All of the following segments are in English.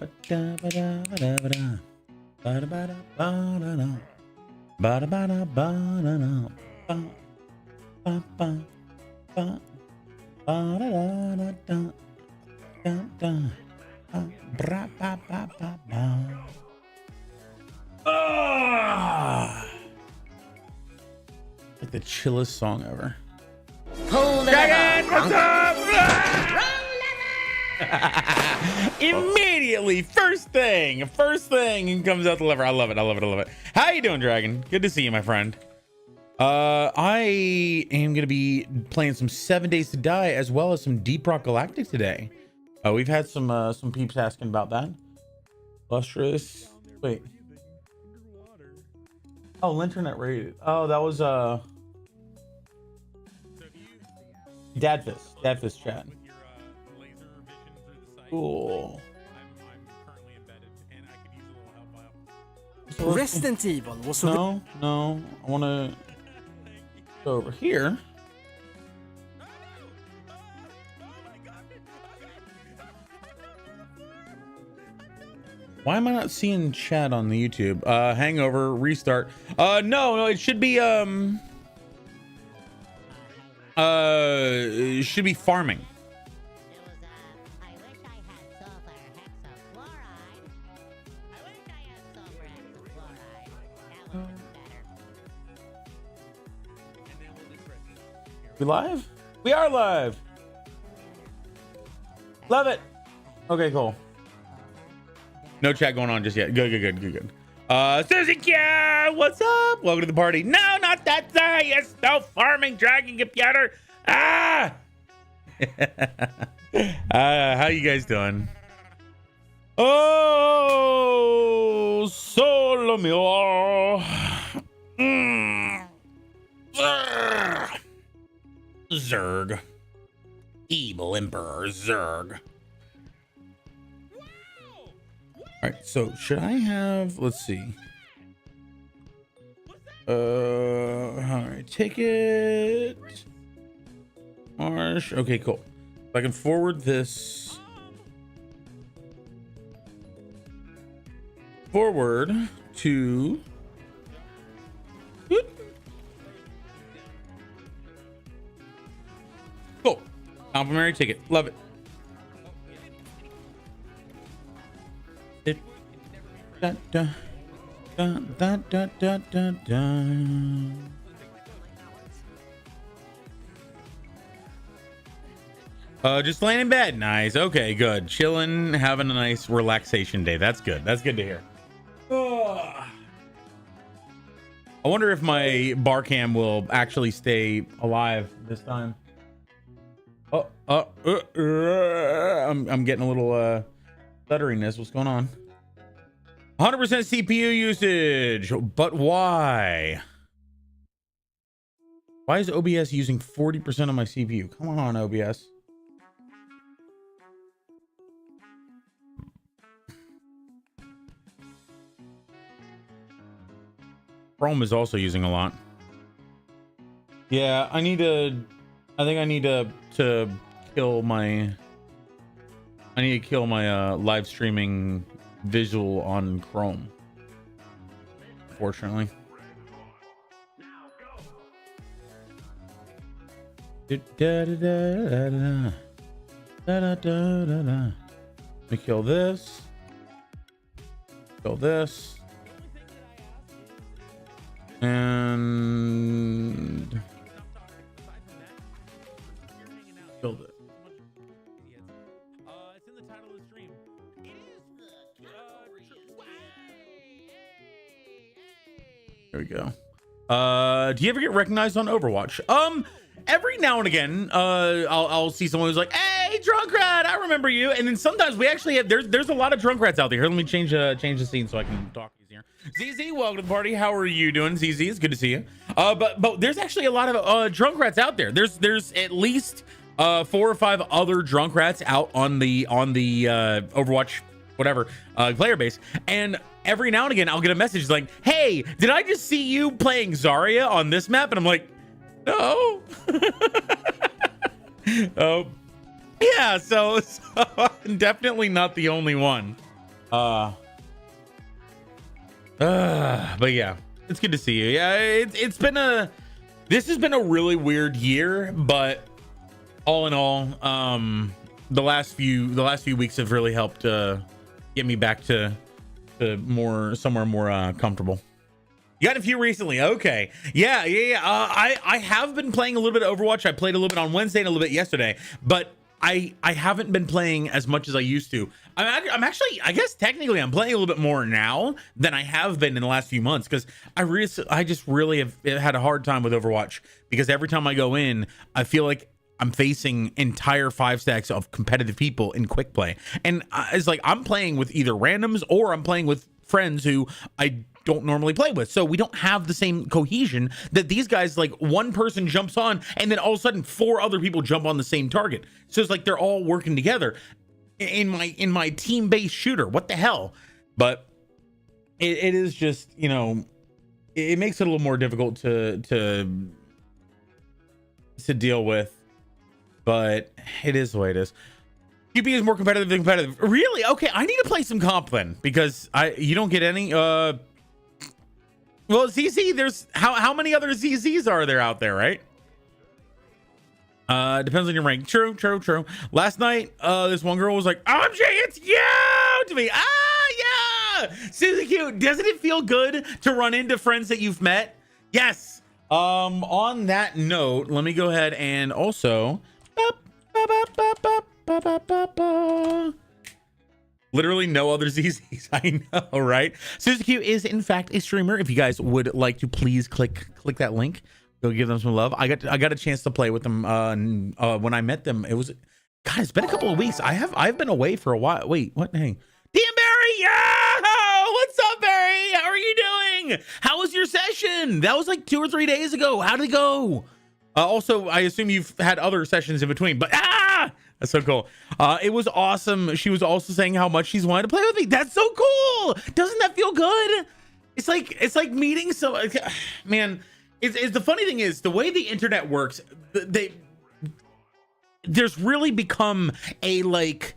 Like the chillest song ever. Pull the Dragon, lever. what's up? Immediately, first thing comes out the lever. I love it. How you doing, Dragon? Good to see you, my friend. I am gonna be playing some 7 Days to Die as well as some Deep Rock Galactic today. We've had some peeps asking about that. Lustrous. Wait. Oh, Linternet rated. Oh, that was Dadfist chat. Cool. Resident Evil was No, I want to go over here. Why am I not seeing chat on the YouTube? Hangover, restart. No, it should be it should be farming. We live? We are live. Love it. Okay, cool. No chat going on just yet. Good. Susie Kia, what's up? Welcome to the party. No, not that side. Yes, no farming dragon computer. Ah. How you guys doing? Oh, solo mio. Zerg. Evil Emperor Zerg. All right, so should I have, let's see. All right, ticket. Marsh. Okay, cool. If I can forward this forward to cool. Complimentary ticket. Love it. Da, da, da, da, da, da, da, da. Just laying in bed. Nice. Okay, good. Chilling, having a nice relaxation day. That's good. That's good to hear. I wonder if my bar cam will actually stay alive this time. I'm getting a little stutteriness. What's going on? 100% CPU usage, but why? Why is OBS using 40% of my CPU? Come on, OBS. Chrome is also using a lot. Yeah, I think I need to kill my live streaming visual on Chrome, fortunately. Let me kill this, and build it. It's in the title of the stream. There we go. Do you ever get recognized on Overwatch? Every now and again, I'll see someone who's like, "Hey, Drunkrat, I remember you." And then sometimes we actually have there's a lot of Drunkrats out there. Here, let me change the scene so I can talk easier. ZZ, welcome to the party. How are you doing, ZZ? It's good to see you. But there's actually a lot of Drunkrats out there. There's at least 4 or 5 other Drunkrats out on the Overwatch whatever player base, and every now and again I'll get a message like, "Hey, did I just see you playing Zarya on this map?" And I'm like, no. Oh, yeah. So I'm definitely not the only one. But yeah, it's good to see you. Yeah, this has been a really weird year, but all in all, the last few weeks have really helped get me back to somewhere more comfortable. You got a few recently. Okay. Yeah. I have been playing a little bit of Overwatch. I played a little bit on Wednesday and a little bit yesterday, but I haven't been playing as much as I used to. I'm actually, I guess technically I'm playing a little bit more now than I have been in the last few months, because I just really have had a hard time with Overwatch, because every time I go in, I feel like I'm facing entire 5 stacks of competitive people in quick play. And it's like I'm playing with either randoms or I'm playing with friends who I don't normally play with. So we don't have the same cohesion that these guys, like one person jumps on and then all of a sudden 4 other people jump on the same target. So it's like they're all working together in my team-based shooter. What the hell? But it is just, you know, it makes it a little more difficult to deal with, but it is the way it is. QB is more competitive than competitive. Really? Okay, I need to play some comp then, because you don't get any well, ZZ, there's how many other ZZs are there out there, right? Depends on your rank. True. Last night, this one girl was like, OMG, it's you to me. Yeah. Susie Q, doesn't it feel good to run into friends that you've met? Yes. On that note, let me go ahead and also literally no other ZZs. I know, right? Susie Q is in fact a streamer. If you guys would like to, please click that link. Go give them some love. I got a chance to play with them when I met them. It was, God, it's been a couple of weeks. I've been away for a while. Wait, what? Hey, DM Barry, yeah! What's up, Barry? How are you doing? How was your session? That was like 2 or 3 days ago. How did it go? Also, I assume you've had other sessions in between, but that's so cool. It was awesome. She was also saying how much she's wanted to play with me. That's so cool. Doesn't that feel good? It's like meeting man. It's the funny thing is the way the internet works. There's really become a like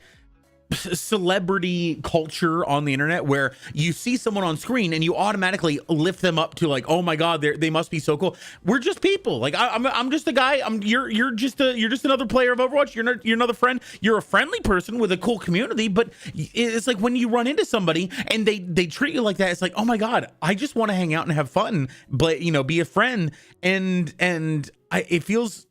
celebrity culture on the internet where you see someone on screen and you automatically lift them up to like, oh my God, they must be so cool. We're just people. Like I'm just a guy. You're just another player of Overwatch. You're another friend. You're a friendly person with a cool community. But it's like when you run into somebody and they treat you like that, it's like, oh my God, I just want to hang out and have fun, but be a friend. And it feels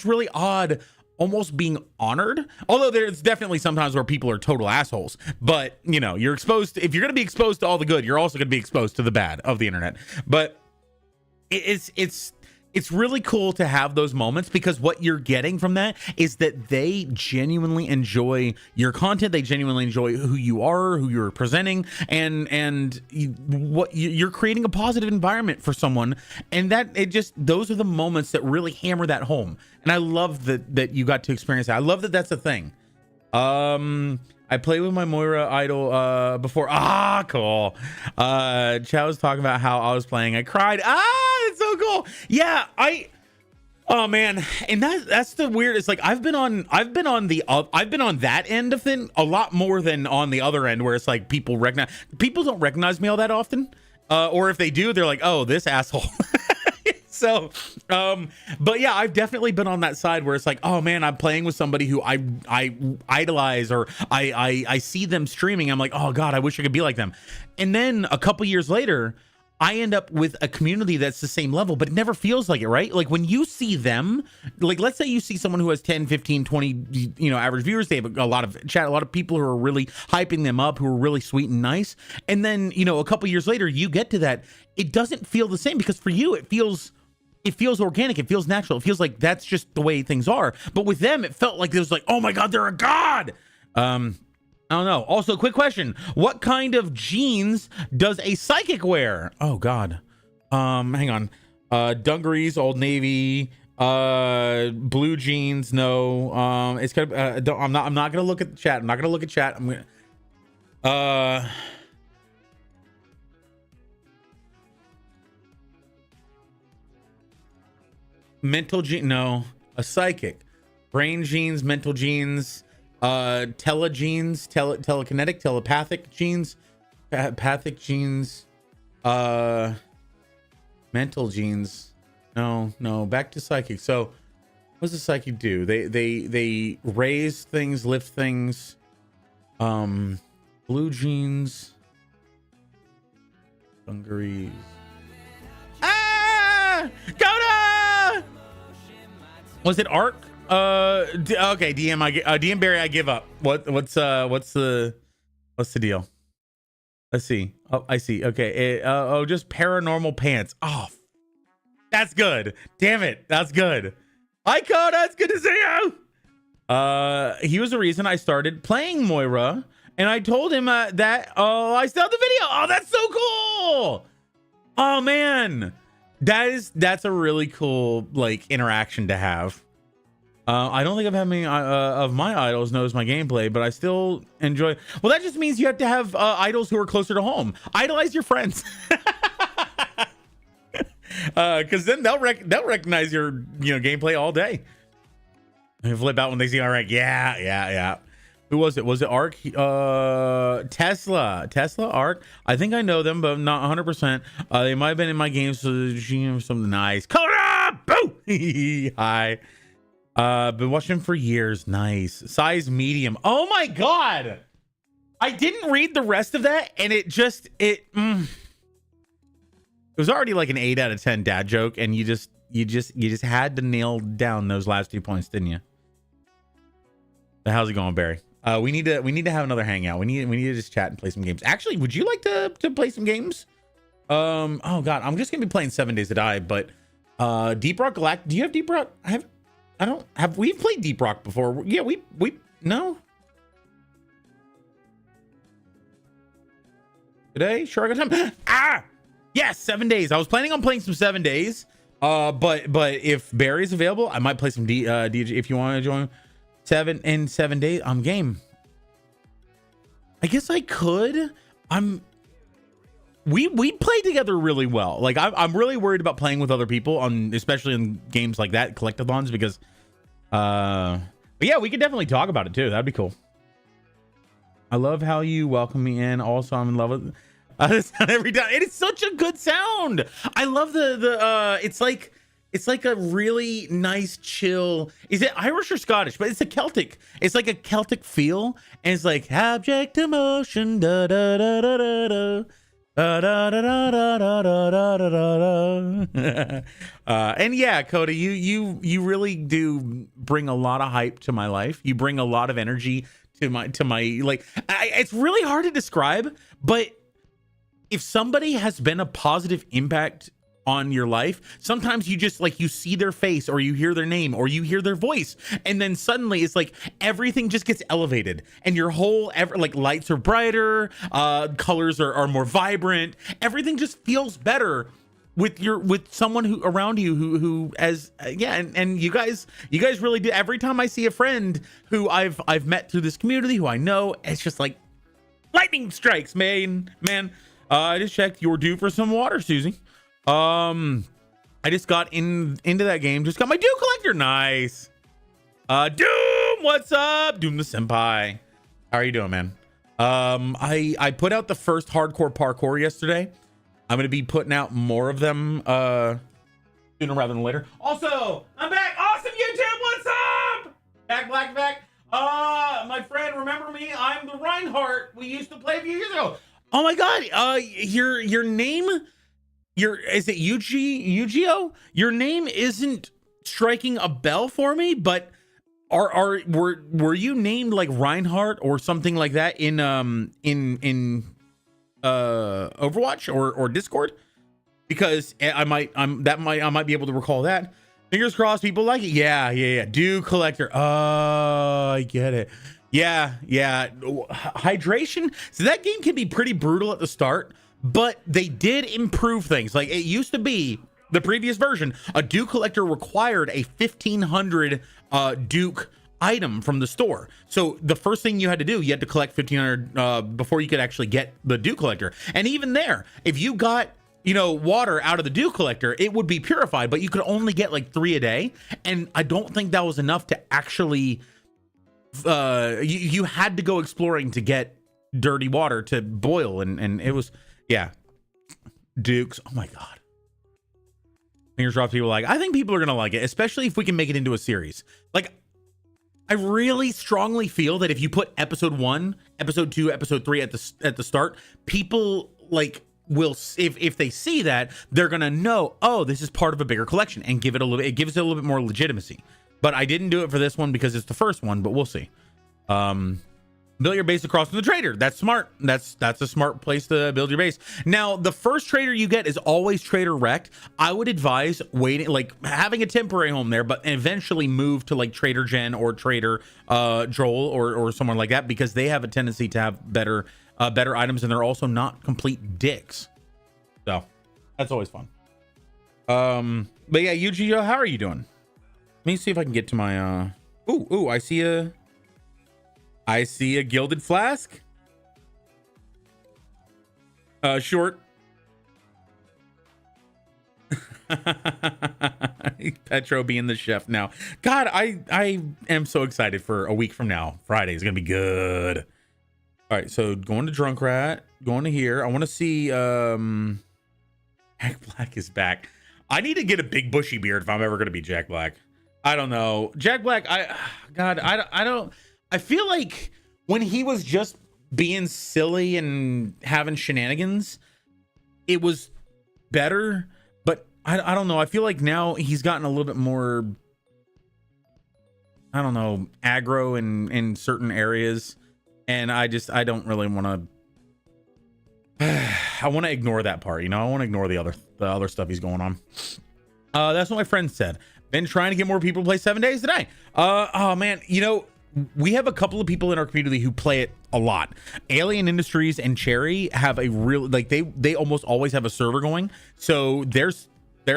really odd, almost being honored, although there's definitely sometimes where people are total assholes, but you're exposed if you're going to be exposed to all the good, you're also going to be exposed to the bad of the internet. But it's really cool to have those moments, because what you're getting from that is that they genuinely enjoy your content. They genuinely enjoy who you are, who you're presenting, and you're creating a positive environment for someone. And those are the moments that really hammer that home. And I love that you got to experience that. I love that that's a thing. I played with my Moira idol before. Cool. Chow was talking about how I was playing. I cried. It's so cool. Yeah, oh man, and that's the weird. It's like I've been on that end of thing a lot more than on the other end, where it's like people don't recognize me all that often, or if they do, they're like, oh, this asshole. So, but yeah, I've definitely been on that side where it's like, oh man, I'm playing with somebody who I idolize, or I see them streaming. I'm like, oh God, I wish I could be like them. And then a couple years later, I end up with a community that's the same level, but it never feels like it, right? Like when you see them, like let's say you see someone who has 10, 15, 20, average viewers, they have a lot of chat, a lot of people who are really hyping them up, who are really sweet and nice. And then, a couple years later, you get to that. It doesn't feel the same, because for you, it feels organic. It feels natural. It feels like that's just the way things are. But with them, it felt like it was like, oh my God, they're a god. I don't know. Also, quick question. What kind of jeans does a psychic wear? Oh God. Hang on. Dungarees, Old Navy, blue jeans. No. It's gonna, I'm not gonna look at the chat. I'm not gonna look at chat. I'm gonna, mental jeans. No, a psychic. Brain jeans, mental jeans. telegenes, telekinetic, telepathic genes, pathic genes, mental genes. No, back to psychic. So what does the psychic do? They raise things, lift things. Blue genes, dungarees. Coda! Was it arc? Okay, DM Barry, I give up. What's the deal? Let's see. Oh, I see. Okay. Just paranormal pants. Oh, that's good. Damn it. That's good. Hi, Coda. It's good to see you. He was the reason I started playing Moira, and I told him that I still have the video. Oh, that's so cool. Oh man, that's a really cool like interaction to have. I don't think I've had many of my idols knows my gameplay, but I still enjoy. Well, that just means you have to have idols who are closer to home. Idolize your friends, because then they'll recognize your gameplay all day. They flip out when they see all right. Yeah. Who was it? Was it Arc? Tesla, Arc. I think I know them, but I'm not 100%. They might have been in my games. So something nice. Coda! Boo! Hi. Been watching them for years. Nice. Size medium. Oh my god! I didn't read the rest of that, and it was already like an 8 out of 10 dad joke, and you just had to nail down those last 2 points, didn't you? How's it going, Barry? We need to have another hangout. We need to just chat and play some games. Actually, would you like to play some games? Oh god, I'm just gonna be playing 7 Days to Die, but Deep Rock Galactic. Do you have Deep Rock? We've played Deep Rock before. Yeah, we no. Today, sure I got time. Yes, 7 Days. I was planning on playing some 7 Days. But if Barry's available, I might play some DJ if you want to join. 7 days. I'm game. I guess I could. We play together really well. Like I'm really worried about playing with other people especially in games like that, collectathons, because but yeah, we could definitely talk about it too. That'd be cool. I love how you welcome me in. Also, I'm in love with the sound every time. It is such a good sound. I love the it's like a really nice chill. Is it Irish or Scottish? But it's a Celtic. It's like a Celtic feel, and it's like abject emotion. Da da da da da da. And yeah, Coda, you really do bring a lot of hype to my life. You bring a lot of energy to my like. It's really hard to describe, but if somebody has been a positive impact on your life, sometimes you just like you see their face or you hear their name or you hear their voice, and then suddenly it's like everything just gets elevated and your whole like lights are brighter, colors are more vibrant, everything just feels better with someone who around you who as and you guys really do. Every time I see a friend who I've met through this community who I know, it's just like lightning strikes, man. I just checked, you're due for some water, Susie. I just got into that game. Just got my Doom Collector. Nice. Doom, what's up? Doom the Senpai. How are you doing, man? I put out the first hardcore parkour yesterday. I'm gonna be putting out more of them sooner rather than later. Also, I'm back. Awesome YouTube, what's up? Back. My friend, remember me? I'm the Reinhardt. We used to play a few years ago. Oh my god. Your name. Is it Yu-Gi-Oh? Your name isn't striking a bell for me, but were you named like Reinhardt or something like that in Overwatch or Discord? Because I might be able to recall that. Fingers crossed people like it. Yeah. Dew Collector. Oh, I get it. Yeah. Hydration. So that game can be pretty brutal at the start, but they did improve things. Like it used to be the previous version, a Duke Collector required a 1500 Duke item from the store. So the first thing you had to do, you had to collect 1500 before you could actually get the Duke Collector. And even there, if you got water out of the Duke Collector, it would be purified, but you could only get like 3 a day. And I don't think that was enough to actually you had to go exploring to get dirty water to boil, and it was, yeah. Dukes, oh my god. Fingers dropped. People like, I think people are gonna like it, especially if we can make it into a series. Like, I really strongly feel that if you put episode 1, episode 2, episode 3 at the start, people like will, if they see that, they're gonna know, oh, this is part of a bigger collection, and give it a little. It gives it a little bit more legitimacy. But I didn't do it for this one because it's the first one. But we'll see. Build your base across from the trader. That's smart. That's a smart place to build your base. Now, the first trader you get is always trader wrecked. I would advise waiting, like having a temporary home there, but eventually move to like Trader Jen or Trader Joel or someone like that, because they have a tendency to have better items, and they're also not complete dicks. So that's always fun. But yeah, Yu-Gi-Oh, how are you doing? Let me see if I can get to my ooh, I see a gilded flask. Short. Petro being the chef now. God, I am so excited for a week from now. Friday is gonna be good. All right, so going to Drunkrat, going to here. I want to see Jack Black is back. I need to get a big bushy beard if I'm ever gonna be Jack Black. I don't know. Jack Black, I feel like when he was just being silly and having shenanigans, it was better. But I don't know. I feel like now he's gotten a little bit more, I don't know, aggro in certain areas. And I don't really want to, I want to ignore that part. You know, I want to ignore the other stuff he's going on. That's what my friend said. Been trying to get more people to play 7 Days today. Oh man, you know, we have a couple of people in our community who play it a lot. Alien Industries and Cherry have a real, like they almost always have a server going. So there's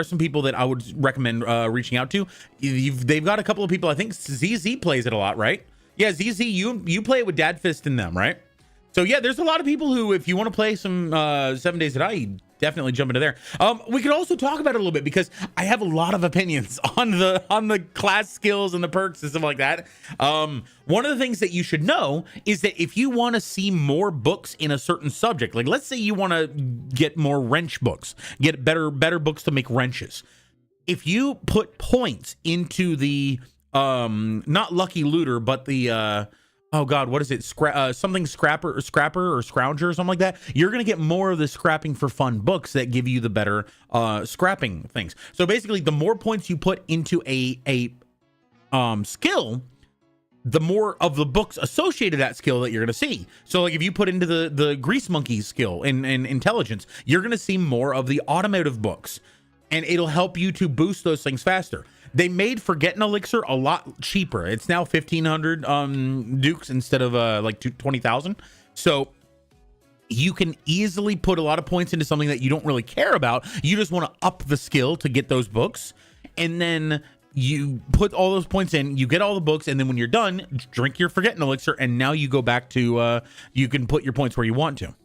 some people that I would recommend reaching out to. They've got a couple of people. I think ZZ plays it a lot, right? Yeah, ZZ, you play it with Dadfist and them, right? So yeah, there's a lot of people who, if you want to play some 7 Days Today, definitely jump into there. We could also talk about it a little bit, because I have a lot of opinions on the class skills and the perks and stuff like that. One of the things that you should know is that if you want to see more books in a certain subject, like let's say you want to get more wrench books, get better books to make wrenches. If you put points into the not Lucky Looter, but the oh god, what is it? Something scrapper or scrounger or something like that. You're gonna get more of the scrapping for fun books that give you the better scrapping things. So basically, the more points you put into a skill, the more of the books associated to that skill that you're gonna see. So like if you put into the Grease Monkey skill in intelligence, you're gonna see more of the automotive books, and it'll help you to boost those things faster. They made Forgetting Elixir a lot cheaper. It's now 1,500 dukes instead of like 20,000. So you can easily put a lot of points into something that you don't really care about. You just want to up the skill to get those books, and then you put all those points in, you get all the books, and then when you're done, drink your Forgetting Elixir, and now you go back to you can put your points where you want to.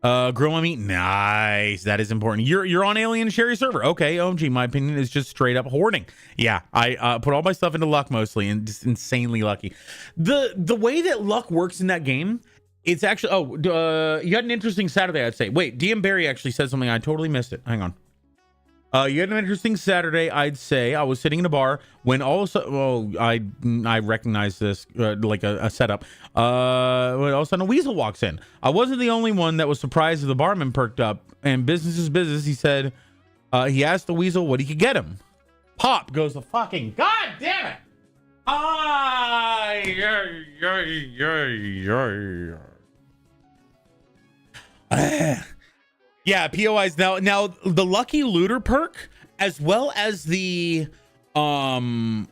Grill my meat, nice. That is important. You're on Alien Cherry server. Okay, OMG, my opinion is just straight up hoarding. Yeah, I put all my stuff into luck mostly, and just insanely lucky. The way that luck works in that game, it's actually you had an interesting Saturday, I'd say. Wait, DM Barry actually said something, I totally missed it. Hang on. You had an interesting Saturday, I'd say. I was sitting in a bar when all of a sudden, I recognize this like a setup. When all of a sudden a weasel walks in. I wasn't the only one that was surprised as the barman perked up. And business is business. He said, he asked the weasel what he could get him. Pop goes the fucking, god damn it! Yeah, POIs now the Lucky Looter perk, as well as the god,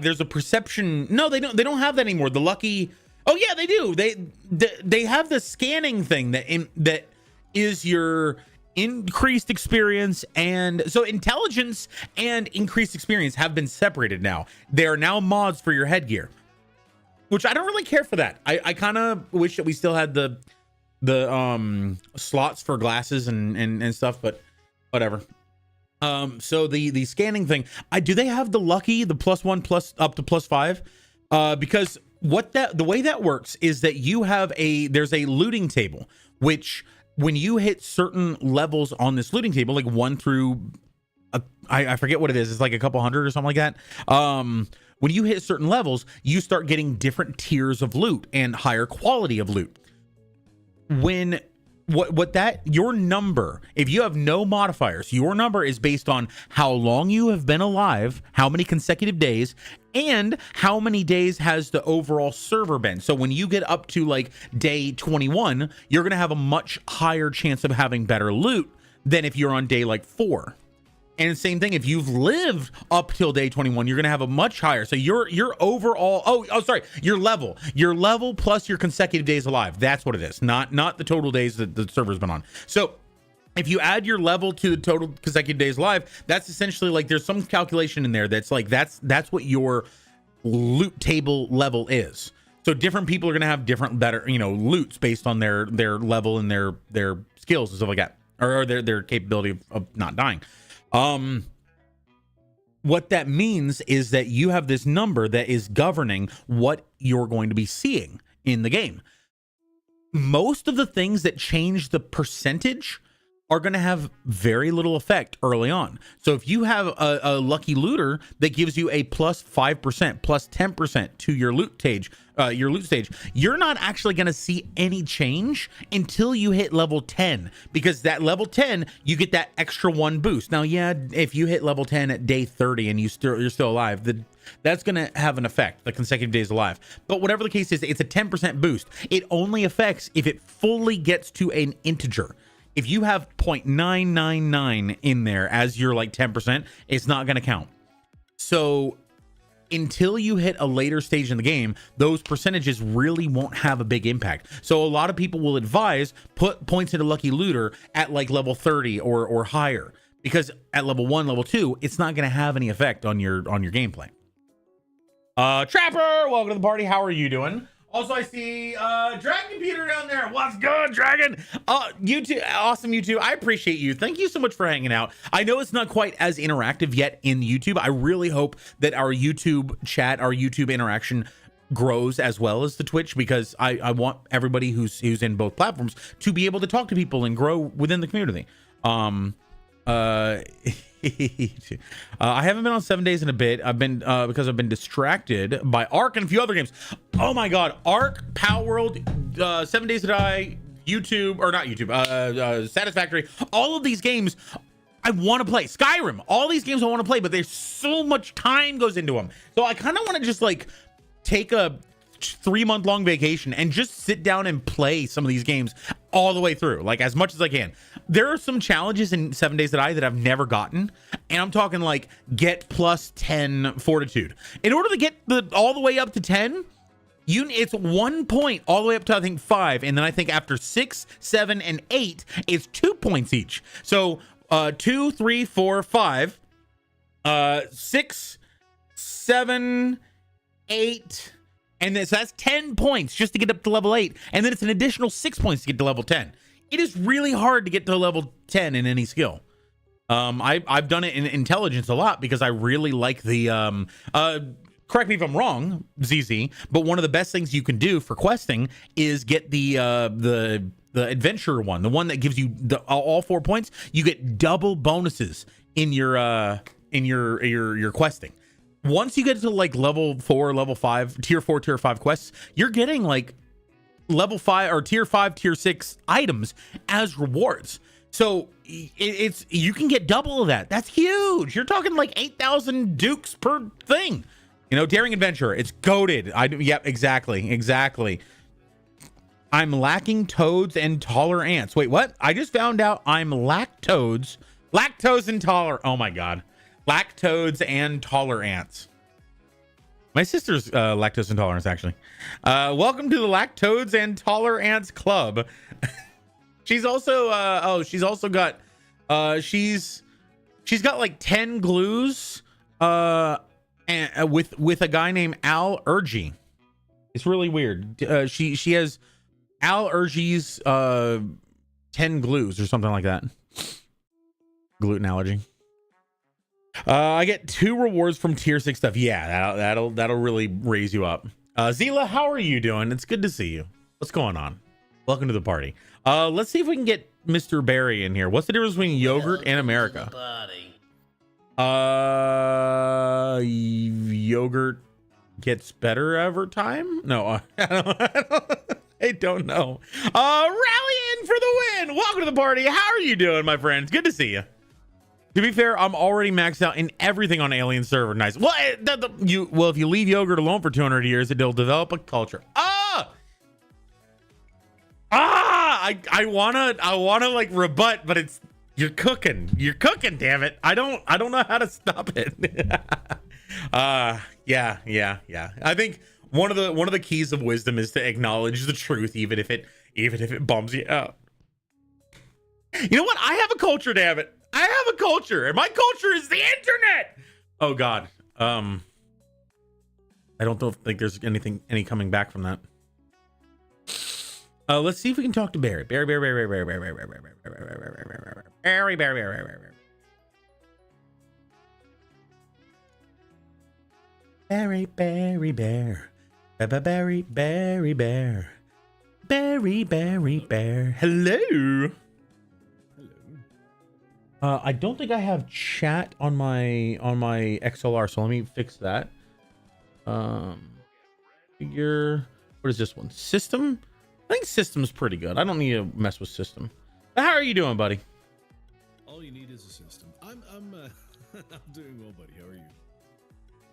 there's a perception. No, they don't have that anymore. The lucky, oh yeah, they do. They have the scanning thing that is your increased experience, and so intelligence and increased experience have been separated now. They are now mods for your headgear, which I don't really care for that. I kind of wish that we still had the slots for glasses and stuff, but whatever. So the scanning thing, do they have the lucky, the +1 plus up to +5? Because the way that works is that there's a looting table, which when you hit certain levels on this looting table, like 1 through I forget what it is. It's like a couple hundred or something like that. When you hit certain levels, you start getting different tiers of loot and higher quality of loot. Your number, if you have no modifiers, your number is based on how long you have been alive, how many consecutive days, and how many days has the overall server been. So when you get up to like day 21, you're going to have a much higher chance of having better loot than if you're on day like 4. And same thing, if you've lived up till day 21, you're going to have a much higher. So your overall, your level plus your consecutive days alive. That's what it is. Not the total days that the server's been on. So if you add your level to the total consecutive days alive, that's essentially like there's some calculation in there that's like that's what your loot table level is. So different people are going to have different better, loots based on their level and their skills and stuff like that, or their capability of not dying. What that means is that you have this number that is governing what you're going to be seeing in the game. Most of the things that change the percentage are going to have very little effect early on. So if you have a lucky looter that gives you a +5%, +10% to your loot stage, you're not actually going to see any change until you hit level 10, because that level 10, you get that extra 1 boost. Now, yeah, if you hit level 10 at day 30 and you're still alive, that's going to have an effect, the consecutive days alive. But whatever the case is, it's a 10% boost. It only affects if it fully gets to an integer. If you have 0.999 in there as your like 10%, it's not going to count. So until you hit a later stage in the game, those percentages really won't have a big impact. So a lot of people will advise put points into Lucky Looter at like level 30 or higher, because at level 1, level 2, it's not going to have any effect on your gameplay. Trapper, welcome to the party. How are you doing? Also, I see Dragon Peter down there. What's good, Dragon? You too, awesome. You too. I appreciate you. Thank you so much for hanging out. I know it's not quite as interactive yet in YouTube. I really hope that our YouTube chat, our YouTube interaction grows as well as the Twitch, because I want everybody who's in both platforms to be able to talk to people and grow within the community. I haven't been on 7 days in a bit. I've been because I've been distracted by Ark and a few other games. Oh my god, Ark, Power World, 7 Days to Die, YouTube, or not YouTube, Satisfactory. All of these games I want to play. Skyrim, all these games I want to play, but there's so much time goes into them. So I kind of want to just like take a 3-month-long vacation and just sit down and play some of these games all the way through, like as much as I can. There are some challenges in 7 Days to Die that I've never gotten, and I'm talking like get +10 fortitude. In order to get all the way up to 10, it's 1 point all the way up to I think 5, and then I think after 6, 7, and 8, it's 2 points each. So 2, 3, 4, 5, 6, 7, 8. And so that's 10 points just to get up to level 8. And then it's an additional 6 points to get to level 10. It is really hard to get to level 10 in any skill. I've done it in intelligence a lot because I really like the... correct me if I'm wrong, ZZ, but one of the best things you can do for questing is get the adventure one, the one that gives you all 4 points. You get double bonuses in your questing. Once you get to like level 4, level 5, tier 4, tier 5 quests, you're getting like level 5 or tier 5, tier 6 items as rewards. So you can get double of that. That's huge. You're talking like 8,000 dukes per thing. Daring Adventure, it's goated. Yep, exactly. I'm lacking toads and taller ants. Wait, what? I just found out I'm lactose intolerant. Oh my god. Lactose and taller ants. My sister's lactose intolerance, actually. Welcome to the Lactose and Taller Ants Club. She's also she's got like 10 glues and with a guy named Al Urgy. It's really weird. She has Al Urgy's 10 glues or something like that. Gluten allergy. I get 2 rewards from tier 6 stuff. Yeah, that'll really raise you up. Zila, how are you doing? It's good to see you. What's going on? Welcome to the party. Let's see if we can get Mr. Barry in here. What's the difference between yogurt and America? Yogurt gets better over time? No, I don't know. Rallying for the win. Welcome to the party. How are you doing, my friends? Good to see you. To be fair, I'm already maxed out in everything on Alien Server. Nice. Well, if you leave yogurt alone for 200 years, it'll develop a culture. I wanna like rebut, but you're cooking, damn it. I don't know how to stop it. Yeah. I think one of the keys of wisdom is to acknowledge the truth, even if it bums you out. You know what? I have a culture, damn it. I have a culture, and my culture is the internet. Oh God. I don't think there's any coming back from that. Let's see if we can talk to Barry. Barry. Hello. I don't think I have chat on my XLR, so let me fix that. Figure. What is this one? System. I think system's pretty good. I don't need to mess with system. But how are you doing, buddy? All you need is a system. I'm doing well, buddy. How are you?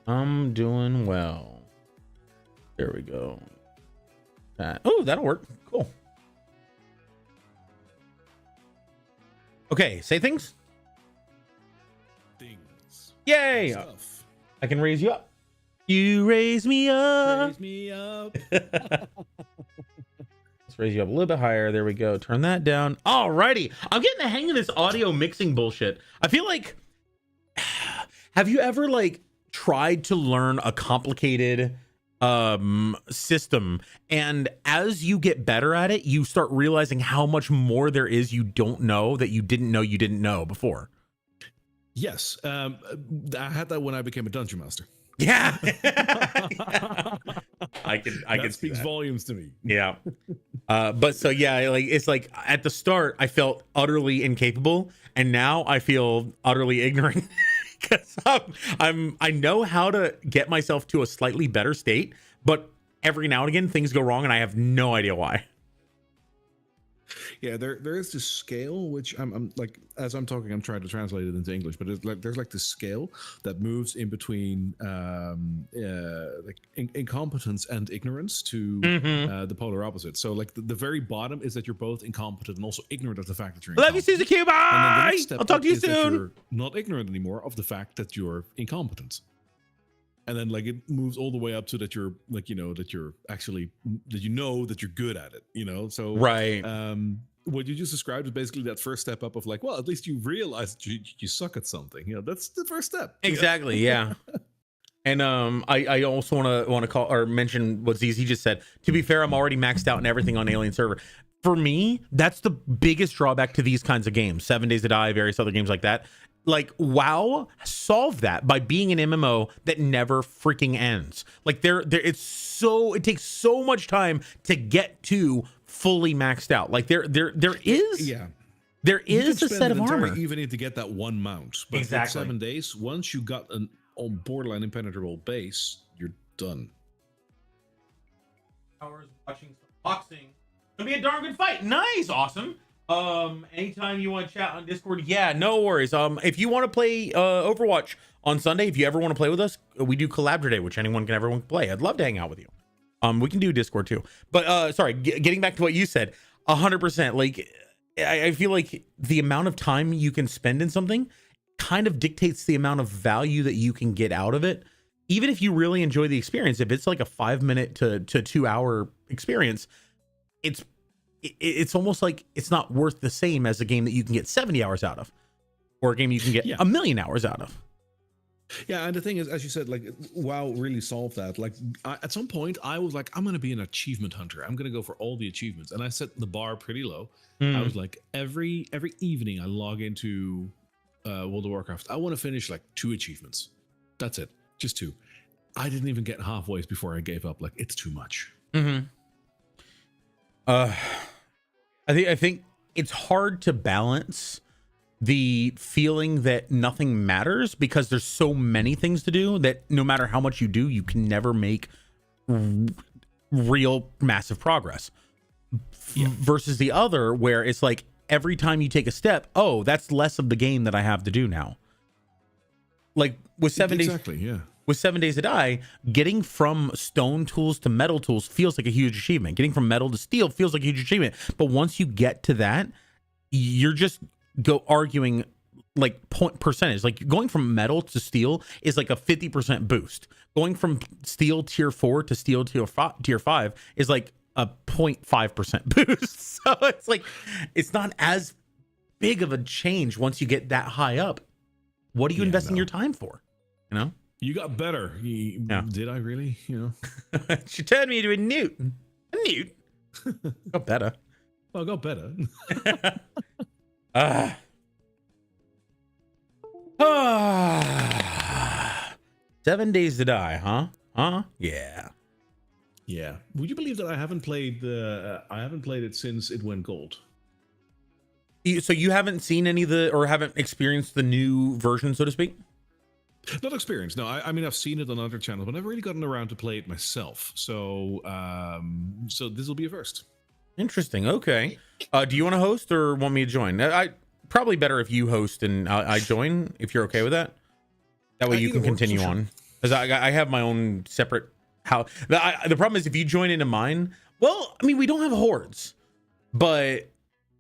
I'm doing well. There we go. Oh, that'll work. Cool. Okay, say things. Things. Yay! Stuff. I can raise you up. You raise me up. Raise me up. Let's raise you up a little bit higher. There we go. Turn that down. Alrighty. I'm getting the hang of this audio mixing bullshit. I feel like, have you ever like tried to learn a complicated system, and as you get better at it, you start realizing how much more there is you don't know that you didn't know before? Yes. I had that when I became a dungeon master. Yeah. I can speaks see volumes to me. Yeah. But so yeah, like it's like at the start I felt utterly incapable, and now I feel utterly ignorant because I know how to get myself to a slightly better state, but every now and again things go wrong and I have no idea why. Yeah, there is this scale which I'm like, as I'm talking, I'm trying to translate it into English, but there's like this scale that moves in between like incompetence and ignorance to the polar opposite. So like the very bottom is that you're both incompetent and also ignorant of the fact that you're Love you, Susan Q. Bye. And then the next step I'll talk to you is that soon. you're not ignorant anymore of the fact that you're incompetent. And then like it moves all the way up to that you're like, that you're actually, that that you're good at it, so Right. What you just described is basically that first step up of like, well, at least you realize that you suck at something. That's the first step. Exactly. Yeah. And I also want to call or mention what ZZ just said. To be fair, I'm already maxed out in everything on Alien Server. For me, that's the biggest drawback to these kinds of games. 7 Days to Die, various other games like that. Like WoW solved that by being an MMO that never freaking ends. Like it takes so much time to get to fully maxed out. Like there is a set of armor. Even need to get that one mount. But exactly. 7 days, once you got an on borderline impenetrable base, you're done. Hours watching some boxing. Gonna be a darn good fight. Nice, awesome. Anytime you want to chat on Discord, yeah, no worries. If you want to play Overwatch on Sunday, if you ever want to play with us, we do collab today, which everyone can play. I'd love to hang out with you. We can do Discord too. But sorry, getting back to what you said, 100%. Like I feel like the amount of time you can spend in something kind of dictates the amount of value that you can get out of it. Even if you really enjoy the experience, if it's like a 5 minute to 2 hour experience, it's almost like it's not worth the same as a game that you can get 70 hours out of, or a game you can get 1 million hours out of. Yeah, and the thing is, as you said, like WoW really solved that. Like at some point, I was like, I'm going to be an achievement hunter. I'm going to go for all the achievements, and I set the bar pretty low. I was like, every evening I log into World of Warcraft. I want to finish like 2 achievements. That's it, just 2. I didn't even get halfway before I gave up. Like, it's too much. Mm-hmm. I think it's hard to balance the feeling that nothing matters because there's so many things to do that no matter how much you do, you can never make real massive progress. Versus the other where it's like every time you take a step, oh, that's less of the game that I have to do now. Like with 7 days, Exactly, yeah. with 7 Days to Die, getting from stone tools to metal tools feels like a huge achievement. Getting from metal to steel feels like a huge achievement. But once you get to that, you're just arguing like percentage. Like going from metal to steel is like a 50% boost. Going from steel tier 4 to steel tier 5 is like a 0.5% boost. So it's like, it's not as big of a change once you get that high up. What are you investing your time for? You know? You got better. Did I really? You know? She turned me into a newt. A newt? Got better. Well, I got better. 7 Days to Die, huh? Yeah. Yeah. Would you believe that I haven't played it since it went gold? So you haven't seen any of the, or haven't experienced the new version, so to speak? Not experienced. No, I mean I've seen it on other channels, but I've really gotten around to play it myself. So, so this will be a first. Interesting. Okay. Do you want to host or want me to join? I probably better if you host and I join if you're okay with that. That way you can continue on, because I have my own separate house. The problem is if you join into mine. Well, I mean we don't have hordes, but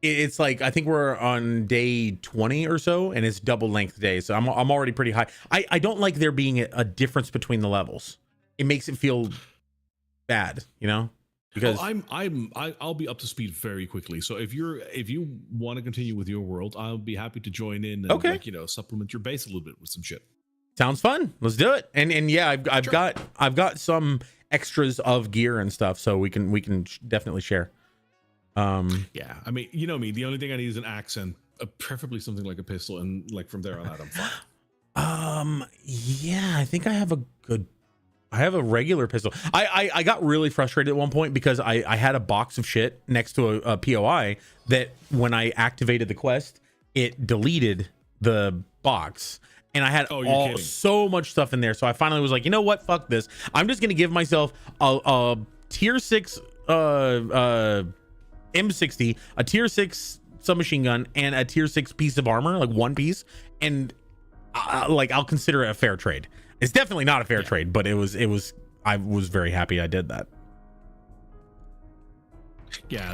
it's like I think we're on day 20 or so, and it's double length day, so I'm already pretty high. I don't like there being a difference between the levels. It makes it feel bad, you know. Because I'll be up to speed very quickly. So if you want to continue with your world, I'll be happy to join in and okay. like, you know, supplement your base a little bit with some shit. Sounds fun. Let's do it. And yeah, I've got some extras of gear and stuff, so we can definitely share. Yeah, I mean, you know me. The only thing I need is an axe and preferably something like a pistol, and like from there on out, I'm fine. Yeah, I think I have a regular pistol. I got really frustrated at one point because I had a box of shit next to a POI that when I activated the quest, it deleted the box. And I had so much stuff in there. So I finally was like, you know what? Fuck this. I'm just going to give myself a tier 6 M60, a tier 6 submachine gun, and a tier 6 piece of armor, like one piece. And like I'll consider it a fair trade. It's definitely not a fair trade, but I was very happy I did that. Yeah,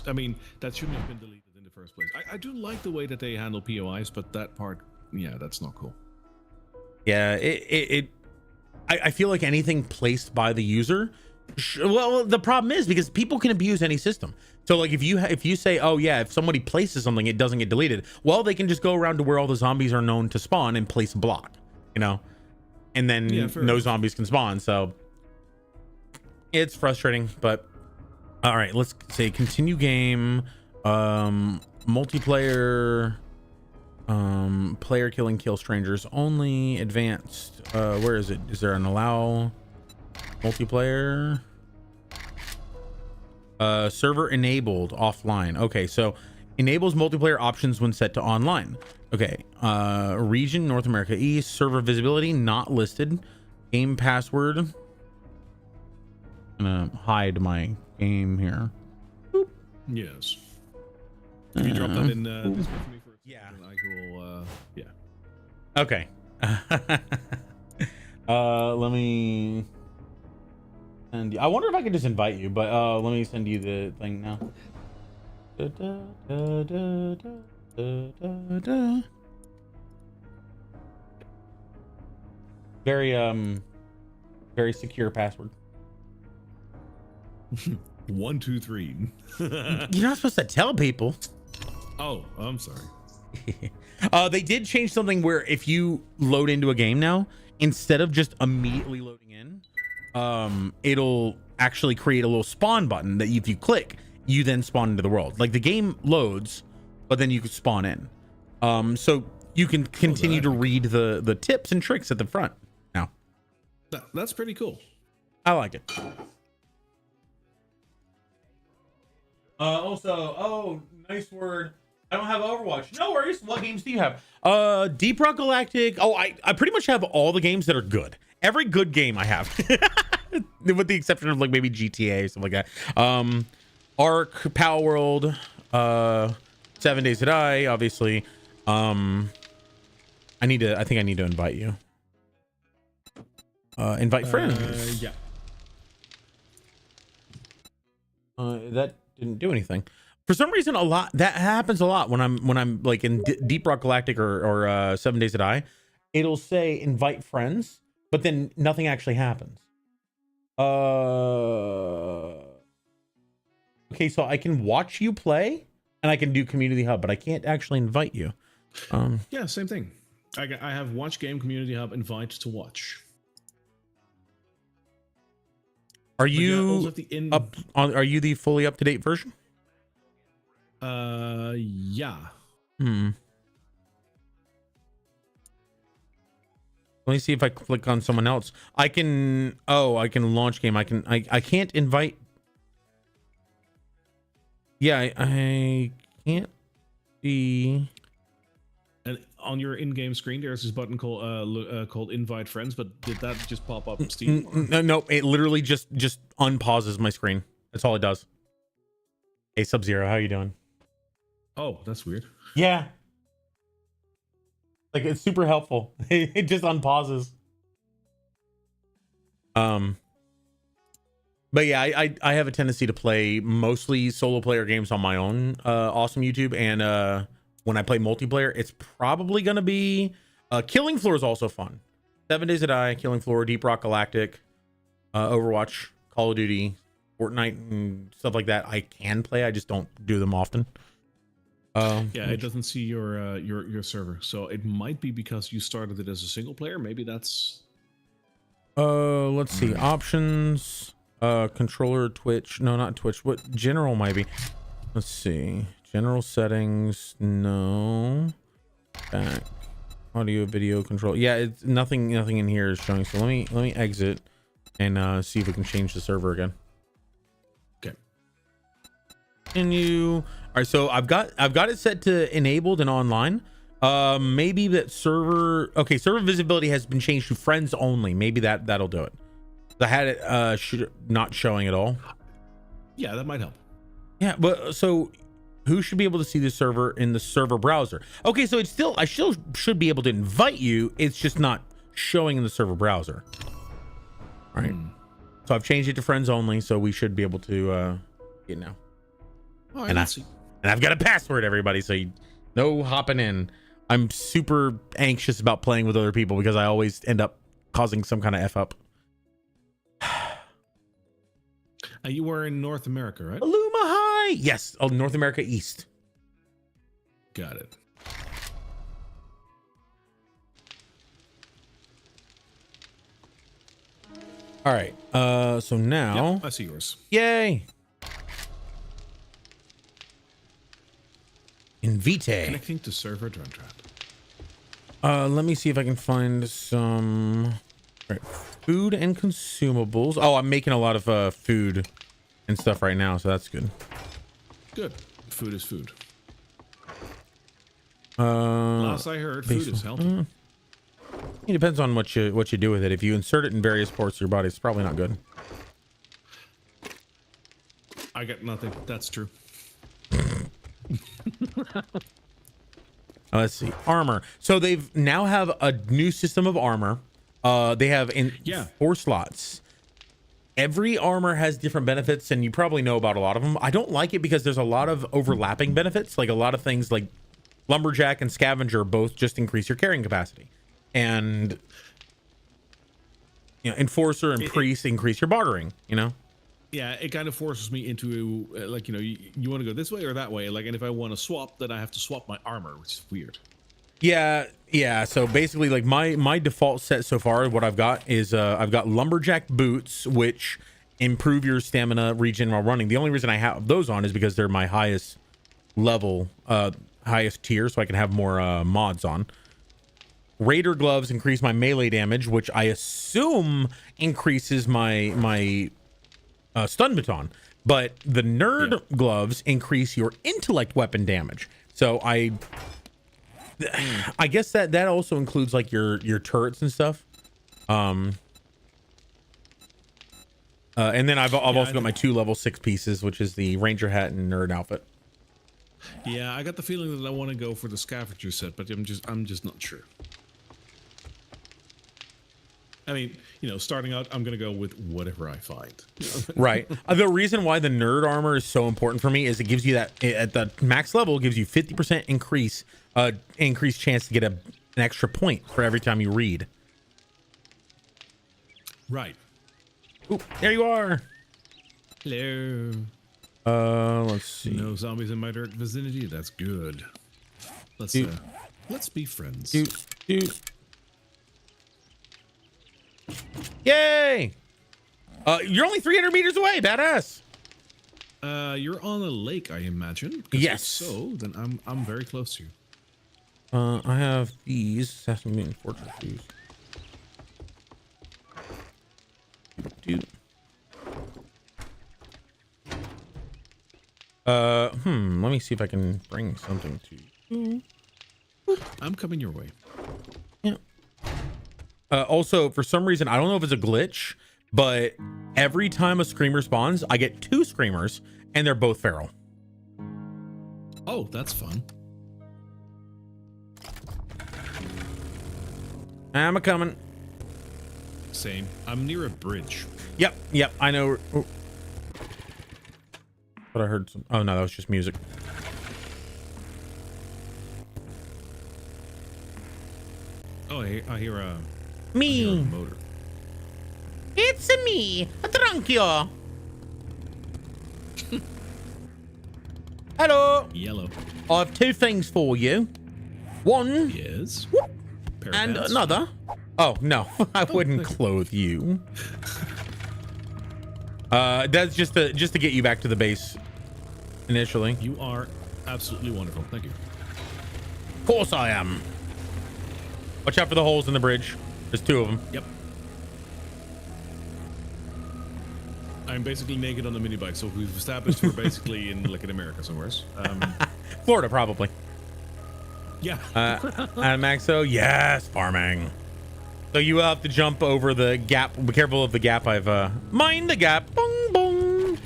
I mean, that shouldn't have been deleted in the first place. I do like the way that they handle POIs, but that part, yeah, that's not cool. Yeah, I feel like anything placed by the user. Well, the problem is because people can abuse any system. So like if you say, oh yeah, if somebody places something, it doesn't get deleted. Well, they can just go around to where all the zombies are known to spawn and place a block, you know, and then no zombies can spawn. So it's frustrating, but all right, let's say continue game, multiplayer, player killing kill strangers only, advanced. Where is it? Is there an allow multiplayer? Server enabled offline. Okay, so enables multiplayer options when set to online. Okay, region North America East, server visibility not listed, game password. I'm gonna hide my game here. Boop. Yes. Can you drop that in Discord for me first? Yeah. And I will, yeah. Okay. Let me send you. I wonder if I could just invite you, but let me send you the thing now. Very secure password. 1, 2, 3. You're not supposed to tell people. Oh, I'm sorry. They did change something where if you load into a game now, instead of just immediately loading in, it'll actually create a little spawn button that if you click, you then spawn into the world. Like the game loads, but then you can spawn in. So you can continue to read the tips and tricks at the front now. That's pretty cool. I like it. Also, nice word. I don't have Overwatch. No worries. What games do you have? Deep Rock Galactic. Oh, I pretty much have all the games that are good. Every good game I have. With the exception of like maybe GTA or something like that. Ark, Power World, 7 Days to Die, obviously. I think I need to invite you. Invite friends. Yeah. That didn't do anything. For some reason, that happens a lot when I'm like in Deep Rock Galactic or 7 Days to Die. It'll say invite friends, but then nothing actually happens. Okay, so I can watch you play and I can do Community Hub, but I can't actually invite you. Yeah, same thing. I have Watch Game, Community Hub, invite to watch. Are you are you the fully up to date version? Yeah. Let me see if I click on someone else. I can launch game. I can't invite. Yeah, I can't see. And on your in-game screen, there's this button called Invite Friends. But did that just pop up in Steam? No, it literally just unpauses my screen. That's all it does. Hey, Sub-Zero, how you doing? Oh, that's weird. Yeah. Like, it's super helpful. It just unpauses. But yeah, I have a tendency to play mostly solo player games on my own awesome YouTube, and when I play multiplayer, it's probably gonna be Killing Floor is also fun. 7 Days to Die, Killing Floor, Deep Rock Galactic, Overwatch, Call of Duty, Fortnite, and stuff like that. I can play, I just don't do them often. Yeah, it doesn't see your server, so it might be because you started it as a single player. Maybe that's. Let's see, options, controller, Twitch. No, not Twitch. What general might be? Let's see, general settings. No, back, audio, video, control. Yeah, it's nothing in here is showing. So let me exit and see if we can change the server again. Okay. Continue. All right, so I've got it set to enabled and online. Maybe that server. Okay, server visibility has been changed to friends only. Maybe that'll do it. I had it not showing at all. Yeah, that might help. Yeah, but so who should be able to see the server in the server browser? Okay, so I still should be able to invite you. It's just not showing in the server browser. All right. So I've changed it to friends only, so we should be able to get now. All right, let's see. And I've got a password, everybody, so no hopping in. I'm super anxious about playing with other people because I always end up causing some kind of F up. You were in North America, right? Aluma High! Yes, North America East. Got it. All right, so now... Yep, I see yours. Yay! Invite. Connecting to server Druntrad. Let me see if I can find some food and consumables. Oh, I'm making a lot of food and stuff right now, so that's good. Good. Food is food. Last I heard, food is healthy. It depends on what you do with it. If you insert it in various parts of your body, it's probably not good. I got nothing. That's true. Let's see, armor. So they've now have a new system of armor. They have 4 slots. Every armor has different benefits, and you probably know about a lot of them. I don't like it because there's a lot of overlapping benefits. Like a lot of things like lumberjack and scavenger both just increase your carrying capacity, and enforcer and priest increase your bartering. Yeah, it kind of forces me into like, you want to go this way or that way. Like, and if I want to swap, then I have to swap my armor, which is weird. Yeah. So basically, like my default set so far, what I've got is I've got lumberjack boots, which improve your stamina regen while running. The only reason I have those on is because they're my highest level, highest tier, so I can have more mods on. Raider gloves increase my melee damage, which I assume increases my stun baton. But the nerd gloves increase your intellect weapon damage. So I guess that also includes like your turrets and stuff. And then I've also got my 2 level 6 pieces, which is the ranger hat and nerd outfit. Yeah, I got the feeling that I want to go for the scavenger set, but I'm just not sure. I mean, starting out, I'm gonna go with whatever I find. Right. The reason why the nerd armor is so important for me is it gives you that at the max level, it gives you 50% increased chance to get an extra point for every time you read. Right. Ooh, there you are. Hello. Let's see. No zombies in my direct vicinity. That's good. Let's be friends. Dude. Yay! You're only 300 meters away, badass. You're on a lake, I imagine. Yes. If so, then I'm very close to you. I have these Assassin Fortress shoes. Dude. Let me see if I can bring something to you. I'm coming your way. Yeah. Also, for some reason, I don't know if it's a glitch, but every time a screamer spawns, I get 2 screamers, and they're both feral. Oh, that's fun. I'm a coming. Same. I'm near a bridge. Yep. I know. Oh. But I heard some. Oh no, that was just music. Oh, I hear a motor. It's me, Drankio. Hello. Yellow. I have 2 things for you. One. Yes. And another. Oh no, I wouldn't clothe you. That's just to get you back to the base initially. You are absolutely wonderful. Thank you. Of course I am. Watch out for the holes in the bridge. There's 2 of them. Yep. I'm basically naked on the mini bike, so we've established we're basically in like in America somewhere. Florida probably. Yeah. And Maxo, yes, farming. So you have to jump over the gap. Be careful of the gap. I've mined the gap. Boom, boom.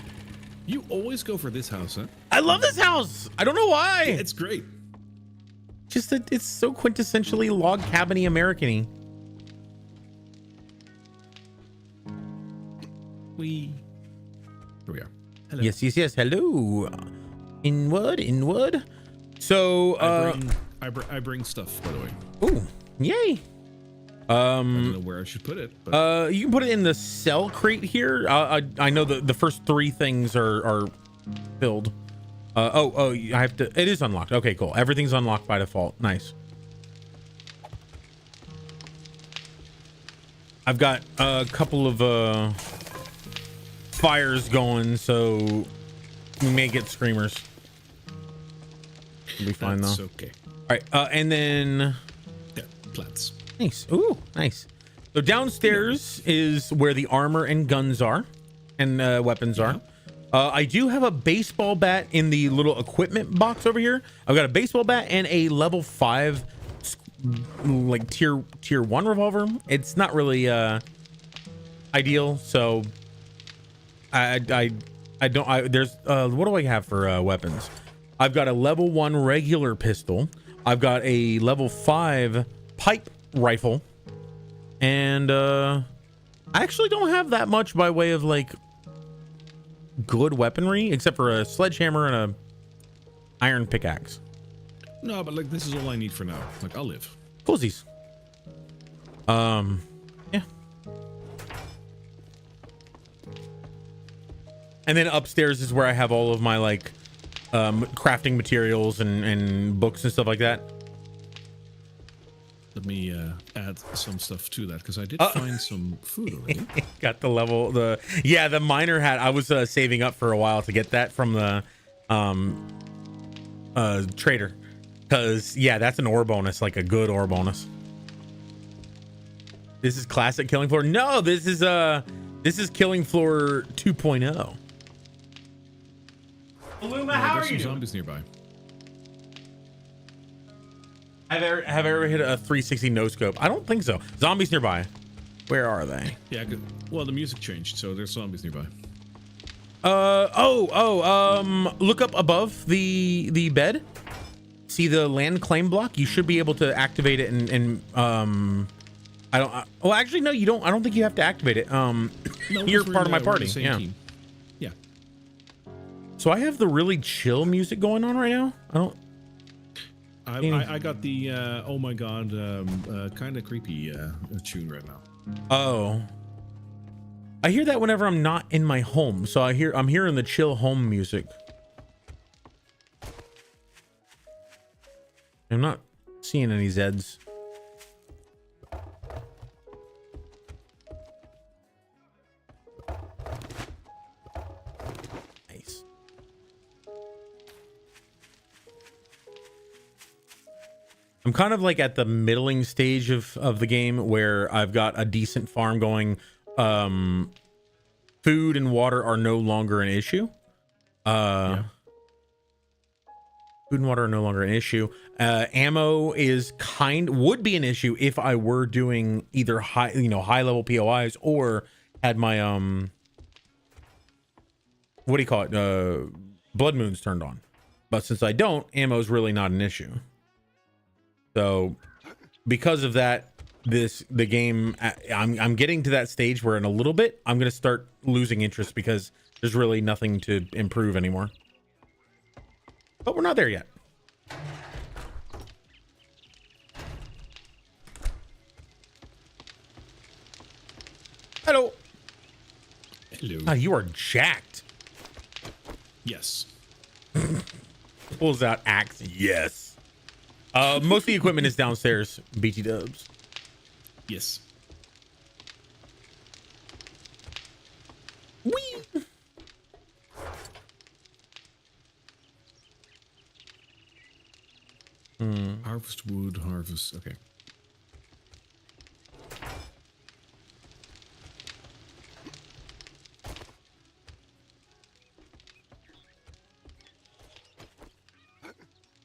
You always go for this house, huh? I love this house. I don't know why. Yeah, it's great. Just that it's so quintessentially log cabiny American-y. Here we are. Hello. Yes. Hello. Inward. So I bring stuff, by the way. Ooh, yay. I don't know where I should put it, but you can put it in the cell crate here. I know the first 3 things are filled. I have to. It is unlocked. Okay, cool. Everything's unlocked by default. Nice. I've got a couple of fires going, so we may get screamers. We'll be fine that's though. Okay. All right, and then Yeah, plants. nice. Ooh, nice. So downstairs is where the armor and guns are, and weapons are. I do have a baseball bat in the little equipment box over here. I've got a baseball bat and a level 5, like tier 1 revolver. It's not really ideal, so I don't. There's what do I have for weapons? I've got a level 1 regular pistol. I've got a level 5 pipe rifle, and I actually don't have that much by way of like good weaponry, except for a sledgehammer and a iron pickaxe. No, but like this is all I need for now. Like I'll live. Coolsies. Yeah. And then upstairs is where I have all of my like crafting materials and books and stuff like that. Let me add some stuff to that because I did find some food already. Got the the miner hat. I was saving up for a while to get that from the trader, because that's an ore bonus, like a good ore bonus. This is classic Killing Floor. No, this is Killing Floor 2.0. Illuma, how are There's some you? zombies nearby. Have I ever hit a 360 no scope? I don't think so. Zombies nearby. Where are they? Yeah, well, the music changed, so there's zombies nearby. Look up above the bed. See the land claim block? You should be able to activate it and well, actually, no, you don't. I don't think you have to activate it. No, You're we're, part of my we're party. the same Yeah. team. Yeah. So I have the really chill music going on right now. I got the oh my god, kind of creepy tune right now. Oh. I hear that whenever I'm not in my home. So I'm hearing the chill home music. I'm not seeing any Zeds. Nice. I'm kind of like at the middling stage of the game where I've got a decent farm going. Food and water are no longer an issue. Yeah. Food and water are no longer an issue. Ammo would be an issue if I were doing either high level POIs or had my what do you call it? Blood moons turned on. But since I don't, ammo is really not an issue. So because of that, the game, I'm getting to that stage where in a little bit I'm gonna start losing interest because there's really nothing to improve anymore. But we're not there yet. Hello. Hello. Ah, you are jacked. Yes. Pulls out axe. Yes. Most of the equipment is downstairs. BT dubs. Yes. Whee! Harvest wood, harvest. Okay.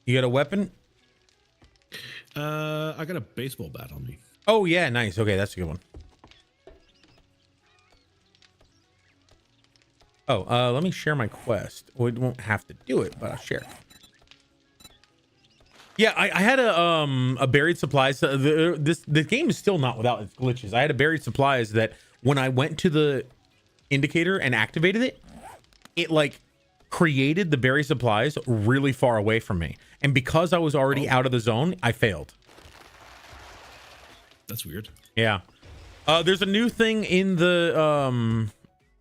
You got a weapon? I got a baseball bat on me. Oh yeah, nice. Okay, that's a good one. Oh, let me share my quest. We won't have to do it, but I'll share. Yeah, I had a buried supplies. The game is still not without its glitches. I had a buried supplies that when I went to the indicator and activated it, it like created the buried supplies really far away from me, and because I was already out of the zone, I failed. That's weird. Yeah. There's a new thing in the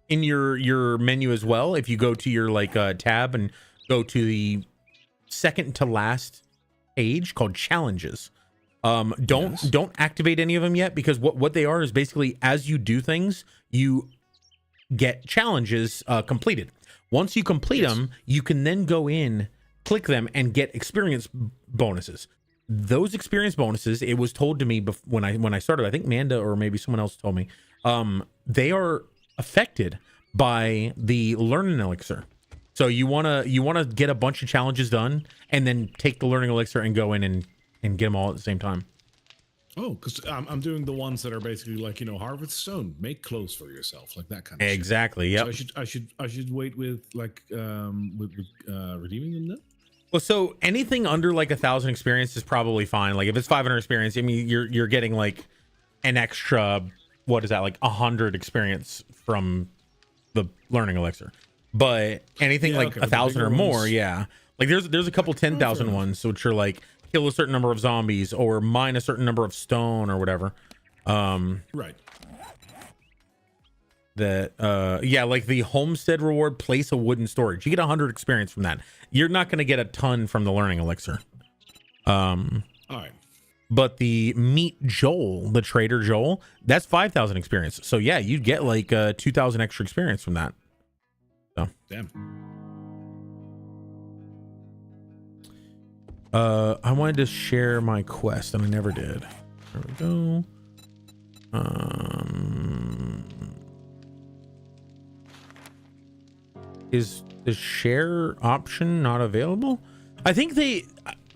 in your menu as well. If you go to your tab and go to the second to last page called challenges. Don't activate any of them yet, because what they are is basically as you do things, you get challenges completed. Once you complete them, you can then go in, click them, and get experience bonuses. Those experience bonuses, it was told to me when I started, I think Manda or maybe someone else told me, they are affected by the learning elixir. So you wanna get a bunch of challenges done and then take the learning elixir and go in and get them all at the same time. Oh, because I'm doing the ones that are basically like, harvest stone, make clothes for yourself, like that kind of Exactly. shit. Yep. So I should wait with redeeming them then. Well, so anything under 1,000 experience is probably fine. Like if it's 500 experience, I mean you're getting like an extra, what is that, 100 experience from the learning elixir. But anything okay, 1,000 or more, yeah. Like there's a couple 10,000 ones, which are like kill a certain number of zombies or mine a certain number of stone or whatever. Right. That yeah, like the homestead reward, place a wooden storage. You get 100 experience from that. You're not going to get a ton from the learning elixir. All right. But the meet Joel, the trader Joel, that's 5,000 experience. So yeah, you'd get 2,000 extra experience from that. So Damn. I wanted to share my quest and I never did. There we go. Is the share option not available? I think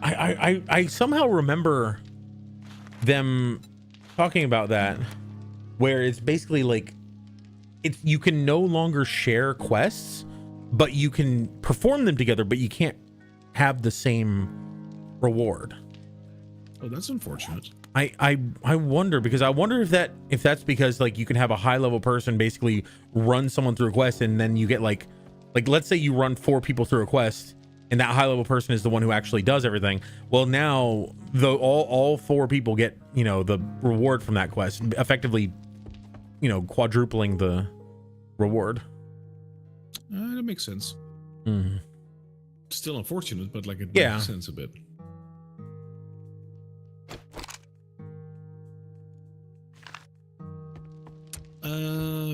I somehow remember them talking about that, where it's basically like you can no longer share quests, but you can perform them together, but you can't have the same reward. Oh, that's unfortunate. I wonder, because I wonder if that's because like you can have a high level person basically run someone through a quest, and then you get like let's say you run 4 people through a quest, and that high level person is the one who actually does everything. Well, now all 4 people get, you know, the reward from that quest, effectively, you know, quadrupling the reward. That makes sense. Mm-hmm. Still unfortunate, but like it Yeah. makes sense a bit.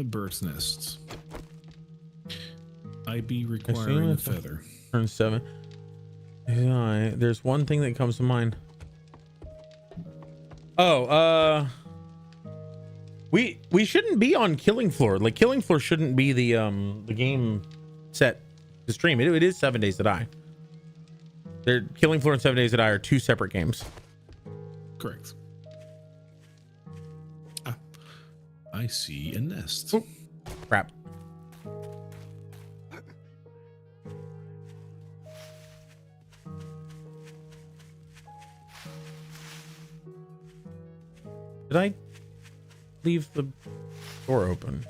Bird's nest. IB requiring a feather. Turn 7. Yeah, there's one thing that comes to mind. Oh, we shouldn't be on Killing Floor. Like, Killing Floor shouldn't be the game set to stream. It is 7 Days to Die. Killing Floor and 7 Days to Die are 2 separate games. Correct. I see a nest. Oop. Crap. Did I leave the door open?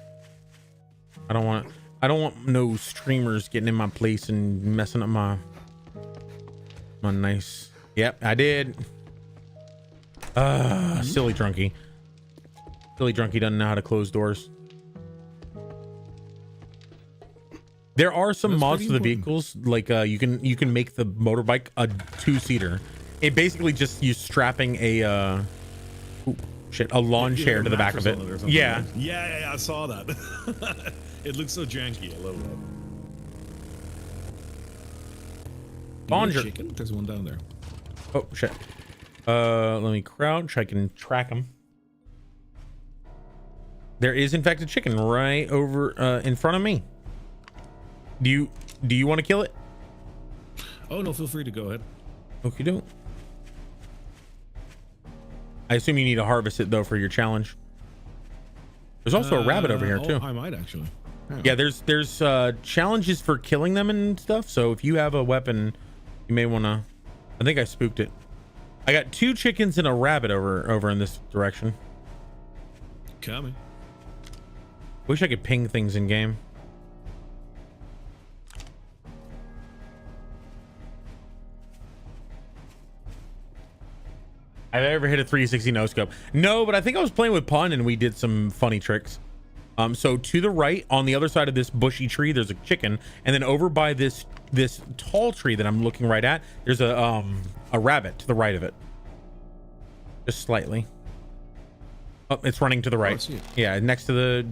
I don't want no streamers getting in my place and messing up my nice. Yep, I did. Silly drunkie. Silly drunkie doesn't know how to close doors. There are some mods to the vehicles, like you can make the motorbike a 2-seater. It basically just you strapping a a lawn chair to the back of it. Yeah. Yeah, I saw that. It looks so janky. I love that. Bonjour. Chicken? There's one down there. Oh shit. Let me crouch. I can track him. There is in fact a chicken right over in front of me. Do you want to kill it? Oh no, feel free to go ahead. Okay, don't. I assume you need to harvest it though for your challenge. There's also a rabbit over here too. I might actually. Yeah, there's challenges for killing them and stuff. So if you have a weapon, you may want to. I think I spooked it. I got 2 chickens and a rabbit over in this direction. Coming. Wish I could ping things in game. Have I ever hit a 360 no scope? No, but I think I was playing with Pun and we did some funny tricks. So to the right, on the other side of this bushy tree, there's a chicken, and then over by this tall tree that I'm looking right at, there's a rabbit to the right of it, just slightly. Oh, it's running to the right. Oh, yeah, next to the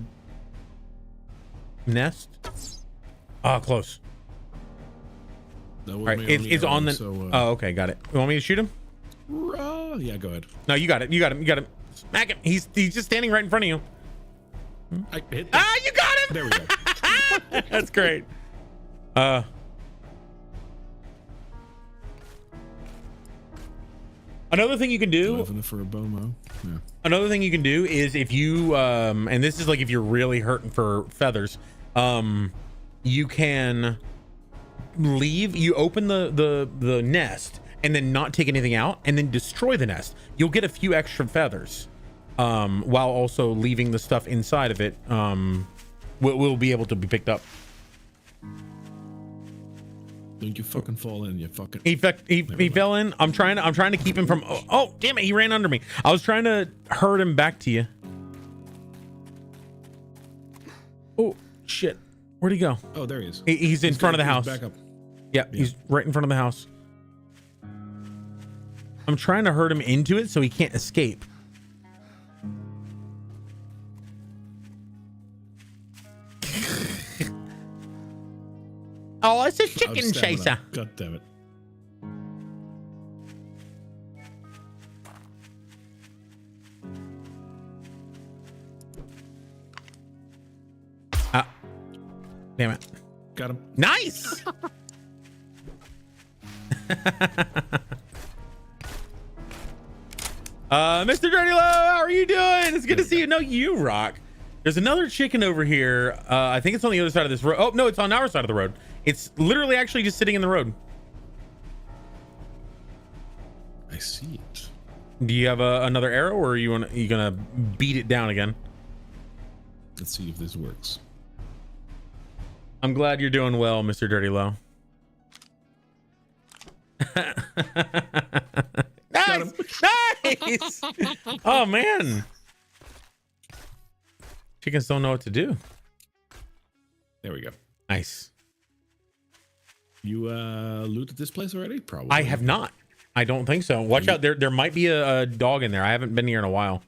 nest. Oh, close. All right, it's on the. So, oh, okay, got it. You want me to shoot him? Yeah, go ahead. No, you got it. You got him. You got him. Smack him. He's just standing right in front of you. I hit you got him. There we go. That's great. Another thing you can do. For a Bomo. Yeah. Another thing you can do is if you and this is like if you're really hurting for feathers, you can leave. You open the nest and then not take anything out, and then destroy the nest. You'll get a few extra feathers, while also leaving the stuff inside of it. Will be able to be picked up. Don't you fucking fall in, you fucking. He fell in. I'm trying to keep him from. Oh damn it! He ran under me. I was trying to herd him back to you. Oh shit! Where'd he go? Oh, there he is. He's in front of the house. Back up. Yeah, he's right in front of the house. I'm trying to herd him into it so he can't escape. Oh, it's a chicken chaser. God damn it. Damn it. Got him. Nice. Mr. Dirty Low, how are you doing? It's good to see you. No, you rock. There's another chicken over here. I think it's on the other side of this road. Oh, no, it's on our side of the road. It's literally actually just sitting in the road. I see it. Do you have another arrow, or are you gonna beat it down again? Let's see if this works. I'm glad you're doing well, Mr. Dirty Low. Nice! Nice! Oh, man. Chickens don't know what to do. There we go. Nice. You looted this place already? Probably. I have not. I don't think so. Watch out. There might be a dog in there. I haven't been here in a while.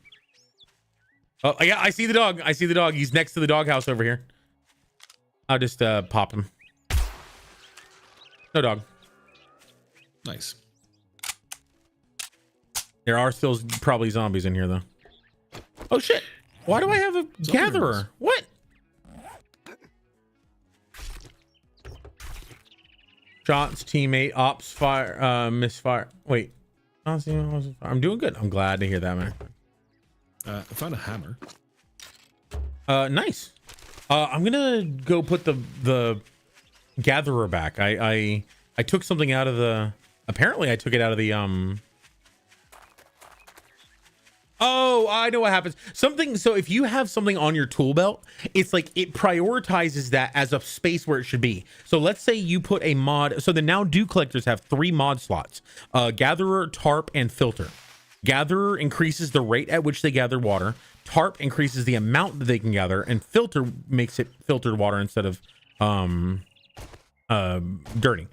Oh, yeah, I see the dog. I see the dog. He's next to the doghouse over here. I'll just pop him. No dog. Nice. There are still probably zombies in here, though. Oh, shit. Why do I have a gatherer? What? Shots, teammate, ops, fire, misfire. Wait. I'm doing good. I'm glad to hear that, man. I found a hammer. Nice. I'm gonna go put the gatherer back. I took something out of the. Apparently, I took it out of the Oh, I know what happens. So if you have something on your tool belt, it's like it prioritizes that as a space where it should be. So let's say you put a mod. So the Now Do collectors have 3 mod slots: gatherer, tarp, and filter. Gatherer increases the rate at which they gather water. Tarp increases the amount that they can gather, and filter makes it filtered water instead of dirty.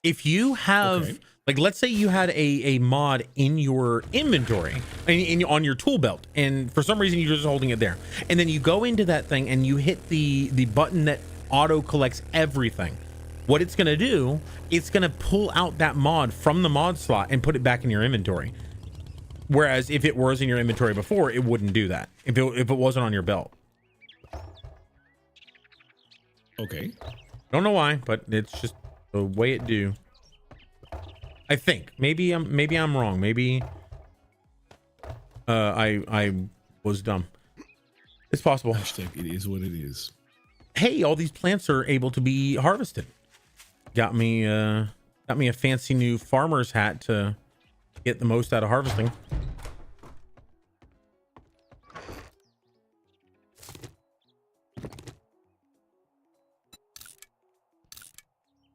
If you have like, let's say you had a mod in your inventory on your tool belt, and for some reason you're just holding it there, and then you go into that thing and you hit the button that auto collects everything. What it's going to do, it's going to pull out that mod from the mod slot and put it back in your inventory. Whereas if it was in your inventory before, it wouldn't do that if it wasn't on your belt. Okay. Don't know why, but it's just the way it do. I think maybe I'm wrong. Maybe I was dumb. It's possible. Hashtag it is what it is. Hey, all these plants are able to be harvested. Got me a fancy new farmer's hat to get the most out of harvesting.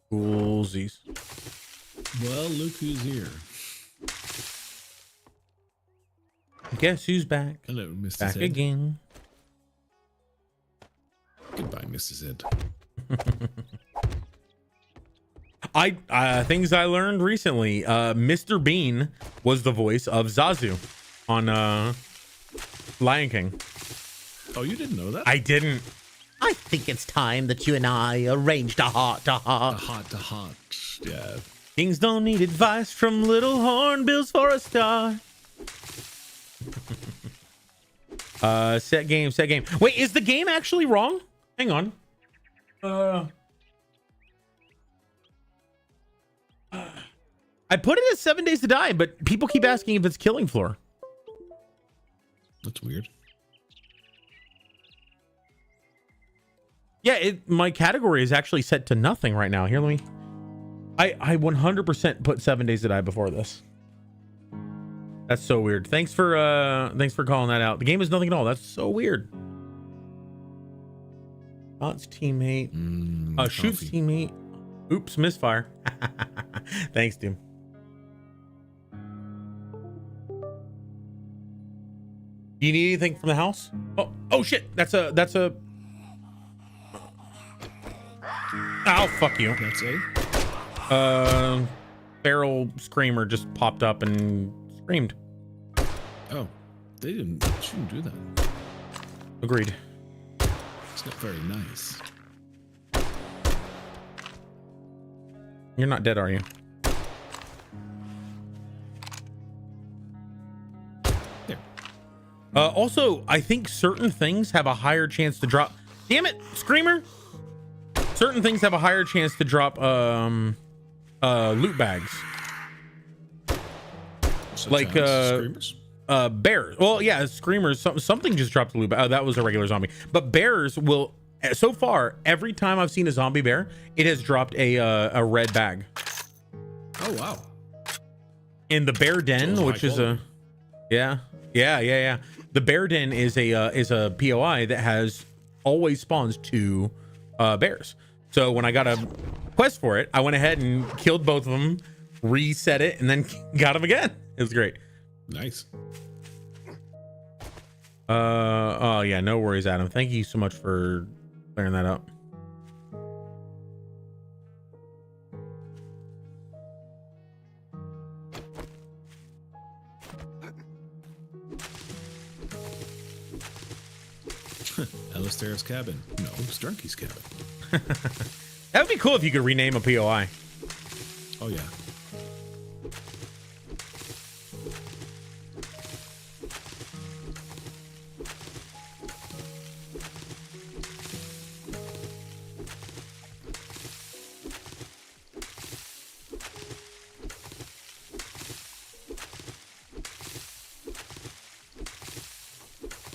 Coolsies. Well, look who's here. Guess who's back? Hello, Mr. Back Zed. again. Goodbye, Mr. Zed. Things I learned recently. Mr. Bean was the voice of Zazu on Lion King. Oh, you didn't know that? I didn't. I think it's time that you and I arranged a heart-to-heart. Heart-to-heart. Yeah. Kings don't need advice from little hornbills for a start. Set game. Wait, is the game actually wrong? Hang on. I put it as 7 Days to Die, but people keep asking if it's Killing Floor. That's weird. Yeah, my category is actually set to nothing right now. Here, let me. I 100% put 7 Days to Die before this. That's so weird. Thanks for calling that out. The game is nothing at all. That's so weird. Shots teammate. Shoots Coffee. teammate. Oops, misfire. Thanks, dude. You need anything from the house? Oh shit. That's a. Oh, fuck you. That's a. Feral screamer just popped up and screamed. Oh, they shouldn't do that. Agreed. It's not very nice. You're not dead, are you? There. Also, I think certain things have a higher chance to drop. Damn it, screamer! certain things have a higher chance to drop loot bags. Such Like, as screamers. Bears. Well, yeah, screamers. Something just dropped a loot bag. Oh, that was a regular zombie. But bears will. So far, every time I've seen a zombie bear, it has dropped a red bag. Oh wow. In the bear den, So which high is quality. yeah. The bear den is a POI that has always spawns 2 bears. So when I got a quest for it, I went ahead and killed both of them, reset it, and then got them again. It was great. Nice. Oh yeah, no worries, Adam. Thank you so much for clearing that up. Alistair's cabin. No, Strunky's cabin. That would be cool if you could rename a POI. Oh yeah.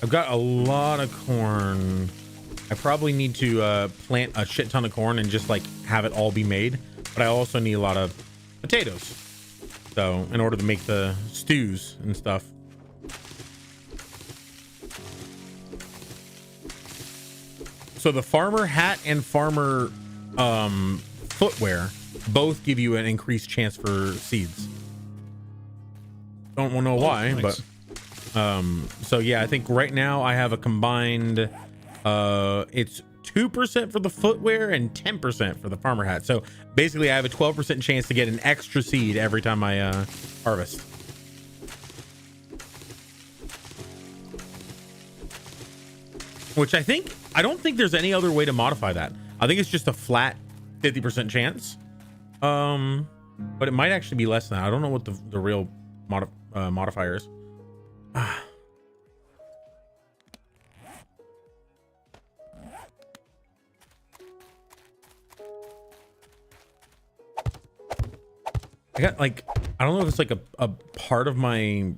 I've got a lot of corn. I probably need to plant a shit ton of corn and just like have it all be made. But I also need a lot of potatoes. So in order to make the stews and stuff. So the farmer hat and farmer footwear both give you an increased chance for seeds. Don't know why, nice. but so yeah, I think right now I have a combined it's 2% for the footwear and 10% for the farmer hat. So basically I have a 12% chance to get an extra seed every time I harvest. Which I don't think there's any other way to modify that. I think it's just a flat 50% chance. But it might actually be less than that. I don't know what the real modifier is. I got like, I don't know if it's like a part of my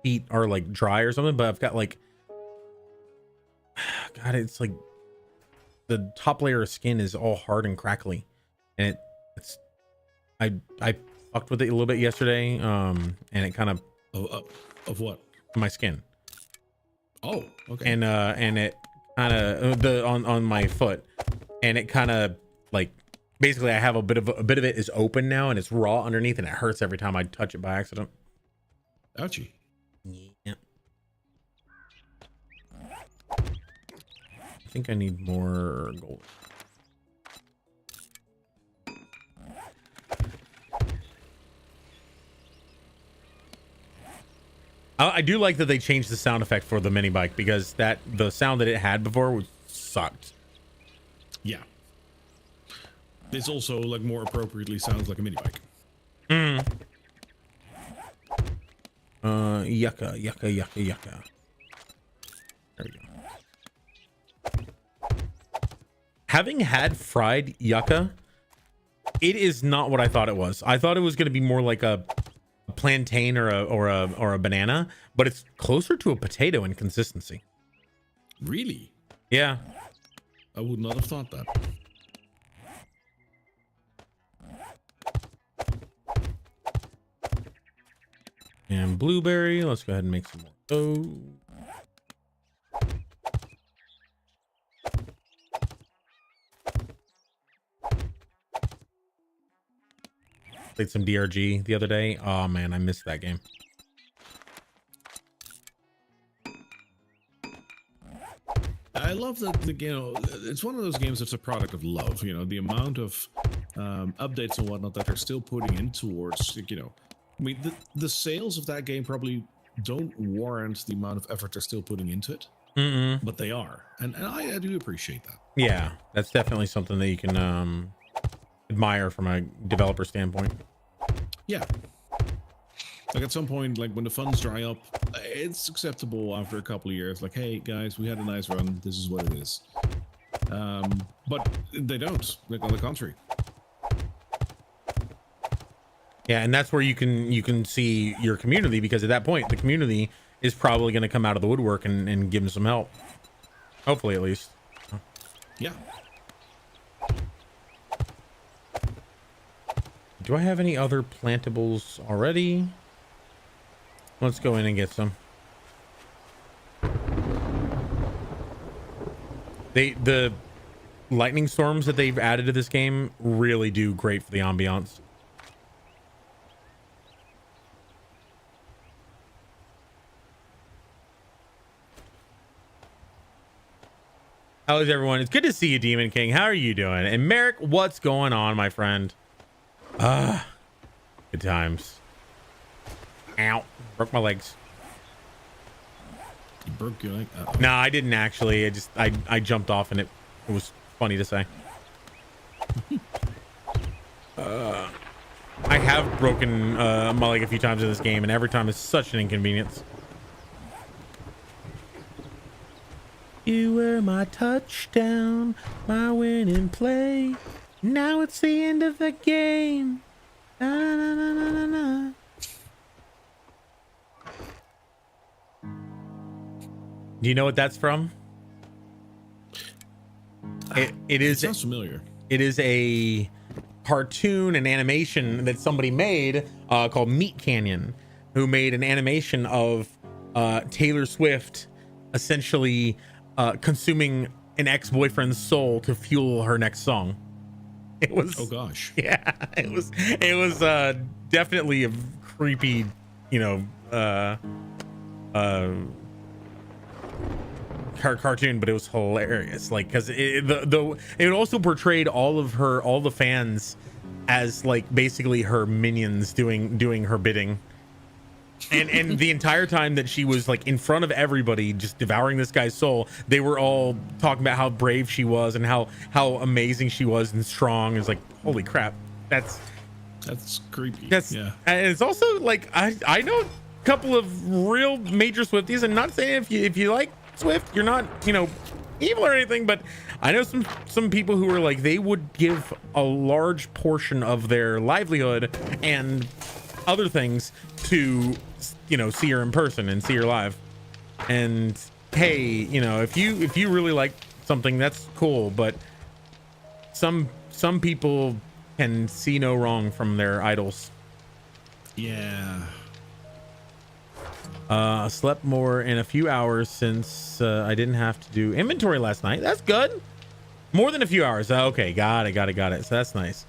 feet are like dry or something, but I've got like, God, it's like the top layer of skin is all hard and crackly, and I fucked with it a little bit yesterday, and it kind of Of what? my skin, Oh, okay. and it kind of on my foot, and it kind of like basically I have a bit of it is open now and it's raw underneath, and it hurts every time I touch it by accident. Ouchie. Yeah. I think I need more gold. I do like that they changed the sound effect for the mini bike, because the sound that it had before sucked. Yeah. This also like more appropriately sounds like a mini bike. Yucca. There we go. Having had fried yucca, it is not what I thought it was. I thought it was going to be more like a plantain or a banana, but it's closer to a potato in consistency. Really? Yeah. I would not have thought that. And blueberry. Let's go ahead and make some more. Oh. Played some DRG the other day. Oh man, I missed that game. I love that it's one of those games that's a product of love. The amount of updates and whatnot that they're still putting in towards, I mean, the sales of that game probably don't warrant the amount of effort they're still putting into it, but they are, and I do appreciate that. Yeah, that's definitely something that you can admire from a developer standpoint. Yeah. Like at some point, like when the funds dry up, it's acceptable after a couple of years. Like, hey guys, we had a nice run. This is what it is. But they don't. Like, on the contrary. Yeah, and that's where you can see your community, because at that point the community is probably going to come out of the woodwork and give them some help. Hopefully, at least. Yeah. Do I have any other plantables already? Let's go in and get some. The lightning storms that they've added to this game really do great for the ambiance. How is everyone? It's good to see you, Demon King. How are you doing? And Merrick, what's going on, my friend? Good times. Ow. Broke my legs. You broke your leg? No, I didn't actually. I jumped off and it was funny to say. I have broken my leg a few times in this game, and every time it's such an inconvenience. You were my touchdown, my winning play. Now it's the end of the game. Na, na, na, na, na, na. Do you know what that's from? It sounds familiar. It is a cartoon and animation that somebody made called Meat Canyon, who made an animation of Taylor Swift essentially consuming an ex-boyfriend's soul to fuel her next song. It was, oh gosh, yeah, it was definitely a creepy, cartoon, but it was hilarious, like, because it also portrayed all the fans as like basically her minions doing her bidding. And the entire time that she was like in front of everybody just devouring this guy's soul, they were all talking about how brave she was and how amazing she was and strong. It's like, holy crap, that's creepy. Yeah. And it's also like I know a couple of real major Swifties, and not saying if you like Swift, you're not evil or anything, but I know some people who are like, they would give a large portion of their livelihood and other things to see her in person and see her live. And hey, if you really like something, that's cool, but some people can see no wrong from their idols. Yeah. Slept more in a few hours since I didn't have to do inventory last night. That's good. More than a few hours. Okay, got it. So that's nice.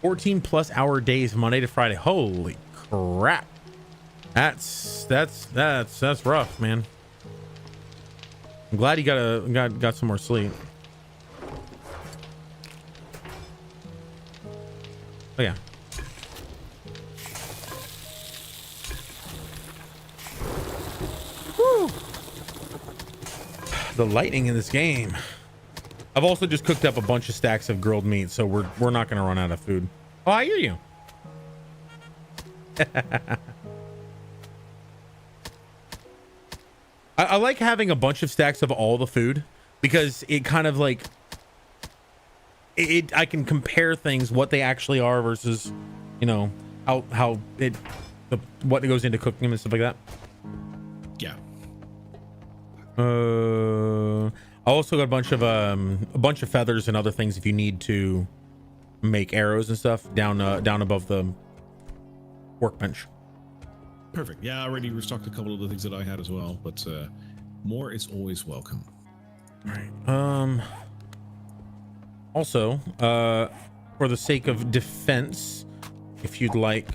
14 plus hour days, Monday to Friday. Holy crap. That's rough, man. I'm glad you got some more sleep. Oh yeah. Whew. The lightning in this game. I've also just cooked up a bunch of stacks of grilled meat, so we're not gonna run out of food. Oh, I hear you. I like having a bunch of stacks of all the food, because it kind of like I can compare things, what they actually are versus how what goes into cooking them and stuff like that. Yeah. I also got a bunch of feathers and other things if you need to make arrows and stuff down above the workbench. Perfect. Yeah, I already restocked a couple of the things that I had as well, but more is always welcome. All right. Also, for the sake of defense, if you'd like,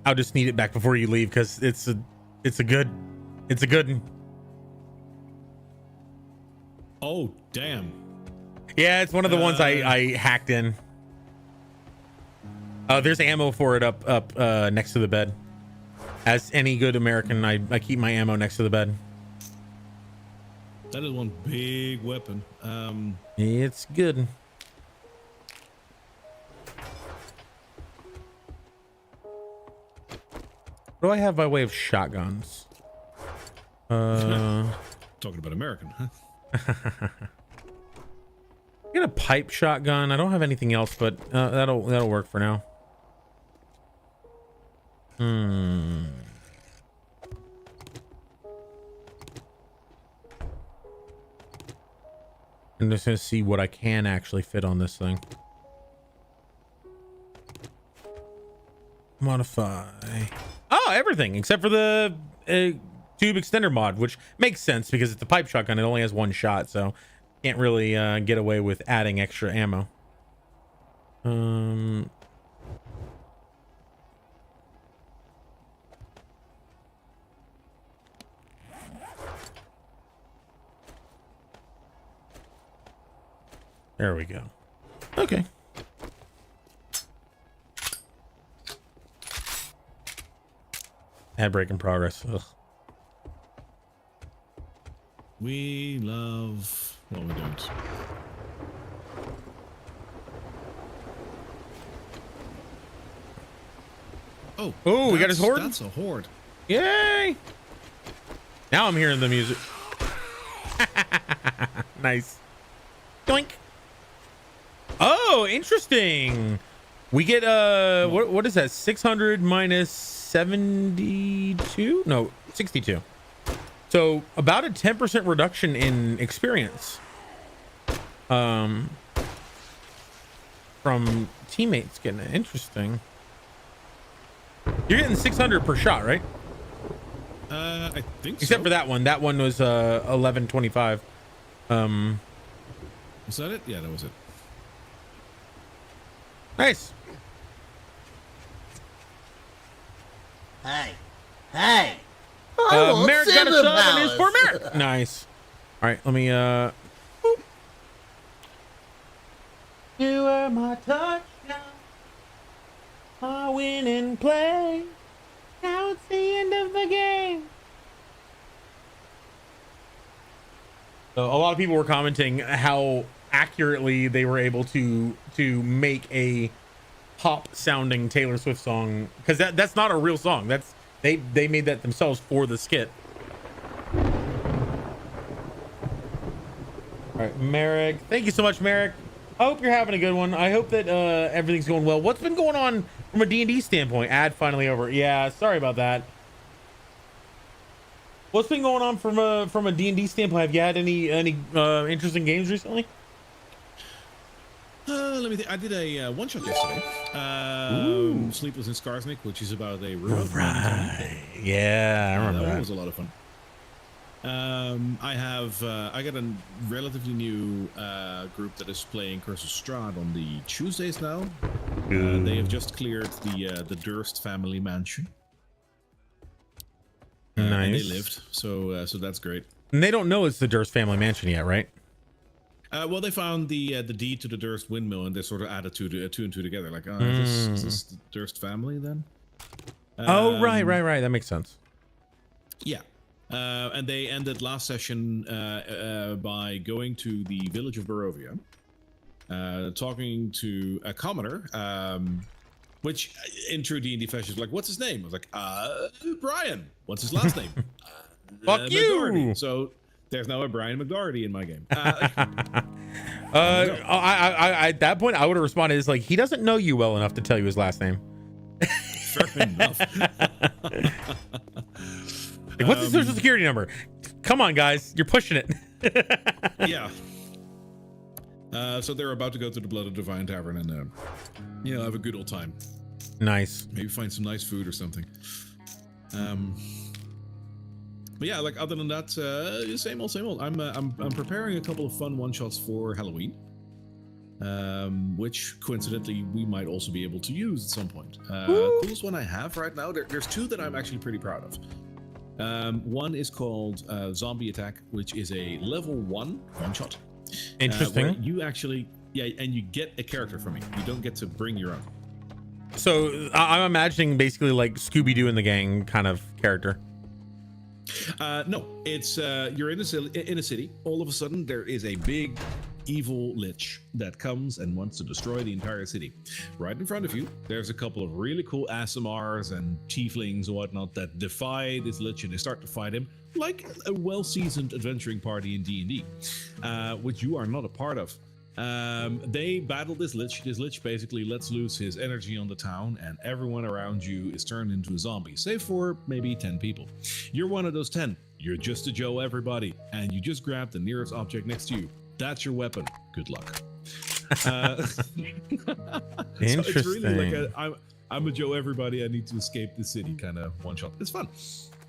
I'll just need it back before you leave, because it's a good one. Oh, damn. Yeah, it's one of the ones I hacked in. There's ammo for it up next to the bed. As any good American, I keep my ammo next to the bed. That is one big weapon. It's good. What do I have by way of shotguns? Don't talking about American, huh? I got a pipe shotgun. I don't have anything else, but that'll work for now. I'm just gonna see what I can actually fit on this thing. Modify. Oh, everything except for the tube extender mod, which makes sense because it's a pipe shotgun. It only has one shot, so can't really get away with adding extra ammo. There we go. Okay. Ad break in progress. Ugh. We love. Well, we don't. Oh, we got his horde? That's a horde. Yay! Now I'm hearing the music. Nice. Doink. Oh, interesting. We get what is that? 600 minus 72? No, 62. So about a 10% reduction in experience. From teammates getting it. Interesting. You're getting 600 per shot, right? I think Except so. for that one. That one was 1125. Was that it? Yeah, that was it. Nice. Hey, hey. I want Merrick got a superpowers. sub and it's for Merrick. Nice. All right, let me boop. You are my touchdown, my winning play. Now it's the end of the game. So a lot of people were commenting how accurately they were able to make a pop sounding Taylor Swift song, because that's not a real song. That's they made that themselves for the skit. All right, Merrick, thank you so much, Merrick. I hope you're having a good one. I hope that everything's going well. What's been going on from a D&D standpoint? Ad finally over. Yeah, sorry about that. What's been going on from a D&D standpoint? Have you had any interesting games recently? Let me think. I did a one shot yesterday. Sleepless in Skarsnik, which is about a robot. Right. Yeah, I remember that one that. was a lot of fun. I got a relatively new group that is playing Curse of Strahd on the Tuesdays now. They have just cleared the Durst family mansion. Nice. And they lived, so that's great. And they don't know it's the Durst family mansion yet, right? Well, they found the deed to the Durst windmill, and they sort of added two and two together. Like, is this the Durst family then? Oh, right. That makes sense. Yeah. And they ended last session by going to the village of Barovia, talking to a commoner, which in true D&D fashion is like, what's his name? I was like, Brian. What's his last name? Fuck you. McDoherty. So there's now a Brian McDoherty in my game. I at that point I would have responded as like, he doesn't know you well enough to tell you his last name. Fair enough. Like, what's his social security number? Come on, guys, you're pushing it. Yeah. So they're about to go to the Blood of Divine Tavern and have a good old time. Nice. Maybe find some nice food or something. But yeah, like other than that, same old. I'm preparing a couple of fun one shots for Halloween, which coincidentally we might also be able to use at some point. Coolest one I have right now. There's two that I'm actually pretty proud of. One is called Zombie Attack, which is a level 1 one shot. Interesting. Where you actually, and you get a character from me. You don't get to bring your own. So I'm imagining basically like Scooby-Doo and the gang kind of character. No, it's you're in a city. All of a sudden, there is a big evil lich that comes and wants to destroy the entire city. Right in front of you, there's a couple of really cool ASMRs and tieflings and whatnot that defy this lich, and they start to fight him like a well-seasoned adventuring party in D&D, which you are not a part of. They battle this lich. This lich basically lets loose his energy on the town, and everyone around you is turned into a zombie, save for maybe 10 people. You're one of those 10. You're just a Joe everybody, and you just grab the nearest object next to you. That's your weapon. Good luck. Interesting. So it's really like I'm a Joe everybody. I need to escape the city kind of one shot. It's fun.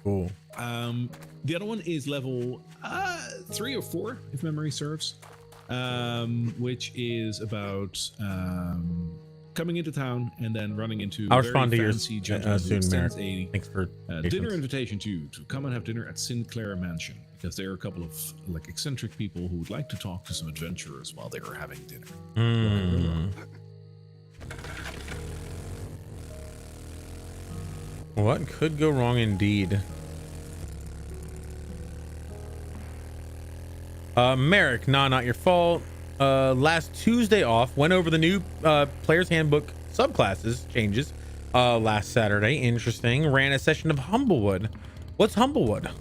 Cool. The other one is level 3 or 4, if memory serves. Which is about coming into town and then running into I'll a very respond to fancy yours gentleman who soon, Merrick. extends a Thanks for dinner patience. invitation to you to come and have dinner at Sinclair Mansion, because there are a couple of like eccentric people who would like to talk to some adventurers while they are having dinner. Mm. What could go wrong indeed? Merrick, nah, not your fault. Last Tuesday off, went over the new player's handbook subclasses changes last Saturday. Interesting. Ran a session of Humblewood. What's Humblewood?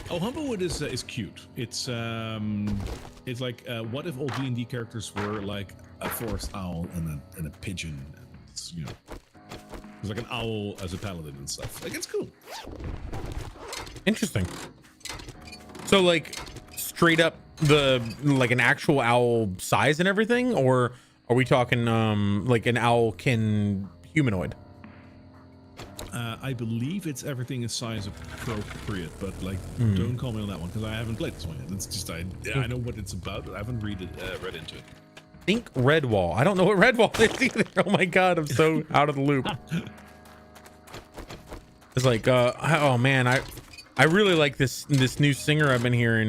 Oh, Humblewood is cute. It's like what if all D&D characters were like a forest owl and a pigeon? And it's, you know, there's like an owl as a paladin and stuff. Like, it's cool. Interesting. So like straight up like an actual owl size and everything, or are we talking like an owlkin humanoid? I believe it's everything is size appropriate, but like don't call me on that one because I haven't played this one yet. It's just I know what it's about, but I haven't read into it. Think Redwall. I don't know what Redwall is either. Oh my god, I'm so out of the loop. It's like oh man, I really like this new singer I've been hearing,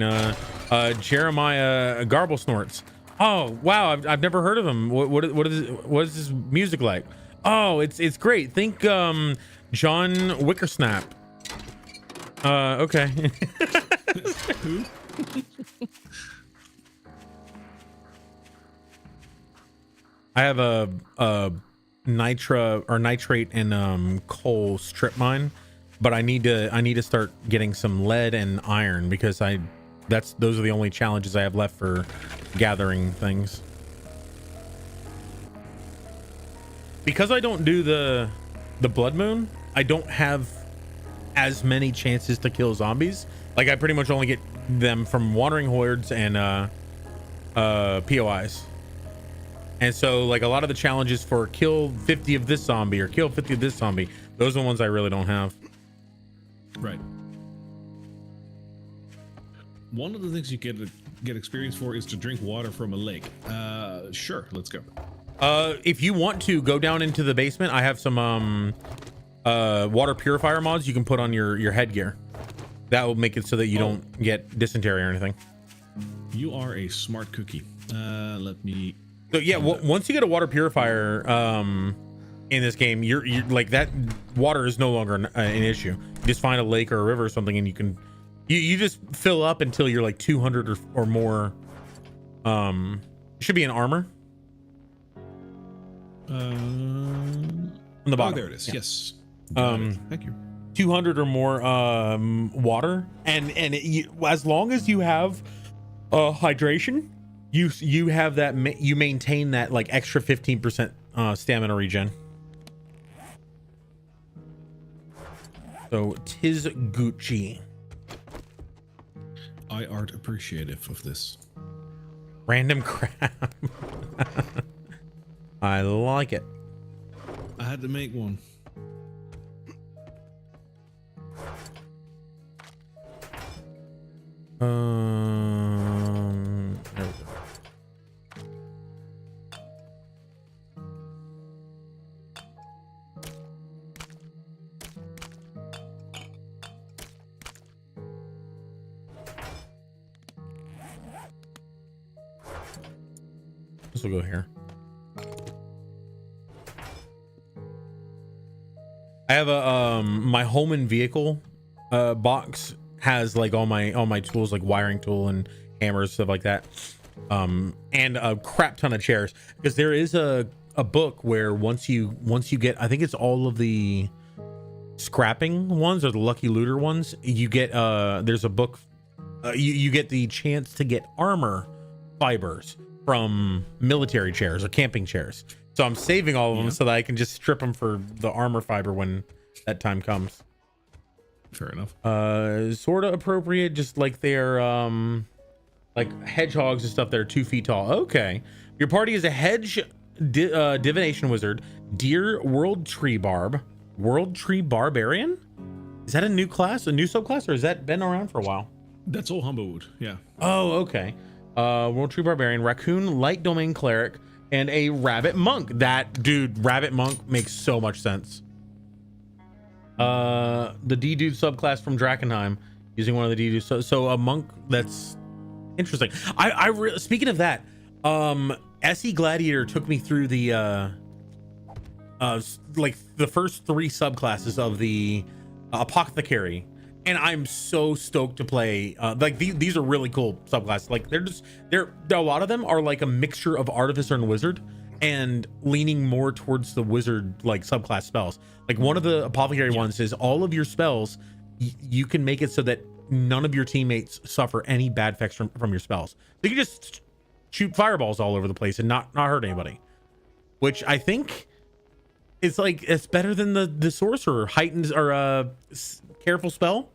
Jeremiah Garblesnorts. Oh wow, I've never heard of him. What is his music like? Oh, it's great. Think John Wickersnap. Okay. Who? I have a nitra or nitrate and coal strip mine, but I need to start getting some lead and iron because those are the only challenges I have left for gathering things. Because I don't do the blood moon, I don't have as many chances to kill zombies. Like I pretty much only get them from wandering hordes and POIs. And so like a lot of the challenges for kill 50 of this zombie or kill 50 of this zombie, those are the ones I really don't have. Right. One of the things you get experience for is to drink water from a lake. Sure, let's go. If you want to go down into the basement, I have some water purifier mods you can put on your headgear. That will make it so that you don't get dysentery or anything. You are a smart cookie. Let me. So yeah, once you get a water purifier in this game, you're like that water is no longer an issue. You just find a lake or a river or something, and you just fill up until you're like 200 or more. Should be an armor. On the bottom. Oh, there it is. Yeah. Yes. Thank you. 200 or more water, and as long as you have hydration, you have that you maintain that like extra 15% stamina regen. So tis Gucci. I art appreciative of this. Random crap. I like it. I had to make one. There we go. This will go here. I have a my home and vehicle box has like all my tools, like wiring tool and hammers, stuff like that. and a crap ton of chairs, because there is a book where once you get, I think it's all of the scrapping ones or the lucky looter ones, you get there's a book, you get the chance to get armor fibers from military chairs or camping chairs. So I'm saving all of them so that I can just strip them for the armor fiber when that time comes. Fair enough. Sort of appropriate, just like they're like hedgehogs and stuff that are 2 feet tall. Okay. Your party is a hedge divination wizard, deer world tree barbarian. Is that a new class, a new subclass, or has that been around for a while? That's all Humblewood, yeah. Oh, okay. World tree barbarian, raccoon light domain cleric, and a rabbit monk. That dude, rabbit monk makes so much sense. The D-dude subclass from Drakenheim, using one of the D-dudes. So a monk, that's interesting. Speaking of that, SE Gladiator took me through the like the first 3 subclasses of the apothecary, and I'm so stoked to play. Like these are really cool subclasses. Like they're a lot of them are like a mixture of artificer and wizard, and leaning more towards the wizard like subclass spells. Like one of the apothecary ones is all of your spells, you can make it so that none of your teammates suffer any bad effects from your spells. So you can just shoot fireballs all over the place and not hurt anybody, which I think is like, it's better than the sorcerer heightens or careful spell.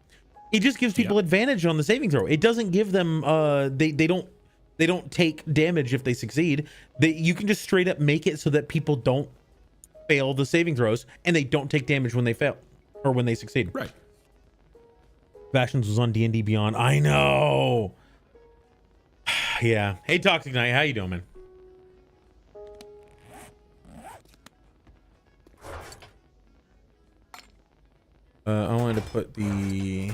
It just gives people advantage on the saving throw. It doesn't give them they don't take damage if they succeed. You can just straight up make it so that people don't fail the saving throws and they don't take damage when they fail or when they succeed. Right. Bastions was on D&D Beyond. I know. Yeah. Hey, Toxic Knight, how you doing, man? I wanted to put the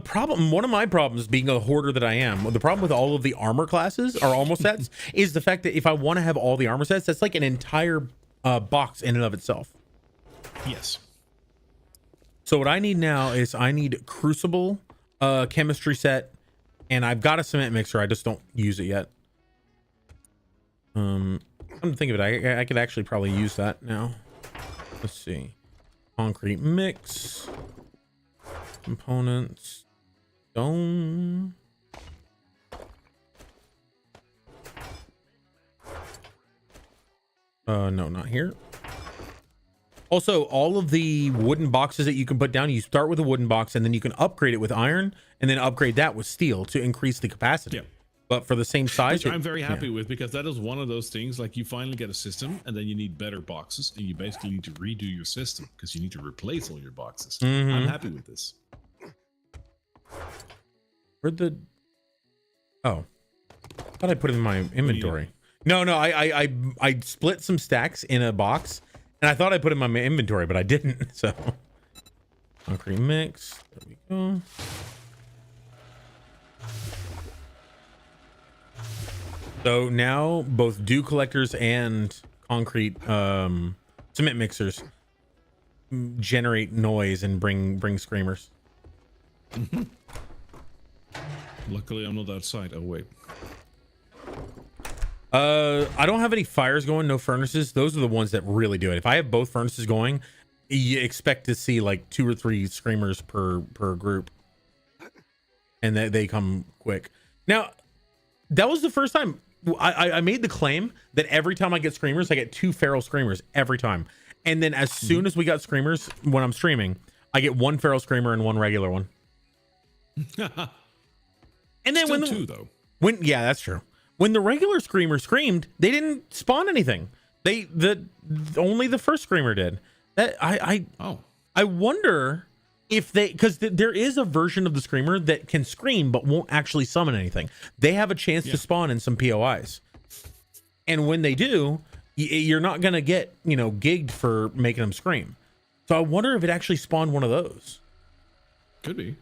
problem, one of my problems being a hoarder that I am, the problem with all of the armor classes or armor sets is the fact that if I want to have all the armor sets, that's like an entire box in and of itself. Yes. So what I need now is I need Crucible chemistry set, and I've got a cement mixer. I just don't use it yet. I'm thinking of it. I could actually probably use that now. Let's see. Concrete mix. Components. Stone. No, not here. Also, all of the wooden boxes that you can put down, you start with a wooden box and then you can upgrade it with iron and then upgrade that with steel to increase the capacity. Yeah. But for the same size, which I'm very happy with, because that is one of those things, like you finally get a system and then you need better boxes and you basically need to redo your system because you need to replace all your boxes. I'm happy with this. Where'd the... Oh. I thought I put it in my inventory. No, I split some stacks in a box and I thought I put it in my inventory, but I didn't, so... Concrete mix. There we go. So now both dew collectors and concrete cement mixers generate noise and bring screamers. Luckily, I'm not outside. Oh wait. I don't have any fires going, no furnaces. Those are the ones that really do it. If I have both furnaces going, you expect to see like 2 or 3 screamers per group, and they come quick. Now, that was the first time I made the claim that every time I get screamers, I get 2 feral screamers every time. And then as soon as we got screamers, when I'm streaming, I get 1 feral screamer and 1 regular one. And then yeah, that's true. When the regular screamer screamed, they didn't spawn anything. Only the first screamer did. That I wonder if because there is a version of the screamer that can scream but won't actually summon anything. They have a chance to spawn in some POIs, and when they do, you're not gonna get gigged for making them scream. So I wonder if it actually spawned one of those. Could be.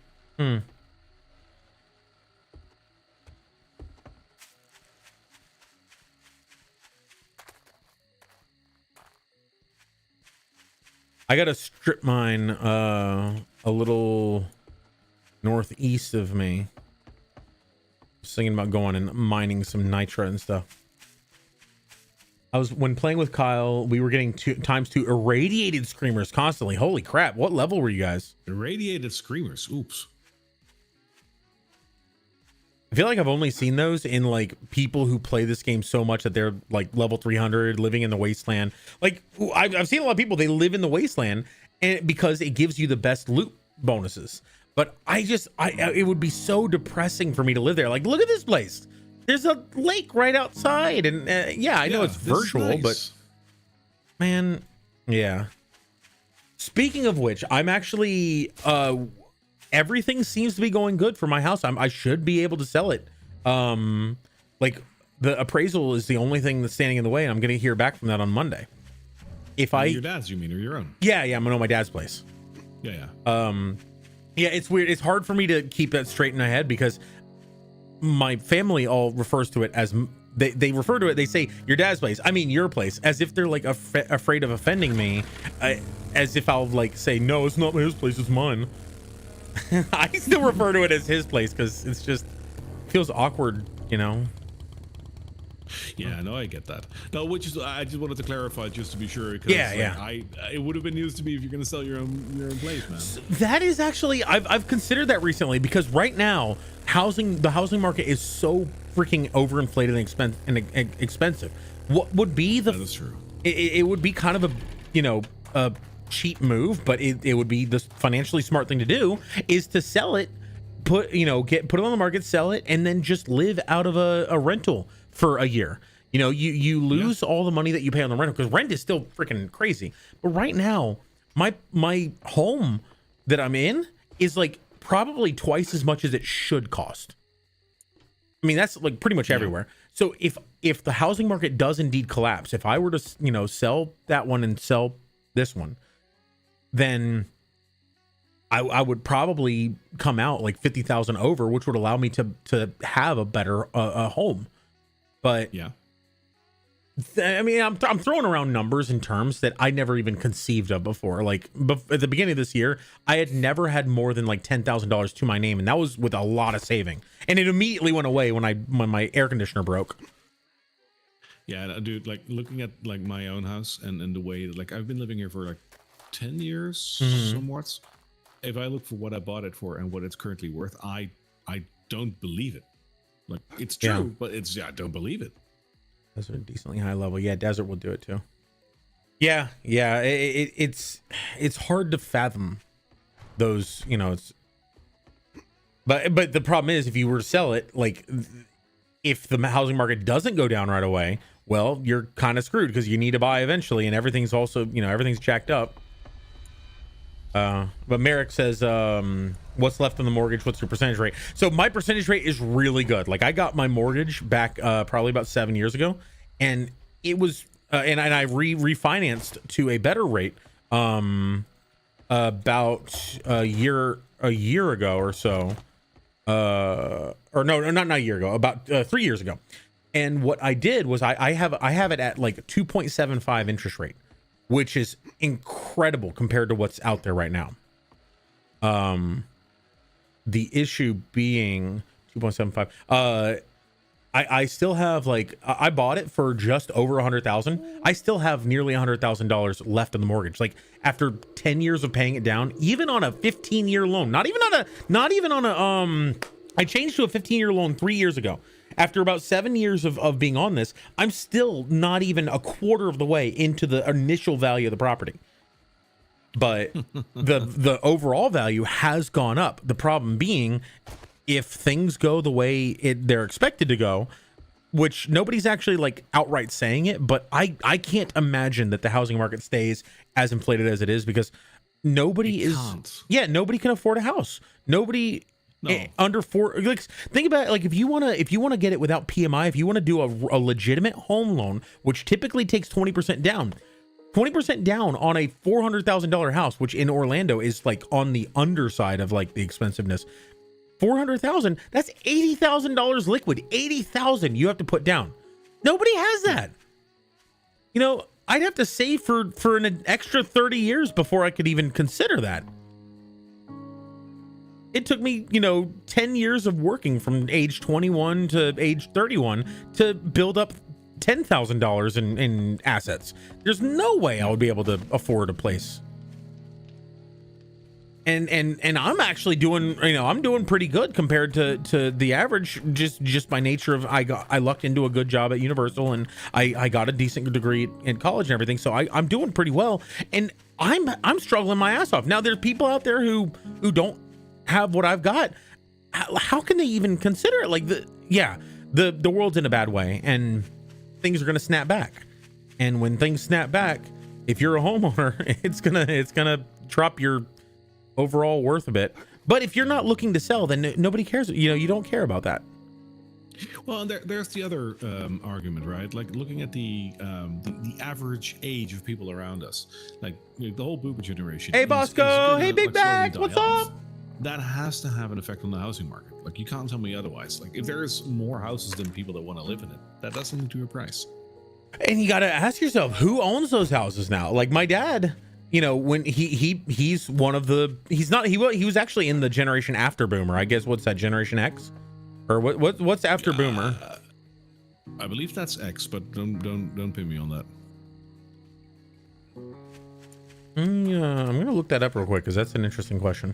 I got a strip mine a little northeast of me. thinking about going and mining some nitra and stuff. When playing with Kyle, we were getting ×2 irradiated screamers constantly. Holy crap. What level were you guys? Irradiated screamers. Oops. I feel like I've only seen those in like people who play this game so much that they're like level 300 living in the wasteland. Like I've seen a lot of people, they live in the wasteland and because it gives you the best loot bonuses. But it would be so depressing for me to live there. Like, look at this place. There's a lake right outside. And yeah, I know it's virtual, nice. But man, yeah. Speaking of which, I'm actually, everything seems to be going good for my house. I should be able to sell it. Like the appraisal is the only thing that's standing in the way. And I'm going to hear back from that on Monday. Your dad's, you mean, or your own? Yeah. I'm going to my dad's place. Yeah. Yeah, it's weird. It's hard for me to keep that straight in my head because my family all refers to it as they refer to it. They say your dad's place. I mean your place, as if they're like afraid of offending me, as if I'll like say no, it's not his place, it's mine. I still refer to it as his place because it's just feels awkward, you know. Yeah, no, I get that. No, which is I just wanted to clarify just to be sure. Because, it would have been news to me if you're going to sell your own place, man. That is actually I've considered that recently because right now the housing market is so freaking overinflated and expensive. What would be that is true. It would be kind of a cheap move, but it would be the financially smart thing to do is to sell it, put it on the market, sell it, and then just live out of a rental for a year. You lose all the money that you pay on the rental because rent is still freaking crazy. But right now, my home that I'm in is like probably twice as much as it should cost. I mean, that's like pretty much everywhere. So if the housing market does indeed collapse, if I were to sell that one and sell this one, then I would probably come out like 50,000 over, which would allow me to have a better home. But yeah, I mean, I'm throwing around numbers and terms that I never even conceived of before. Like at the beginning of this year, I had never had more than like $10,000 to my name, and that was with a lot of saving. And it immediately went away when my air conditioner broke. Yeah, dude, like looking at like my own house and the way like I've been living here for like 10 years, somewhat. If I look for what I bought it for and what it's currently worth, I don't believe it. Like it's true, but I don't believe it. Those are decently high level. Yeah, desert will do it too. Yeah. It's hard to fathom those. But the problem is if you were to sell it, like if the housing market doesn't go down right away, well, you're kind of screwed because you need to buy eventually, and everything's also everything's jacked up. But Merrick says, what's left on the mortgage? What's your percentage rate? So my percentage rate is really good. Like I got my mortgage back, probably about 7 years ago, and it was, and I refinanced to a better rate, about a year ago or so, or no, not a year ago, about 3 years ago. And what I did was I have it at like 2.75 interest rate, which is incredible compared to what's out there right now. The issue being 2.75. I still have like, I bought it for just over 100,000. I still have nearly $100,000 left in the mortgage. Like after 10 years of paying it down, even on a 15-year loan, not even on a, I changed to a 15-year loan 3 years ago. After about 7 years of being on this, I'm still not even a quarter of the way into the initial value of the property. But the overall value has gone up. The problem being, if things go the way they're expected to go, which nobody's actually like outright saying it, but I can't imagine that the housing market stays as inflated as it is because nobody can afford a house. Nobody. No. Under four, like think about it, like if you want to get it without PMI, if you want to do a legitimate home loan, which typically takes 20% down on a $400,000 house, which in Orlando is like on the underside of like the expensiveness. 400,000, that's $80,000 liquid. 80,000 you have to put down. Nobody has that. I'd have to save for an extra 30 years before I could even consider that. It took me, 10 years of working from age 21 to age 31 to build up $10,000 in assets. There's no way I would be able to afford a place. And I'm actually doing, I'm doing pretty good compared to the average, just by nature of I lucked into a good job at Universal, and I got a decent degree in college and everything. So I'm doing pretty well, and I'm struggling my ass off. Now there's people out there who don't have what I've got. How can they even consider it? Like the world's in a bad way, and things are going to snap back. And when things snap back, if you're a homeowner, it's gonna drop your overall worth a bit. But if you're not looking to sell, then nobody cares. You don't care about that. Well, and there's the other argument, right? Like looking at the average age of people around us, like the whole boomer generation. Hey, Bosco. Hey, Big Bags. What's up? That has to have an effect on the housing market. Like you can't tell me otherwise. Like if there's more houses than people that want to live in it, that does something to your price. And you got to ask yourself, who owns those houses now? Like my dad, when he's one of the, he was actually in the generation after boomer. I guess what's that, Generation X, or what's after boomer? I believe that's X, but don't pin me on that. I'm gonna look that up real quick because that's an interesting question.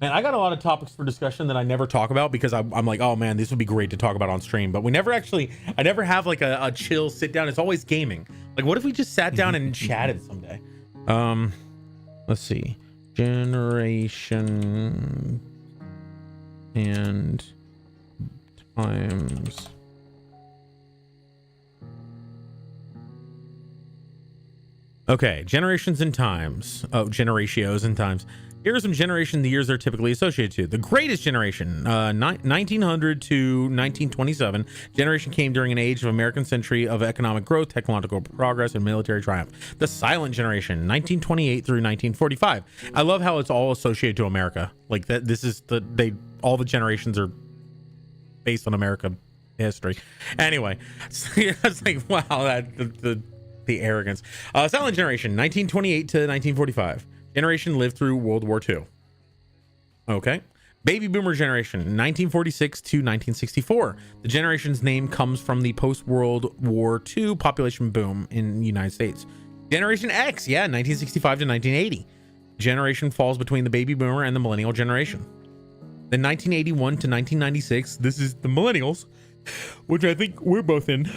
Man, I got a lot of topics for discussion that I never talk about because I'm like, oh man, this would be great to talk about on stream. But I never have like a chill sit down. It's always gaming. Like, what if we just sat down and chatted someday? Let's see. Generation and times. Okay, generations and times. Oh, generatios and times. Here are some generation the years they're typically associated to. The greatest generation, 1900 to 1927. Generation came during an age of American century of economic growth, technological progress, and military triumph. The silent generation, 1928 through 1945. I love how it's all associated to America. Like that. This is all the generations are based on America history. Anyway, it's like, wow, that the arrogance. Silent generation, 1928 to 1945. Generation lived through World War II. Okay. Baby boomer generation, 1946 to 1964. The generation's name comes from the post-World War II population boom in the United States. Generation X, 1965 to 1980. Generation falls between the baby boomer and the millennial generation. Then 1981 to 1996, this is the millennials, which I think we're both in.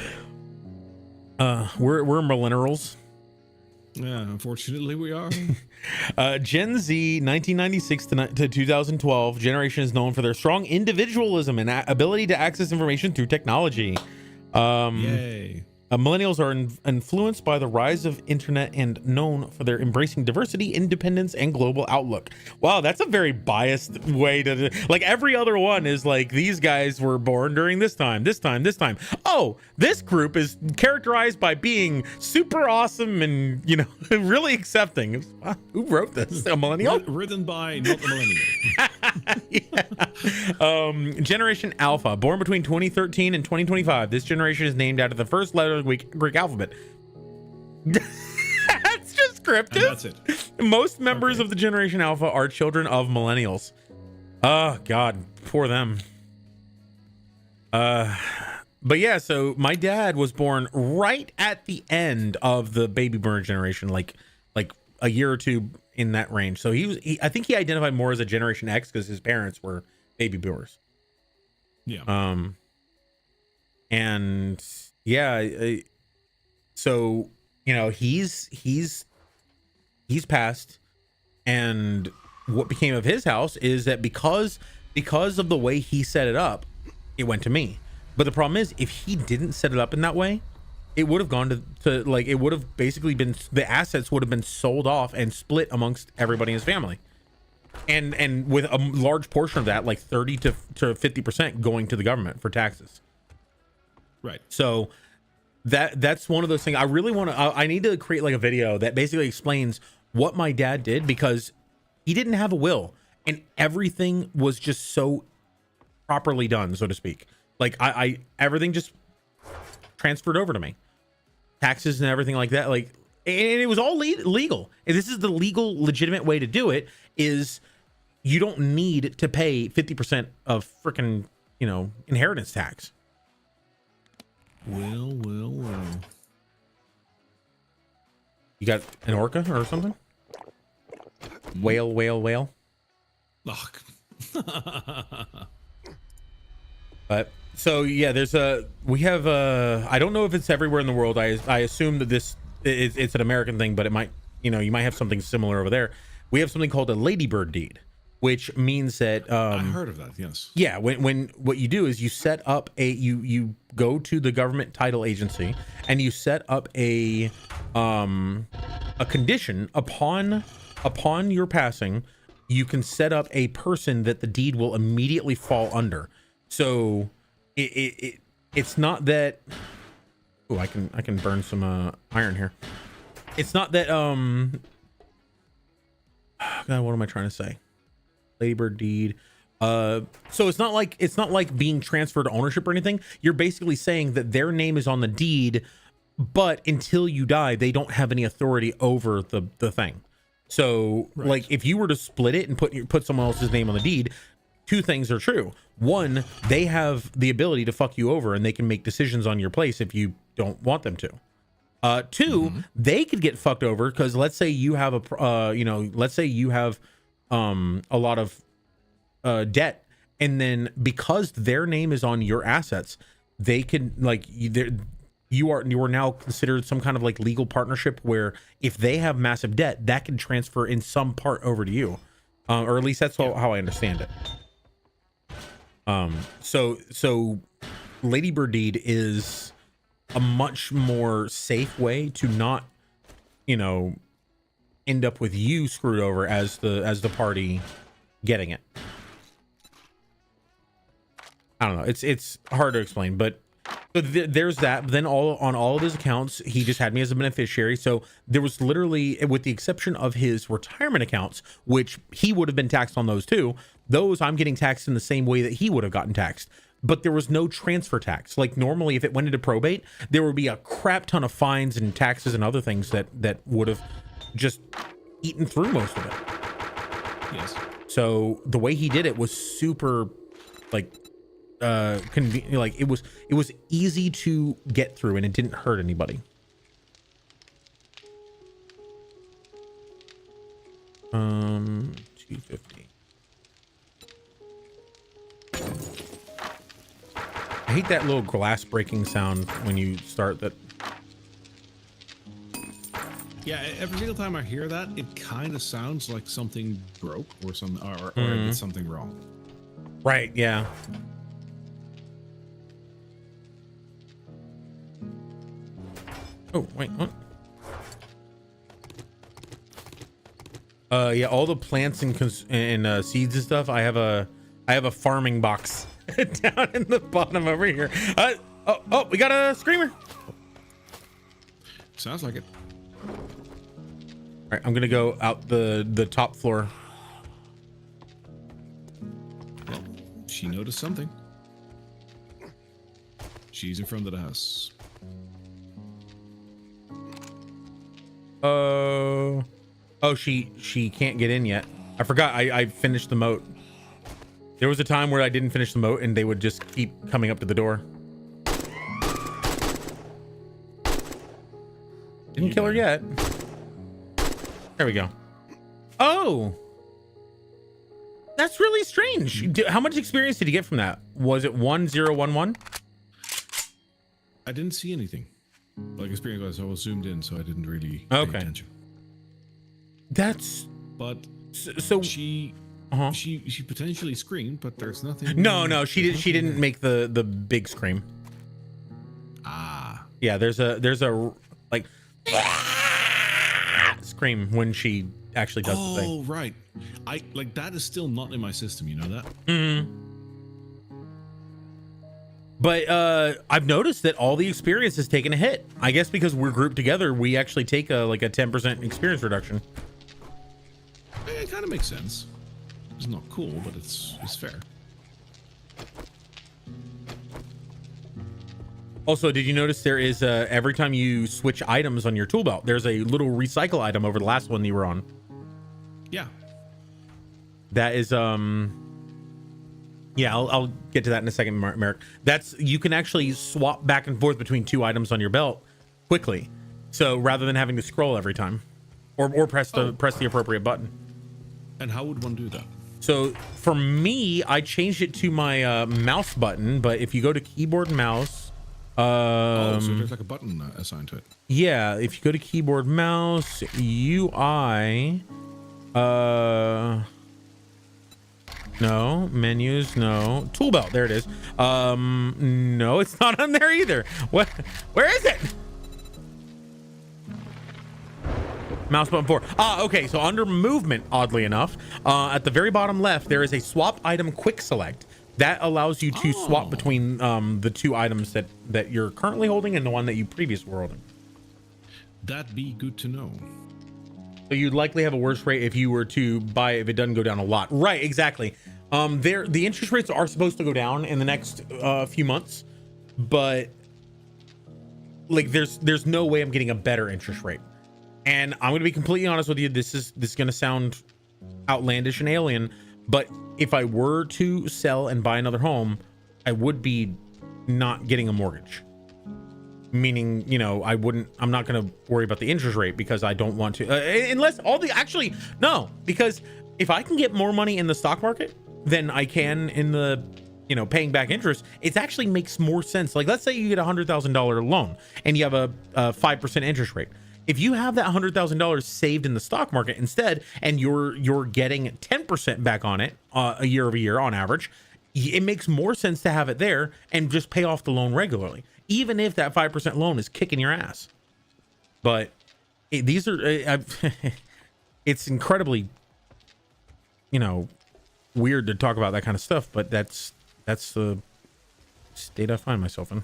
We're millennials. Yeah, unfortunately we are. Gen Z, 1996 to 2012. Generation is known for their strong individualism and ability to access information through technology. Yay. Millennials are influenced by the rise of internet and known for their embracing diversity, independence, and global outlook. Wow, that's a very biased way to, like, every other one is like, these guys were born during this time. Oh, this group is characterized by being super awesome and, really accepting. Who wrote this? A millennial? Written by not a millennial. Generation Alpha, born between 2013 and 2025. This generation is named after the first letter of the Greek alphabet. That's descriptive. And that's it. Most members of the Generation Alpha are children of millennials. Oh God, poor them. But yeah, so my dad was born right at the end of the baby boomer generation, like a year or two in that range. So I think he identified more as a Generation X because his parents were baby boomers. Yeah. And yeah, so he's passed, and what became of his house is that because of the way he set it up, it went to me. But the problem is, if he didn't set it up in that way, it would have gone to like, it would have basically been, the assets would have been sold off and split amongst everybody in his family. And with a large portion of that, like 30 to 50% going to the government for taxes. Right. So that's one of those things I really want to, I need to create like a video that basically explains what my dad did, because he didn't have a will and everything was just so properly done, so to speak. Like I everything just transferred over to me, taxes and everything like that. Like, and it was all legal. And this is the legal, legitimate way to do it. Is you don't need to pay 50% of freaking, inheritance tax. Well. You got an orca or something? Whale. Ugh. But so yeah, we have I don't know if it's everywhere in the world. I assume that it's an American thing, but it might, you might have something similar over there. We have something called a ladybird deed, which means that I heard of that. Yes. yeah, when what you do is you set up you go to the government title agency and you set up a condition upon your passing. You can set up a person that the deed will immediately fall under. So it's not that. Oh, I can burn some iron here. It's not that God, what am I trying to say? Ladybird deed. So it's not like being transferred ownership or anything. You're basically saying that their name is on the deed, but until you die, they don't have any authority over the thing. So Right. like if you were to split it and put someone else's name on the deed, two things are true. One, they have the ability to fuck you over and they can make decisions on your place if you don't want them to. Two, they could get fucked over because let's say you have a lot of debt, and then because their name is on your assets, they can you are now considered some kind of like legal partnership where if they have massive debt, that can transfer in some part over to you, or at least that's how I understand it. So Ladybird deed is a much more safe way to not, end up with you screwed over as the party getting it. I don't know. It's hard to explain, but there's that. But then on all of his accounts, he just had me as a beneficiary. So there was literally, with the exception of his retirement accounts, which he would have been taxed on those too. Those I'm getting taxed in the same way that he would have gotten taxed. But there was no transfer tax. Like normally, if it went into probate, there would be a crap ton of fines and taxes and other things that would have just eaten through most of it. Yes. So the way he did it was super, convenient. Like it was easy to get through, and it didn't hurt anybody. 250. I hate that little glass breaking sound when you start that. Yeah, every single time I hear that, it kind of sounds like something broke or I did something wrong. Right, yeah. Oh, wait, what? Yeah, all the plants and seeds and stuff. I have a farming box down in the bottom over here. Oh, we got a screamer. Sounds like it. All right, I'm gonna go out the top floor. Well, she noticed something. She's in front of the house. Oh, she can't get in yet. I forgot. I finished the moat. There was a time where I didn't finish the moat and they would just keep coming up to the door. Didn't kill her yet. There we go. Oh, that's really strange. How much experience did you get from that? Was it 1011? I didn't see anything. Like experience wise, I was zoomed in, so I didn't really pay attention. That's but so she potentially screamed, but there's nothing. No, she didn't make the big scream. Ah, yeah, there's a like scream when she actually does the thing. Oh, right. I like that is still not in my system. You know that? Mm-hmm. But I've noticed that all the experience has taken a hit. I guess because we're grouped together, we actually take a 10% experience reduction. It kind of makes sense. It's not cool, but it's fair. Also, did you notice there is every time you switch items on your tool belt, there's a little recycle item over the last one you were on. Yeah. That is yeah, I'll get to that in a second, Merrick. That's, you can actually swap back and forth between two items on your belt quickly. So rather than having to scroll every time, or press the appropriate button. And how would one do that? So for me, I changed it to my mouse button, but if you go to keyboard and mouse, so there's like a button assigned to it. yeah, if you go to keyboard mouse UI, no menus, no tool belt. There it is. No, it's not on there either. What? Where is it? Mouse button 4. Okay. So under movement, oddly enough, at the very bottom left, there is a swap item quick select that allows you to swap between the two items that you're currently holding and the one that you previously were holding. That'd be good to know. So you'd likely have a worse rate if you were to buy it if it doesn't go down a lot. Right, exactly. The interest rates are supposed to go down in the next few months, but like there's no way I'm getting a better interest rate. And I'm going to be completely honest with you. This is going to sound outlandish and alien, but if I were to sell and buy another home, I would be not getting a mortgage. Meaning, you know, I'm not going to worry about the interest rate because I don't want to, unless no, because if I can get more money in the stock market than I can in the, you know, paying back interest, it actually makes more sense. Like, let's say you get $100,000 loan and you have a 5% interest rate. If you have that $100,000 saved in the stock market instead, and you're getting 10% back on it year over year on average, it makes more sense to have it there and just pay off the loan regularly, even if that 5% loan is kicking your ass. But these are, it's incredibly, you know, weird to talk about that kind of stuff, but that's the state I find myself in.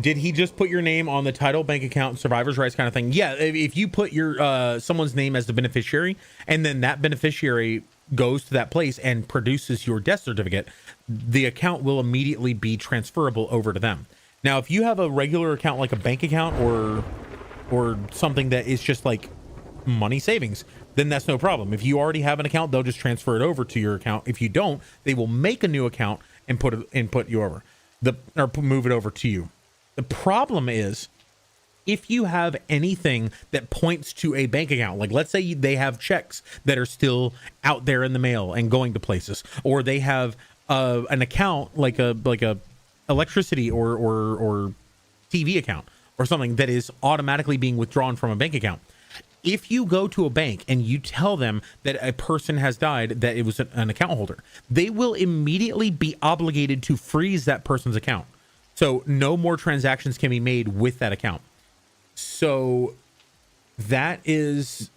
Did he just put your name on the title, bank account, survivor's rights kind of thing? Yeah, if you put your someone's name as the beneficiary, and then that beneficiary goes to that place and produces your death certificate, the account will immediately be transferable over to them. Now, if you have a regular account like a bank account or something that is just like money savings, then that's no problem. If you already have an account, they'll just transfer it over to your account. If you don't, they will make a new account and put you over. Move it over to you. The problem is if you have anything that points to a bank account, like let's say they have checks that are still out there in the mail and going to places, or they have an account like a electricity or TV account or something that is automatically being withdrawn from a bank account. If you go to a bank and you tell them that a person has died, that it was an account holder, they will immediately be obligated to freeze that person's account. So no more transactions can be made with that account. So that is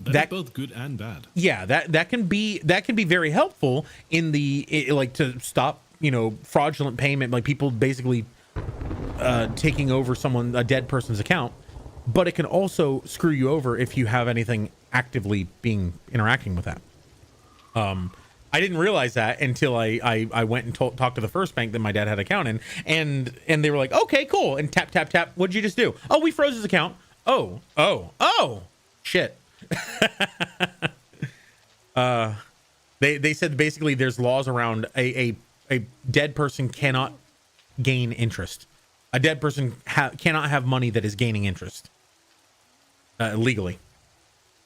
both good and bad. Yeah, that can be very helpful in like to stop, you know, fraudulent payment, like people basically taking over a dead person's account. But it can also screw you over if you have anything actively interacting with that. I didn't realize that until I went and talked to the first bank that my dad had an account in, and they were like, okay, cool. And tap, tap, tap. What'd you just do? Oh, we froze his account. Oh, shit. They said basically there's laws around a dead person cannot gain interest. A dead person cannot have money that is gaining interest legally.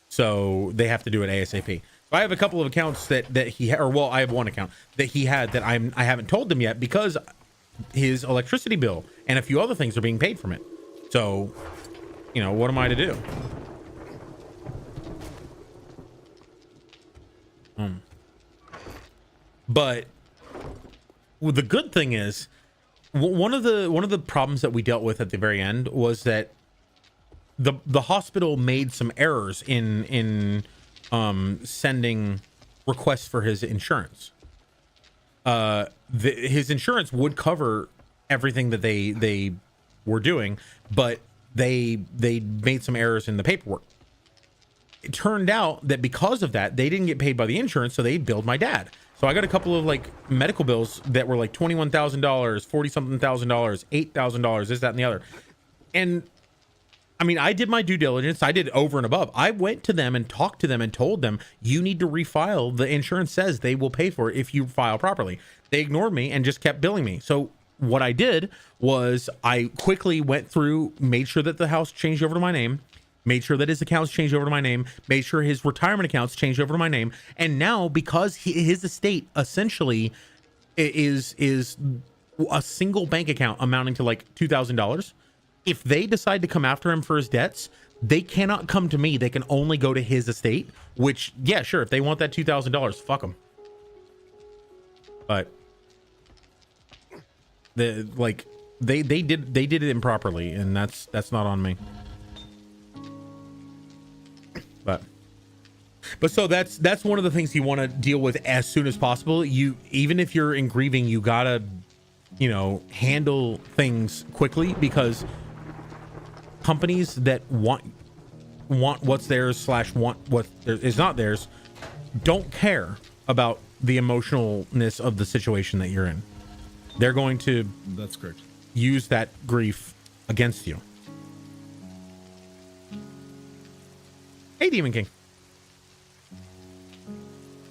So they have to do it ASAP. So I have a couple of accounts that he I have one account that he had that I haven't told them yet because his electricity bill and a few other things are being paid from it. So, you know, what am I to do? But well, the good thing is, one of the problems that we dealt with at the very end was that the hospital made some errors in sending requests for his insurance. His insurance would cover everything that they were doing, but they made some errors in the paperwork. It turned out that because of that, they didn't get paid by the insurance, so they billed my dad. So I got a couple of like medical bills that were like $21,000, $40-something thousand, $8,000, this, that, and the other. And I mean, I did my due diligence. I did over and above. I went to them and talked to them and told them, you need to refile. The insurance says they will pay for it if you file properly. They ignored me and just kept billing me. So what I did was I quickly went through, made sure that the house changed over to my name, made sure that his accounts changed over to my name, made sure his retirement accounts changed over to my name. And now, because his estate essentially is a single bank account amounting to like $2,000, if they decide to come after him for his debts, they cannot come to me. They can only go to his estate, which, yeah, sure, if they want that $2,000, fuck them. But they did it improperly, and that's not on me. But so that's one of the things you want to deal with as soon as possible. You, even if you're in grieving, you gotta, handle things quickly, because companies that want what's theirs / want what is not theirs don't care about the emotionalness of the situation that you're in. They're going to, that's correct, use that grief against you. Hey, Demon King.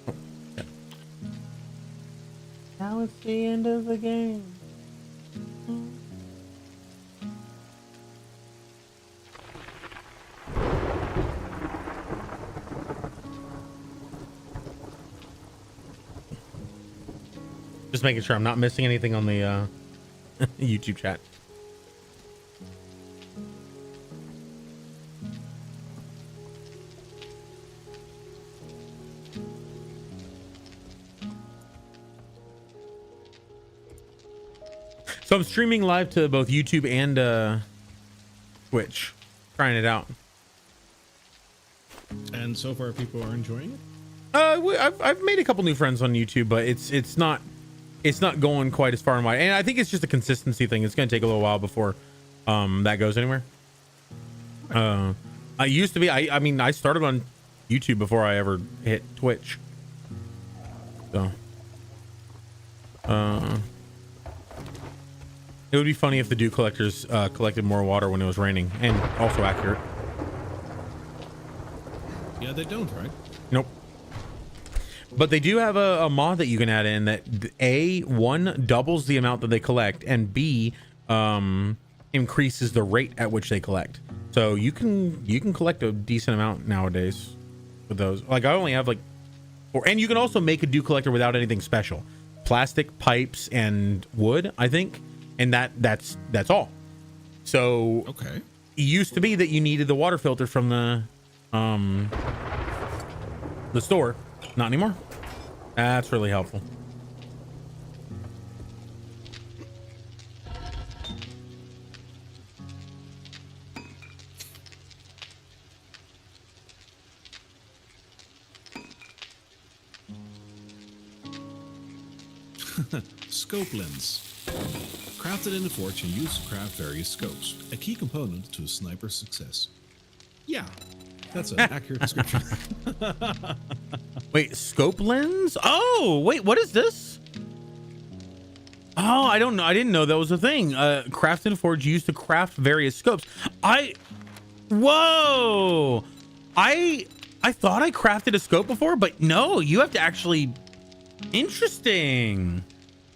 Oh, yeah. Now it's the end of the game. Just making sure I'm not missing anything on the YouTube chat. So I'm streaming live to both YouTube and Twitch, trying it out. And so far, people are enjoying it. I've made a couple new friends on YouTube, but it's not going quite as far and wide. And I think it's just a consistency thing. It's going to take a little while before that goes anywhere. I used to be, I mean, I started on YouTube before I ever hit Twitch. So, it would be funny if the dew collectors collected more water when it was raining, and also accurate. Yeah, they don't, right? Nope. But they do have a mod that you can add in that one doubles the amount that they collect, and B increases the rate at which they collect. So you can collect a decent amount nowadays with those. Like, I only have like 4, and you can also make a dew collector without anything special. Plastic pipes and wood, I think, and that's all. So okay. It used to be that you needed the water filter from the store. Not anymore. That's really helpful. Scope lens. Crafted in the forge and used to craft various scopes. A key component to a sniper's success. Yeah, that's an accurate description. Wait, scope lens? Oh, wait, what is this? Oh, I don't know. I didn't know that was a thing. Crafted in forge used to craft various scopes. Whoa! I thought I crafted a scope before, but no, you have to actually. Interesting.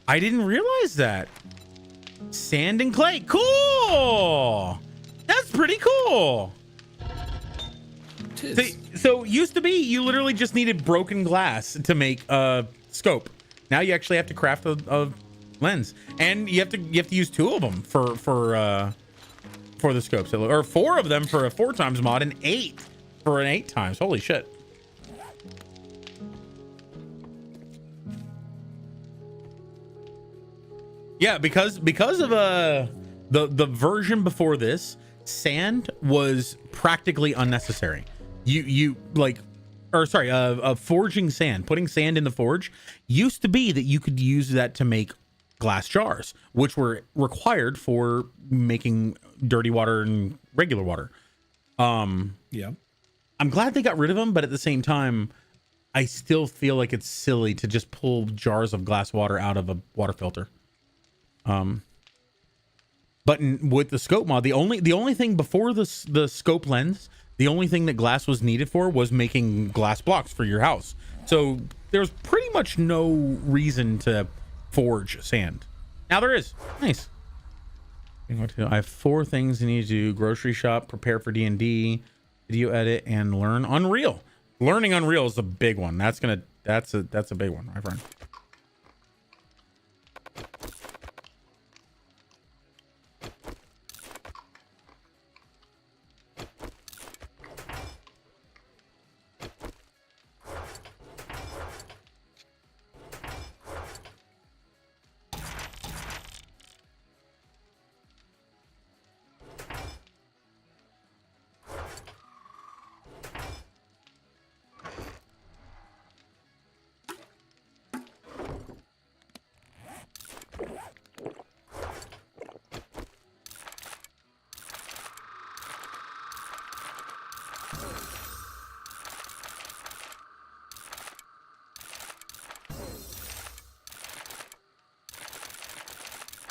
I didn't realize that. Sand and clay. Cool. That's pretty cool. So used to be you literally just needed broken glass to make a scope. Now you actually have to craft a lens, and you have to use 2 of them for the scopes, or 4 of them for a 4 times mod, and 8 for an 8 times. Holy shit. Yeah, because of the version before this, sand was practically unnecessary. Forging sand, putting sand in the forge used to be that you could use that to make glass jars, which were required for making dirty water and regular water. Yeah. I'm glad they got rid of them, but at the same time, I still feel like it's silly to just pull jars of glass water out of a water filter. But with the scope mod, the only thing before the scope lens, the only thing that glass was needed for was making glass blocks for your house. So there's pretty much no reason to forge sand. Now there is. Nice. I have 4 things I need to do: grocery shop, prepare for D&D, video edit, and learn Unreal. Learning Unreal is a big one. That's a big one, my friend.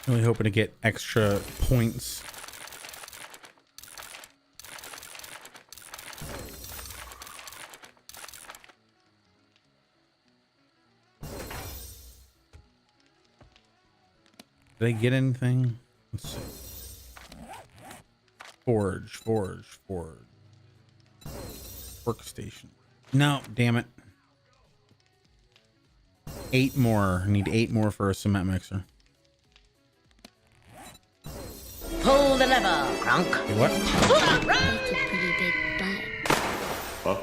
Really hoping to get extra points. Did I get anything? Let's see. Forge. Workstation. No, damn it. 8 more. I need 8 more for a cement mixer. Pull the lever, Kronk. Hey, what? That's a pretty big butt. Huh?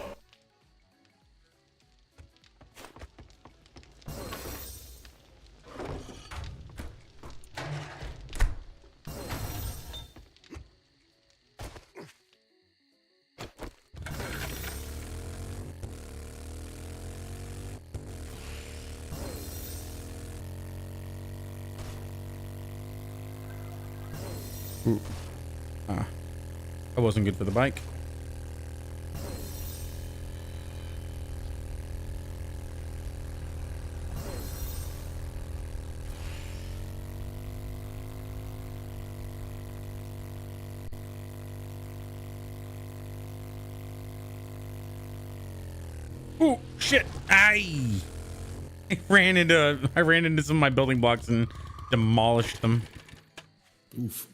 Ooh. That wasn't good for the bike. Ooh, shit. I ran into some of my building blocks and demolished them. Oof.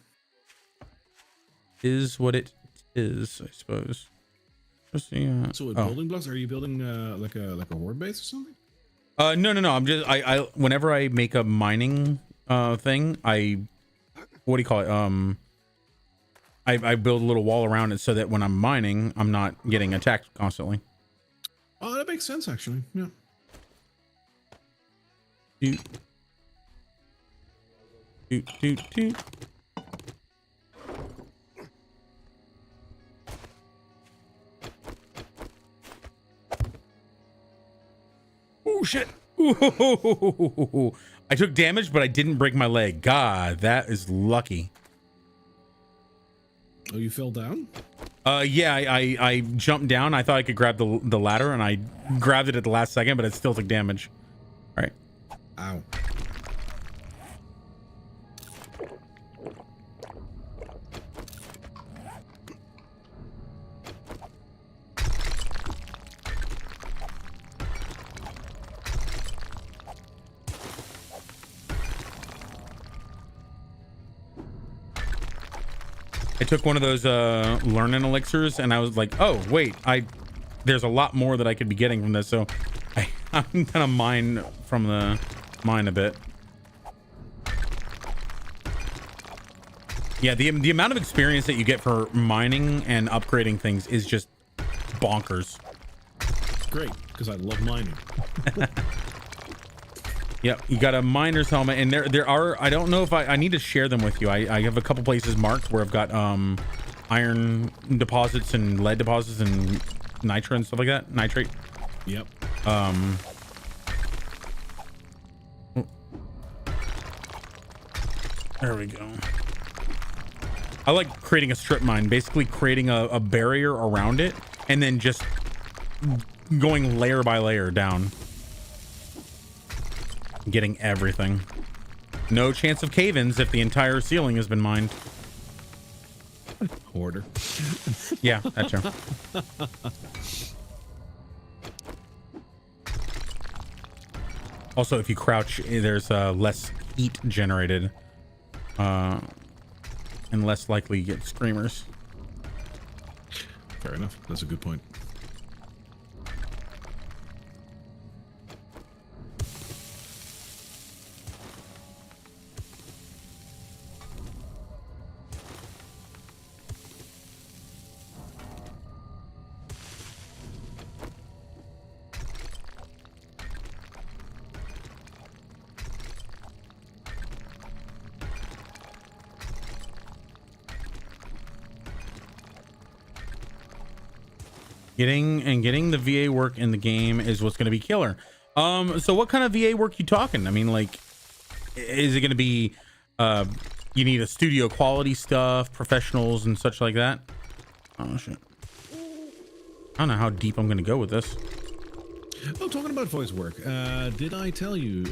Is what it is, I suppose. Just, yeah. So with building blocks, are you building like a horde base or something? No. I'm just I whenever I make a mining thing, what do you call it? I build a little wall around it so that when I'm mining, I'm not getting attacked constantly. Oh, that makes sense actually. Yeah. Doot. Oh shit. Ooh. I took damage, but I didn't break my leg. God, that is lucky. Oh, you fell down? Yeah, I jumped down. I thought I could grab the ladder, and I grabbed it at the last second, but it still took damage. All right. Ow. I took one of those learning elixirs, and I was like, oh wait, there's a lot more that I could be getting from this, so I'm gonna mine from the mine a bit. Yeah, the amount of experience that you get for mining and upgrading things is just bonkers. Great, because I love mining. Yep, you got a miner's helmet, and there are, I don't know if I need to share them with you. I have a couple places marked where I've got iron deposits and lead deposits and nitra and stuff like that. Nitrate. Yep. There we go. I like creating a strip mine, basically creating a barrier around it and then just going layer by layer down. Getting everything. No chance of cave-ins if the entire ceiling has been mined. Hoarder. Yeah, that's true. Also, if you crouch, there's less heat generated, and less likely you get screamers. Fair enough. That's a good point. Getting the VA work in the game is what's going to be killer. So what kind of VA work you talking? I mean, like, is it going to be you need a studio quality stuff, professionals and such like that? Oh shit. I don't know how deep I'm going to go with this. Oh, talking about voice work, did I tell you,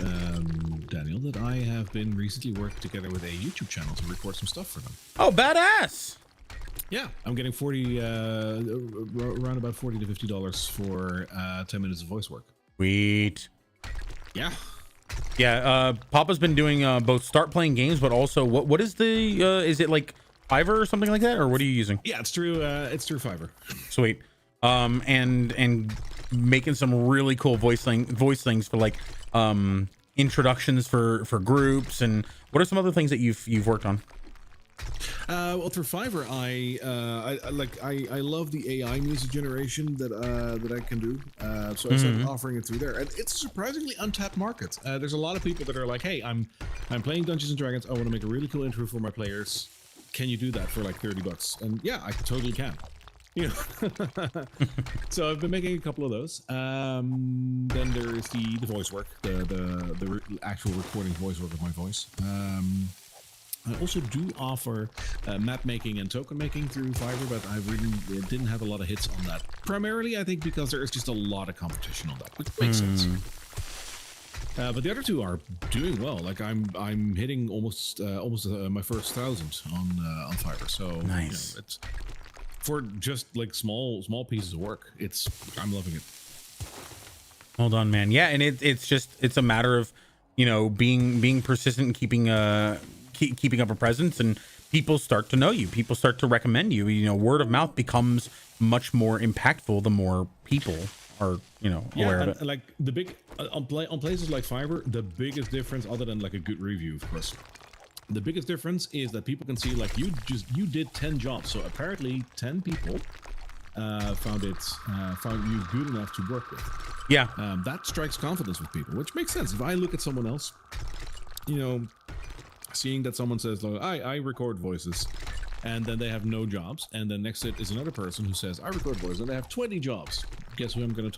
Daniel, that I have been recently working together with a YouTube channel to record some stuff for them? Oh, badass. Yeah, I'm getting around about $40 to $50 for 10 minutes of voice work. Sweet. Yeah. Yeah, Papa's been doing both start playing games, but also what is the is it like Fiverr or something like that, or what are you using? Yeah, it's through Fiverr. Sweet. And making some really cool voice things for like introductions for groups. And what are some other things that you've worked on? Well, through Fiverr, I love the AI music generation that I can do. So I started offering it through there, and it's a surprisingly untapped market. There's a lot of people that are like, "Hey, I'm playing Dungeons and Dragons. I want to make a really cool intro for my players. Can you do that for like $30?" And yeah, I totally can. You know, so I've been making a couple of those. Then there is the voice work, the actual recording voice work of my voice. I also do offer map making and token making through Fiverr, but I really didn't have a lot of hits on that. Primarily, I think because there is just a lot of competition on that, which makes sense. But the other two are doing well. Like I'm hitting almost my first 1,000 on Fiverr. So nice. You know, it's for just like small pieces of work. I'm loving it. Hold on, man. Yeah, and it's a matter of, you know, being persistent and keeping up a presence, and people start to know you. People start to recommend you. You know, word of mouth becomes much more impactful the more people are, you know, aware of it. Like the big on places like Fiverr, the biggest difference, other than like a good review, of course, the biggest difference is that people can see like you did 10 jobs. So apparently 10 people found you good enough to work with. Yeah. That strikes confidence with people, which makes sense. If I look at someone else, you know, seeing that someone says, like, I record voices, and then they have no jobs, and then next to it is another person who says, I record voices, and they have 20 jobs. Guess who I'm gonna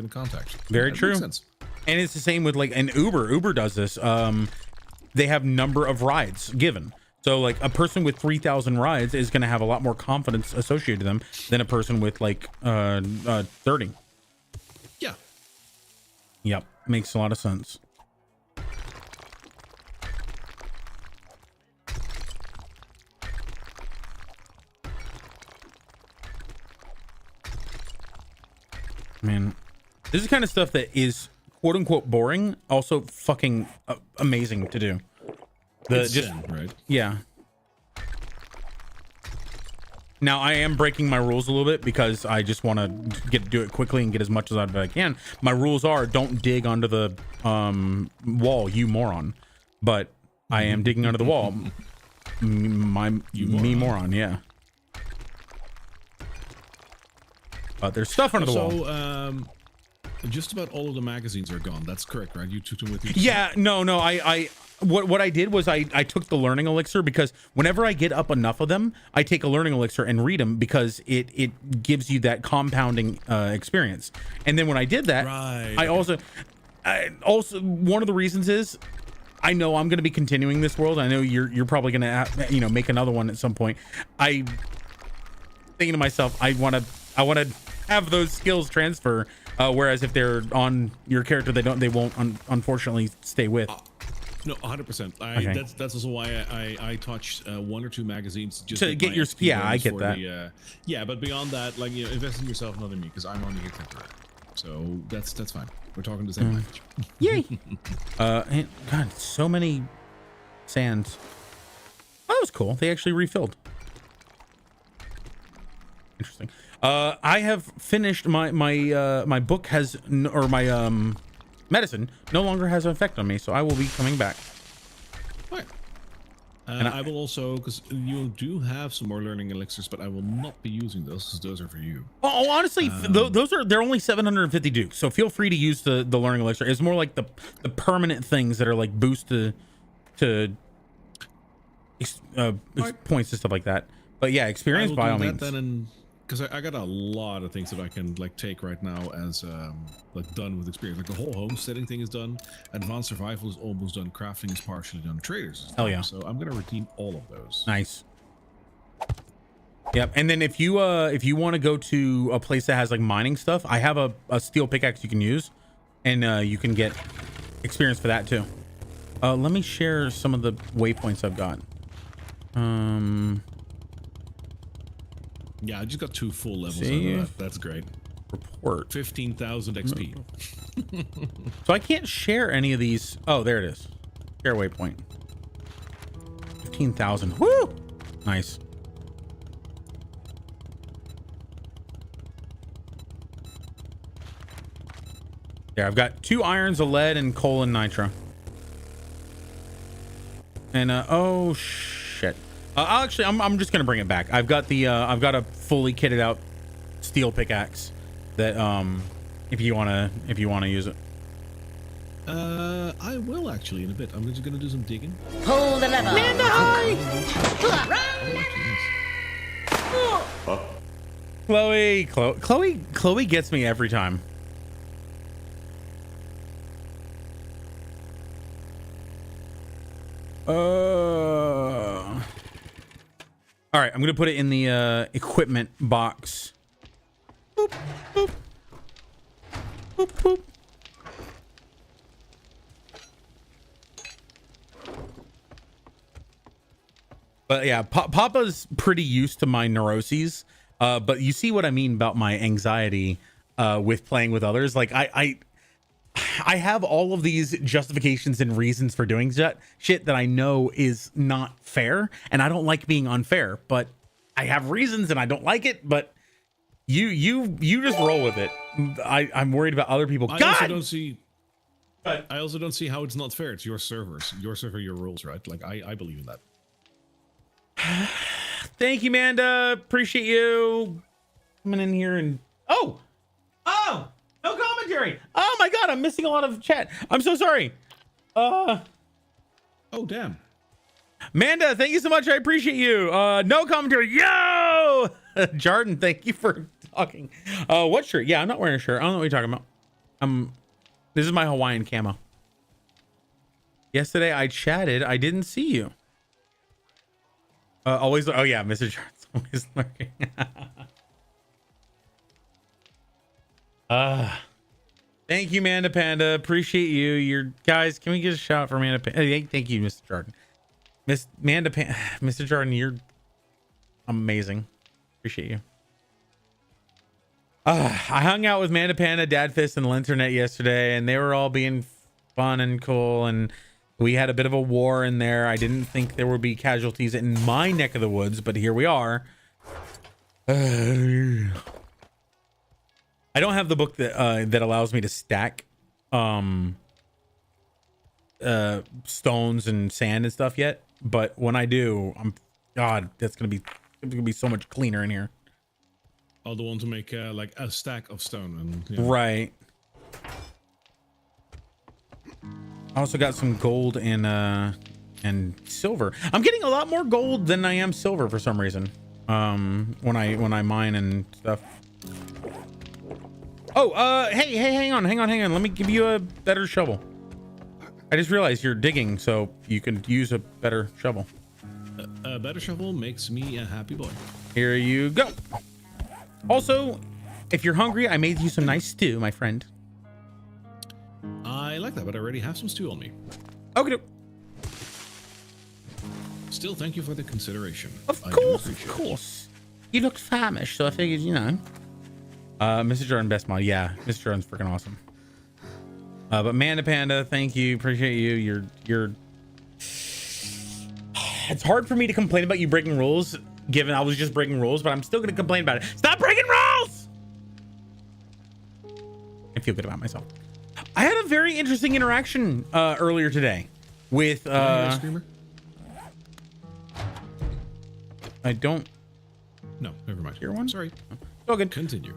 contact? Very that true. Makes sense. And it's the same with like an Uber. Uber does this. They have number of rides given. So like a person with 3,000 rides is going to have a lot more confidence associated to them than a person with like 30. Yeah. Yep. Makes a lot of sense. Man, this is the kind of stuff that is quote unquote boring, also fucking amazing to do. Right. Yeah. Now I am breaking my rules a little bit because I just want to do it quickly and get as much out of it as I can. My rules are don't dig under the wall, you moron. But I am digging under the wall. Me moron, yeah. There's stuff under the wall. So, just about all of the magazines are gone. That's correct, right? You took them with you. Yeah, no. What I did was I took the learning elixir, because whenever I get up enough of them, I take a learning elixir and read them, because it gives you that compounding experience. And then when I did that, right. I also one of the reasons is I know I'm going to be continuing this world. I know you're probably going to make another one at some point. I thinking to myself, I want to have those skills transfer. Whereas if they're on your character, they won't unfortunately stay with. No, 100%. Okay. That's also why I touched 1 or 2 magazines just To with get my your- XP yeah, I bonus get for that. the, yeah, but beyond that, like, you know, invest in yourself, not in me, because I'm only here temporary. So that's fine. We're talking the same language. Yay. And God, so many sands. That was cool. They actually refilled. Interesting. I have finished my book has or my medicine no longer has an effect on me, so I will be coming back. All right. I will also, because you do have some more learning elixirs, but I will not be using those, because those are for you. Oh, honestly, they're only 750 dukes, so feel free to use the learning elixir. It's more like the permanent things that are like boost to points and stuff like that. But yeah, experience by all means. Because I got a lot of things that I can like take right now as like done with experience. Like the whole homesteading thing is done, advanced survival is almost done, crafting is partially done, traders is done. Hell yeah. So I'm gonna redeem all of those. Nice. Yep. And then if you want to go to a place that has like mining stuff, I have a steel pickaxe you can use, and you can get experience for that too. Let me share some of the waypoints I've got. Yeah, I just got 2 full levels. See? Out of that. That's great. Report. 15,000 XP. So I can't share any of these. Oh, there it is. Share waypoint. 15,000. Woo! Nice. There, I've got 2 irons, a lead, and coal and nitro. And oh shit. Actually, I'm just gonna bring it back. I've got a fully kitted out steel pickaxe that if you wanna use it. I will actually in a bit. I'm just gonna do some digging. Pull the lever. Chloe gets me every time. All right, I'm gonna put it in the equipment box. Boop, boop. Boop, boop. But yeah, Papa's pretty used to my neuroses. But you see what I mean about my anxiety with playing with others. Like I have all of these justifications and reasons for doing shit that I know is not fair, and I don't like being unfair, but I have reasons and I don't like it. But you just roll with it. I'm worried about other people. I also don't see how it's not fair. It's your servers, your server, your rules, right? Like I believe in that. Thank you, Manda. Appreciate you coming in here and oh, no commentary. Oh my god, I'm missing a lot of chat. I'm so sorry. Oh damn. Manda, thank you so much. I appreciate you. No commentary. Yo, Jordan, thank you for talking. What shirt? Yeah, I'm not wearing a shirt. I don't know what you're talking about. This is my Hawaiian camo. Yesterday I chatted. I didn't see you. Always. Oh yeah, Mr. Charles always lurking. Thank you, Manda Panda. Appreciate you. Your guys. Can we get a shout for Manda Panda? Hey, thank you, Mr. Jordan. Mr. Jordan, you're amazing. Appreciate you. I hung out with Manda Panda, Dadfist, and Linternet yesterday, and they were all being fun and cool, and we had a bit of a war in there. I didn't think there would be casualties in my neck of the woods, but here we are. I don't have the book that allows me to stack stones and sand and stuff yet, but when I do, God, that's gonna be so much cleaner in here. Oh, the one to make like a stack of stone and Right. I also got some gold and silver. I'm getting a lot more gold than I am silver for some reason. When I mine and stuff. Oh, hey, hang on. Let me give you a better shovel. I just realized you're digging, so you can use a better shovel. A better shovel makes me a happy boy. Here you go. Also, if you're hungry, I made you some nice stew, my friend. I like that, but I already have some stew on me. Okay. still, thank you for the consideration. Of I do course, of appreciate it. course. You looked famished, so I figured, you know. Mr. Jordan, best mod. Yeah, Mr. Jordan's freaking awesome. But Manda Panda, thank you. Appreciate you. You're. It's hard for me to complain about you breaking rules, given I was just breaking rules, but I'm still going to complain about it. Stop breaking rules! I feel good about myself. I had a very interesting interaction earlier today with. Screamer? I don't. No, never mind. Hear one? Sorry. Oh, good. Continue.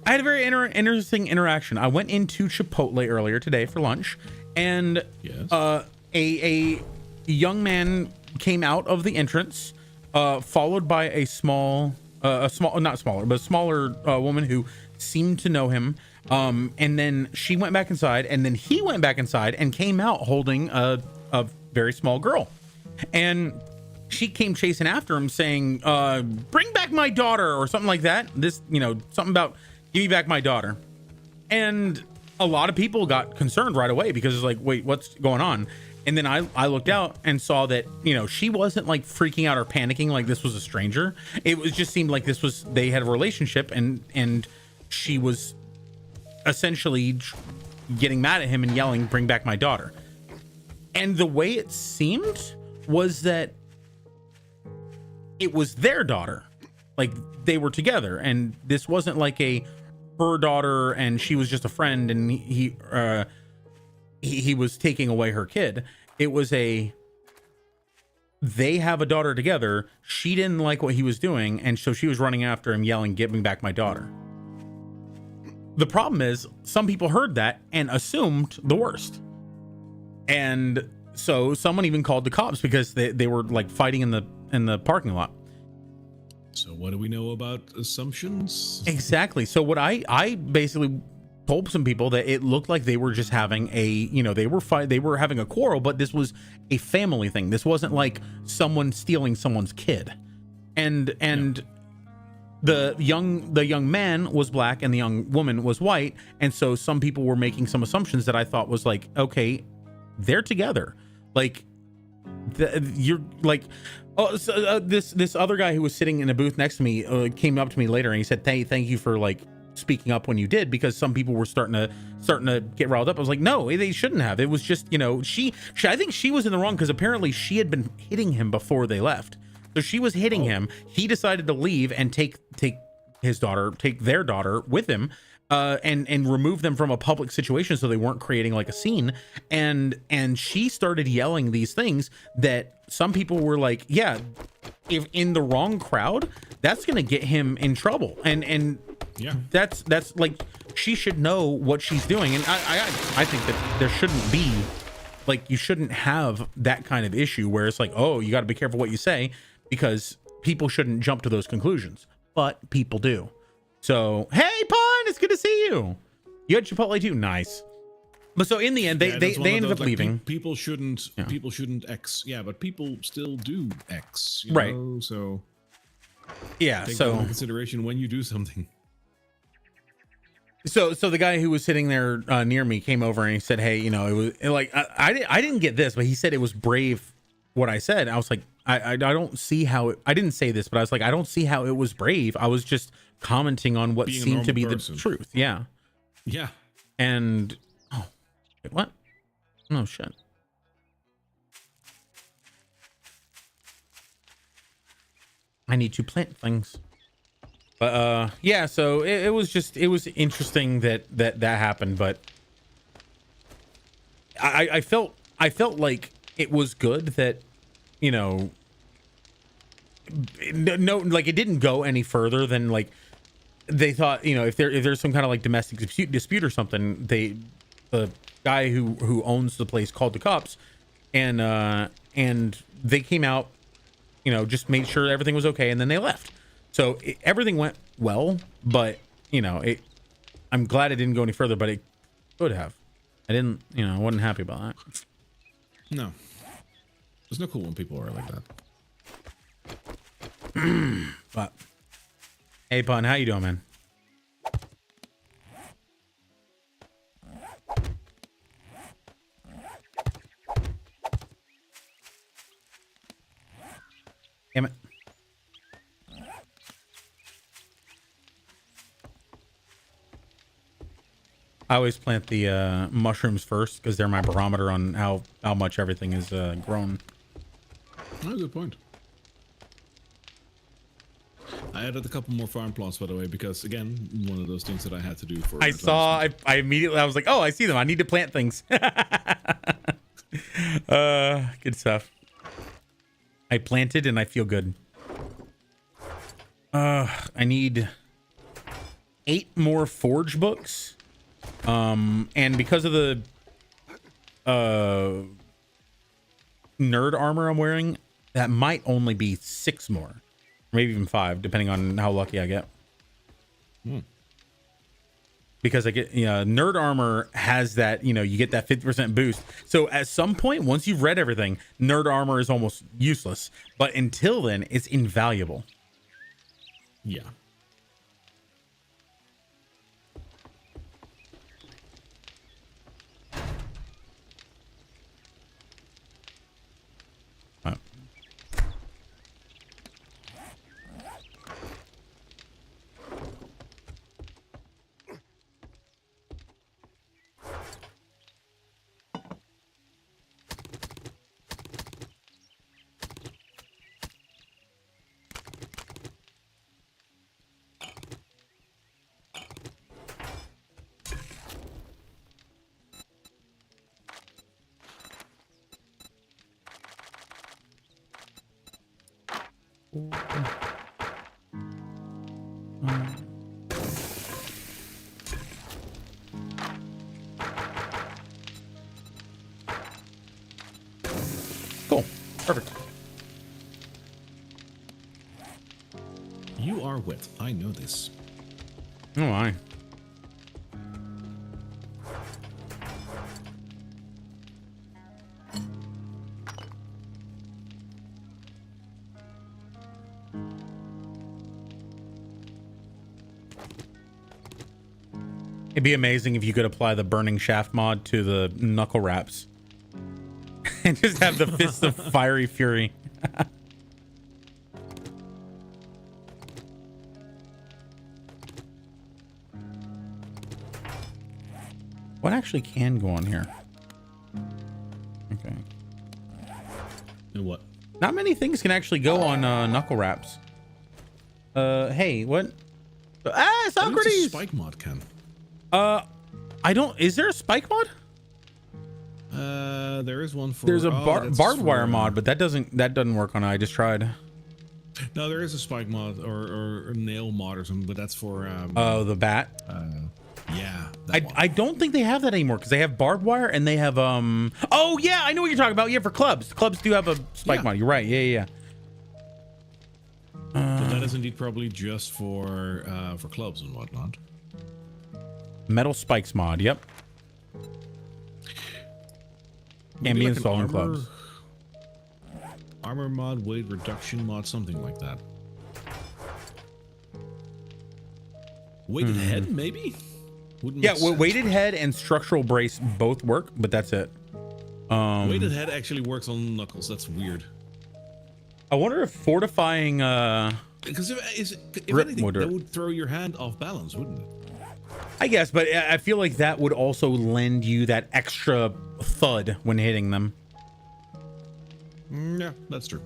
I had a very interesting interaction. I went into Chipotle earlier today for lunch, and Yes. A young man came out of the entrance, followed by a smaller woman who seemed to know him. And then she went back inside, and then he went back inside and came out holding a very small girl, and she came chasing after him saying, bring back my daughter, or something like that. This, something about give me back my daughter. And a lot of people got concerned right away because it's like, wait, what's going on? And then I looked out and saw that, she wasn't like freaking out or panicking like this was a stranger. It was just seemed like they had a relationship, and she was essentially getting mad at him and yelling, bring back my daughter. And the way it seemed was that it was their daughter. Like they were together, and this wasn't like her daughter and she was just a friend and he was taking away her kid. It was they have a daughter together. She didn't like what he was doing, and so she was running after him yelling, get me back my daughter. The problem is some people heard that and assumed the worst, and so someone even called the cops because they were like fighting in the parking lot. So what do we know about assumptions? Exactly. So what I basically told some people that it looked like they were just having they were having a quarrel, but this was a family thing. This wasn't like someone stealing someone's kid. And the young man was black and the young woman was white, and so some people were making some assumptions that I thought was like, okay, they're together. Like you're like, oh, so, this other guy who was sitting in a booth next to me came up to me later and he said, thank you for like speaking up when you did, because some people were starting to get riled up. I was like, no, they shouldn't have. It was just, she I think she was in the wrong, because apparently she had been hitting him before they left. So she was hitting him. He decided to leave and take their daughter with him, and remove them from a public situation so they weren't creating like a scene. And she started yelling these things that some people were like, yeah, if in the wrong crowd, that's gonna get him in trouble. And Yeah. that's like, she should know what she's doing. And I think that there shouldn't be, like, you shouldn't have that kind of issue where it's like, oh, you got to be careful what you say, because people shouldn't jump to those conclusions, but people do. So, hey, Pun, it's good to see you. You had Chipotle too. Nice. But so in the end, they ended up leaving. People shouldn't X. Yeah, but people still do X. Right. So Yeah. take that So into consideration when you do something. So the guy who was sitting there near me came over and he said, hey, it was like, I didn't get this, but he said it was brave what I said. I was like, I don't see how I didn't say this, but I was like, I don't see how it was brave. I was just commenting on what Being a seemed to be normal person. the truth. Yeah. Yeah. And wait, what? Oh shit. I need to plant things. But yeah, so it was interesting that happened, but I felt like it was good that, no, like, it didn't go any further than, like, they thought, if there's some kind of like domestic dispute or something, the guy who owns the place called the cops, and they came out, just made sure everything was okay, and then they left. So everything went well, but I'm glad it didn't go any further, but it could have. I didn't, I wasn't happy about that. No. It's not cool when people are like that. But hey, Pun, how you doing, man? I always plant the mushrooms first because they're my barometer on how much everything is grown. Oh, good point. I added a couple more farm plots, by the way, because again, one of those things that I had to do for. I immediately, I was like, oh, I see them. I need to plant things. Good stuff. I planted and I feel good. I need 8 more forge books. And because of the nerd armor I'm wearing, that might only be 6 more, maybe even 5, depending on how lucky I get. Because I get, nerd armor has that, you get that 50% boost. So at some point, once you've read everything, nerd armor is almost useless. But until then, it's invaluable. Yeah. Cool. Perfect. You are wet. I know this. Oh my. It'd be amazing if you could apply the burning shaft mod to the knuckle wraps and just have the fists of fiery fury. What actually can go on here? Okay. And what? Not many things can actually go on knuckle wraps. Hey, what? Ah, Socrates! Spike mod can. I don't. Is there a spike mod? There is one for. There's a that's barbed for, wire mod, but that doesn't work on it. I just tried. No, there is a spike mod or a nail mod or something, but that's for. Oh, the bat. Yeah. That one. I don't think they have that anymore because they have barbed wire and they have Oh yeah, I know what you're talking about. Yeah, for clubs. Clubs do have a spike mod. You're right. Yeah. But that is indeed probably just for clubs and whatnot. Metal spikes mod. Yep. Can be installed in clubs. Armor mod, weight reduction mod, something like that. Weighted head, maybe? Wouldn't Yeah, make sense. weighted head and structural brace both work, but that's it. Weighted head actually works on knuckles. That's weird. I wonder if fortifying Because if Rip anything, would that hurt. would throw your hand off balance, wouldn't it? I guess, but I feel like that would also lend you that extra thud when hitting them. Yeah, that's true.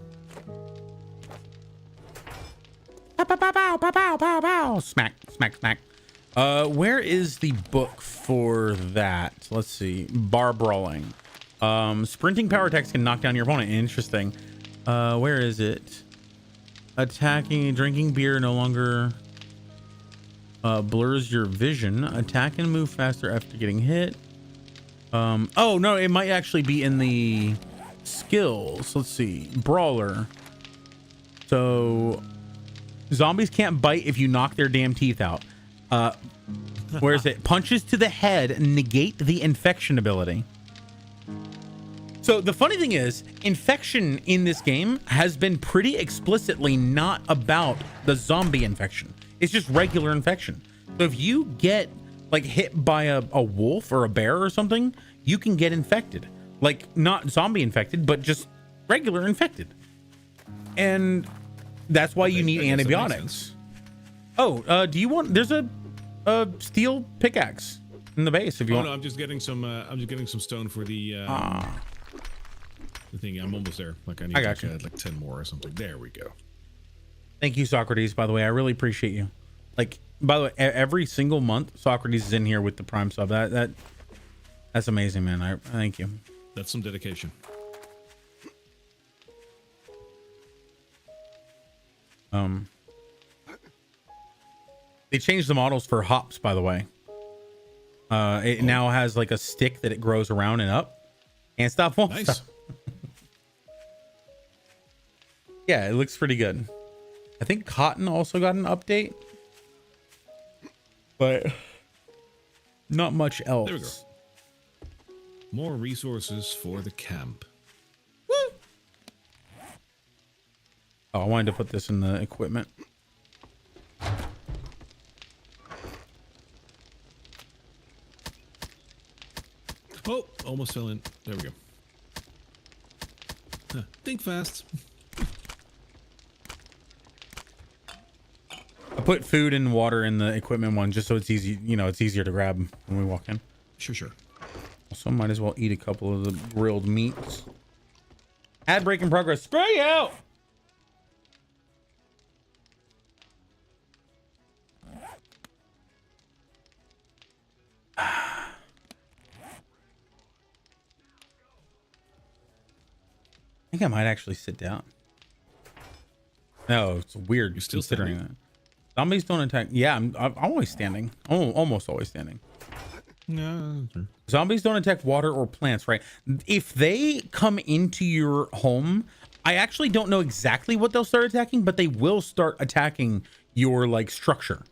Pow, pow, pow, pow, pow, pow, pow, pow. Smack, smack, smack. Where is the book for that? Let's see. Bar brawling. Sprinting power attacks can knock down your opponent. Interesting. Where is it? Attacking, drinking beer no longer blurs your vision. Attack and move faster after getting hit. Oh no, it might actually be in the skills. Let's see. Brawler. So zombies can't bite if you knock their damn teeth out. Where is it? Punches to the head negate the infection ability. So the funny thing is, infection in this game has been pretty explicitly not about the zombie infection. It's just regular infection. So if you get like hit by a wolf or a bear or something, you can get infected. Like not zombie infected, but just regular infected. And that's why you need I guess that makes antibiotics. Oh, do you want, there's a steel pickaxe in the base if you Oh want. no, I'm just getting some. I'm just getting some stone for the thing. I'm almost there. Like I need I got like 10 more or something. There we go. Thank you, Socrates. By the way, I really appreciate you. Like, by the way, every single month, Socrates is in here with the Prime sub. That's amazing, man. I thank you. That's some dedication. They changed the models for hops, by the way. It now has like a stick that it grows around and up. Can't stop, won't Nice. stop. Yeah, it looks pretty good. I think cotton also got an update, but not much else. There we go. More resources for the camp. Oh, I wanted to put this in the equipment. Oh, almost fell in. There we go. Huh, think fast. I put food and water in the equipment one just so it's easy, you know, it's easier to grab when we walk in. Sure. Also, might as well eat a couple of the grilled meats. Ad break in progress. Spray out! I think I might actually sit down. No, it's weird. You're still considering standing? that. Zombies don't attack. Yeah, I'm always standing. Oh, almost always standing. No. Zombies don't attack water or plants, right? If they come into your home, I actually don't know exactly what they'll start attacking, but they will start attacking your like structure.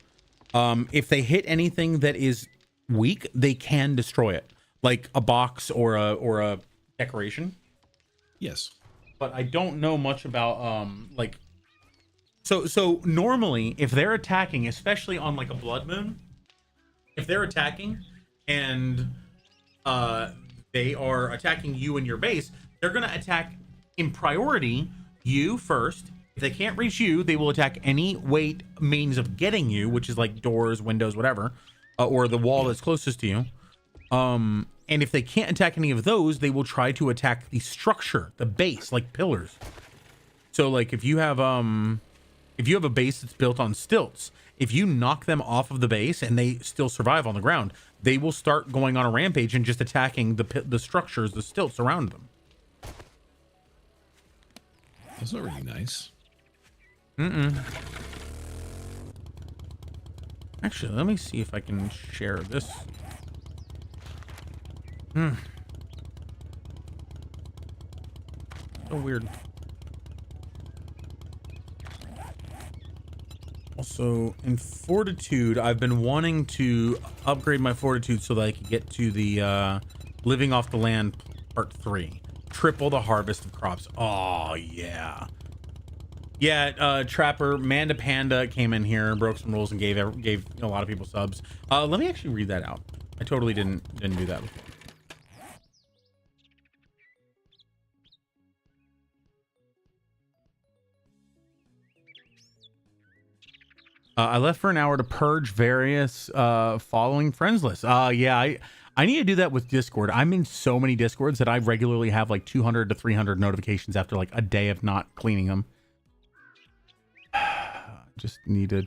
If they hit anything that is weak, they can destroy it, like a box or a decoration. Yes. But I don't know much about like. So normally, if they're attacking, especially on like a blood moon, if they're attacking and they are attacking you and your base, they're gonna attack in priority you first. If they can't reach you, they will attack any weight means of getting you, which is like doors, windows, whatever, or the wall that's closest to you. And if they can't attack any of those, they will try to attack the structure, the base, like pillars. So like if you have a base that's built on stilts, if you knock them off of the base and they still survive on the ground, they will start going on a rampage and just attacking the structures, the stilts around them. That's not really nice. Actually, let me see if I can share this. So weird. Also, in Fortitude, I've been wanting to upgrade my Fortitude so that I can get to the Living Off the Land Part 3. Triple the harvest of crops. Oh, yeah. Yeah, Trapper, Manda Panda came in here, broke some rules, and gave a lot of people subs. Let me actually read that out. I totally didn't do that before. I left for an hour to purge various following friends lists. Yeah, I need to do that with Discord. I'm in so many Discords that I regularly have like 200 to 300 notifications after like a day of not cleaning them. Just need to.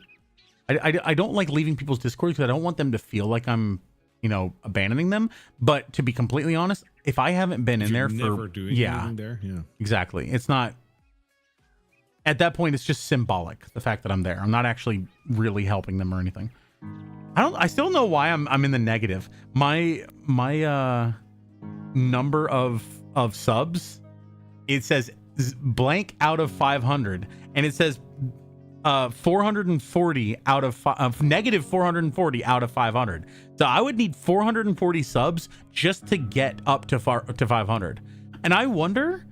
I don't like leaving people's Discords because I don't want them to feel like I'm, you know, abandoning them. But to be completely honest, if I haven't been in there Never for doing anything there. Yeah. exactly, it's not. At that point, it's just symbolic. The fact that I'm there, I'm not actually really helping them or anything. I still know why I'm in the negative. My number of subs, it says blank out of 500, and it says 440 out of negative 440 out of 500. So I would need 440 subs just to get up to 500. And I wonder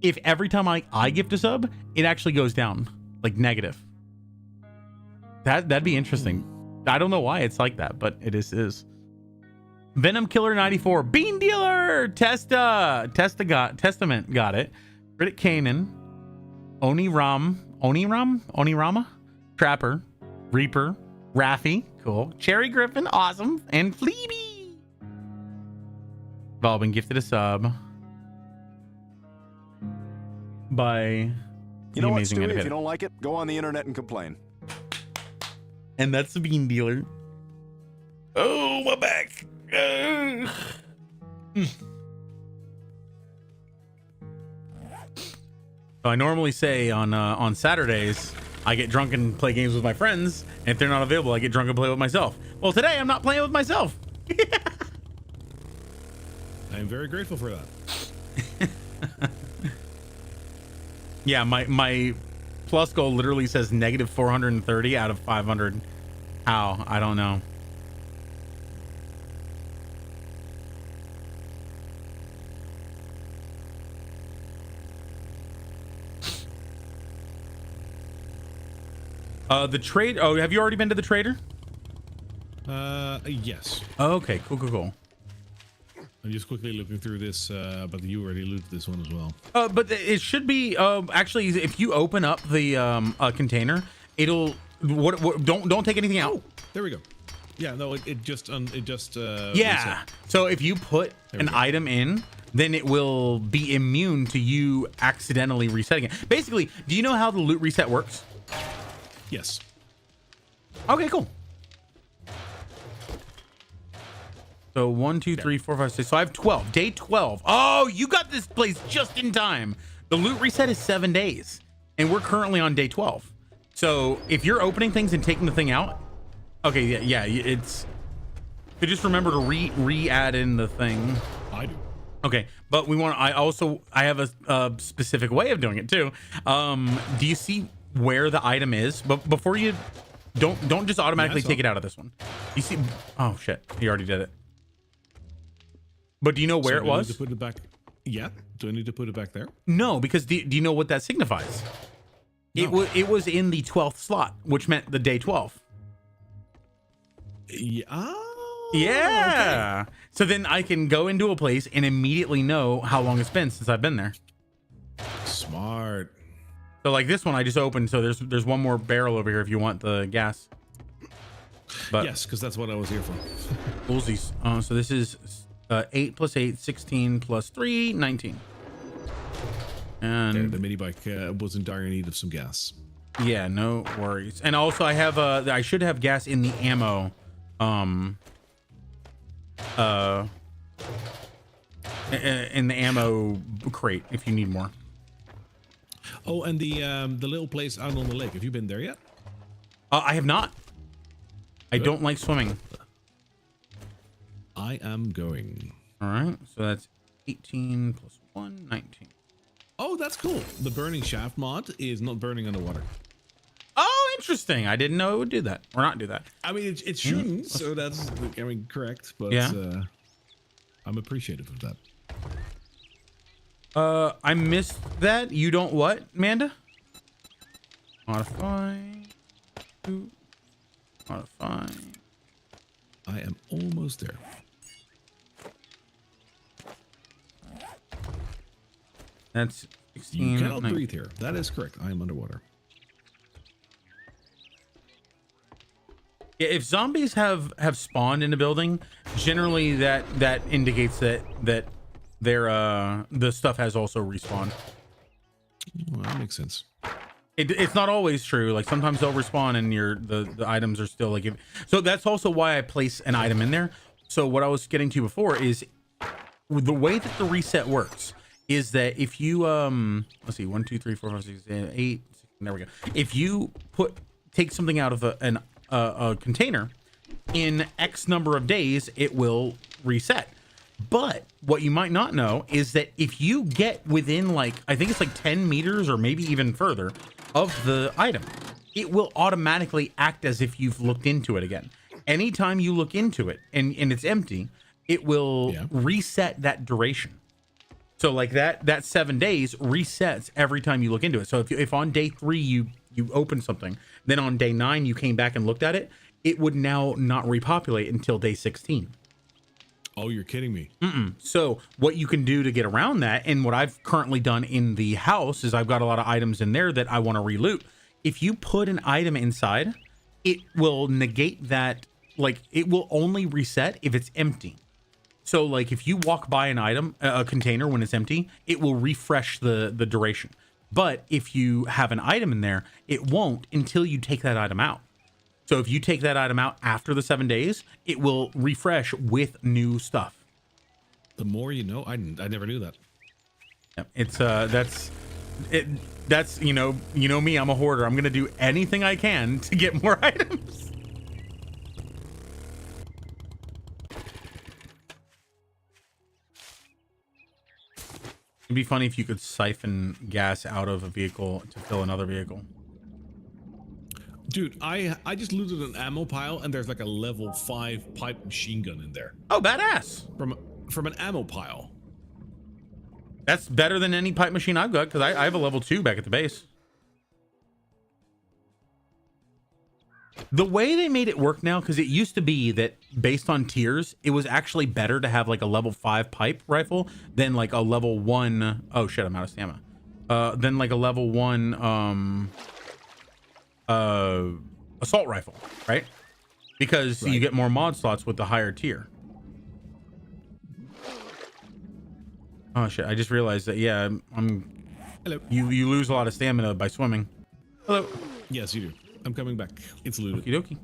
if every time I gift a sub, it actually goes down, like negative. That'd be interesting. I don't know why it's like that, but it is. Venom Killer 94, Bean Dealer, Testament got it. Critic Kanan, Onirama, Trapper, Reaper, Raffy, cool. Cherry Griffin, awesome, and Fleeby. Val been gifted a sub by You know what, amazing Stewie? If Indicator. you don't like it, go on the internet and complain. And that's the bean dealer. Oh, my back. So I normally say on Saturdays, I get drunk and play games with my friends. And if they're not available, I get drunk and play with myself. Well, today I'm not playing with myself. I am very grateful for that. Yeah, my plus goal literally says negative 430 out of 500. How? I don't know. The trade. Oh, have you already been to the trader? Yes. Okay, cool. I'm just quickly looking through this, but you already looted this one as well. But it should be actually, if you open up the container, it'll don't take anything out. Oh, there we go. Yeah, no, it just Yeah. reset. So if you put we an go. item in, then it will be immune to you accidentally resetting it. Basically, do you know how the loot reset works? Yes. Okay, cool. So 1, 2, 3, 4, 5, 6. So I have 12. Day 12. Oh, you got this place just in time. The loot reset is 7 days, and we're currently on day 12. So if you're opening things and taking the thing out, okay, yeah, it's. So just remember to re-add in the thing. I do. Okay, but I have a specific way of doing it too. Do you see where the item is? But before you don't just automatically Yeah, I saw. take it out of this one. You see? Oh shit, he already did it. But do you know where So it do I need was? to put it back. Yeah. Do I need to put it back there? No, because do you know what that signifies? No. It was in the 12th slot, which meant the day 12. Yeah. Oh, Yeah. So then I can go into a place and immediately know how long it's been since I've been there. okay. Smart. So like this one I just opened, so there's one more barrel over here if you want the gas. But Yes, because that's what I was here for. Woolsies. So this is 8 plus 8, 16 plus 3, 19. And The mini bike was in dire need of some gas. yeah, no worries. And also I have I should have gas in the ammo in the ammo crate if you need more. Oh, and the little place out on the lake. Have you been there yet? I have not. I Good. don't like swimming. I am going. All right, so that's 18 plus 1, 19. Oh, that's cool. The burning shaft mod is not burning underwater. Oh, interesting. I didn't know it would do that or not do that. I mean, it shouldn't. So that's, I mean, correct. But Yeah. I'm appreciative of that. I missed that. You don't what, Amanda? Modify. Modify. I am almost there. That's 16. You cannot 19. breathe here. That is correct. I am underwater. Yeah, if zombies have spawned in a building, generally that indicates that their the stuff has also respawned. Well, that makes sense. It's not always true. Like sometimes they'll respawn and the items are still like. So that's also why I place an item in there. So what I was getting to before is the way that the reset works is that if you let's see 1 2 3 4 5 6 7 8 there we go. If you take something out of a container in X number of days, it will reset. But what you might not know is that if you get within like, I think it's like 10 meters or maybe even further of the item, it will automatically act as if you've looked into it again. Anytime you look into it and it's empty, it will reset that duration. So like that 7 days resets every time you look into it. So if on day 3 you open something, then on day 9 you came back and looked at it, it would now not repopulate until day 16. Oh, you're kidding me. So what you can do to get around that, and what I've currently done in the house is I've got a lot of items in there that I want to reloot. If you put an item inside, it will negate that. Like it will only reset if it's empty. So like if you walk by an item, a container when it's empty, it will refresh the duration. But if you have an item in there, it won't until you take that item out. So if you take that item out after the 7 days, it will refresh with new stuff. The more you know. I never knew that. Yep. It's that's you know me, I'm a hoarder. I'm gonna do anything I can to get more items. It'd be funny if you could siphon gas out of a vehicle to fill another vehicle. Dude, I just looted an ammo pile and there's like a level 5 pipe machine gun in there. Oh, badass. From an ammo pile. That's better than any pipe machine I've got, because I have a level 2 back at the base. The way they made it work now, because it used to be that based on tiers, it was actually better to have like a level 5 pipe rifle than like a level 1. Oh shit, I'm out of stamina. Then like a level 1 assault rifle, right? Because you get more mod slots with the higher tier. Oh shit, I just realized that, yeah, Hello. You lose a lot of stamina by swimming. Hello. Yes, you do. I'm coming back. It's looted. Okie dokie.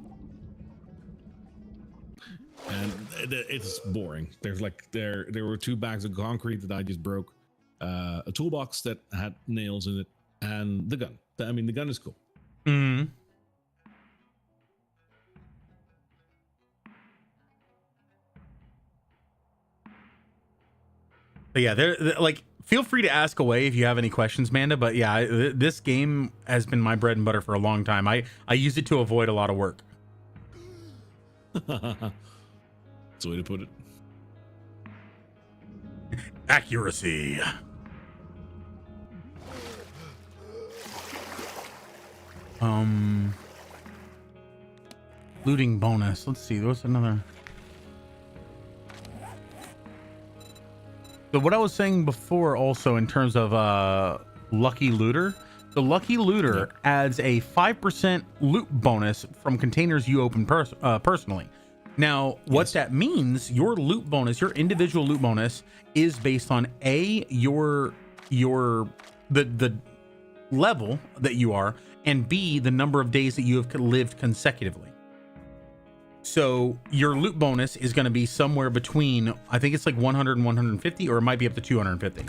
And it's boring. There's like there were 2 bags of concrete that I just broke, a toolbox that had nails in it, and the gun. I mean, the gun is cool. Hmm. But yeah, they're like, feel free to ask away if you have any questions, Manda. But yeah, this game has been my bread and butter for a long time. I use it to avoid a lot of work. That's the way to put it. Accuracy. Looting bonus. Let's see. What's another? So what I was saying before, also in terms of Lucky Looter, the Lucky Looter adds a 5% loot bonus from containers you open personally. Now, what that means, your loot bonus, your individual loot bonus, is based on the level that you are, and B, the number of days that you have lived consecutively. So your loot bonus is going to be somewhere between, I think it's like 100 and 150, or it might be up to 250.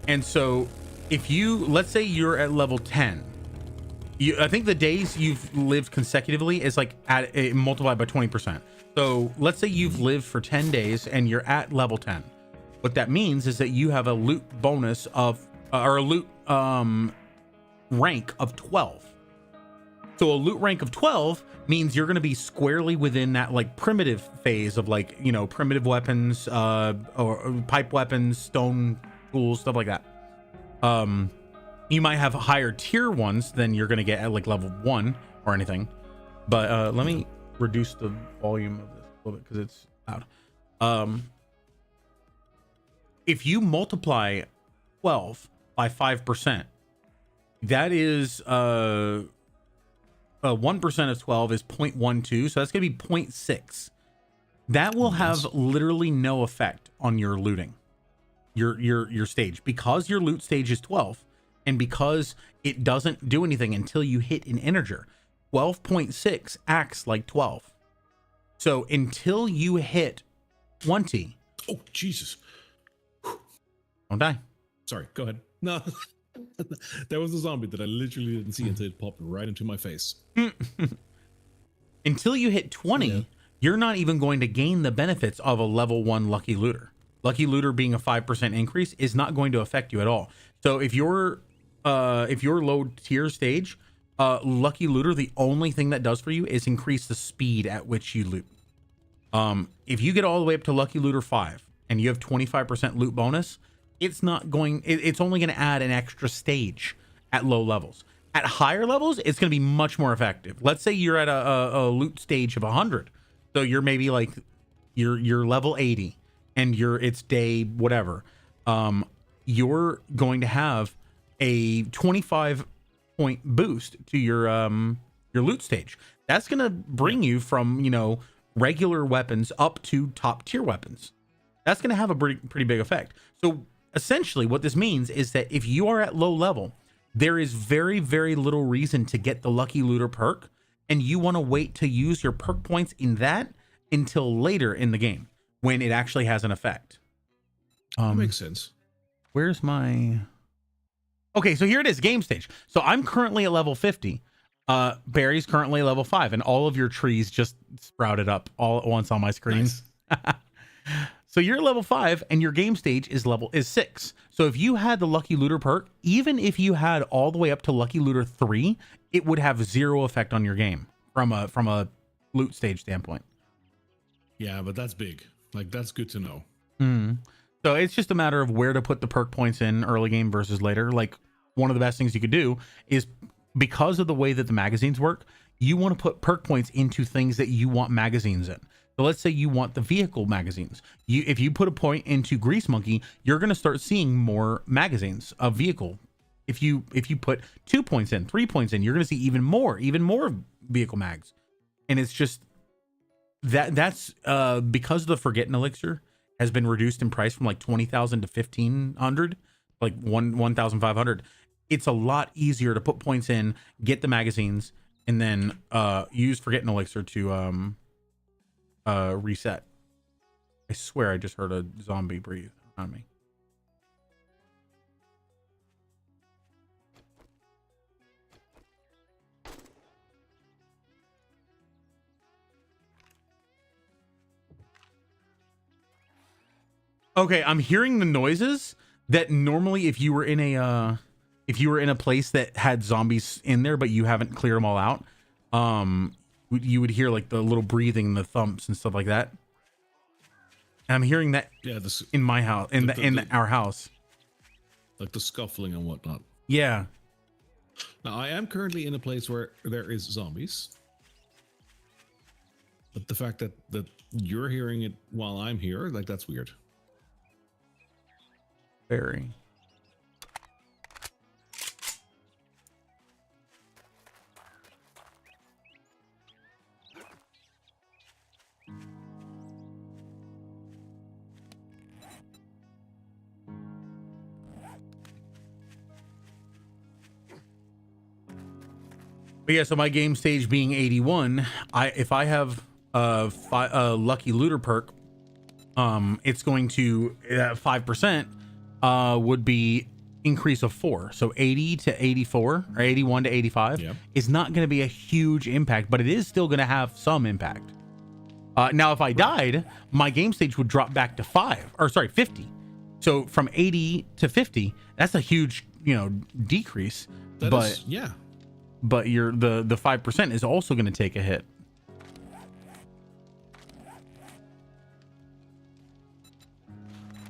And so if you, let's say you're at level 10, I think the days you've lived consecutively is like multiplied by 20%. So let's say you've lived for 10 days and you're at level 10. What that means is that you have a loot bonus of, or a loot rank of 12. So a loot rank of 12 means you're going to be squarely within that like primitive phase of like, you know, primitive weapons, or pipe weapons, stone tools, stuff like that. You might have higher tier ones than you're going to get at like level 1 or anything. But let me reduce the volume of this a little bit because it's loud. If you multiply 12 by 5%, that is 1% of 12 is 0.12, so that's gonna be 0.6. That will have literally no effect on your looting, your stage, because your loot stage is 12, and because it doesn't do anything until you hit an integer. 12.6 acts like 12. So until you hit 20, oh Jesus, don't die. Sorry, go ahead. No. There was a zombie that I literally didn't see until it popped right into my face. Until you hit 20, you're not even going to gain the benefits of a level 1 Lucky Looter. Lucky Looter being a 5% increase is not going to affect you at all. So if you're low tier stage, Lucky Looter, the only thing that does for you is increase the speed at which you loot. If you get all the way up to Lucky Looter 5 and you have 25% loot bonus, it's only going to add an extra stage at low levels. At higher levels, it's going to be much more effective. Let's say you're at a loot stage of 100. So you're maybe like you're level 80 and it's day whatever. You're going to have a 25 point boost to your loot stage. That's going to bring you from, you know, regular weapons up to top tier weapons. That's going to have a pretty big effect. So essentially what this means is that if you are at low level, there is very, very little reason to get the Lucky Looter perk, and you want to wait to use your perk points in that until later in the game when it actually has an effect. That makes sense. Where's my... Okay, so here it is, game stage. So I'm currently at level 50. Barry's currently level 5, and all of your trees just sprouted up all at once on my screen. Nice. So you're level 5 and your game stage is 6. So if you had the Lucky Looter perk, even if you had all the way up to Lucky Looter 3, it would have 0 effect on your game from a loot stage standpoint. Yeah, but that's big. Like, that's good to know. So it's just a matter of where to put the perk points in early game versus later. Like, one of the best things you could do is, because of the way that the magazines work, you want to put perk points into things that you want magazines in. So let's say you want the vehicle magazines. If you put a point into Grease Monkey, you're going to start seeing more magazines of vehicle. If you put 2 points in, 3 points in, you're going to see even more vehicle mags. And it's just that's because the Forgetting Elixir has been reduced in price from like 20,000 to 1,500, like 1,500. It's a lot easier to put points in, get the magazines, and then use Forgetting Elixir to reset. I swear I just heard a zombie breathe on me. Okay, I'm hearing the noises that normally if you were in a place that had zombies in there but you haven't cleared them all out, you would hear like the little breathing, the thumps and stuff like that. And I'm hearing that in my house, in our house, like the scuffling and whatnot. Yeah. Now I am currently in a place where there is zombies, but the fact that you're hearing it while I'm here, like, that's weird. Very. But yeah, so my game stage being 81, if I have a Lucky Looter perk, it's going to 5% would be increase of 4. So 80 to 84 or 81 to 85 is not going to be a huge impact, but it is still going to have some impact. Now, if I died, my game stage would drop back to 50. So from 80 to 50, that's a huge, decrease. But the 5% is also going to take a hit.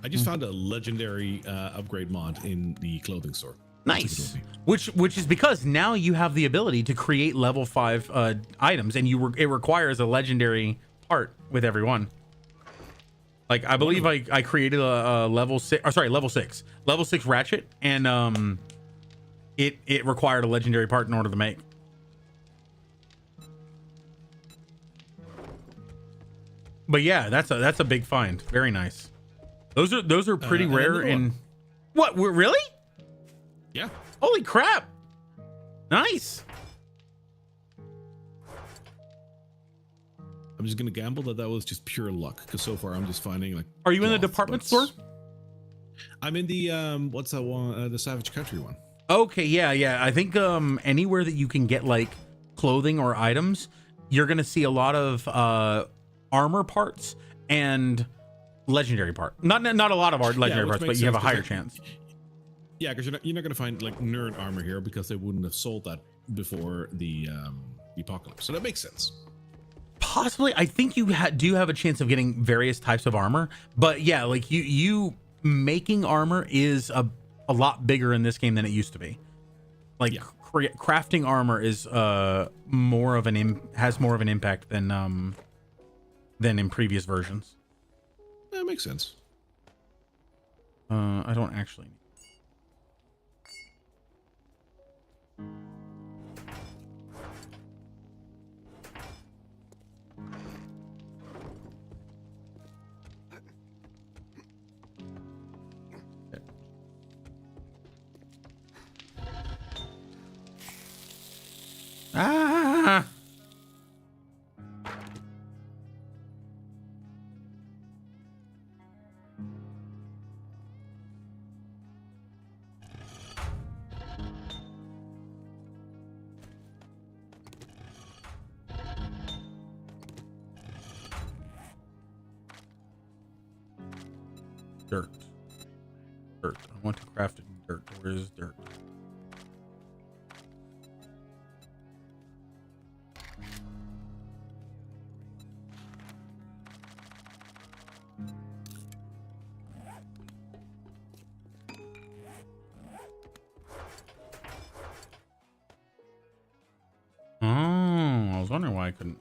I just found a legendary upgrade mod in the clothing store. Nice. Which is because now you have the ability to create level 5 items, and it requires a legendary part with every one. Like, I believe I created a level 6 ratchet, and it required a legendary part in order to make. But yeah, that's a big find. Very nice. Those are pretty rare. And what? Really? Yeah. Holy crap! Nice. I'm just gonna gamble that was just pure luck, because so far I'm just finding, like. Are you in the department store? I'm in the what's that one? The Savage Country one. Okay, yeah. I think anywhere that you can get like clothing or items, you're gonna see a lot of armor parts and legendary part. Not a lot of legendary parts, but you have a higher chance. Yeah, because you're not gonna find like nerd armor here, because they wouldn't have sold that before the apocalypse. So that makes sense. Possibly, I think you do have a chance of getting various types of armor, but yeah, like you making armor is a lot bigger in this game than it used to be. Like crafting armor is has more of an impact than in previous versions. That makes sense. I don't actually. Ah. Dirt. Dirt. I want to craft it in dirt. Where is dirt? Oh, I was wondering why I couldn't.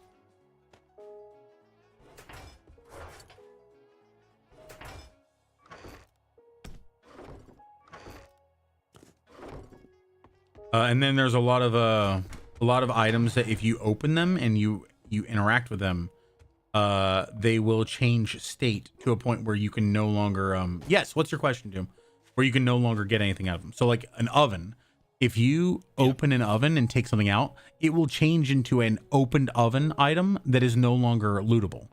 And then there's a lot of items that if you open them and you interact with them, they will change state to a point where you can no longer yes, what's your question, Doom? Where you can no longer get anything out of them. So like an oven, if you open an oven and take something out, it will change into an opened oven item that is no longer lootable.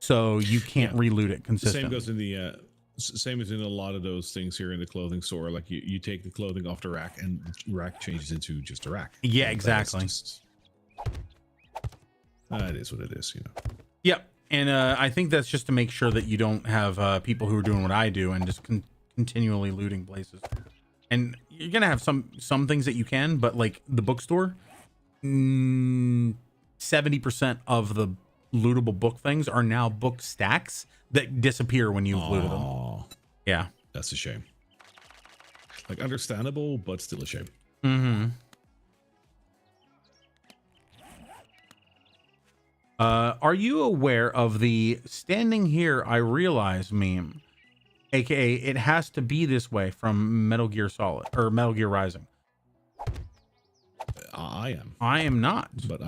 So you can't reloot it consistently. Same goes in the same as in a lot of those things here in the clothing store. Like you take the clothing off the rack and the rack changes into just a rack. Yeah, exactly. It is what it is, you know. Yep. And I think that's just to make sure that you don't have people who are doing what I do and just continually looting places. And you're gonna have some things that you can, but like the bookstore, 70% of the lootable book things are now book stacks that disappear when you've looted them. Yeah, that's a shame. Like understandable, but still a shame. Mm-hmm. Are you aware of the standing here I realize meme? AKA it has to be this way from Metal Gear Solid or Metal Gear Rising. I am. I am not. But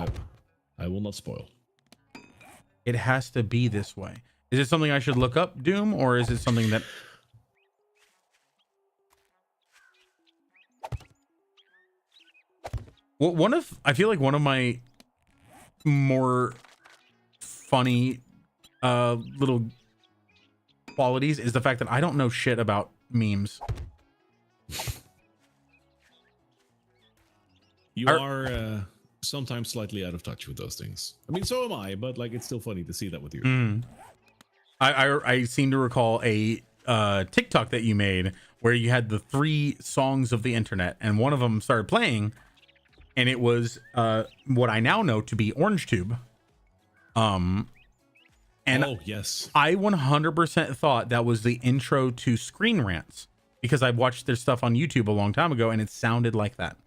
I will not spoil. It has to be this way. Is it something I should look up, Doom, or is it something that... Well, I feel like one of my more funny little qualities is the fact that I don't know shit about memes. You are sometimes slightly out of touch with those things. I mean, so am I, but like it's still funny to see that with you. I seem to recall a TikTok that you made where you had the 3 songs of the internet, and one of them started playing, and it was what I now know to be Orange Tube. And oh yes, I 100% thought that was the intro to Screen Rants because I watched their stuff on YouTube a long time ago, and it sounded like that.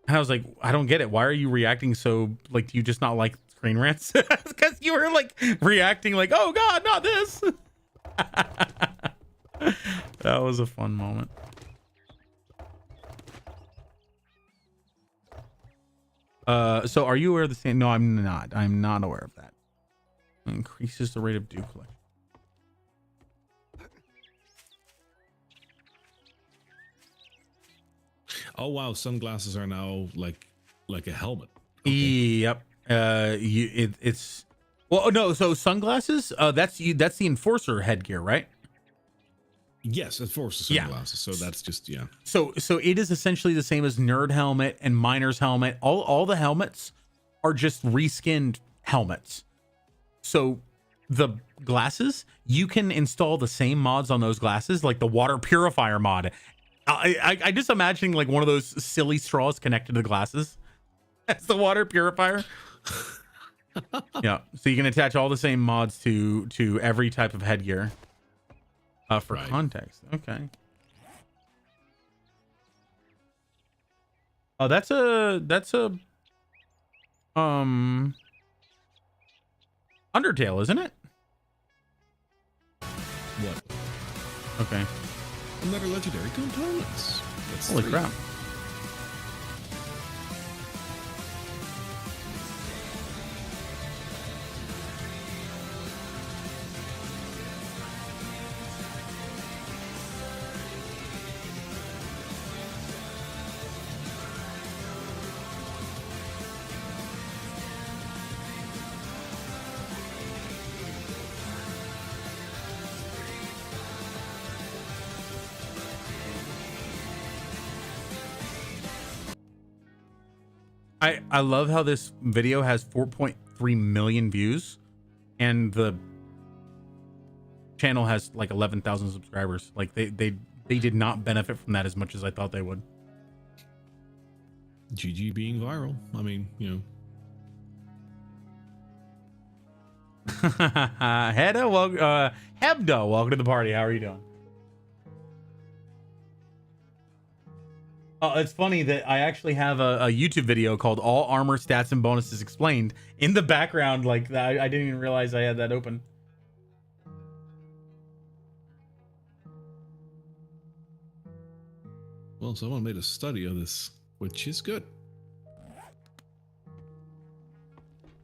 And I was like, I don't get it. Why are you reacting so like? Do you just not like Screen Rants? Because you were like reacting like, oh God, not this. That was a fun moment. So are you aware of the same? No, I'm not. I'm not aware of that. Increases the rate of dew collection. Oh wow, sunglasses are now like a helmet. Okay. Yep. It's well, no. So sunglasses. That's the enforcer headgear, right? Yes, it forces sunglasses. So that's just So it is essentially the same as nerd helmet and miner's helmet. All the helmets are just reskinned helmets. So the glasses, you can install the same mods on those glasses, like the water purifier mod. I just imagining like one of those silly straws connected to the glasses as the water purifier. Yeah, so you can attach all the same mods to every type of headgear. For context, okay. Oh, that's a Undertale, isn't it? What? Okay. Another legendary components. That's Holy 3. crap. I love how this video has 4.3 million views, and the channel has like 11,000 subscribers. Like they did not benefit from that as much as I thought they would. GG being viral. I mean, you know. Hedda, Hebda, welcome to the party. How are you doing? Oh, it's funny that I actually have a YouTube video called "All Armor Stats and Bonuses Explained" in the background. Like that, I didn't even realize I had that open. Well, someone made a study of this, which is good.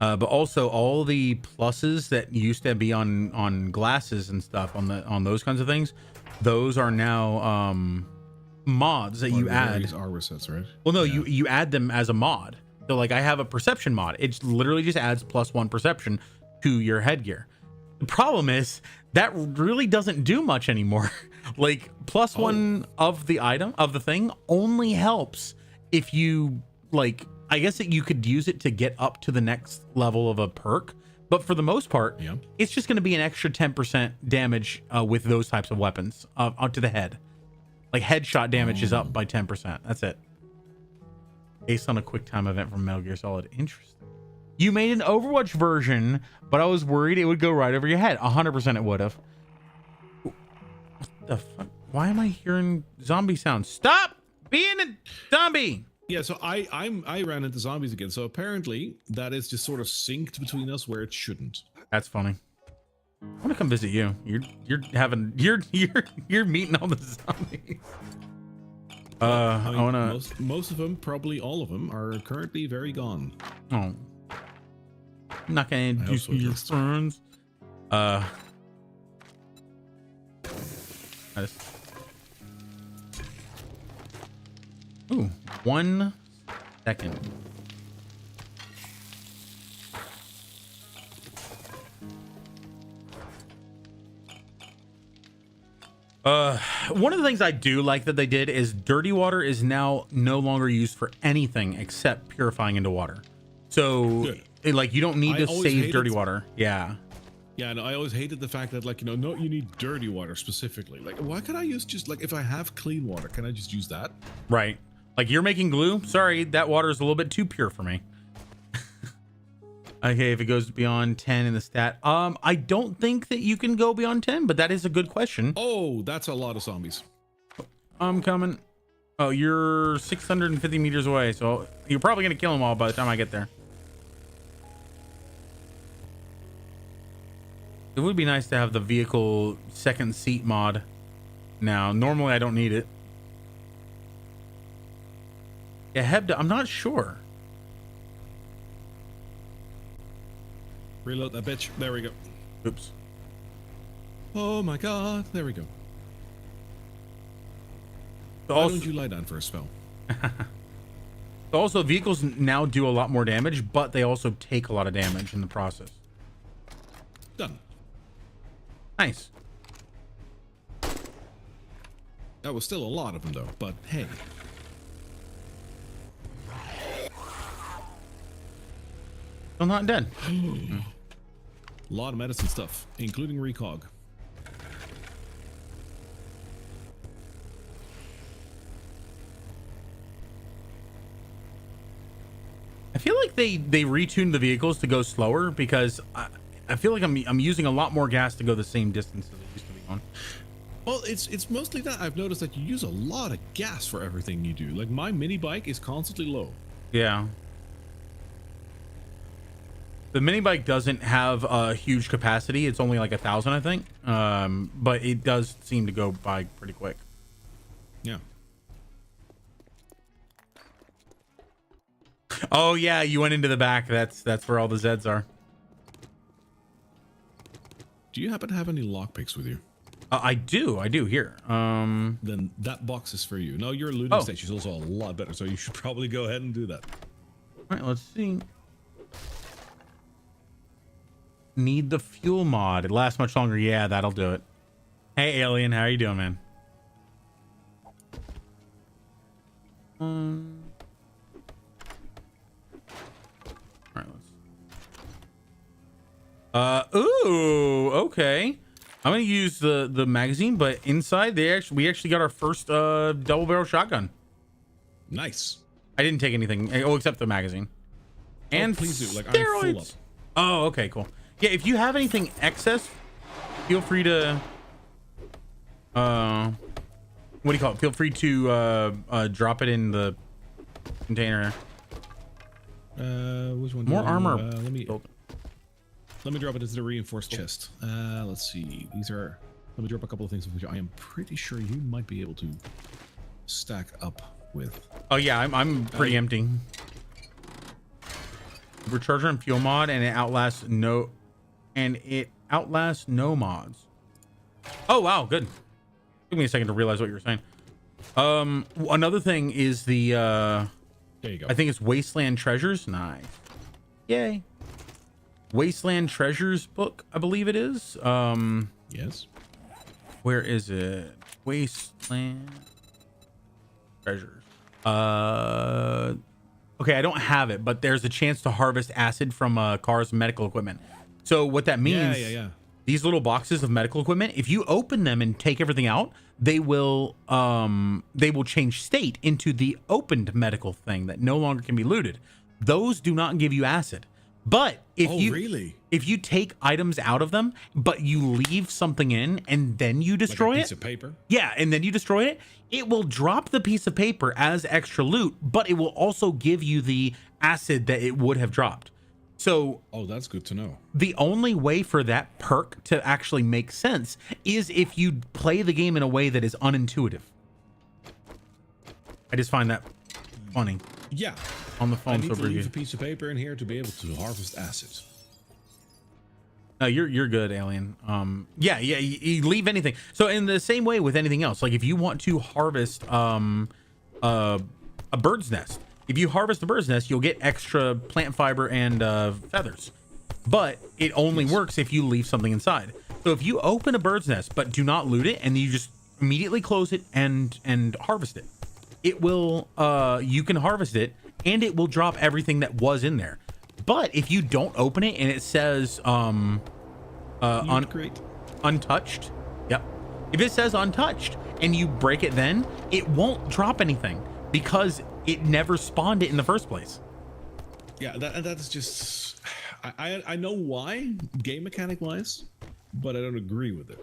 But also all the pluses that used to be on glasses and stuff on those kinds of things, those are now mods that you add. These are resets, right? Well, no, you add them as a mod. So like I have a perception mod. It literally just adds +1 perception to your headgear. The problem is that really doesn't do much anymore. Like +1 of the item of the thing only helps if you like. I guess that you could use it to get up to the next level of a perk, but for the most part, it's just going to be an extra 10% damage with those types of weapons out to the head. Like headshot damage is up by 10%. That's it. Based on a quick time event from Metal Gear Solid. Interesting. You made an Overwatch version, but I was worried it would go right over your head. 100% it would have. What the fuck? Why am I hearing zombie sounds? Stop being a zombie. Yeah, so I ran into zombies again. So apparently that is just sort of synced between us where it shouldn't. That's funny. I want to come visit you. You're meeting all the zombies. I mean, want to. Most of them, probably all of them, are currently very gone. Oh, I'm not gonna introduce your friends. I just. Ooh, 1 second. One of the things I do like that they did is dirty water is now no longer used for anything except purifying into water. So like you don't need to save dirty water. Yeah. Yeah, no, I always hated the fact that, like, you know, no, you need dirty water specifically. Like, why can't I use just, like, if I have clean water, can I just use that? Right. Like, you're making glue. Sorry, that water is a little bit too pure for me. Okay, if it goes beyond 10 in the stat. I don't think that you can go beyond 10, but that is a good question. Oh, that's a lot of zombies. I'm coming. Oh, you're 650 meters away, so you're probably going to kill them all by the time I get there. It would be nice to have the vehicle second seat mod now. Normally, I don't need it. Yeah, Hebda, I'm not sure. Reload that bitch. There we go. Oops. Oh my god. There we go. Why don't you lie down for a spell? Also, vehicles now do a lot more damage, but they also take a lot of damage in the process. Done. Nice. That was still a lot of them, though, but hey. Still not dead. A lot of medicine stuff, including recog. I feel like they retuned the vehicles to go slower because I feel like I'm using a lot more gas to go the same distance as it used to be on. Well, it's mostly that I've noticed that you use a lot of gas for everything you do. Like my mini bike is constantly low. Yeah. The mini bike doesn't have a huge capacity. It's only like 1,000, I think. But it does seem to go by pretty quick. Yeah. Oh yeah, you went into the back. That's where all the Zeds are. Do you happen to have any lockpicks with you? I do here. Then that box is for you. No, your looting Oh. station is also a lot better, so you should probably go ahead and do that. All right, let's see. Need the fuel mod. It lasts much longer. Yeah, that'll do it. Hey, Alien, how are you doing, man? right, let's. Ooh, okay. I'm gonna use the magazine, but inside we actually got our first double barrel shotgun. Nice. I didn't take anything, except the magazine. And please do. Like, I'm steroids. full up. Oh, okay, cool. Yeah, if you have anything excess, feel free to what do you call it? Feel free to drop it in the container. Which one? More armor. Let me drop it into the reinforced chest. Let's see. These are. Let me drop a couple of things which I am pretty sure you might be able to stack up with. Oh yeah, I'm pretty empty. Recharger and fuel mod, and it outlasts no mods. Oh wow, good. Took me a second to realize what you were saying. Another thing is the there you go. I think it's Wasteland Treasures. Nice. Yay. Wasteland Treasures book, I believe it is. Yes. Where is it? Wasteland Treasures. Okay, I don't have it, but there's a chance to harvest acid from cars and medical equipment. So what that means, Yeah. these little boxes of medical equipment, if you open them and take everything out, they will change state into the opened medical thing that no longer can be looted. Those do not give you acid. But if if you take items out of them, but you leave something in and then you destroy like a it, piece of paper. yeah, and then you destroy it, it will drop the piece of paper as extra loot, but it will also give you the acid that it would have dropped. So, oh, that's good to know. The only way for that perk to actually make sense is if you play the game in a way that is unintuitive. I just find that funny. Yeah. On the I phone, need so to leave review. a piece of paper in here to be able to harvest acid. No, you're good, Alien. Yeah, you leave anything. So in the same way with anything else, like if you want to harvest a bird's nest, if you harvest a bird's nest, you'll get extra plant fiber and feathers. But it only works if you leave something inside. So if you open a bird's nest but do not loot it, and you just immediately close it and harvest it, it will you can harvest it and it will drop everything that was in there. But if you don't open it and it says untouched, yep. If it says untouched and you break it, then it won't drop anything because it never spawned it in the first place. Yeah, that's just I know why, game mechanic wise, but I don't agree with it.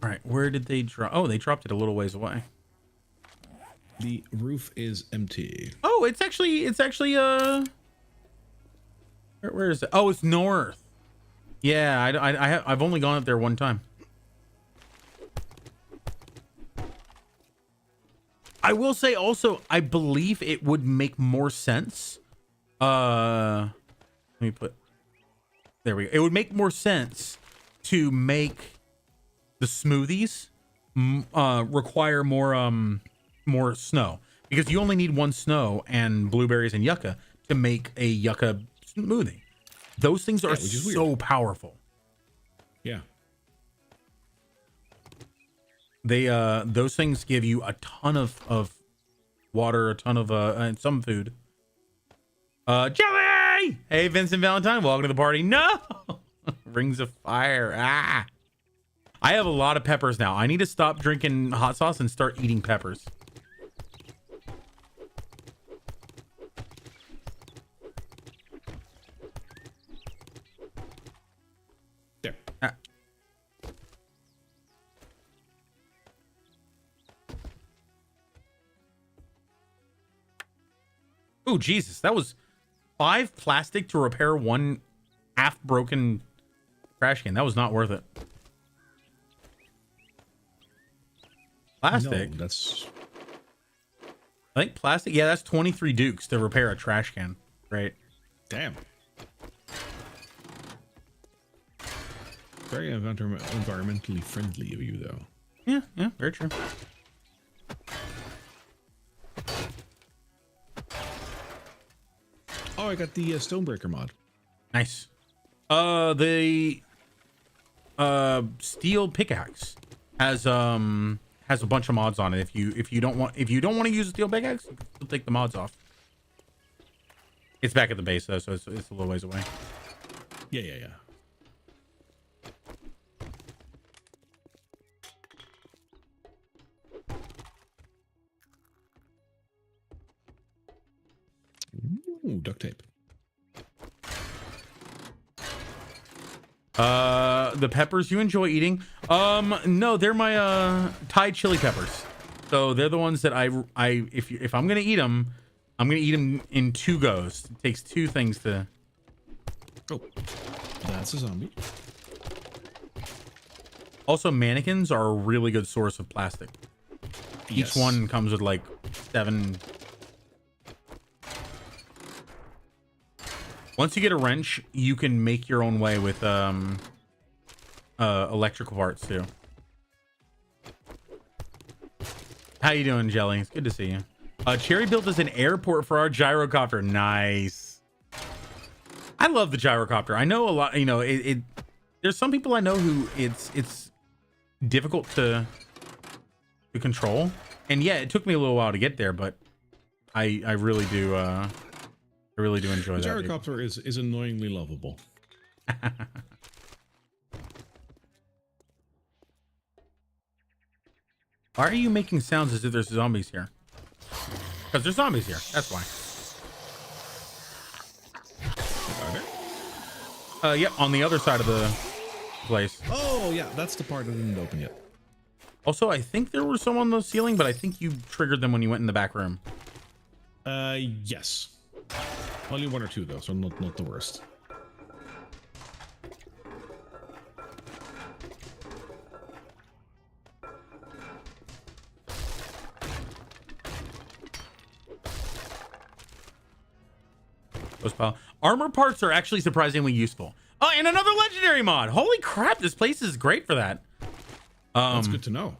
All right, where did they drop? Oh, they dropped it a little ways away. The roof is empty. Oh, it's actually where is it? Oh, it's north. Yeah, I've only gone up there one time. I will say also, I believe it would make more sense. Let me put. There we go. It would make more sense to make the smoothies require more snow, because you only need one snow and blueberries and yucca to make a yucca smoothie. Those things are so powerful. Yeah. They those things give you a ton of water, a ton of and some food. Jelly! Hey, Vincent Valentine, welcome to the party. No! Rings of fire. Ah! I have a lot of peppers now. I need to stop drinking hot sauce and start eating peppers. There. Ah. Oh, Jesus. That was 5 plastic to repair 1 half broken trash can. That was not worth it. Plastic? No, that's... I think plastic. Yeah, that's 23 dukes to repair a trash can. Right. Damn. Very environmentally friendly of you, though. Yeah, very true. Oh, I got the Stonebreaker mod. Nice. The steel pickaxe has a bunch of mods on it. If you don't want to use a steel pickaxe, you can still take the mods off. It's back at the base though, so it's a little ways away. Yeah. Ooh, duct tape. The peppers you enjoy eating? No, they're my Thai chili peppers. So they're the ones that if I'm gonna eat them, I'm gonna eat them in 2 goes. It takes 2 things to. Oh, that's a zombie. Also, mannequins are a really good source of plastic. Yes. Each one comes with like 7. Once you get a wrench, you can make your own way with electrical parts too. How you doing, Jelly? It's good to see you. Cherry built us an airport for our gyrocopter. Nice. I love the gyrocopter. I know a lot. You know, there's some people I know who it's difficult to control, and yeah, it took me a little while to get there, but I really do. I really do enjoy the that. Gyrocopter is annoyingly lovable. Why are you making sounds as if there's zombies here? Because there's zombies here. That's why. Are there? Yep, on the other side of the place. Oh yeah, that's the part that didn't open yet. Also, I think there were some on the ceiling, but I think you triggered them when you went in the back room. Yes. Only 1 or 2 though, so not the worst. Armor parts are actually surprisingly useful. Oh, and another legendary mod. Holy crap, this place is great for that. That's good to know.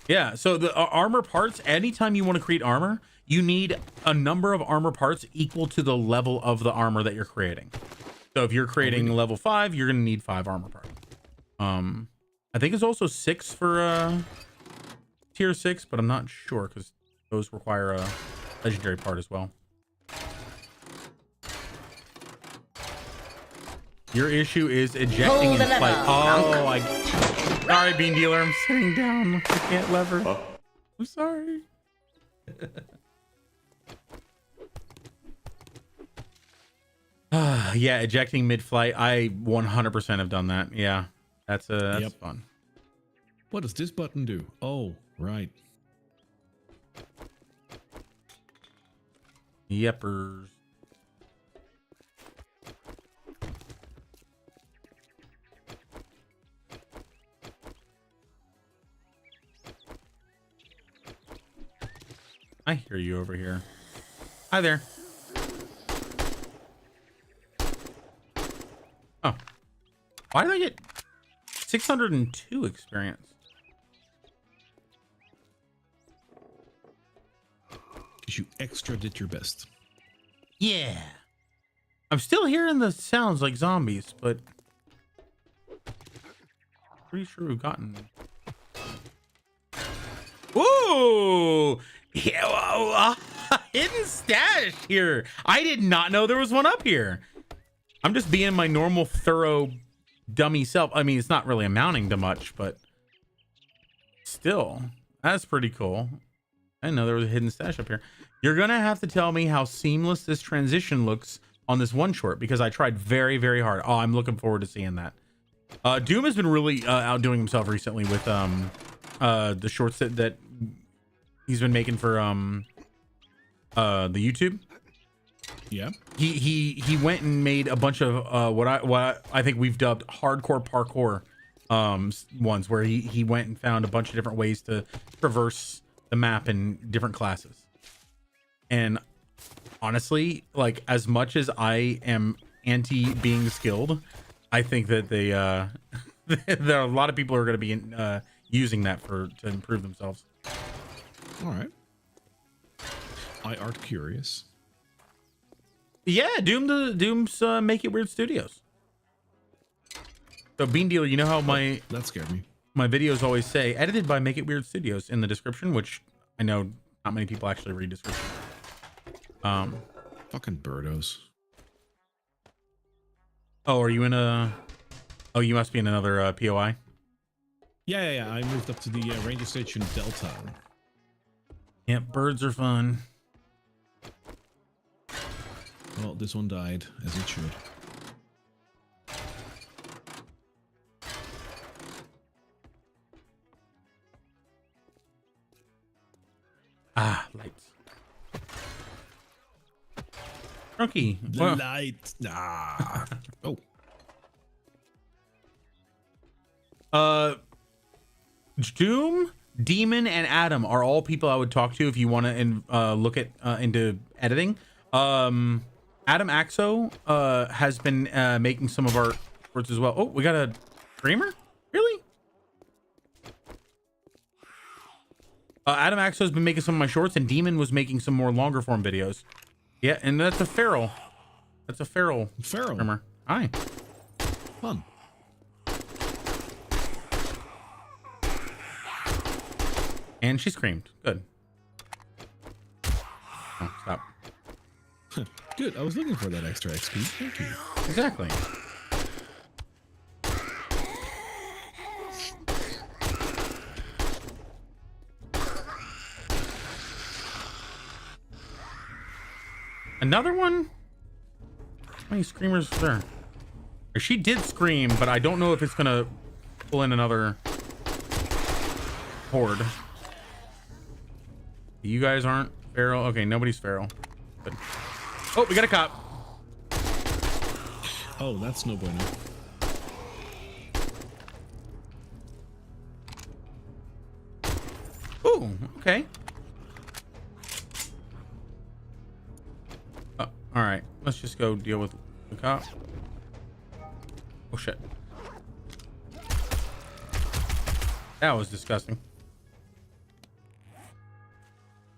Yeah, so the armor parts, anytime you want to create armor, you need a number of armor parts equal to the level of the armor that you're creating. So if you're creating level 5, you're going to need 5 armor parts. I think it's also 6 for tier 6, but I'm not sure because those require a legendary part as well. Your issue is ejecting in flight. Oh, sorry, Bean Dealer. I'm sitting down. I can't lever. I'm sorry. Yeah, ejecting mid-flight. I 100% have done that. Yeah, that's fun. What does this button do? Oh, right. Yepers. I hear you over here. Hi there. Oh. Why did I get 602 experience? Because you extra did your best. Yeah. I'm still hearing the sounds like zombies, but pretty sure we've gotten. Ooh! Yeah, hidden stash here. I did not know there was one up here. I'm just being my normal thorough dummy self. I mean, it's not really amounting to much, but still, that's pretty cool. I didn't know there was a hidden stash up here. You're gonna have to tell me how seamless this transition looks on this one short because I tried very, very hard. Oh, I'm looking forward to seeing that. Doom has been really outdoing himself recently with the shorts that he's been making for the YouTube. Yeah. He went and made a bunch of what I think we've dubbed hardcore parkour ones where he went and found a bunch of different ways to traverse the map in different classes. And honestly, like as much as I am anti being skilled, I think that they there are a lot of people who are going to be using that to improve themselves. All right. I art curious. Yeah, Doom's Make It Weird Studios. So Bean Dealer, you know how that scared me. My videos always say edited by Make It Weird Studios in the description, which I know not many people actually read description. Fucking birdos. Oh, are you in a? Oh, you must be in another POI. Yeah. I moved up to the ranger station Delta. Yep, birds are fun. Well, this one died, as it should. Ah, lights. Drunky. The Well, light. Ah. Oh. Doom, Demon, and Adam are all people I would talk to if you want to look at into editing. Adam Axo has been making some of our shorts as well. Oh, we got a streamer? Really? Adam Axo has been making some of my shorts, and Demon was making some more longer form videos. Yeah, and that's a feral. That's a feral streamer. Hi. Fun. And she screamed. Good. Oh, stop. Good. I was looking for that extra XP. Thank you. Exactly. Another one? How many screamers are there? She did scream, but I don't know if it's gonna pull in another horde. You guys aren't feral? Okay, nobody's feral. Good. Oh, we got a cop. Oh, that's no bueno. Ooh, okay. All right, let's just go deal with the cop. Oh shit. That was disgusting.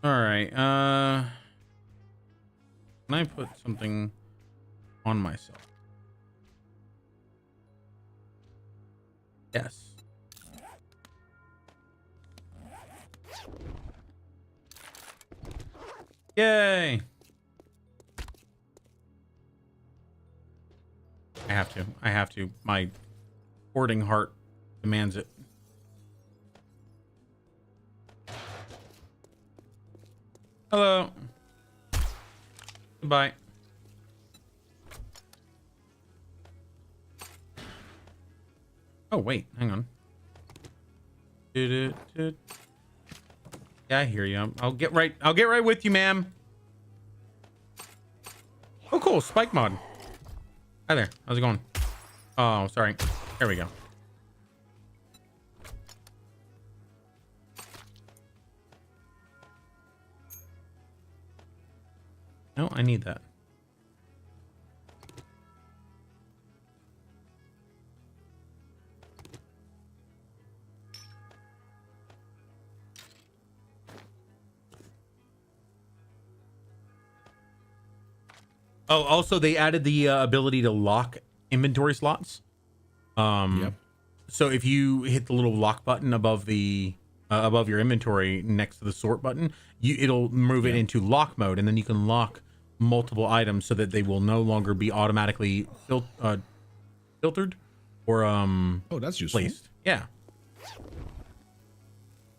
All right, can I put something on myself? Yes. Yay. I have to. My hoarding heart demands it. Hello. Goodbye. Oh, wait, hang on. Yeah, I hear you. I'll get right with you, ma'am. Oh, cool. Spike mod. Hi there. How's it going? Oh, sorry. There we go. No, I need that. Oh, also they added the ability to lock inventory slots. Yep. So if you hit the little lock button above the above your inventory next to the sort button, it'll move it into lock mode, and then you can lock multiple items so that they will no longer be automatically filtered or oh, that's useful. placed. Yeah.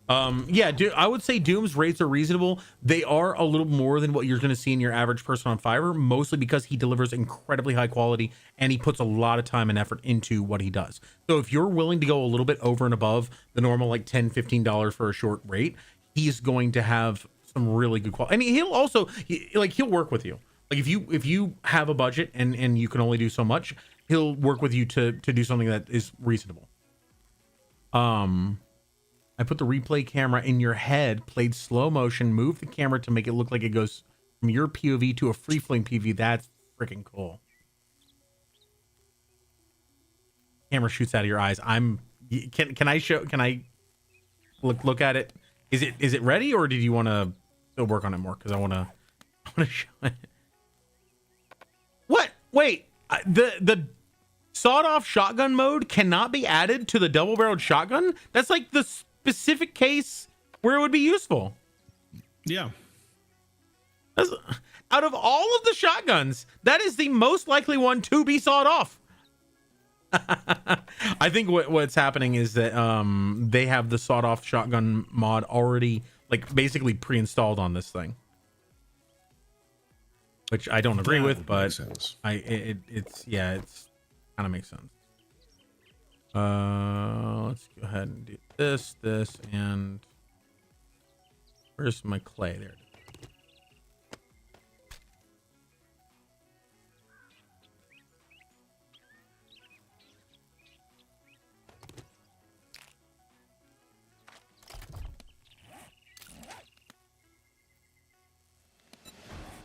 Yeah, I would say Doom's rates are reasonable. They are a little more than what you're going to see in your average person on Fiverr, mostly because he delivers incredibly high quality and he puts a lot of time and effort into what he does. So if you're willing to go a little bit over and above the normal like $10-15 for a short rate, he's going to have some really good quality. And he'll also he'll work with you. Like if you have a budget and you can only do so much, he'll work with you to do something that is reasonable. I put the replay camera in your head, played slow motion, moved the camera to make it look like it goes from your POV to a free flowing POV. That's freaking cool. Camera shoots out of your eyes. Can I look at it? Is it ready, or did you want to still work on it more? Because I want to show it. What? Wait, the sawed-off shotgun mode cannot be added to the double-barreled shotgun? That's like the specific case where it would be useful. Yeah. Out of all of the shotguns, that is the most likely one to be sawed off. I think what's happening is that they have the sawed-off shotgun mod already, like, basically pre-installed on this thing, which I don't agree with, but sense. it's kind of makes sense. Let's go ahead and do this, and where's my clay? There it is.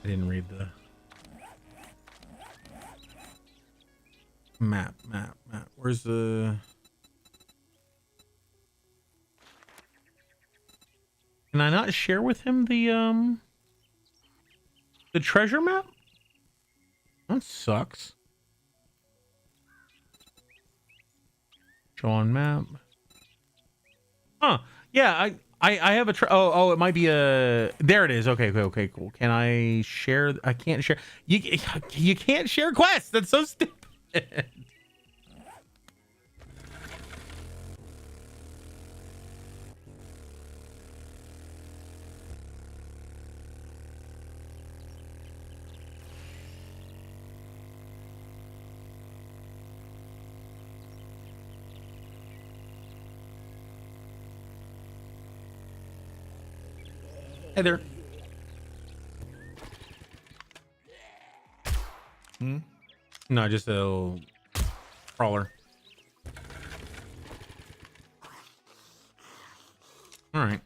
I didn't read the map. Where's the... Can I not share with him the treasure map? That sucks. Show on map. Huh. Yeah, I have a it might be a... There it is. Okay, cool. Can I share? I can't share. You can't share quests. That's so stupid. Hey there. No, just a little crawler. All right.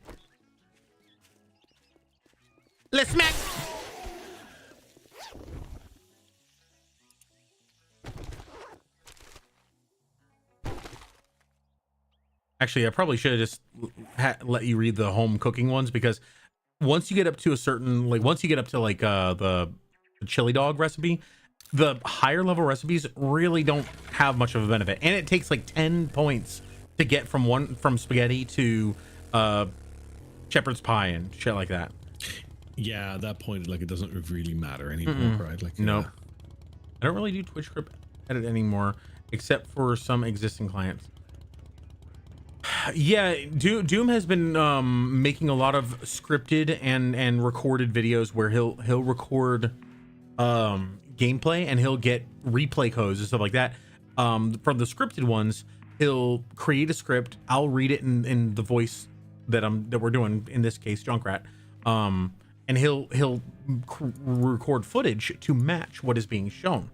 Let's smack. Actually, I probably should have just let you read the home cooking ones, because once you get up to a certain, like, once you get up to like the chili dog recipe, the higher level recipes really don't have much of a benefit, and it takes like 10 points to get from spaghetti to shepherd's pie and shit like that. Yeah, at that point, like, it doesn't really matter anymore, right? Like, Nope. I don't really do Twitch script edit anymore, except for some existing clients. Yeah, Doom has been making a lot of scripted and recorded videos where he'll record gameplay, and he'll get replay codes and stuff like that. For the scripted ones, he'll create a script. I'll read it in the voice that we're doing, in this case, Junkrat. And he'll record footage to match what is being shown.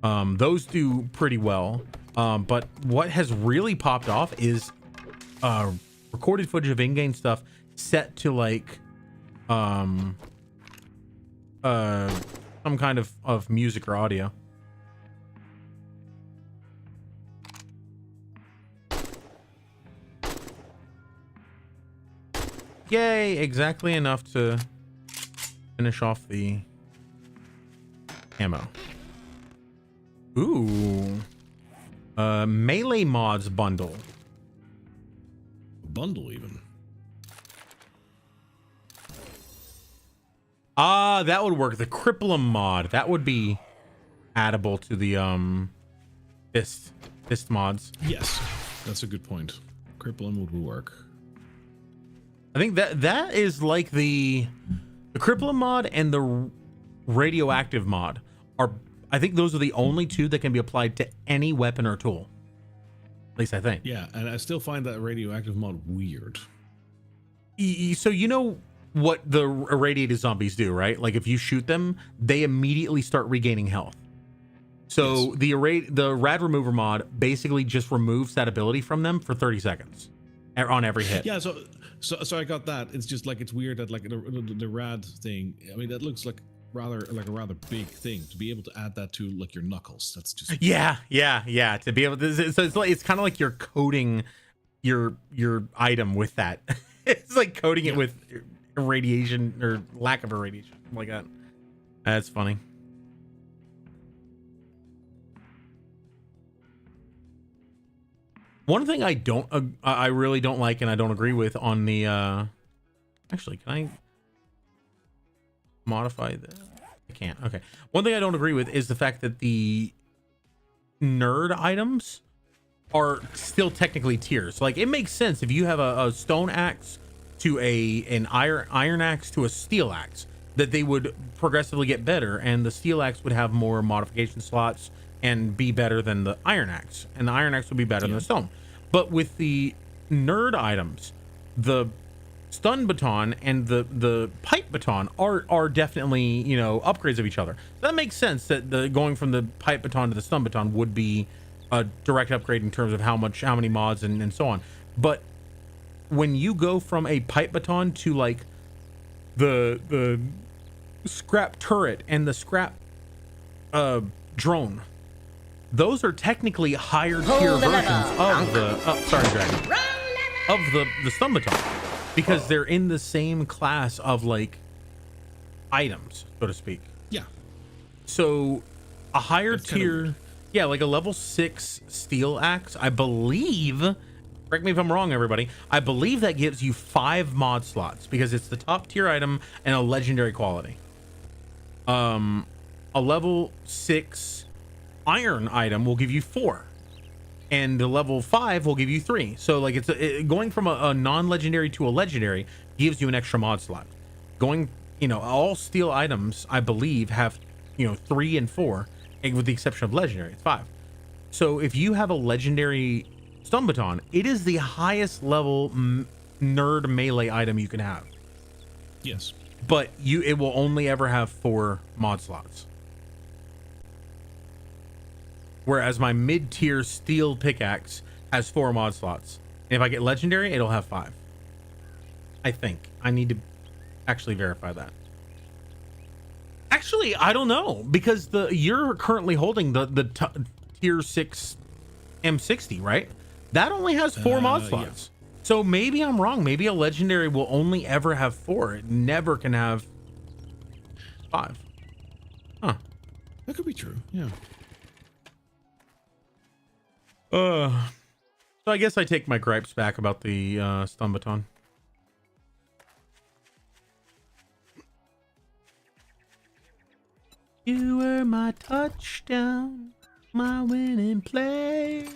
Those do pretty well. But what has really popped off is recorded footage of in-game stuff set to like some kind of music or audio. Yay, exactly enough to finish off the ammo. Ooh. Melee mods bundle. Bundle even. Ah, that would work. The Cripplum mod, that would be addable to the fist mods. Yes, that's a good point. Cripplum would work. I think that is like the Cripplum mod and the radioactive mod are, I think those are the only two that can be applied to any weapon or tool. At least I think. Yeah, and I still find that radioactive mod weird. So you know what the irradiated zombies do, right? Like if you shoot them, they immediately start regaining health. So yes. The rad remover mod basically just removes that ability from them for 30 seconds on every hit. Yeah, so I got that. It's just like, it's weird that like the rad thing, I mean, that looks like a rather big thing to be able to add that to like your knuckles. That's just yeah to be able to, so it's kind of like you're coating your item with that. It's like coating it with irradiation or lack of irradiation, like that. That's funny. One thing I really don't like, and I don't agree with on the actually, can I modify that? I can't. Okay. One thing I don't agree with is the fact that the nerd items are still technically tiers. Like, it makes sense if you have a stone axe to an iron axe to a steel axe, that they would progressively get better, and the steel axe would have more modification slots and be better than the iron axe, and the iron axe would be better than the stone. But with the nerd items, the stun baton and the pipe baton are definitely, you know, upgrades of each other. That makes sense that the going from the pipe baton to the stun baton would be a direct upgrade in terms of how many mods and so on. But when you go from a pipe baton to like the scrap turret and the scrap drone, those are technically higher tier versions of the sorry, Dragon, of the stun baton, because they're in the same class of like items, so to speak. Yeah. So a higher That's kind of tier, yeah, like a level 6 steel axe, I believe, correct me if I'm wrong, everybody, I believe that gives you 5 mod slots because it's the top tier item and a legendary quality. A level 6 iron item will give you 4, and the level 5 will give you 3. So like going from a non-legendary to a legendary gives you an extra mod slot. Going, you know, all steel items I believe have, you know, 3 and 4, and with the exception of legendary, it's 5. So if you have a legendary stun baton, it is the highest level nerd melee item you can have. Yes. But it will only ever have 4 mod slots. Whereas my mid-tier steel pickaxe has 4 mod slots. And if I get legendary, it'll have 5. I think. I need to actually verify that. Actually, I don't know, because you're currently holding the tier 6 M60, right? That only has 4 mod slots. Yeah. So maybe I'm wrong. Maybe a legendary will only ever have 4. It never can have 5. Huh. That could be true. Yeah. So I guess I take my gripes back about the stun baton. You were my touchdown, my winning play.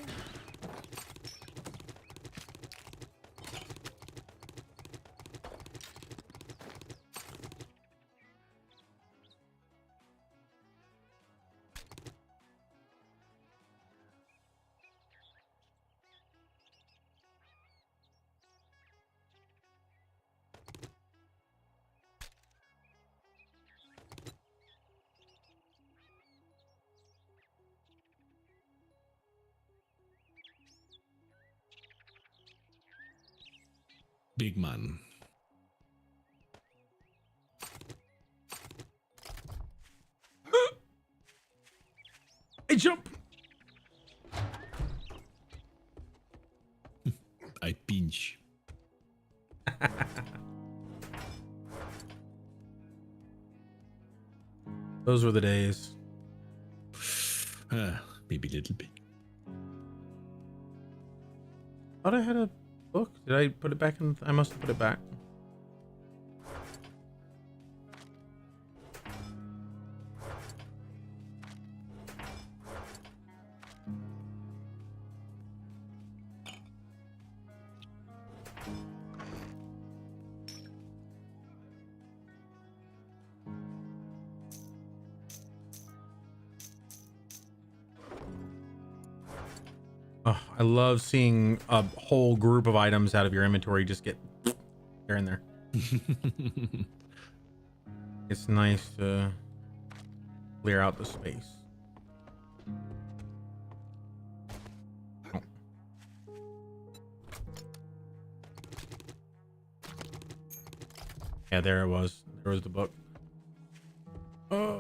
Big man. I jump. I pinch. Those were the days. Maybe a little bit. Thought I had a book. Did I put it back in? I must have put it back. Oh, I love seeing a whole group of items out of your inventory just get there and there. It's nice to clear out the space. Oh. Yeah, there it was. There was the book. Oh.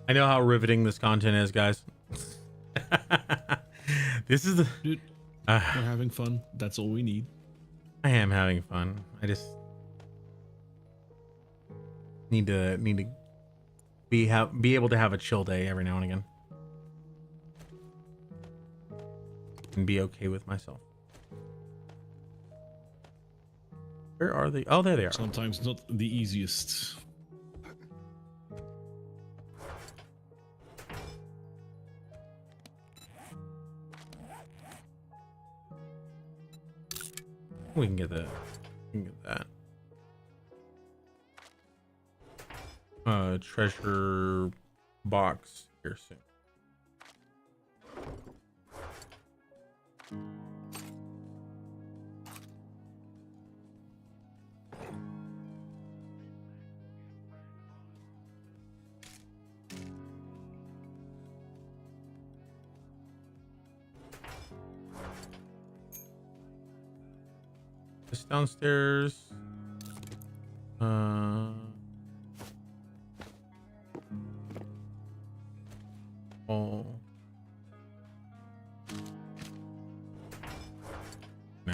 I know how riveting this content is, guys. This is the. Dude, we're having fun. That's all we need. I am having fun. I just need to be able to have a chill day every now and again, and be okay with myself. Where are they? Oh, there they are. Sometimes not the easiest. We can get that. We can get that. Treasure box here soon. This downstairs. Oh. No.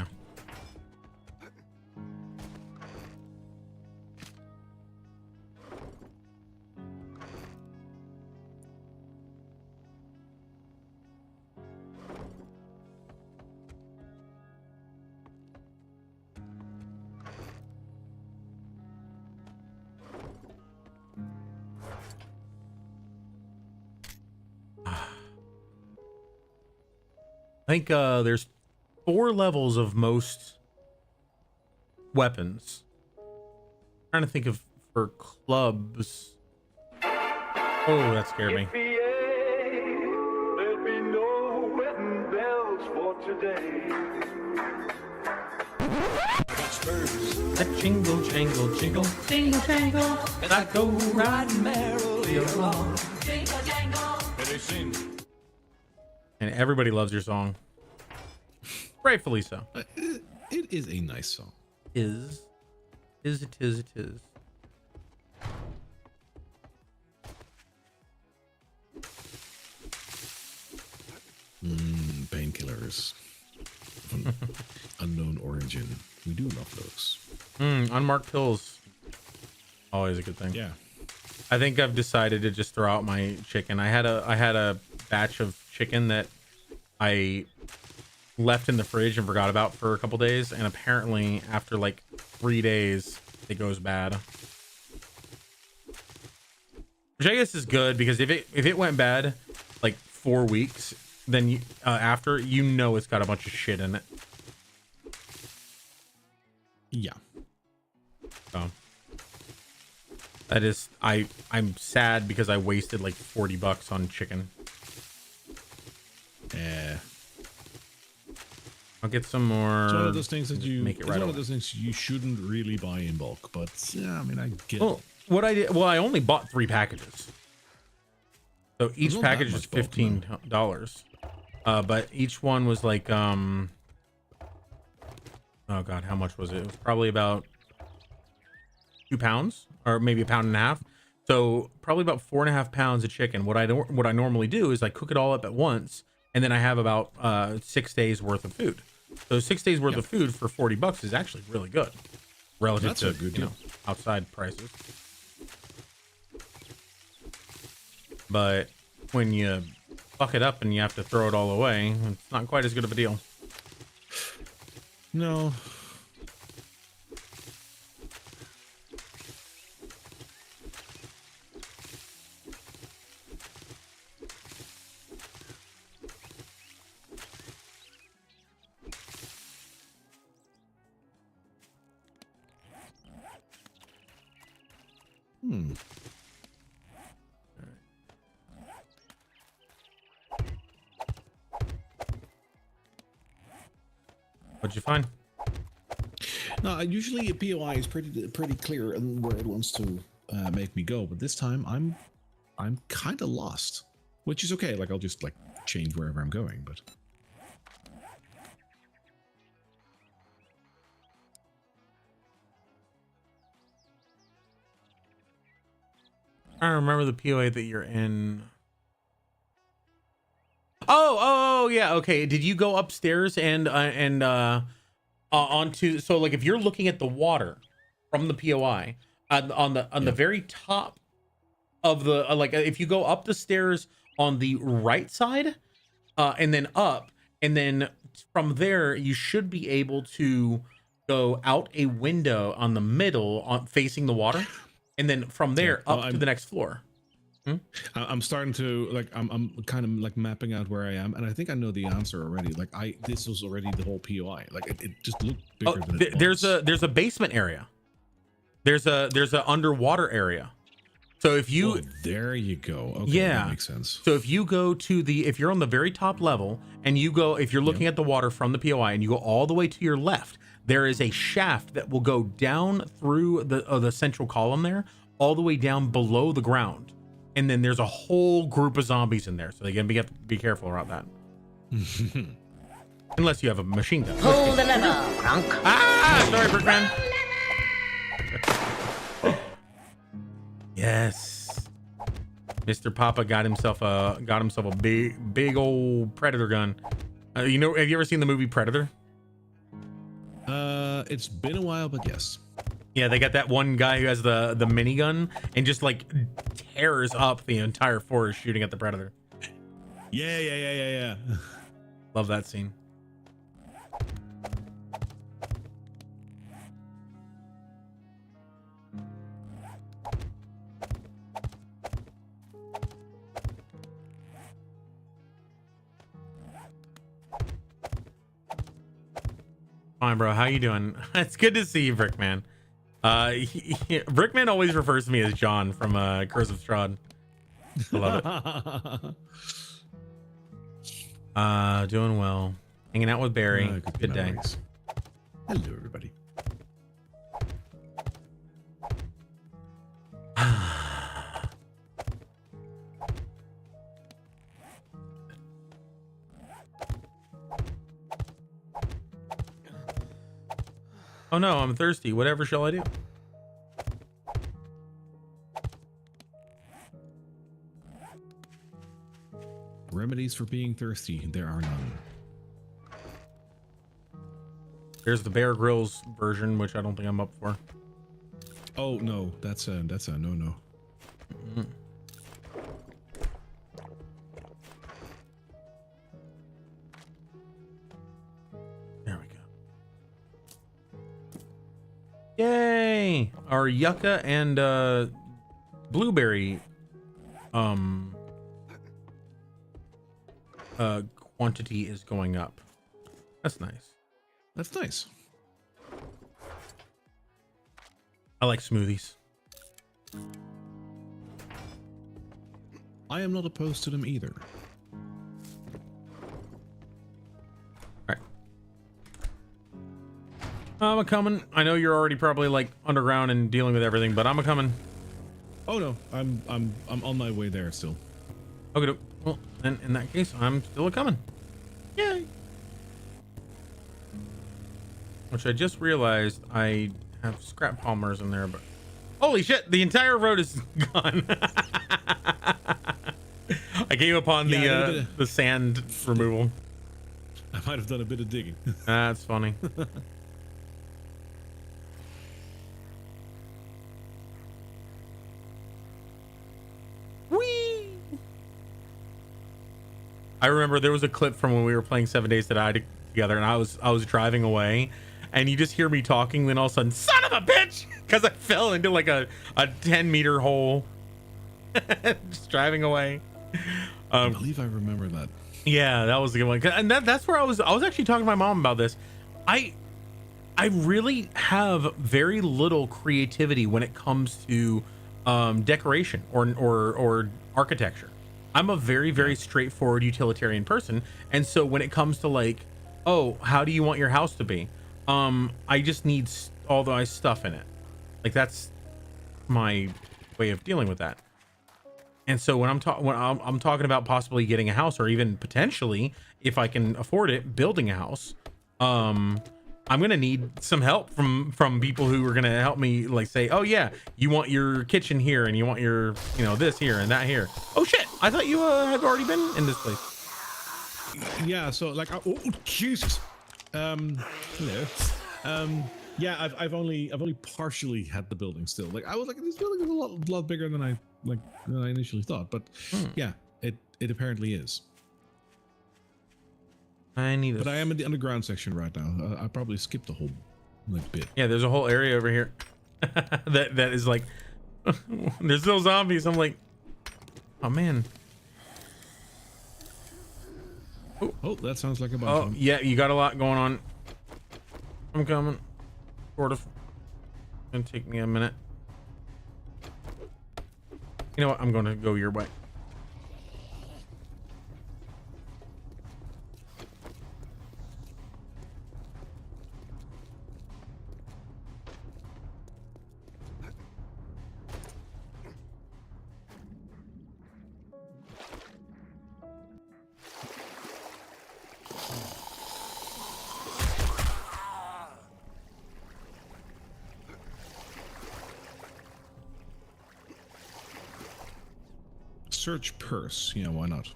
I think there's 4 levels of most weapons. Trying to think of for clubs. Oh, that scared me. There'd be no wedding bells for today. That jingle, jangle, jingle, jingle, jangle, and I go riding merrily along. And everybody loves your song. Rightfully so. It is a nice song. Is it is it is. Painkillers of an unknown origin. We do love those. Unmarked pills. Always a good thing. Yeah. I think I've decided to just throw out my chicken. I had a batch of chicken that I left in the fridge and forgot about for a couple days, and apparently after like 3 days it goes bad. Which I guess is good, because if it went bad like 4 weeks, then you, after, you know it's got a bunch of shit in it. Yeah. So that is, I'm sad because I wasted like $40 on chicken. Yeah. I'll get some more. It's one of those things that you make it it's right one away. of those things you shouldn't really buy in bulk, but yeah, I mean, I get Well, what I did, I only bought 3 packages. So each not that package is much bulk, $15. But each one was like, oh God, how much was it? It was probably about 2 pounds, or maybe 1.5 pounds. So probably about 4.5 pounds of chicken. What I normally do is I cook it all up at once, and then I have about 6 days worth of food. So 6 days worth of food for $40 is actually really good relative That's to a good you know, deal. outside prices. But when you fuck it up and you have to throw it all away, it's not quite as good of a deal. No. What'd you find? No, usually a POI is pretty clear on where it wants to make me go, but this time I'm kind of lost, which is okay. Like, I'll just like change wherever I'm going, but I don't remember the POA that you're in. Oh, yeah. Okay. Did you go upstairs and onto? So like, if you're looking at the water from the POI on the very top of the like, if you go up the stairs on the right side, and then up, and then from there you should be able to go out a window on the middle, facing the water, and then from there up to the next floor. I'm starting to like I'm kind of like mapping out where I am, and I think I know the answer already. Like this was already the whole POI. Like it just looked bigger than it was. There's a basement area. There's a underwater area. So if you there you go. Okay, yeah, that makes sense. So if you go to if you're on the very top level and you go, if you're looking at the water from the POI and you go all the way to your left, there is a shaft that will go down through the central column there, all the way down below the ground. And then there's a whole group of zombies in there. So they gotta be careful about that. Unless you have a machine gun. Pull the lever, Kronk. Ah, sorry, Brickman. Yes. Mr. Papa got himself a big old Predator gun. Have you ever seen the movie Predator? It's been a while, but yes. Yeah, they got that one guy who has the minigun and just like tears up the entire forest shooting at the Predator. Yeah. Love that scene. Fine, bro. How you doing? It's good to see you, Brickman. Brickman always refers to me as John from Curse of Strahd. I love it. Doing well. Hanging out with Barry. Good day. Hello, everybody. Oh no, I'm thirsty. Whatever shall I do? Remedies for being thirsty, there are none. There's the Bear Grylls version, which I don't think I'm up for. Oh no, that's a no. Mm-hmm. There we go. Yay! Our yucca and blueberry quantity is going up. That's nice. That's nice. I like smoothies. I am not opposed to them either. All right. I'm a coming. I know you're already probably like underground and dealing with everything, but I'm a coming. Oh no, I'm on my way there still. Okay. Well, then in that case, I'm still a coming. Yay! Which I just realized I have scrap palmers in there, but holy shit, the entire road is gone. I came upon the sand removal. I might have done a bit of digging. That's funny. Whee! I remember there was a clip from when we were playing 7 Days to Die together, and I was driving away, and you just hear me talking, then all of a sudden, son of a bitch, because I fell into like a 10-meter hole. Just driving away. I believe I remember that. Yeah, that was a good one. And that's where I was actually talking to my mom about this. I really have very little creativity when it comes to decoration or architecture. I'm a very, very straightforward utilitarian person. And so when it comes to like, oh, how do you want your house to be? I just need all the stuff in it. Like that's my way of dealing with that. And so when I'm talking about possibly getting a house, or even potentially, if I can afford it, building a house, I'm gonna need some help from people who are gonna help me, like say, oh yeah, you want your kitchen here, and you want your this here and that here. Oh shit, I thought you had already been in this place. Yeah, so like, oh Jesus. Hello. Yeah, I've only partially had the building still. Like I was like, this building is a lot bigger than I initially thought. But yeah, it apparently is. I need. But I am in the underground section right now. I probably skipped the whole bit. Yeah, there's a whole area over here that is like there's still zombies. I'm like, oh man. Oh, that sounds like a bunch Oh of them. yeah, you got a lot going on. I'm coming. Sort of. Gonna take me a minute. You know what? I'm gonna go your way. Search purse. Yeah, why not?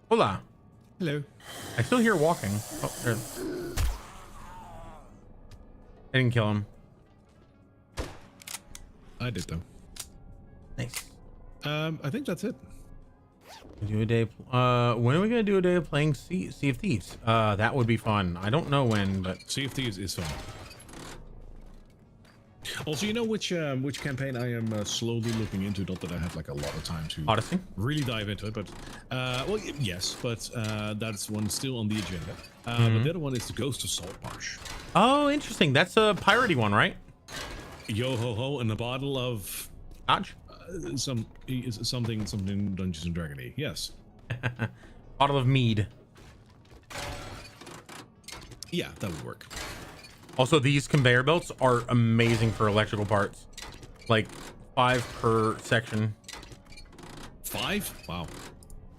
Hola. Hello. I still hear walking. Oh, there. I didn't kill him. I did though. Nice. I think that's it. Do a day. When are we gonna do a day of playing Sea of Thieves? That would be fun. I don't know when, but Sea of Thieves is fun. Also, you know which campaign I am slowly looking into? Not that I have like a lot of time to Odyssey. really dive into it, but well, yes, but that's one still on the agenda. But the other one is the Ghost of Saltmarsh. Oh, interesting. That's a piratey one, right? Yo ho ho, and a bottle of Dodge. something Dungeons and Dragons-y. Yes. Bottle of mead. Yeah, that would work. Also, these conveyor belts are amazing for electrical parts. Like 5 per section. 5? Wow.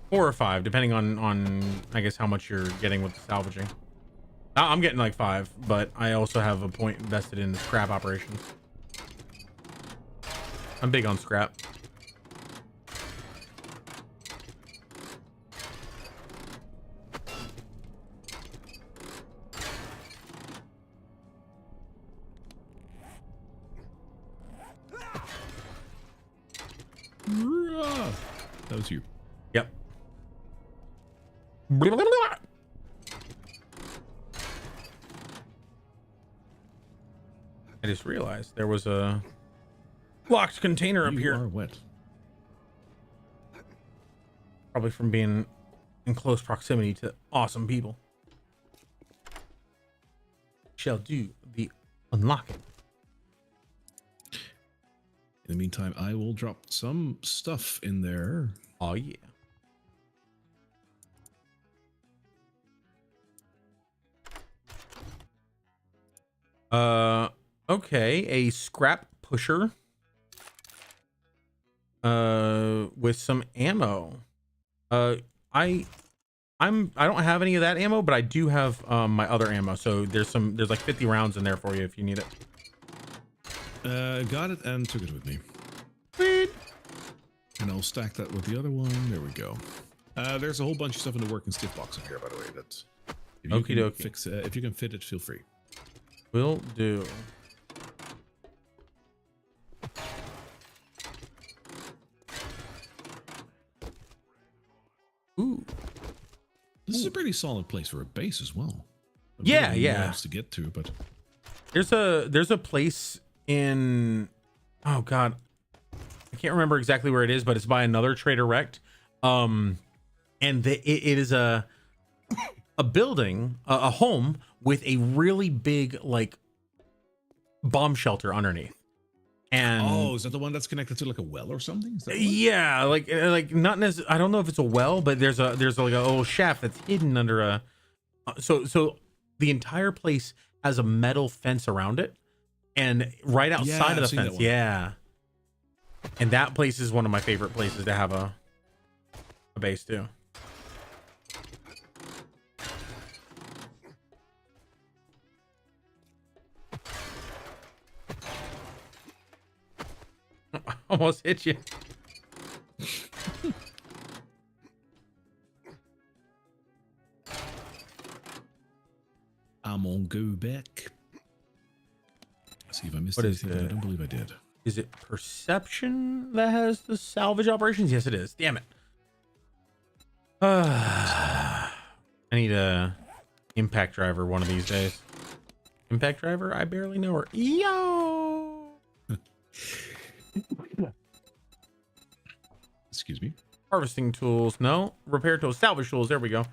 4 or 5, depending on I guess how much you're getting with the salvaging. I'm getting like 5, but I also have a point invested in the scrap operations. I'm big on scrap. That was you. Yep. I just realized there was a locked container up You here. are wet. Probably from being in close proximity to awesome people. Shall do the unlocking. In the meantime, I will drop some stuff in there. Oh yeah. Okay, a scrap pusher. With some ammo. I don't have any of that ammo, but I do have my other ammo. So there's like 50 rounds in there for you if you need it. Got it and took it with me. Sweet. And I'll stack that with the other one. There we go. There's a whole bunch of stuff in the working stiff box in here, by the way. That if you Okie can dokie. fix, if you can fit it, feel free. Will do. Ooh. This is a pretty solid place for a base as well. A bit Yeah, of a yeah. nuance to get to, but There's a place in, oh god, I can't remember exactly where it is, but it's by another Trader Wrecked. And it is a building, a home with a really big like bomb shelter underneath. And oh, is that the one that's connected to like a well or something? Is that the one? yeah, like not necessarily. I don't know if it's a well, but there's like a little shaft that's hidden under a. So the entire place has a metal fence around it, and right outside Yeah, of the I've seen that fence, one. yeah. And that place is one of my favorite places to have a base too. Oh almost hit you. I'm on go back. See if I missed What is anything, but I it? don't believe I did. Is it perception that has the salvage operations? Yes, it is. Damn it. I need a impact driver one of these days. Impact driver? I barely know her. Yo. Excuse me. Harvesting tools. No. Repair tools. Salvage tools. There we go.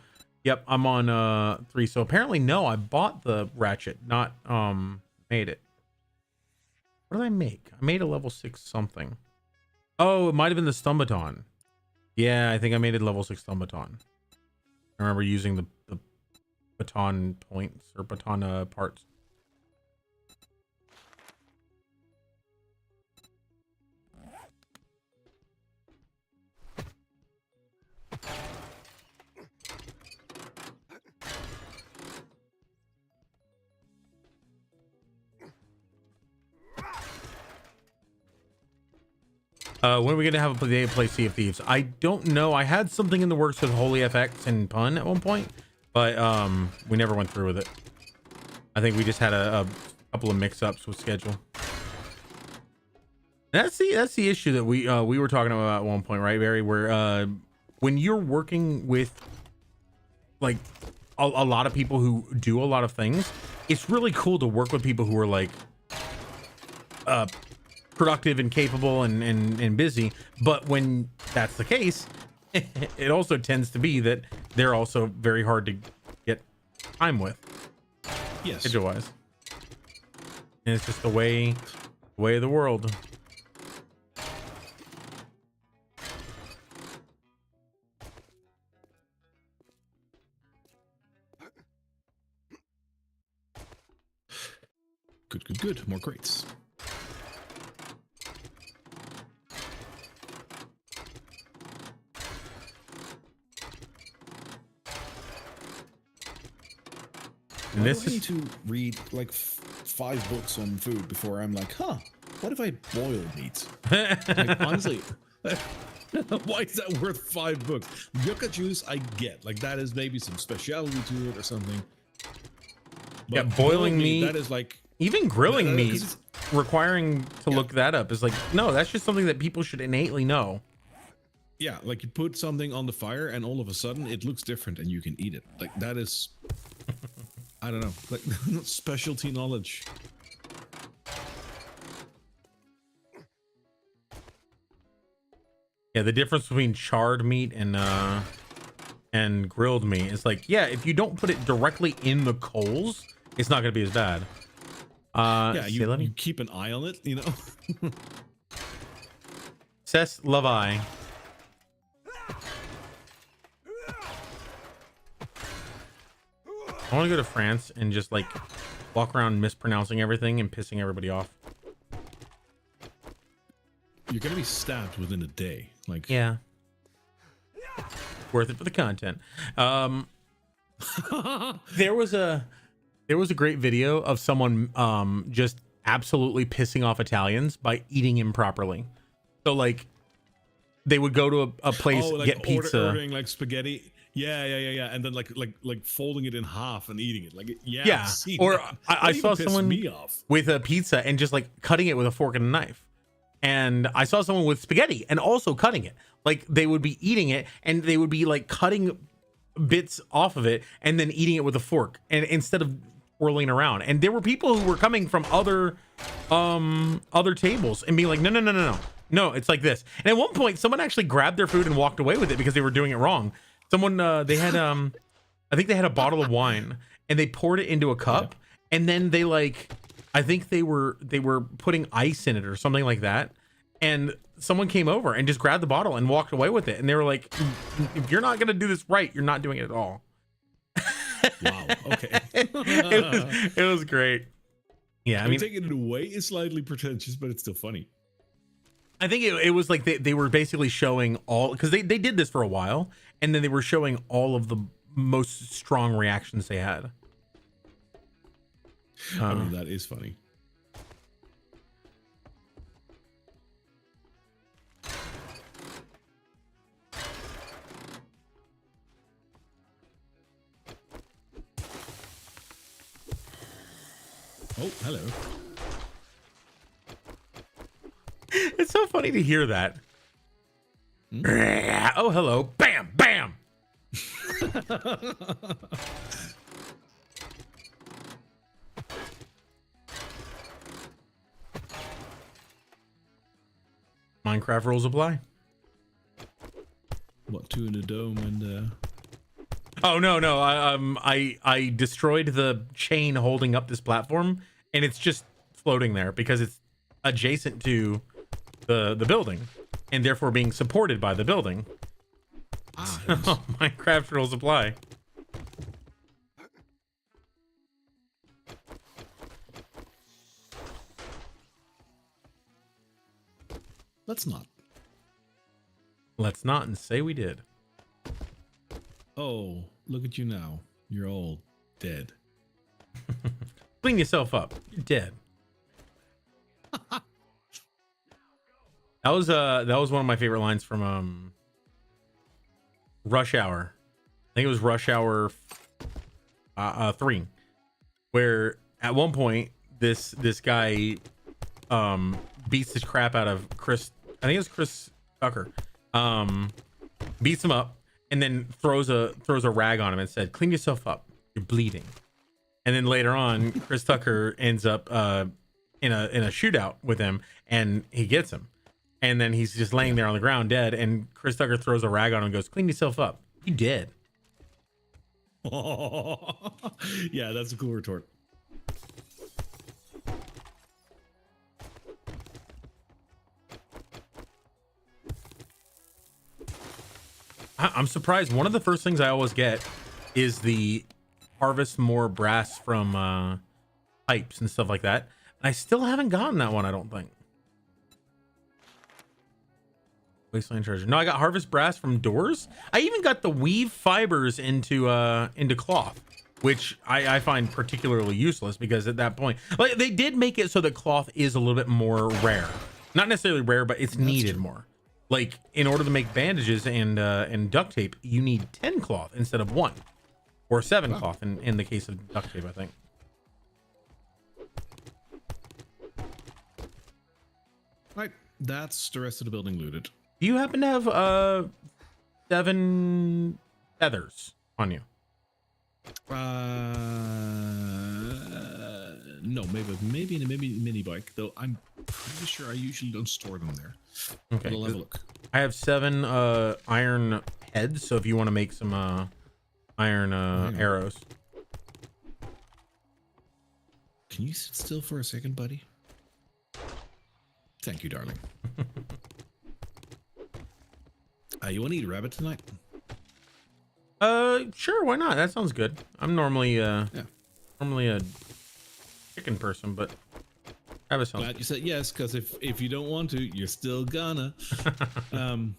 Yep. I'm on 3. So apparently, no, I bought the ratchet, not made it. What did I make? I made a level 6 something. Oh, it might have been the stun baton. Yeah, I think I made it level 6 stun baton. I remember using the baton points or baton parts. When are we gonna have a day to play Sea of Thieves? I don't know. I had something in the works with Holy FX and Pun at one point, but we never went through with it. I think we just had a couple of mix-ups with schedule. That's the issue that we were talking about at one point, right, Barry? Where when you're working with like a lot of people who do a lot of things, it's really cool to work with people who are like productive and capable and busy. But when that's the case, it also tends to be that they're also very hard to get time with. Yes. Schedule wise. And it's just the way of the world. Good. More crates. And this I need is to read like 5 books on food before I'm like, huh, what if I boil meat? Like, honestly, why is that worth 5 books? Yucca juice, I get. Like, that is maybe some speciality to it or something. But Yeah, boiling meat, that is like... even grilling 'cause meat, it's- requiring to look that up is like, no, that's just something that people should innately know. Yeah, like you put something on the fire and all of a sudden it looks different and you can eat it. Like, that is... I don't know, like specialty knowledge. Yeah, the difference between charred meat and grilled meat is like, yeah, if you don't put it directly in the coals, it's not gonna be as bad. Yeah, you keep an eye on it, you know. Cess Levi. I want to go to France and just like walk around mispronouncing everything and pissing everybody off. You're gonna be stabbed within a day. Like, Yeah. Worth it for the content. There was a great video of someone just absolutely pissing off Italians by eating improperly. So like they would go to a place, like get pizza. ordering like spaghetti. Yeah, and then like folding it in half and eating it. Like, yeah, Yeah. I've seen Or that. I That saw even pissed someone me off. with a pizza and just like cutting it with a fork and a knife. And I saw someone with spaghetti and also cutting it. Like they would be eating it and they would be like cutting bits off of it and then eating it with a fork, and instead of whirling around. And there were people who were coming from other tables and being like, no, it's like this. And at one point someone actually grabbed their food and walked away with it because they were doing it wrong. Someone they had I think they had a bottle of wine and they poured it into a cup, and then they like, I think they were putting ice in it or something like that. And someone came over and just grabbed the bottle and walked away with it. And they were like, if you're not going to do this right, you're not doing it at all. Wow. Okay. it was great. Yeah. I mean, taking it away is slightly pretentious, but it's still funny. I think it was like they were basically showing all, because they did this for a while, and then they were showing all of the most strong reactions they had. I mean, that is funny. Oh, hello. It's so funny to hear that. Oh, hello. Bam, bam. Minecraft rules apply. What, 2 in a dome and Oh no, I destroyed the chain holding up this platform, and it's just floating there because it's adjacent to the building, and therefore being supported by the building. Minecraft rules apply. let's not. Let's not and say we did. Oh, look at you now. You're all dead. Clean yourself up. You're dead. That was one of my favorite lines from Rush Hour. I think it was Rush Hour 3, where at one point this guy beats the crap out of Chris. I think it was Chris Tucker. Beats him up and then throws a rag on him and said, "Clean yourself up. You're bleeding." And then later on, Chris Tucker ends up in a shootout with him, and he gets him. And then he's just laying there on the ground dead, and Chris Tucker throws a rag on him and goes, "Clean yourself up. You dead." Yeah, that's a cool retort. I'm surprised. One of the first things I always get is the harvest more brass from pipes and stuff like that. I still haven't gotten that one, I don't think. Wasteland treasure. No, I got harvest brass from doors. I even got the weave fibers into cloth, which I find particularly useless because at that point, like, they did make it so that cloth is a little bit more rare. Not necessarily rare, but it's needed more. Like, in order to make bandages and duct tape, you need 10 cloth instead of 1, or 7 cloth in the case of duct tape, I think. Right, that's the rest of the building looted. Do you happen to have 7 feathers on you? No, maybe in a mini bike, though I'm pretty sure I usually don't store them there. Okay, But I'll have a look. I have 7 iron heads, so if you want to make some iron arrows. Can you sit still for a second, buddy? Thank you, darling. You want to eat a rabbit tonight? Sure, why not? That sounds good. I'm normally normally a chicken person, but rabbit sounds Glad you said yes, because if you don't want to, you're still gonna. That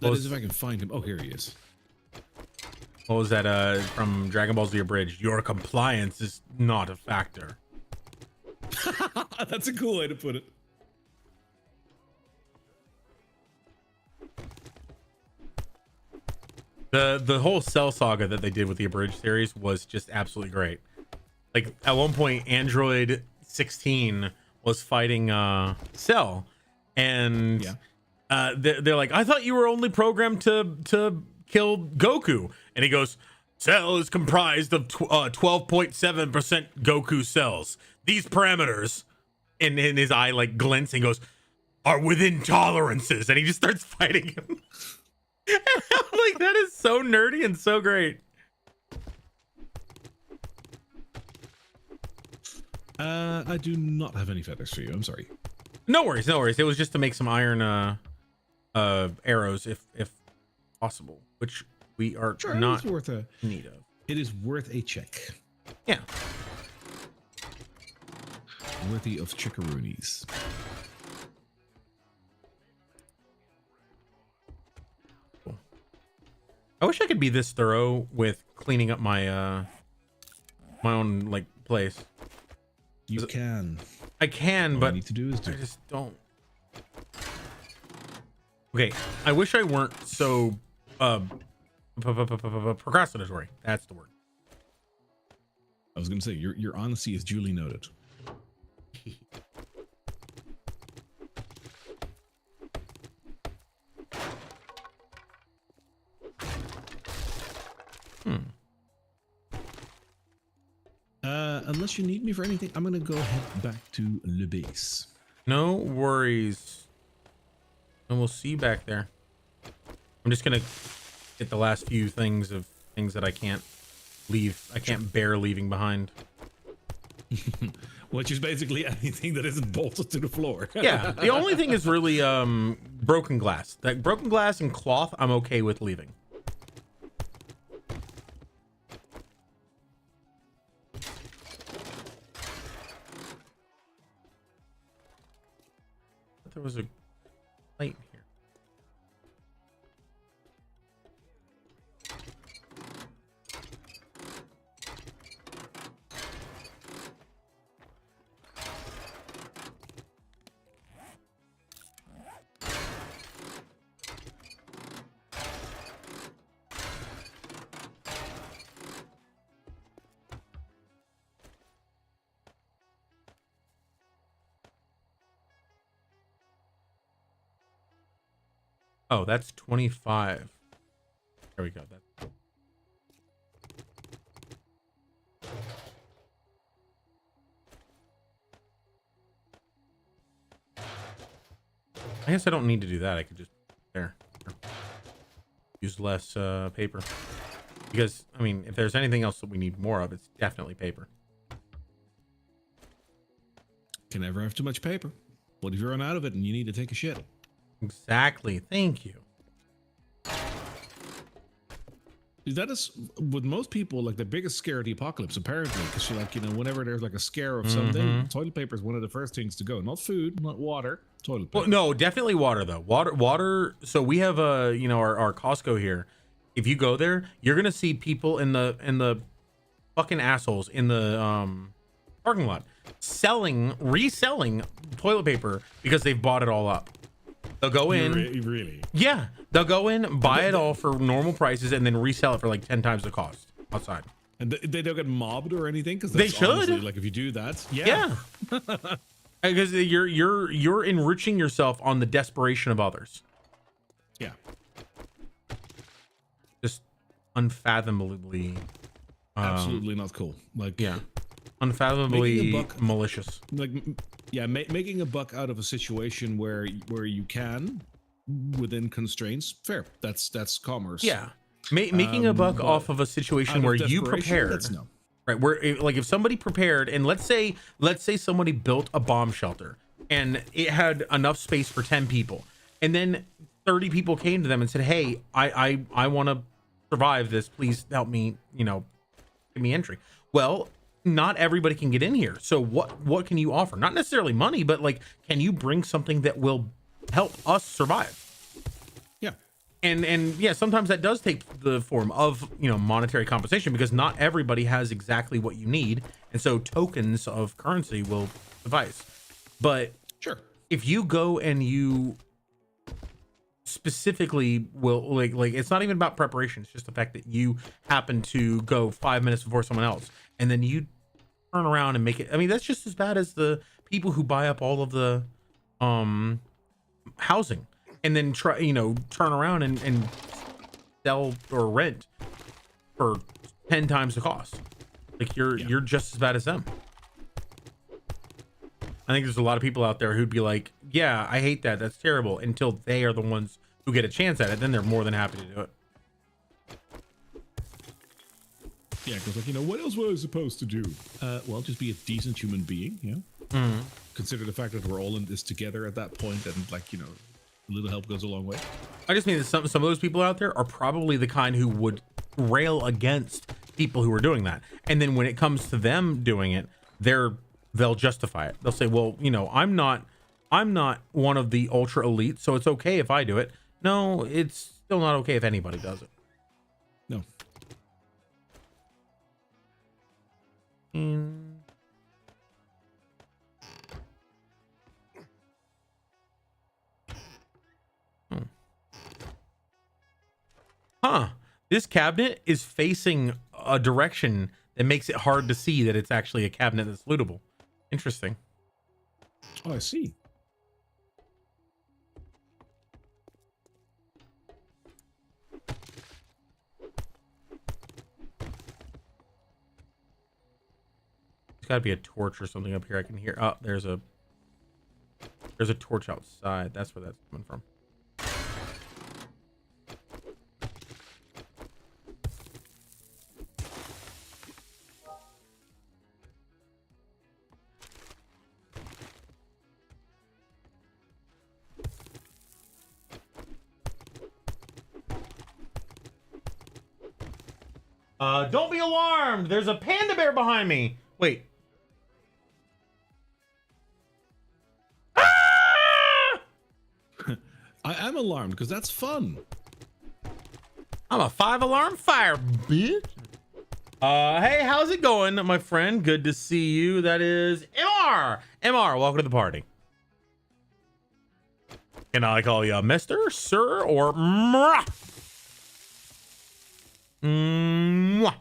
is if I can find him. Oh, here he is. What was that from Dragon Ball Z Abridged? Your compliance is not a factor. That's a cool way to put it. The whole Cell saga that they did with the Abridged series was just absolutely great. Like, at one point, Android 16 was fighting Cell, and they're like, "I thought you were only programmed to kill Goku," and he goes, "Cell is comprised of 12.7% Goku cells. These parameters," and his eye like glints and goes, "are within tolerances," and he just starts fighting him. And I'm like, that is so nerdy and so great. I do not have any feathers for you. I'm sorry. No worries, no worries. It was just to make some iron arrows if possible, which we are Sure, not it's worth a. in need of. It is worth a check. Yeah. Worthy of chickaroonies. I wish I could be this thorough with cleaning up my my own like place. You can. I can, All but I need to do is do. I just don't. Okay, I wish I weren't so procrastinatory. That's the word. was going to say your honesty is duly noted. Unless you need me for anything, I'm going to go head back to Le Base. No worries. And we'll see you back there. I'm just gonna get the last few things that I can't leave. I can't bear leaving behind. Which is basically anything that isn't bolted to the floor. Yeah, the only thing is really broken glass. That broken glass and cloth, I'm okay with leaving. There was a light here. Oh, that's 25. There we go. That's I guess I don't need to do that. I could just there use less paper, because I mean, if there's anything else that we need more of, it's definitely paper. Can never have too much paper. What if you run out of it and you need to take a shit? Exactly. Thank you. That is with most people like the biggest scare of the apocalypse, apparently, because you're like, whenever there's like a scare of something, toilet paper is one of the first things to go. Not food, not water, toilet paper. Well, no, definitely water though. Water. So we have our Costco here. If you go there, you're gonna see people in the fucking assholes in the parking lot reselling toilet paper because they've bought it all up. They'll go in. Really? Yeah, they'll go in, buy it all for normal prices, and then resell it for like 10 times the cost outside. And they don't get mobbed or anything, because They should. honestly, like if you do that, Yeah, because you're enriching yourself on the desperation of others. yeah. Just unfathomably, Absolutely not cool. Like yeah, unfathomably Making a buck- malicious. like yeah, making a buck out of a situation where you can within constraints, fair. That's commerce. Yeah, making a buck but off of a situation Out where of you desperation, prepared. that's no. Right, where like if somebody prepared, and let's say somebody built a bomb shelter and it had enough space for 10 people, and then 30 people came to them and said, hey, I want to survive this, please help me, give me entry. Well, not everybody can get in here, so what can you offer? Not necessarily money, but like, can you bring something that will help us survive? Yeah. And yeah, sometimes that does take the form of monetary compensation, because not everybody has exactly what you need, and so tokens of currency will suffice. But Sure. if you go and you specifically will like it's not even about preparation, it's just the fact that you happen to go 5 minutes before someone else, and then you turn around and make it. I mean, that's just as bad as the people who buy up all of the housing and then turn around and sell or rent for 10 times the cost. Like you're just as bad as them. I think there's a lot of people out there who'd be like, yeah, I hate that, that's terrible, until they are the ones who get a chance at it. Then they're more than happy to do it. Yeah, because like, what else was I supposed to do? Well, just be a decent human being, Consider the fact that we're all in this together at that point, and like, a little help goes a long way. I just mean that some of those people out there are probably the kind who would rail against people who are doing that, and then when it comes to them doing it, they'll justify it. They'll say, well, I'm not one of the ultra elite, so it's okay if I do it. No, it's still not okay if anybody does it. No. Huh. This cabinet is facing a direction It makes it hard to see that it's actually a cabinet that's lootable. Interesting. Oh, I see. There's got to be a torch or something up here. I can hear. Oh, there's a torch outside. That's where that's coming from. Don't be alarmed. There's a panda bear behind me. Wait. I am alarmed because that's fun. I'm a 5-alarm fire, bitch. Hey, how's it going, my friend? Good to see you. That is MR. MR, welcome to the party. Can I call you Mr., Sir, or Mwah? Mwah.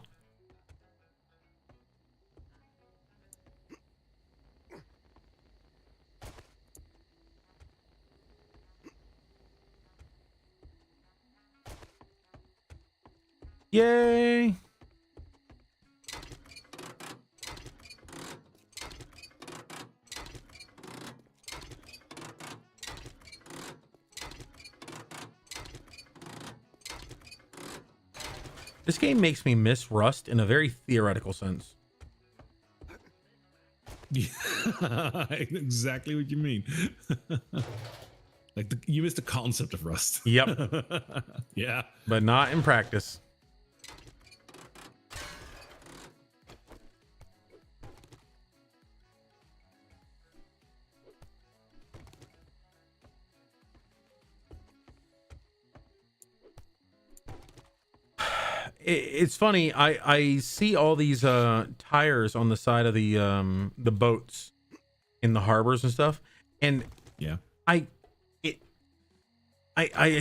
Yay. This game makes me miss Rust in a very theoretical sense. Yeah, exactly what you mean. Like you missed the concept of Rust. Yep. Yeah. But not in practice. It's funny. I see all these tires on the side of the boats in the harbors and stuff, and Yeah. I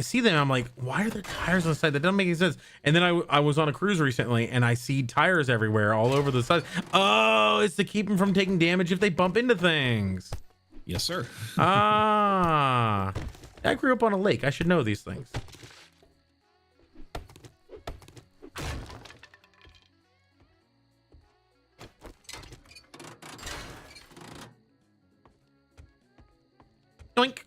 see them. I'm like, why are there tires on the side? That doesn't make any sense. And then I was on a cruise recently, and I see tires everywhere, all over the side. Oh, it's to keep them from taking damage if they bump into things. Yes, sir. Ah, I grew up on a lake. I should know these things. Yoink.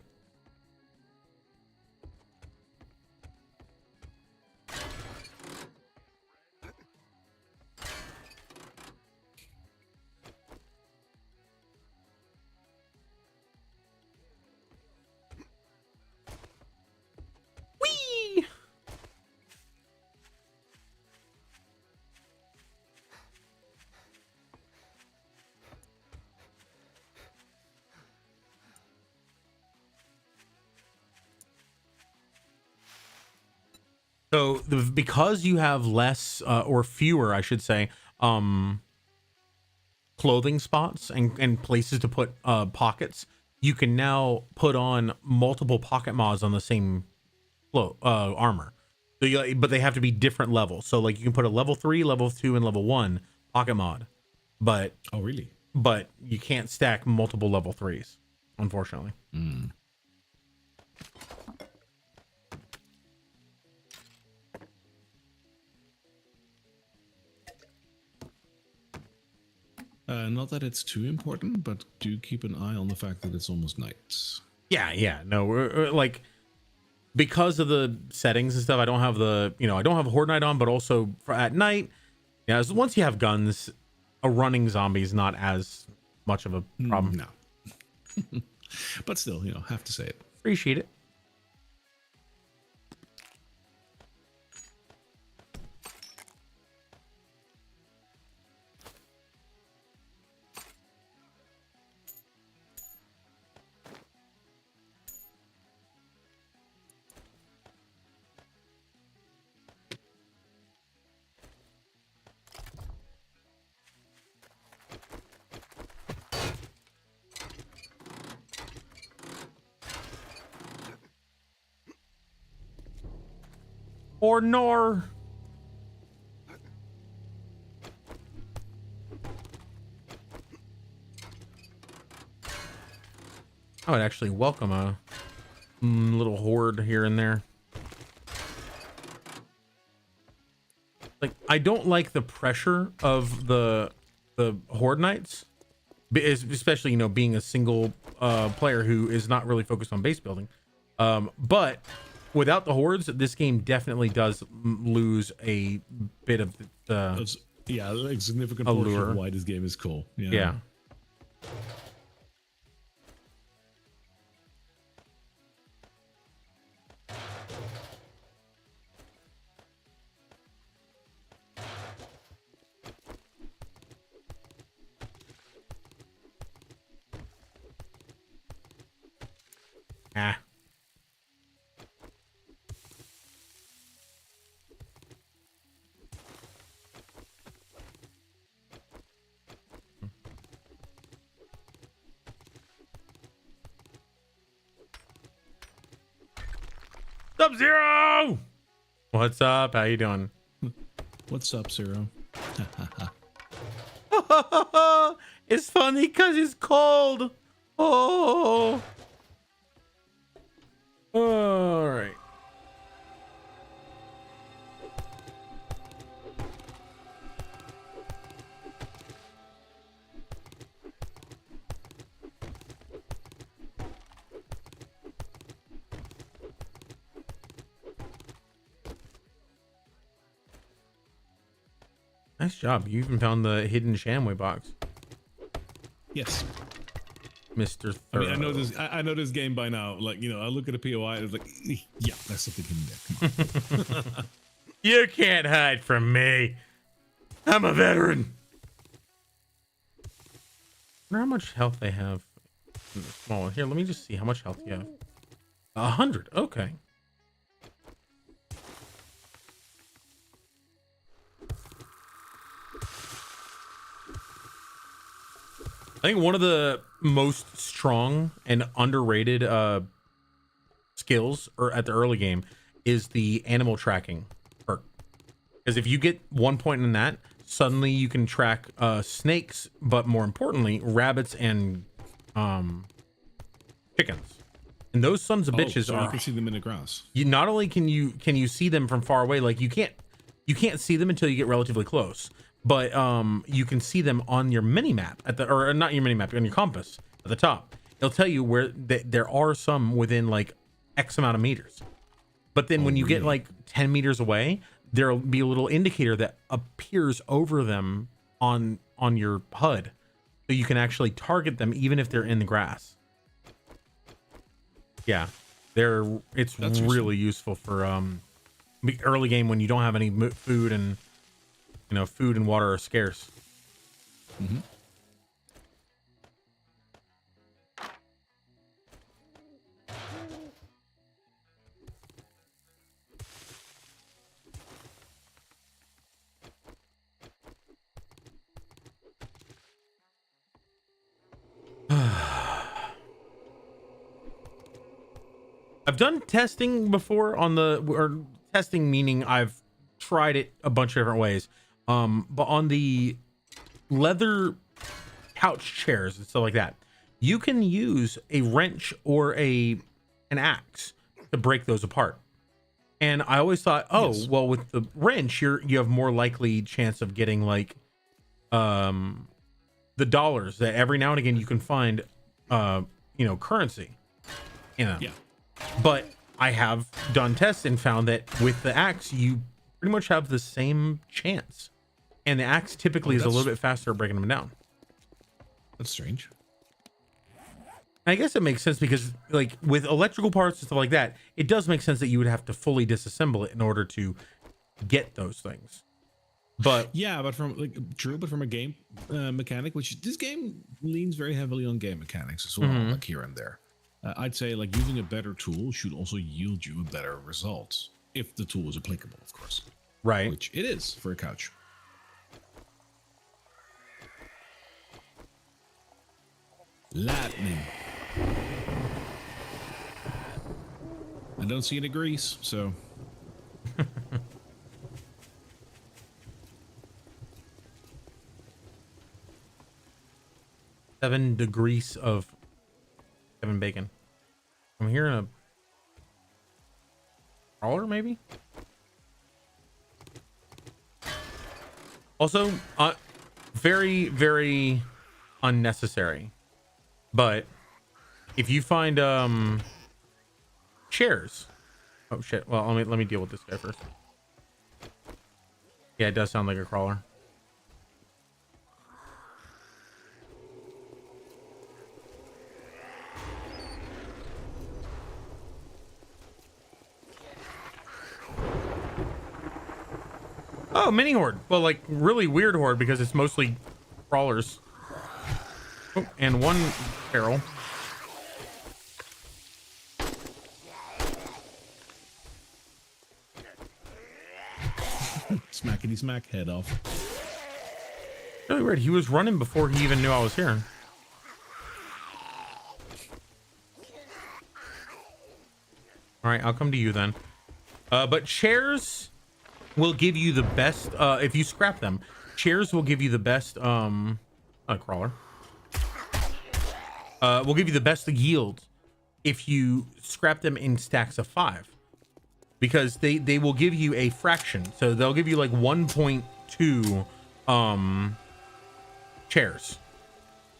Whee! So because you have less or fewer, I should say, clothing spots and places to put pockets, you can now put on multiple pocket mods on the same armor. So but they have to be different levels. So like you can put a level 3, level 2, and level 1 pocket mod, but Oh, really? but you can't stack multiple level 3s, unfortunately. Not that it's too important, but do keep an eye on the fact that it's almost night. Yeah. No, we're like, because of the settings and stuff, I don't have I don't have Horde Night on, but also for at night, yeah, once you have guns, a running zombie is not as much of a problem. No. But still, have to say it. Appreciate it. Or nor. I would actually welcome a little horde here and there. Like, I don't like the pressure of the horde knights, especially, you know, being a single player who is not really focused on base building. But without the hordes, this game definitely does lose a bit of the Yeah, like significant portion allure. of why this game is cool. yeah. Ah. Sub-Zero! What's up? How you doing? What's up, Zero? It's funny because it's cold. Oh. All right. Nice job. You even found the hidden Shamway box, Yes. Mr. I mean, I Thorough. know this. I know this game by now. Like, you know, I look at a POI and it's like, yeah, that's something in there. Come on. You can't hide from me. I'm a veteran. I wonder how much health they have in the small one. Here, let me just see how much health you have. 100. Okay. I think one of the most strong and underrated skills or at the early game is the animal tracking perk. Because if you get 1 point in that, suddenly you can track snakes, but more importantly, rabbits and chickens. And those sons of bitches so you are. can see them in the grass. You not only can you see them from far away, like you can't see them until you get relatively close, but you can see them on your mini map or not your mini map, on your compass at the top. It'll tell you where there are some within like X amount of meters. But then when you get like 10 meters away, there'll be a little indicator that appears over them on your HUD, so you can actually target them even if they're in the grass. Yeah, it's really useful for early game when you don't have any food, and you know, food and water are scarce. Mm-hmm. I've done testing before or testing meaning I've tried it a bunch of different ways. But on the leather couch chairs and stuff like that, you can use a wrench or an axe to break those apart. And I always thought, well, with the wrench, you have more likely chance of getting like the dollars that every now and again you can find currency in them. Yeah. But I have done tests and found that with the axe, you pretty much have the same chance. And the axe typically is a little bit faster at breaking them down. That's strange. I guess it makes sense because, like, with electrical parts and stuff like that, it does make sense that you would have to fully disassemble it in order to get those things. But yeah, but from a game mechanic, which this game leans very heavily on game mechanics as well, like here and there. I'd say like using a better tool should also yield you a better result if the tool is applicable, of course. right. Which it is for a couch. Lightning. I don't see any grease, so. $7 degrees of Kevin Bacon. bacon. I'm hearing a crawler, maybe. Also, very, very unnecessary. But if you find chairs, oh shit. Well, let me deal with this guy first. Yeah, it does sound like a crawler. Oh, mini horde. Well, like really weird horde because it's mostly crawlers. Oh, and one feral. Smackety smack, head off. Really weird. He was running before he even knew I was here. All right, I'll come to you then. But chairs will give you the best if you scrap them. Chairs will give you the best crawler. Will give you the best yield if you scrap them in stacks of 5. Because they will give you a fraction. So they'll give you like 1.2 chairs.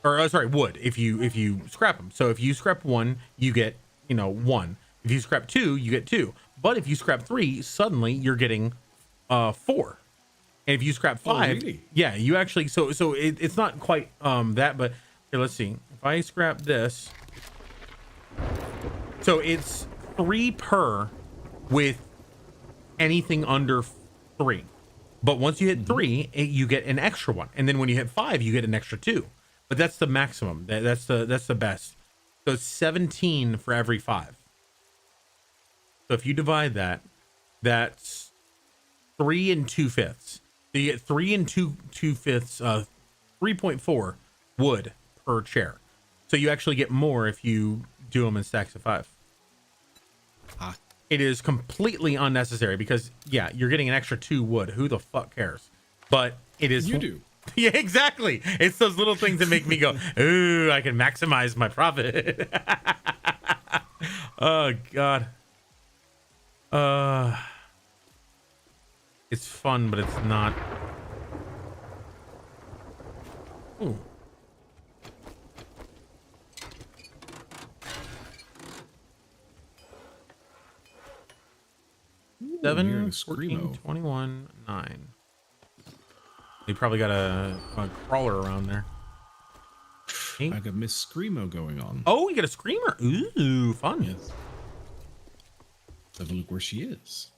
Or sorry, wood if you scrap them. So if you scrap 1, you get, 1. If you scrap 2, you get 2. But if you scrap 3, suddenly you're getting 4. And if you scrap 5, really? yeah, you actually so it's not quite that, but here, let's see. If I scrap this, so it's 3 per with anything under 3. But once you hit 3, you get an extra one, and then when you hit 5, you get an extra 2. But that's the maximum. That's the best. So it's 17 for every 5. So if you divide that, that's 3 2/5. So you get 3 2/5, 3.4 wood per chair. So you actually get more if you do them in stacks of 5. Ah. It is completely unnecessary because yeah, you're getting an extra 2 wood. Who the fuck cares? But it is. You do. Yeah, exactly. It's those little things that make me go, ooh, I can maximize my profit. Oh God. It's fun, but it's not. Ooh. Ooh, 7, you're in a 14, screamo. 21, 9. You probably got a crawler around there. 8. I got Miss Screamo going on. Oh, you got a screamer. Ooh, fun. Yes. Let's have a look where she is.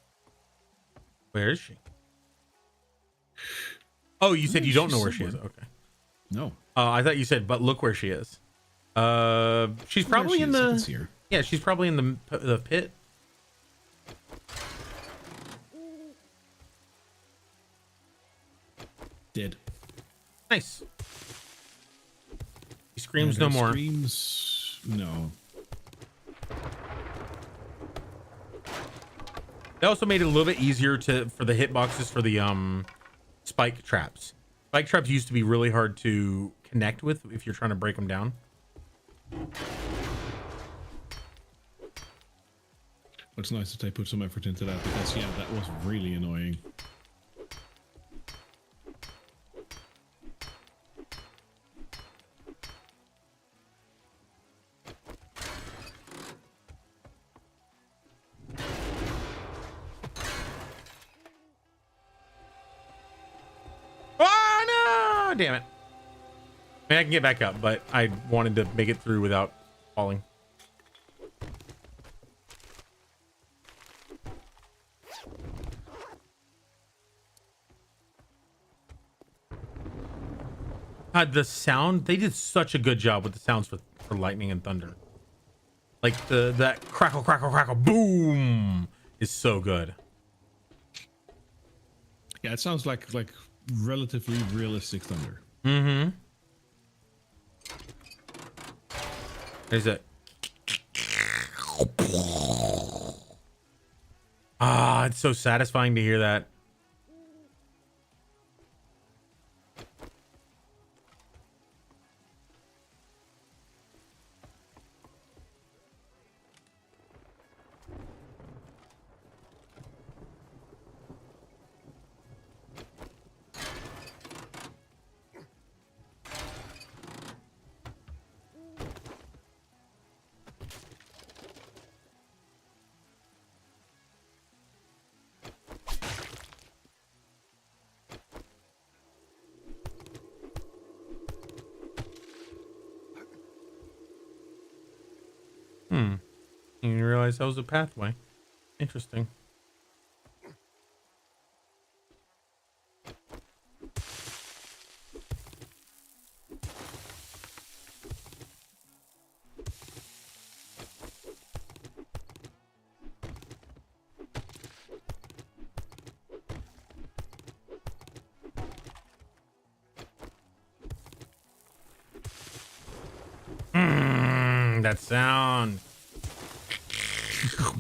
Where is she? Oh, you said you don't know where she is. somewhere. Okay. No. I thought you said, but look where she is. She's There probably she in is. I can the. see her. Yeah, she's probably in the pit. Dead. Nice. He screams no more. Screams. No. They also made it a little bit easier for the hitboxes for the spike traps. Spike traps used to be really hard to connect with if you're trying to break them down. It's nice that they put some effort into that because yeah, that was really annoying. Oh no! Damn it. I mean, I can get back up, but I wanted to make it through without falling. The sound, they did such a good job with the sounds for lightning and thunder. Like that crackle, crackle, crackle, boom is so good. Yeah, it sounds like relatively realistic thunder. Mm-hmm. There's it. Ah, it's so satisfying to hear that. didn't realize that was a pathway. Interesting. That sound.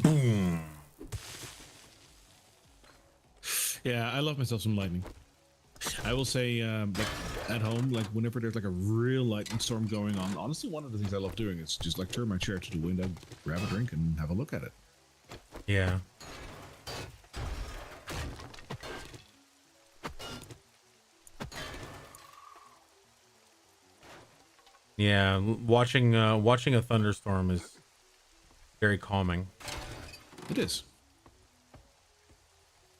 Boom. Yeah, I love myself some lightning. I will say, like at home, like whenever there's like a real lightning storm going on, honestly, one of the things I love doing is just like turn my chair to the window, grab a drink, and have a look at it. Yeah. Yeah, watching a thunderstorm is very calming. It is.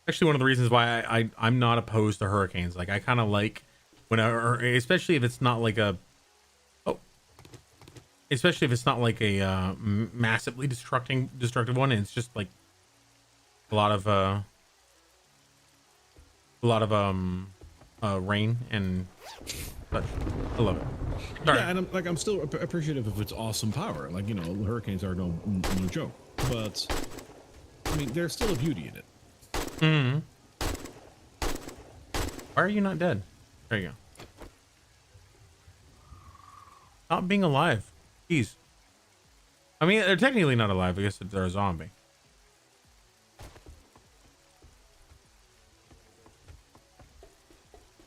Actually, one of the reasons why I'm not opposed to hurricanes. Like, I kind of like whenever, especially if it's not like a, especially if it's not like a massively destructive one. And it's just like a lot of rain and such. I love it. Yeah, and I'm still appreciative of its awesome power. Like, you know, hurricanes are no joke, but I mean, there's still a beauty in it. Hmm. Why are you not dead? There you go. Stop being alive. Jeez. I mean, they're technically not alive. I guess they're a zombie.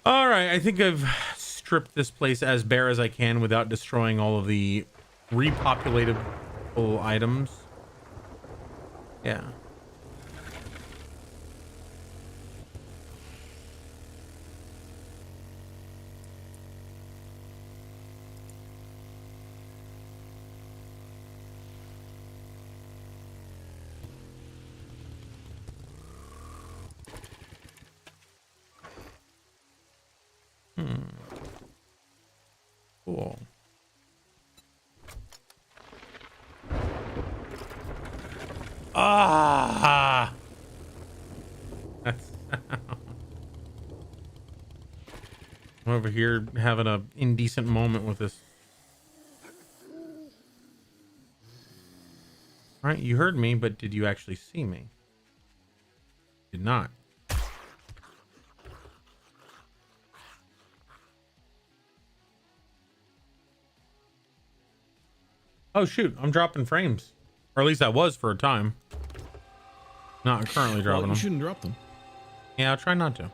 All right, I think I've stripped this place as bare as I can without destroying all of the repopulatable items. Yeah. Cool. Ah! That's I'm over here having a indecent moment with this. All right, you heard me, but did you actually see me? Did not. Oh shoot, I'm dropping frames. Or at least I was for a time. Not currently dropping You them. shouldn't drop them. Yeah, I'll try not to.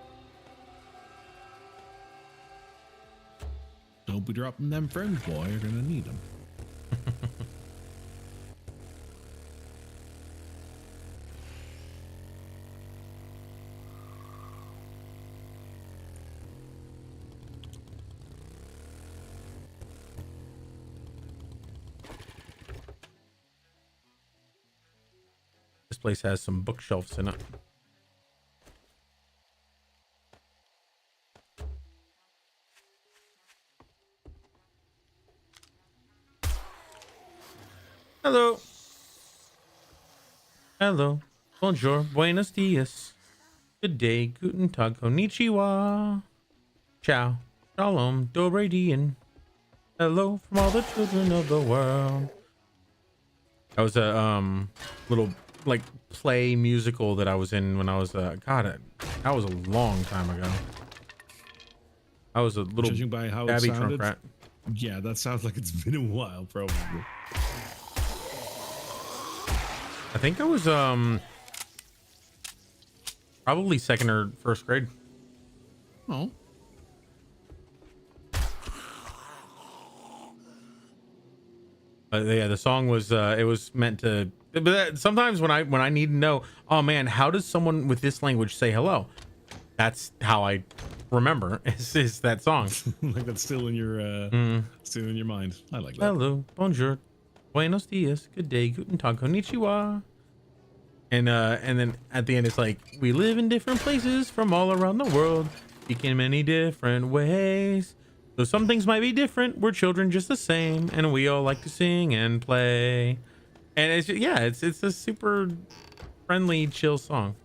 Don't be dropping them frames, boy. You're gonna need them. This place has some bookshelves in it. Hello. Hello. Bonjour. Buenos dias. Good day. Guten Tag. Konnichiwa. Ciao. Shalom. Dobre dian. Hello from all the children of the world. That was a little like play musical that I was in when I was God, that was a long time ago. I was a little Judging by how it babby trunk sounded, rat. yeah, that sounds like it's been a while, probably. I think I was probably second or first grade. Oh, Yeah, the song was it was meant to. But sometimes when I need to know, oh man, how does someone with this language say hello? That's how I remember is that song. like that's still in your still in your mind. I like that. Hello, bonjour, buenos dias, good day, guten tag, konnichiwa. And then at the end it's like, we live in different places from all around the world, speak in many different ways. Though some things might be different, we're children just the same, and we all like to sing and play. And it's yeah, it's a super friendly, chill song.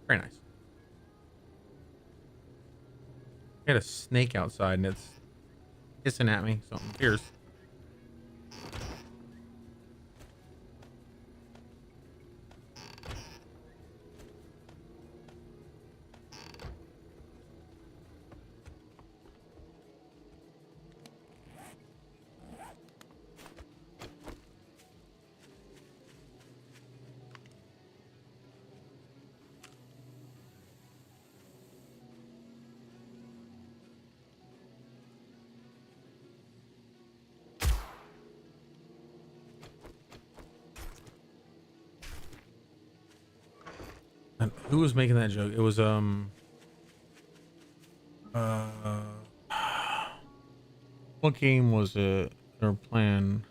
Very nice. I had a snake outside and it's hissing at me. Something fierce. And who was making that joke? It was what game was it or plan?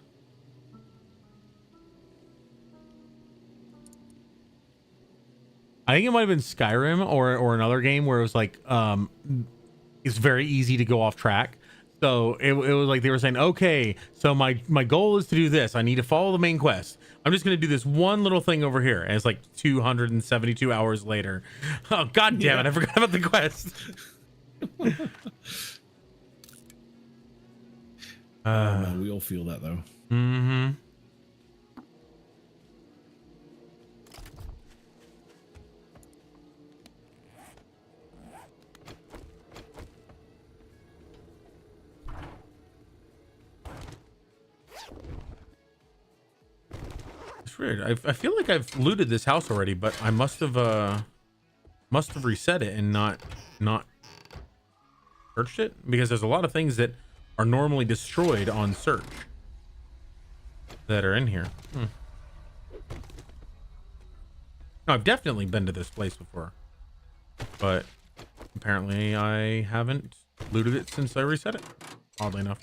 I think it might have been Skyrim or another game where it was like it's very easy to go off track. So it was like they were saying, okay, so my goal is to do this. I need to follow the main quest. I'm just going to do this one little thing over here. And it's like 272 hours later. Oh, God damn it. I forgot about the quest. Man, we all feel that though. Mm-hmm. It's weird. I feel like I've looted this house already, but I must have reset it and not searched it, because there's a lot of things that are normally destroyed on search that are in here. No, I've definitely been to this place before, but apparently I haven't looted it since I reset it, oddly enough.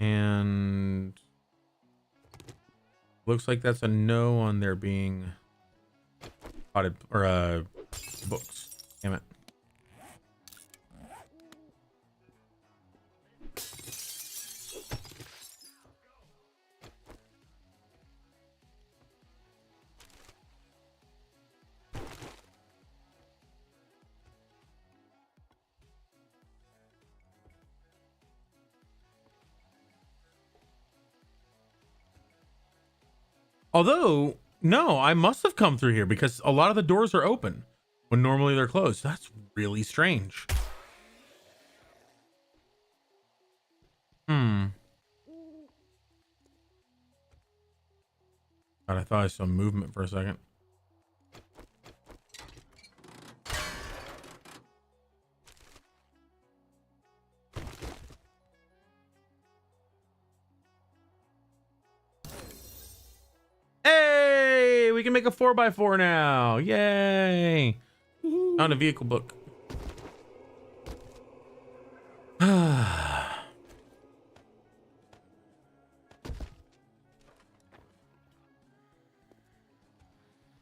And looks like that's a no on there being potted or books. Damn it. Although, no, I must have come through here because a lot of the doors are open when normally they're closed. That's really strange. God, I thought I saw movement for a second. Hey, we can make a 4x4 now. Yay. Found a vehicle book.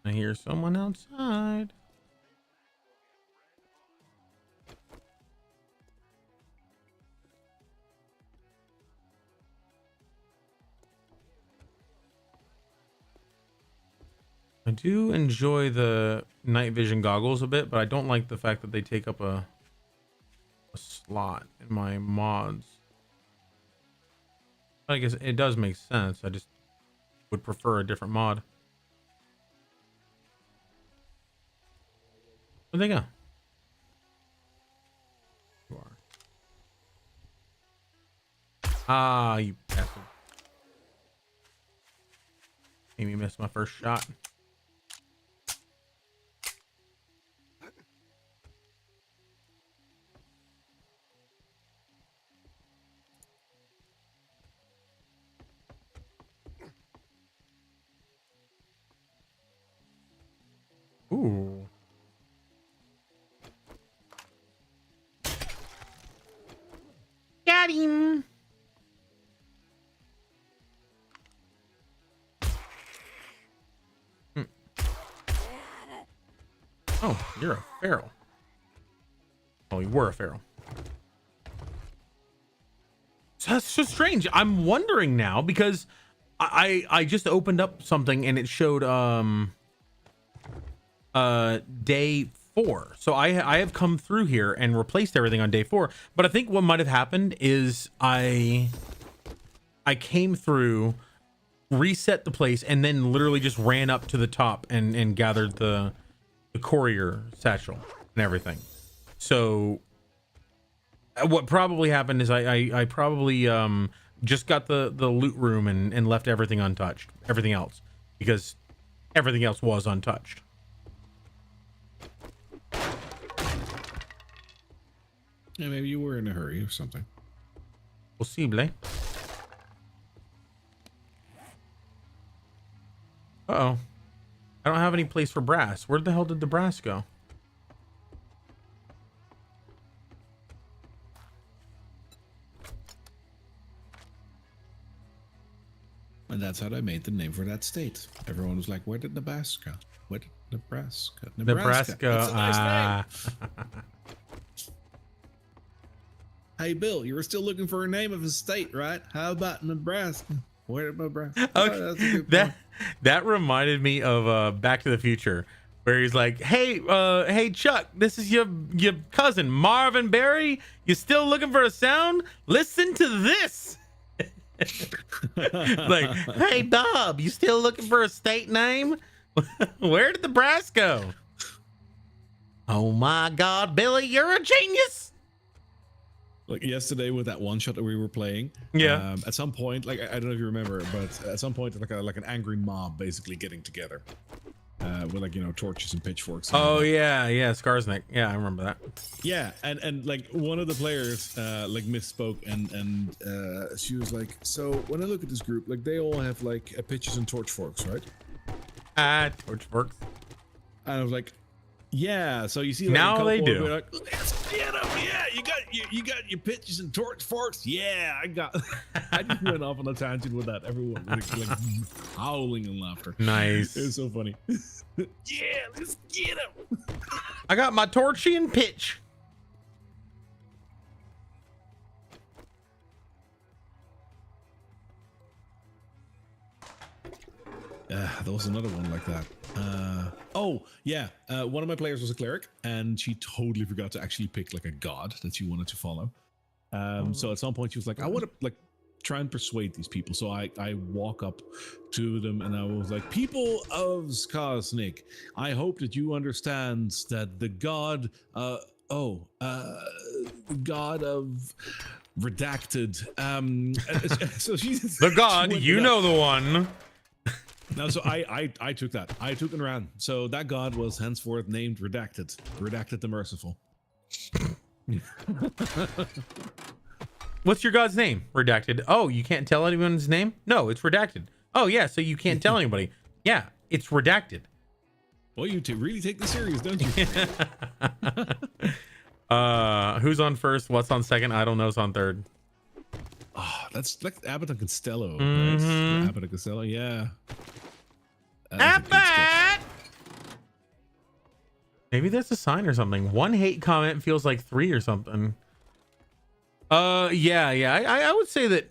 I hear someone outside. I do enjoy the night vision goggles a bit, but I don't like the fact that they take up a slot in my mods. I guess it does make sense. I just would prefer a different mod. Where'd they go? You are. Ah, you bastard. Made me miss my first shot. Ooh. Got him. Oh, you're a feral. Oh, you were a feral. So that's so strange. I'm wondering now because I just opened up something and it showed day 4. So I have come through here and replaced everything on day 4. But I think what might have happened is I came through, reset the place, and then literally just ran up to the top and gathered the courier satchel and everything. So what probably happened is I probably just got the loot room and left everything untouched, everything else, because everything else was untouched. Yeah, maybe you were in a hurry or something. Possible. Uh-oh. I don't have any place for brass. Where the hell did the brass go? And that's how I made the name for that state. Everyone was like, where did Nebraska? Where did Nebraska? Nebraska. That's a nice Ah. name. Hey, Bill, you were still looking for a name of a state, right? How about Nebraska? Where did Nebraska? Oh, that's a good point. That reminded me of Back to the Future, where he's like, hey Chuck, this is your cousin Marvin Berry. You still looking for a sound? Listen to this. Like, hey Bob, you still looking for a state name? Where did the brass go? Oh my God, Billy, you're a genius. Like yesterday with that one shot that we were playing. Yeah. At some point, like I don't know if you remember, but at some point, like an angry mob basically getting together, with like torches and pitchforks. Oh yeah, Skarsnik. Yeah, I remember that. Yeah, and like one of the players like misspoke and she was like, so when I look at this group, like they all have like pitches and torch forks, right? Torch forks. And I was like, yeah. So you see, like, Now a couple they do. Like, let's get 'em. Yeah, you got your pitches and torch forks. Yeah, I got. I just went off on a tangent with that. Everyone was like howling in laughter. Nice. It was so funny. Yeah, let's get 'em. I got my torchy and pitch. There was another one like that. Oh yeah, one of my players was a cleric, and she totally forgot to actually pick like a god that she wanted to follow. So at some point she was like, I want to like try and persuade these people. So I walk up to them and I was like, people of Skarsnik, I hope that you understand that the god, god of redacted. So she's The god, she you went know the one. No, so I took that. I took and ran. So that god was henceforth named Redacted. Redacted the Merciful. What's your god's name? Redacted. Oh, you can't tell anyone's name? No, it's redacted. Oh yeah, so you can't tell anybody. Yeah, it's redacted. Well, you two really take this serious, don't you? Who's on first? What's on second? I don't know. Who's on third? Oh, that's like Abbott and Costello. Mhm. Right? Abbott and Costello, yeah. That was a good sketch. Abbott! Maybe that's a sign or something. One hate comment feels like 3 or something. Yeah. I would say that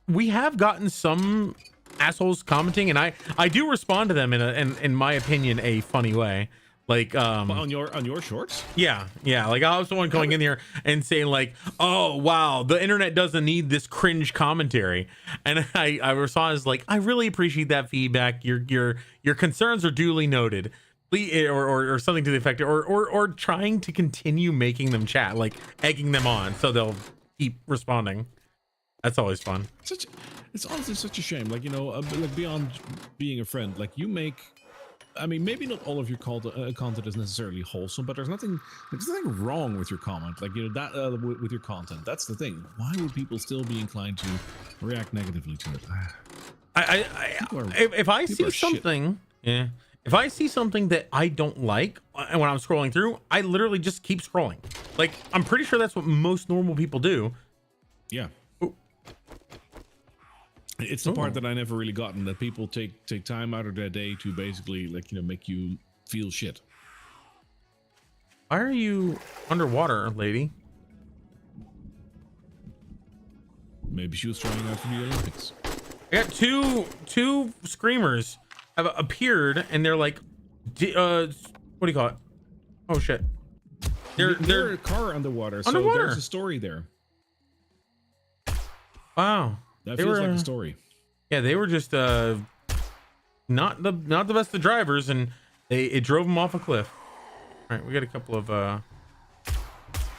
we have gotten some assholes commenting, and I do respond to them in my opinion, a funny way. Like on your shorts? Yeah. Like I was the one going in here and saying like, oh wow, the internet doesn't need this cringe commentary. And I respond as like, I really appreciate that feedback. Your concerns are duly noted. Please, or something to the effect, or trying to continue making them chat, like egging them on so they'll keep responding. That's always fun. It's honestly such a shame. Like, like beyond being a friend, like you make. I mean, maybe not all of your content is necessarily wholesome, but there's nothing wrong with your comment. Like, that with your content. That's the thing. Why would people still be inclined to react negatively to it? If I see something, if I see something that I don't like, and when I'm scrolling through, I literally just keep scrolling. Like, I'm pretty sure that's what most normal people do. Yeah. It's the part that I never really gotten, that people take time out of their day to basically make you feel shit. Why are you underwater, lady? Maybe she was trying out for the Olympics. I got two screamers have appeared, and they're like, what do you call it? Oh shit! They're a car underwater, so Underwater. there's a story there. Wow. That They feels were, like a story. Yeah, they were just not the best of drivers, and it drove them off a cliff. All right, we got a couple of Girl,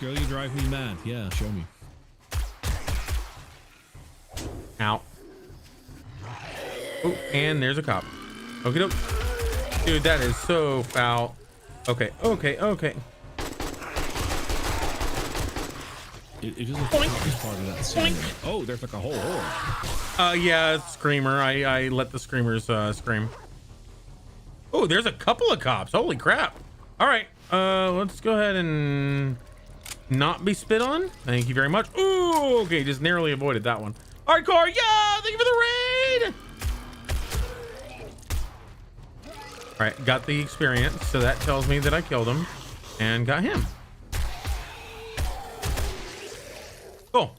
you drive me mad. Yeah, show me. out. Oh, and there's a cop. Okay, doke. Dude, that is so foul. Okay. It doesn't feel like it's part of that scene. Oh, there's like a whole horde. Yeah, screamer. I let the screamers scream. Oh, there's a couple of cops. Holy crap. All right. Let's go ahead and not be spit on. Thank you very much. Ooh, okay, just narrowly avoided that one. Hardcore, yeah, thank you for the raid. All right, got the experience, so that tells me that I killed him and got him. Cool.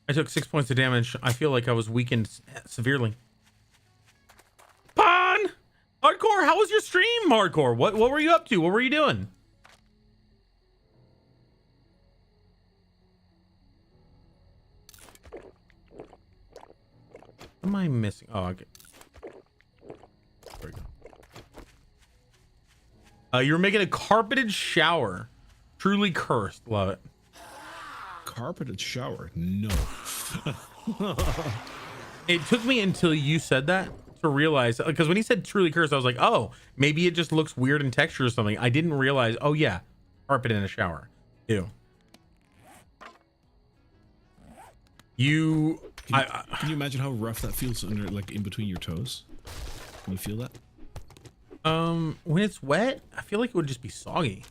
I took 6 points of damage. I feel like I was weakened severely. Pon! Hardcore, how was your stream, Hardcore? What were you up to? What were you doing? What am I missing? Oh, okay. There we go. You're making a carpeted shower. Truly cursed. Love it. Carpeted shower? No. It took me until you said that to realize, because when he said truly cursed, I was like, oh, maybe it just looks weird in texture or something. I didn't realize, oh yeah, carpet in a shower. Ew. You, Can you imagine how rough that feels under, like, in between your toes? Can you feel that? when it's wet, I feel like it would just be soggy.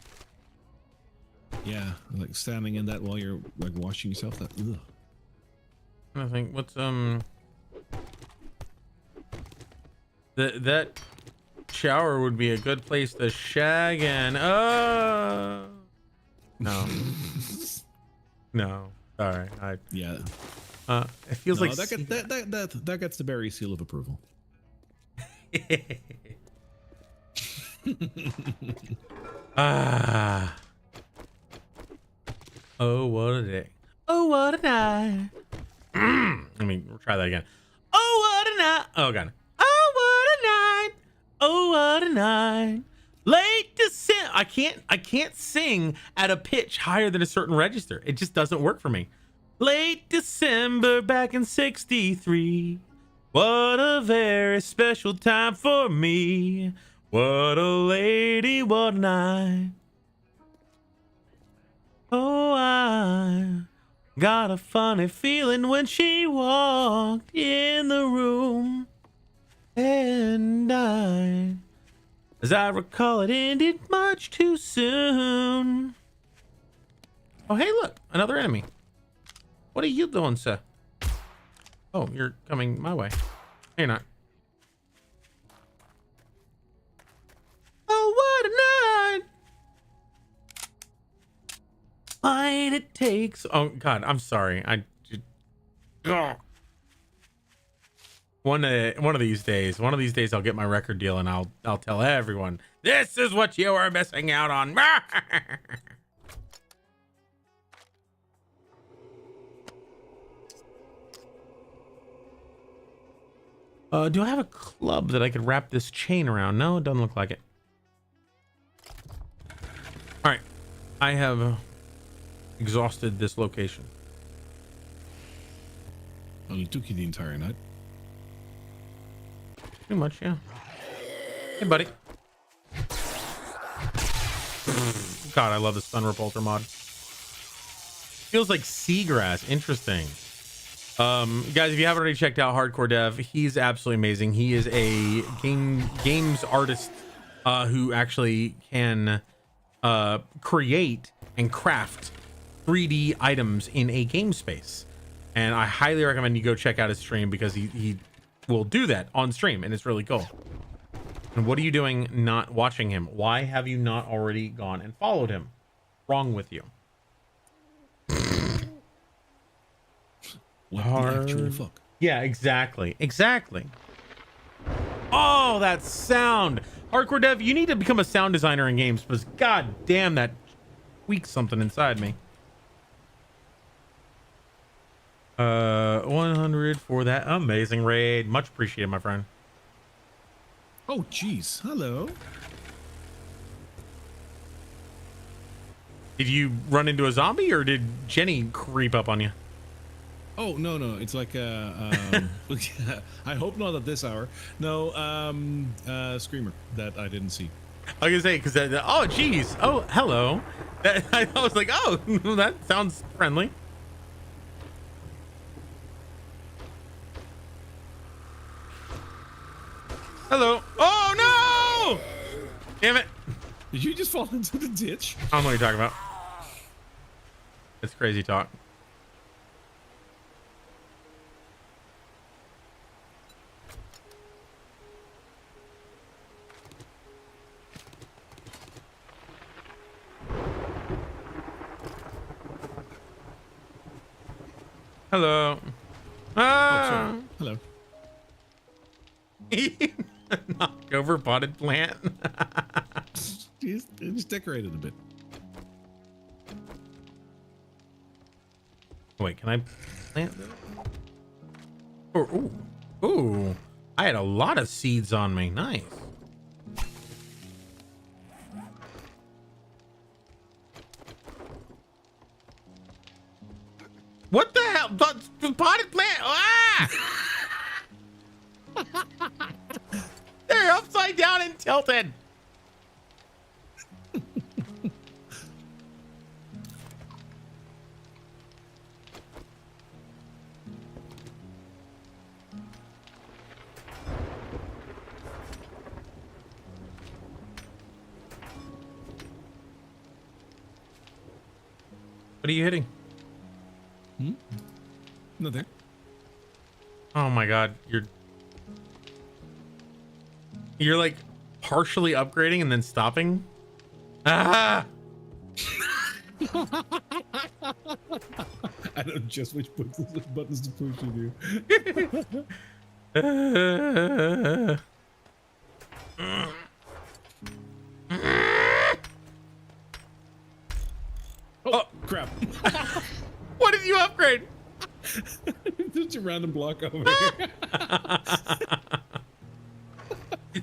Yeah, like standing in that while you're like washing yourself. That. Ugh. I think what's that shower would be a good place to shag in. No. No. Sorry. Yeah. It feels No, like that gets the berry seal of approval. Oh, what a day. Oh, what a night. Let me try that again. Oh, what a night. Oh, God. Oh, what a night. Oh, what a night. Late December. I can't sing at a pitch higher than a certain register. It just doesn't work for me. Late December back in 63. What a very special time for me. What a lady, what a night. Oh, I got a funny feeling when she walked in the room. And as I recall, it ended much too soon. Oh, hey, look, another enemy. What are you doing, sir? Oh, you're coming my way. No, you're not. Oh, what a night. Fine it takes. Oh, God, I'm sorry. One of these days I'll get my record deal and I'll tell everyone, this is what you were missing out on. Do I have a club that I could wrap this chain around? No, it doesn't look like it. All right, I have exhausted this location. Only took you the entire night. Pretty much, yeah. Hey, buddy. God, I love the Stun Repulsor mod. Feels like seagrass. Interesting. Guys, if you haven't already checked out Hardcore Dev, he's absolutely amazing. He is a games artist who actually can create and craft 3D items in a game space. And I highly recommend you go check out his stream because he will do that on stream, and it's really cool. And what are you doing not watching him? Why have you not already gone and followed him? Wrong with you? What the actual fuck? Yeah, exactly. Exactly. Oh, that sound. Hardcore Dev, you need to become a sound designer in games because god damn, that tweaks something inside me. 100 for that amazing raid. Much appreciated, my friend. Oh, jeez. Hello. Did you run into a zombie or did Jenny creep up on you? Oh, no. It's like I hope not at this hour. No, Screamer that I didn't see. I was gonna say, because oh geez, oh hello. That, I was like, oh, that sounds friendly. Hello. Oh no! Damn it! Did you just fall into the ditch? I don't know what you're talking about. It's crazy talk. Hello. Ah. Oh, sorry. Hello. Knocked over potted plant. Just decorated a bit. Wait, can I plant this? Oh, ooh, ooh. I had a lot of seeds on me. Nice. What the hell? The potted plant. Ah! They're upside down and tilted. What are you hitting? Nothing. Oh my god, you're like partially upgrading and then stopping. Ah! I don't know just which buttons to push you do. Oh crap! What did you upgrade? Just a random block over here.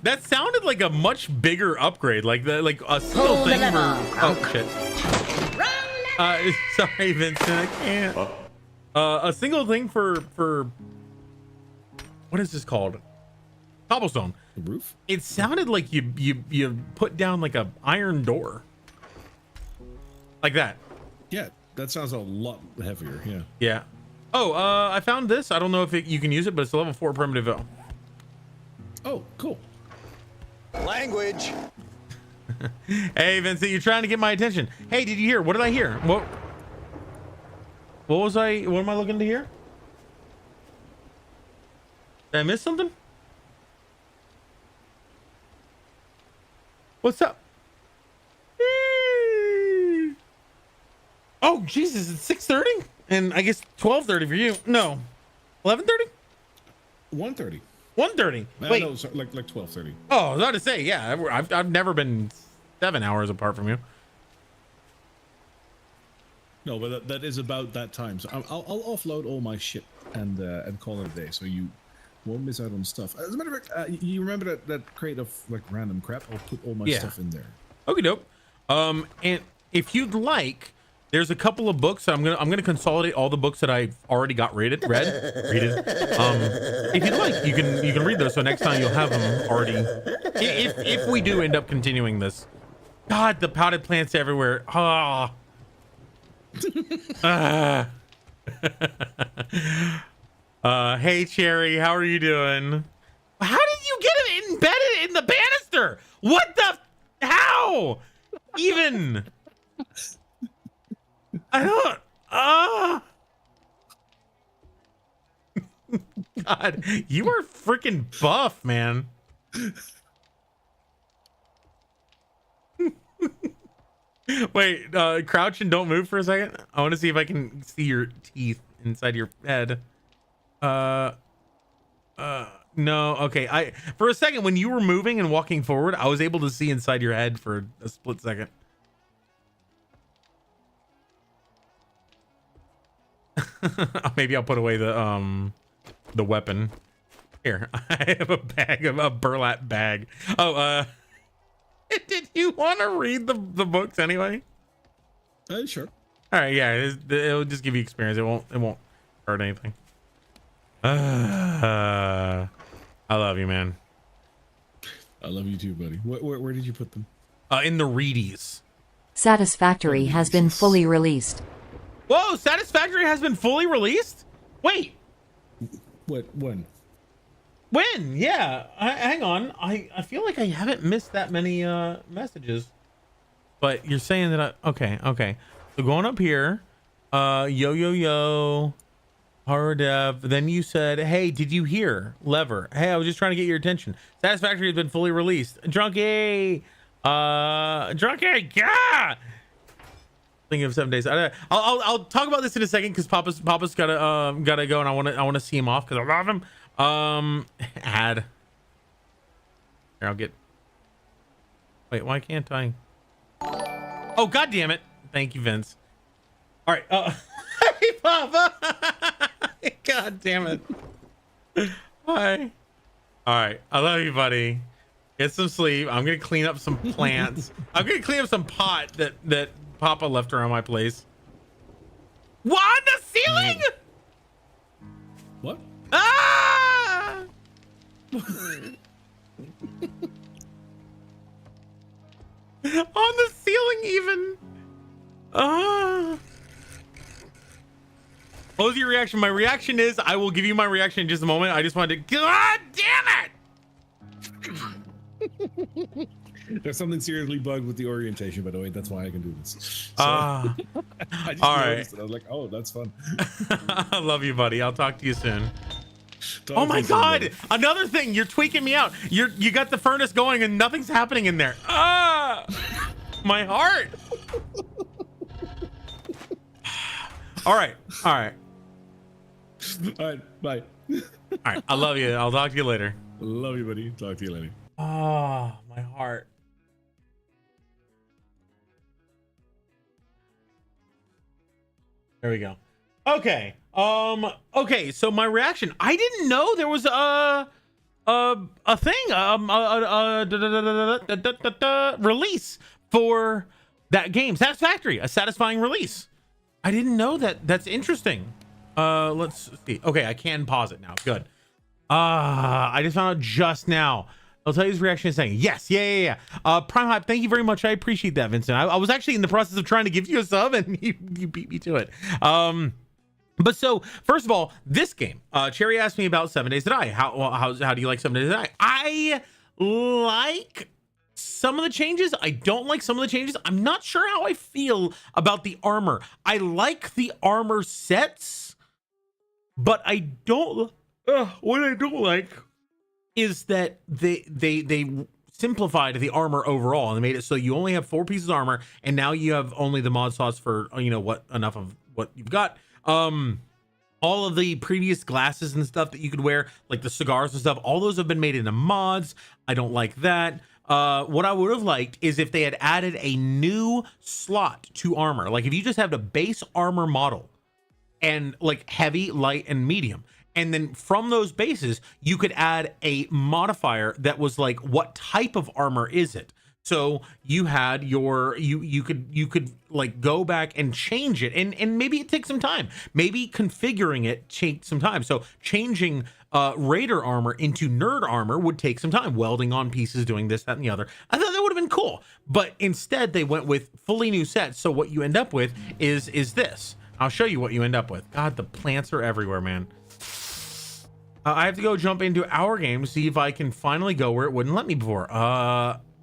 That sounded like a much bigger upgrade, like a single thing for. Oh shit! Sorry, Vincent, I can't. A single thing for what is this called? Cobblestone. The roof? It sounded like you put down like a iron door, like that. Yeah, that sounds a lot heavier. Yeah. Yeah. Oh, I found this. I don't know if you can use it, but it's a level 4 primitive L. Oh, cool. Language. Hey, Vincent, you're trying to get my attention. Hey, did you hear? What did I hear? What was I? What am I looking to hear? Did I miss something? What's up? Oh, Jesus, it's 6:30? And I guess 12:30 for you. No, 11:30? 1:30. 1:30. I Wait. know, so like 12:30. Oh, I was about to say, yeah. I've never been 7 hours apart from you. No, but that is about that time. So I'll offload all my shit and call it a day. So you won't miss out on stuff. As a matter of fact, you remember that crate of like random crap? I'll put all my stuff in there. Okay, dope. And if you'd like, there's a couple of books. I'm gonna consolidate all the books that I've already got read. If you'd like, you can read those. So next time you'll have them already. If we do end up continuing this, God, the potted plants everywhere. Ah. Hey Cherry, how are you doing? How did you get it embedded in the banister? What the? How? Even? I don't. God, you are freaking buff, man. Wait, crouch and don't move for a second. I want to see if I can see your teeth inside your head. No. Okay. For a second when you were moving and walking forward, I was able to see inside your head for a split second. Maybe I'll put away the weapon. Here, I have a burlap bag. Oh, did you want to read the books anyway? Sure. All right, yeah, it'll just give you experience. It won't hurt anything. I love you, man. I love you too, buddy. Where did you put them? In the readies. Satisfactory has been fully released. Whoa, Satisfactory has been fully released? Wait. What? When? When? Yeah. Hang on. I feel like I haven't missed that many messages. But you're saying that okay. So going up here, yo, horror dev. Then you said, hey, did you hear? Lever. Hey, I was just trying to get your attention. Satisfactory has been fully released. Drunky. Yeah. Thinking of 7 days. I'll talk about this in a second because Papa's gotta go, and I want to see him off because I love him. Add. Here, I'll get. Wait, why can't I? Oh, god damn it! Thank you, Vince. All right. Hey, Papa. God damn it. Hi. All right. I love you, buddy. Get some sleep. I'm gonna clean up some plants. I'm gonna clean up some pot that Papa left around my place. What? On the ceiling? What? Ah! On the ceiling, even. Ah. What was your reaction? My reaction is, I will give you my reaction in just a moment. I just wanted to. God damn it! There's something seriously bugged with the orientation, by the way. That's why I can do this. So, Ah. I just all noticed right. it. I was like, oh, that's fun. I love you, buddy. I'll talk to you soon. Talk Oh my to you soon, god! buddy. Another thing, you're tweaking me out. You got the furnace going and nothing's happening in there. Ah, my heart. All right. All right, bye. All right. I love you. I'll talk to you later. Love you, buddy. Talk to you later. Oh, my heart. There we go. Okay. Okay. So my reaction. I didn't know there was a thing. Release for that game. Satisfactory. A satisfying release. I didn't know that. That's interesting. Let's see. Okay, I can pause it now. Good. I just found out just now. I'll tell you his reaction in a second. Yes, yeah. Prime Hype, thank you very much. I appreciate that, Vincent. I was actually in the process of trying to give you a sub, and you beat me to it. But so first of all, this game. Cherry asked me about 7 Days to Die. How do you like 7 Days to Die? I like some of the changes. I don't like some of the changes. I'm not sure how I feel about the armor. I like the armor sets, but I don't. What I don't like is that they simplified the armor overall and they made it so you only have 4 pieces of armor, and now you have only the mod slots for enough of what you've got. All of the previous glasses and stuff that you could wear, like the cigars and stuff, all those have been made into mods. I don't like that. What I would have liked is if they had added a new slot to armor. Like if you just have the base armor model and like heavy, light, and medium, and then from those bases you could add a modifier that was like, what type of armor is it? So you had your you could like go back and change it, and maybe it takes some time. Maybe configuring it takes some time. So changing Raider armor into nerd armor would take some time. Welding on pieces, doing this, that, and the other. I thought that would have been cool, but instead they went with fully new sets. So what you end up with is this. I'll show you what you end up with. God, the plants are everywhere, man. I have to go jump into our game, see if I can finally go where it wouldn't let me before.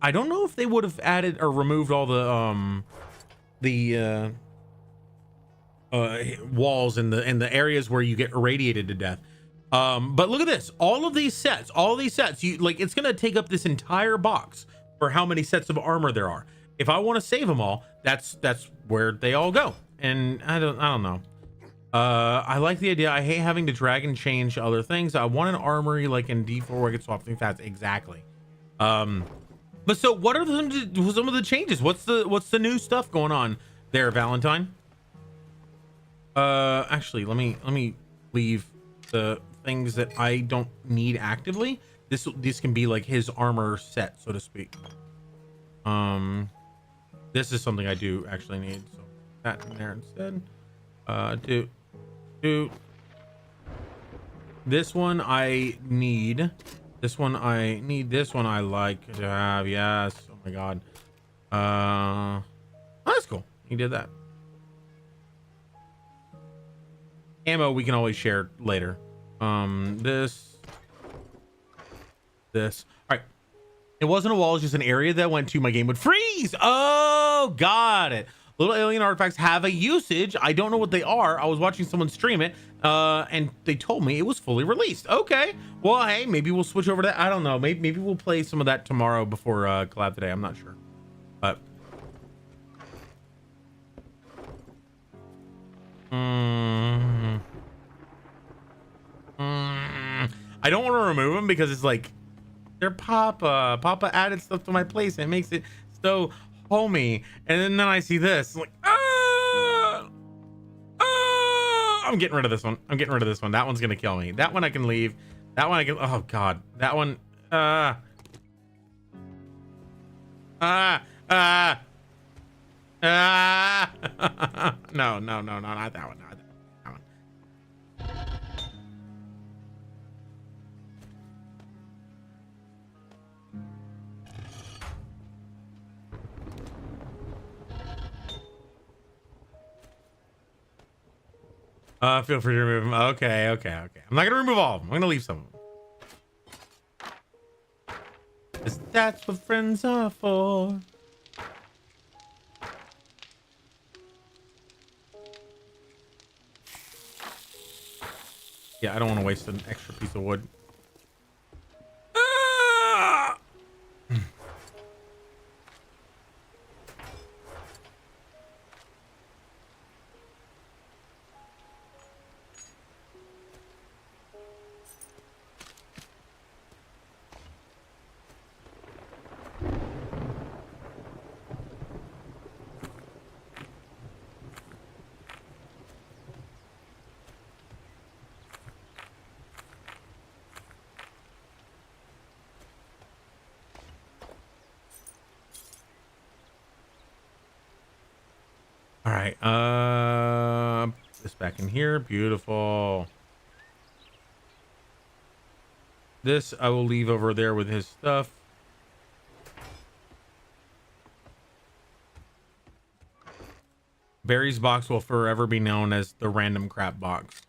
I don't know if they would have added or removed all the walls and the areas where you get irradiated to death. But look at this. All these sets, you like, it's gonna take up this entire box for how many sets of armor there are. if I want to save them all, that's where they all go. And I don't know. I like the idea. I hate having to drag and change other things. I want an armory like in D4 where I can swap things fast. Exactly. But so what are some of the changes? What's the new stuff going on there, Valentine? Actually, let me leave the things that I don't need actively. This can be like his armor set, so to speak. This is something I do actually need, so that in there instead. Do this one I need. This one I need. This one I like to have. Yes. Oh my god. Oh, that's cool. He did that. Ammo we can always share later. This. All right. It wasn't a wall. It's just an area that I went to. My game would freeze. Oh, got it. Little alien artifacts have a usage. I don't know what they are. I was watching someone stream it, and they told me it was fully released. Okay. Well, hey, maybe we'll switch over to that. I don't know. Maybe we'll play some of that tomorrow before collab today. I'm not sure. But I don't want to remove them because it's like they're Papa. Papa added stuff to my place and it makes it so homey. And then I see this like, I'm getting rid of this one. That one's gonna kill me. That one I can leave. That one I can. Oh god. That one. No, not that one. Not that one. Feel free to remove them. Okay. I'm not gonna remove all of them. I'm gonna leave some of them. 'Cause that's what friends are for. Yeah, I don't want to waste an extra piece of wood. All right, put this back in here. Beautiful. This I will leave over there with his stuff. Barry's box will forever be known as the random crap box.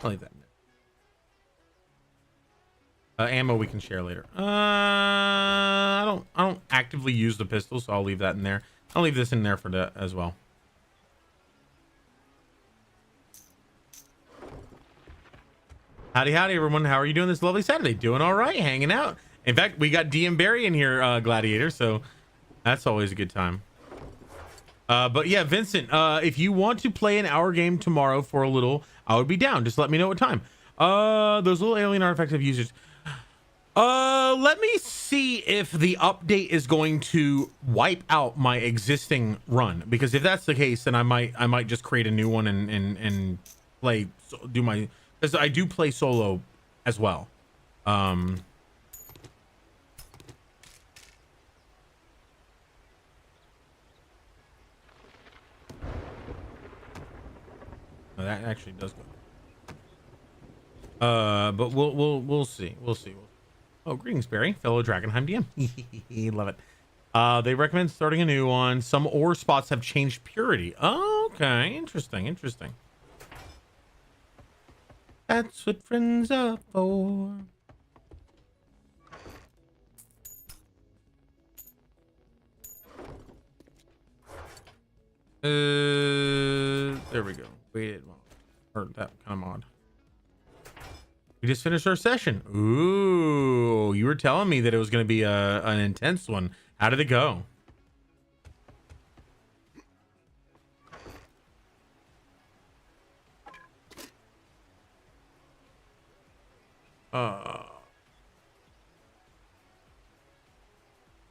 I'll leave that in there. Ammo we can share later. I don't actively use the pistol, so I'll leave that in there. I'll leave this in there for that as well. Howdy everyone. How are you doing this lovely Saturday? Doing all right, hanging out. In fact, we got DM Barry in here, Gladiator, so that's always a good time. But yeah, Vincent, if you want to play an hour game tomorrow for a little, I would be down. Just let me know what time. Those little alien artifacts have users. Let me see if the update is going to wipe out my existing run, because if that's the case, then I might just create a new one and play, do my, because I do play solo as well. That actually does go. But we'll see. Oh, greetings, Barry, fellow Dragonheim DM. Love it. They recommend starting a new one. Some ore spots have changed purity. Oh, okay, interesting. That's what friends are for. There we go. Waited long. Or that kind of mod. We just finished our session. Ooh, go? You were telling me that it was going to be an intense one. How did it go?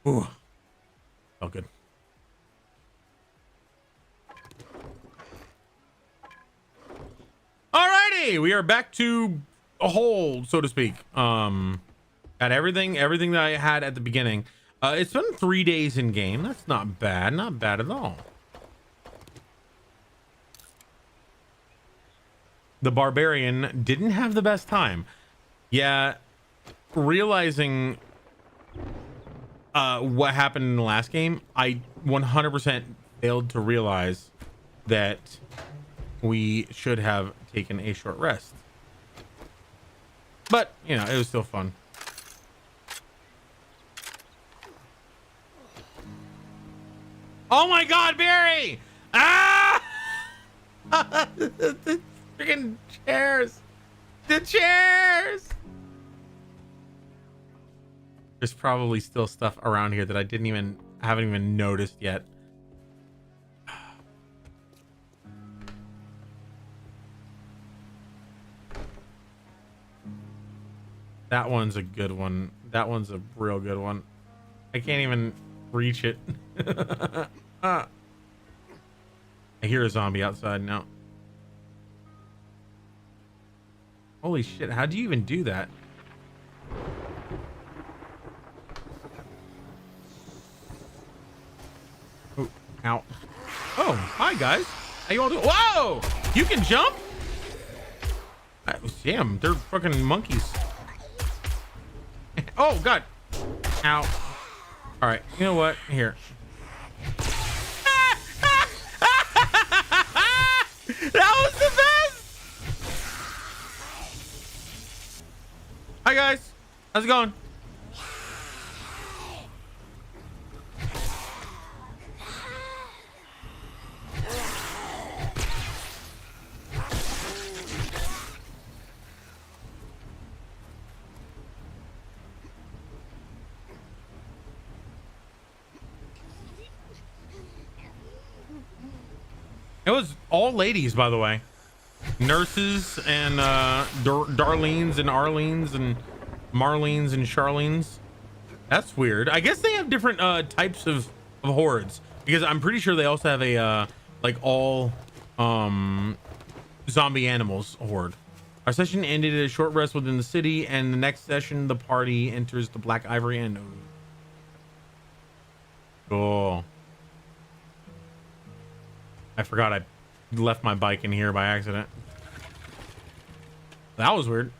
Ooh. Felt good. Alrighty, we are back to a hole, so to speak. Got everything that I had at the beginning. It's been 3 days in game. That's not bad at all. The barbarian didn't have the best time. Yeah, realizing what happened in the last game, I 100% failed to realize that we should have taken a short rest. But, you know, it was still fun. Oh my God, Barry! Ah! The freaking chairs! The chairs! There's probably still stuff around here that I haven't even noticed yet. That one's a good one. That one's a real good one. I can't even reach it. I hear a zombie outside now. Holy shit, how do you even do that? Oh, ow. Oh, hi guys. How you all doing? Whoa! You can jump? Damn, they're fucking monkeys. Oh God. Ow. All right, you know what? Here. That was the best. Hi guys, how's it going? It was all ladies, by the way. Nurses and Darlene's and Arlene's and Marlene's and Charlene's. That's weird. I guess they have different types of hordes, because I'm pretty sure they also have a like all zombie animals horde. Our session ended at a short rest within the city, and the next session the party enters the Black Ivory Inn. Cool. I forgot I left my bike in here by accident. That was weird.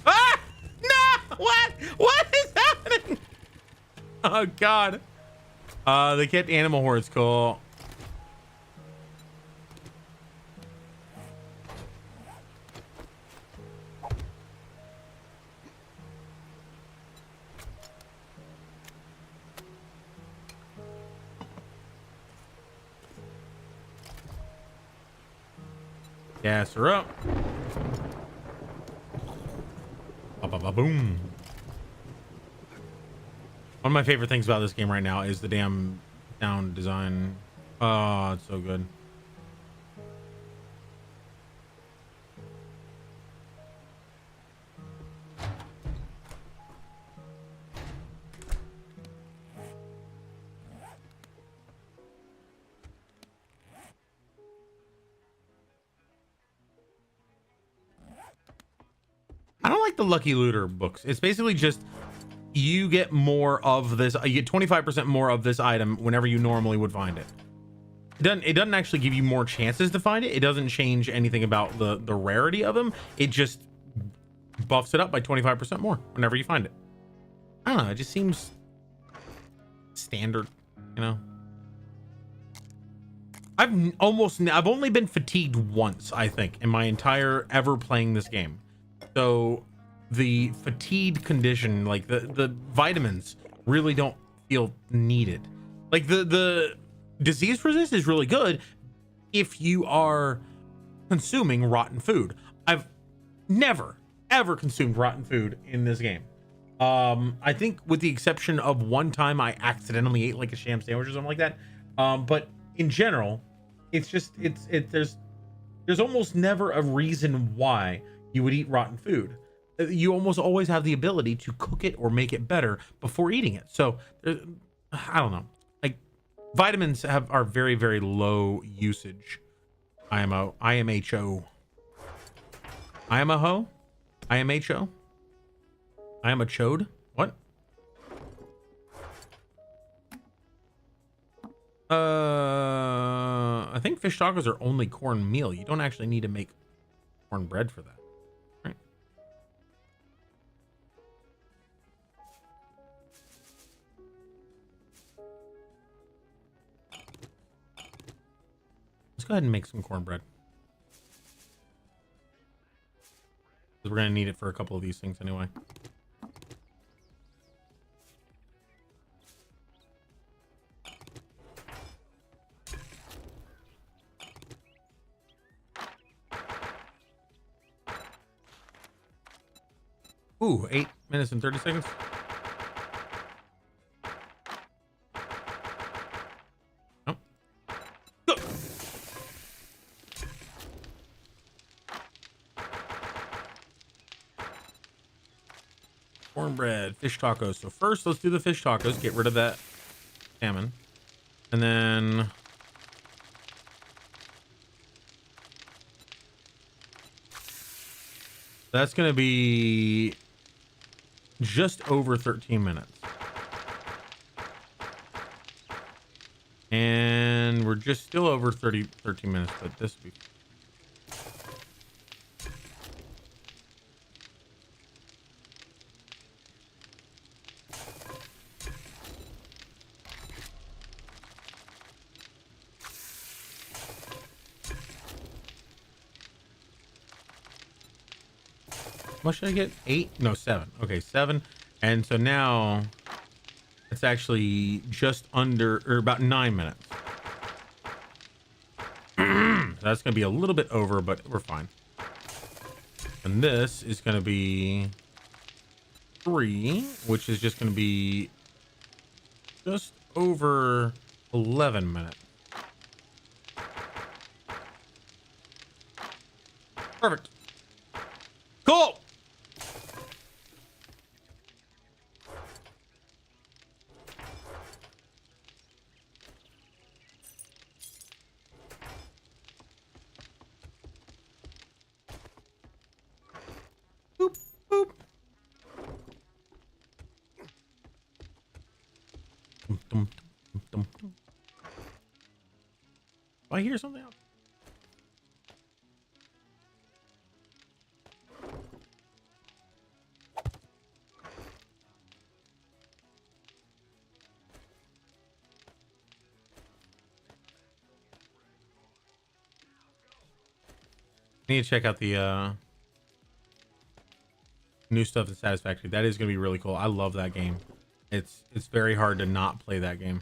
Ah! No! What is happening? Oh God. They kept animal hordes. Cool. Gas her up. Boom. One of my favorite things about this game right now is the damn sound design. Oh, it's so good. I don't like the Lucky Looter books. It's basically just you get more of this. You get 25% more of this item whenever you normally would find it. It doesn't actually give you more chances to find it. It doesn't change anything about the rarity of them. It just buffs it up by 25% more whenever you find it. I don't know. It just seems standard, you know. I've only been fatigued once, I think, in my entire ever playing this game. So the fatigue condition, like the vitamins, really don't feel needed. Like the disease resist is really good if you are consuming rotten food. I've never ever consumed rotten food in this game. I think with the exception of one time I accidentally ate like a sham sandwich or something like that. But in general, it's just there's almost never a reason why you would eat rotten food. You almost always have the ability to cook it or make it better before eating it. So I don't know. Like vitamins are very, very low usage. IMHO. IMHO. I am a chode. What? I think fish tacos are only cornmeal. You don't actually need to make cornbread for that. Right? Let's go ahead and make some cornbread. We're gonna need it for a couple of these things anyway. Ooh, 8 minutes and 30 seconds. Oh. Go. Cornbread, fish tacos. So first, let's do the fish tacos. Get rid of that salmon. And then that's going to be just over 13 minutes. And we're just still over 13 minutes, but this will be... What should I get? 8? No, 7. Okay, 7. And so now it's actually just under or about 9 minutes. That's going to be a little bit over, but we're fine. And this is going to be 3, which is just going to be just over 11 minutes. Perfect. Cool. Boop, boop. Dum, dum, dum, dum, dum. Do I hear something else? I need to check out the new stuff in Satisfactory. That is going to be really cool. I love that game. It's very hard to not play that game.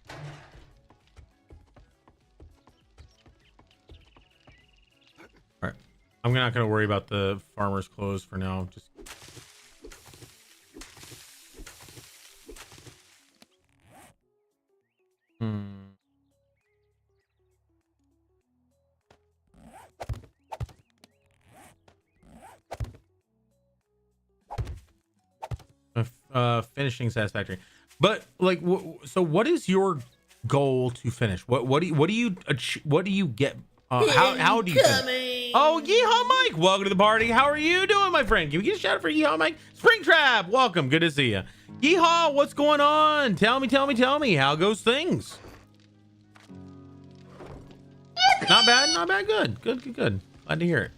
All right. I'm not going to worry about the farmer's clothes for now. Just finishing Satisfactory. But like, so what is your goal to finish? What do you get? How do you finish? Oh, Yeehaw Mike, welcome to the party. How are you doing, my friend? Can we get a shout out for Yeehaw Mike? Springtrap, welcome. Good to see you. Yeehaw, what's going on? Tell me. How goes things? Not bad. Good. Glad to hear it.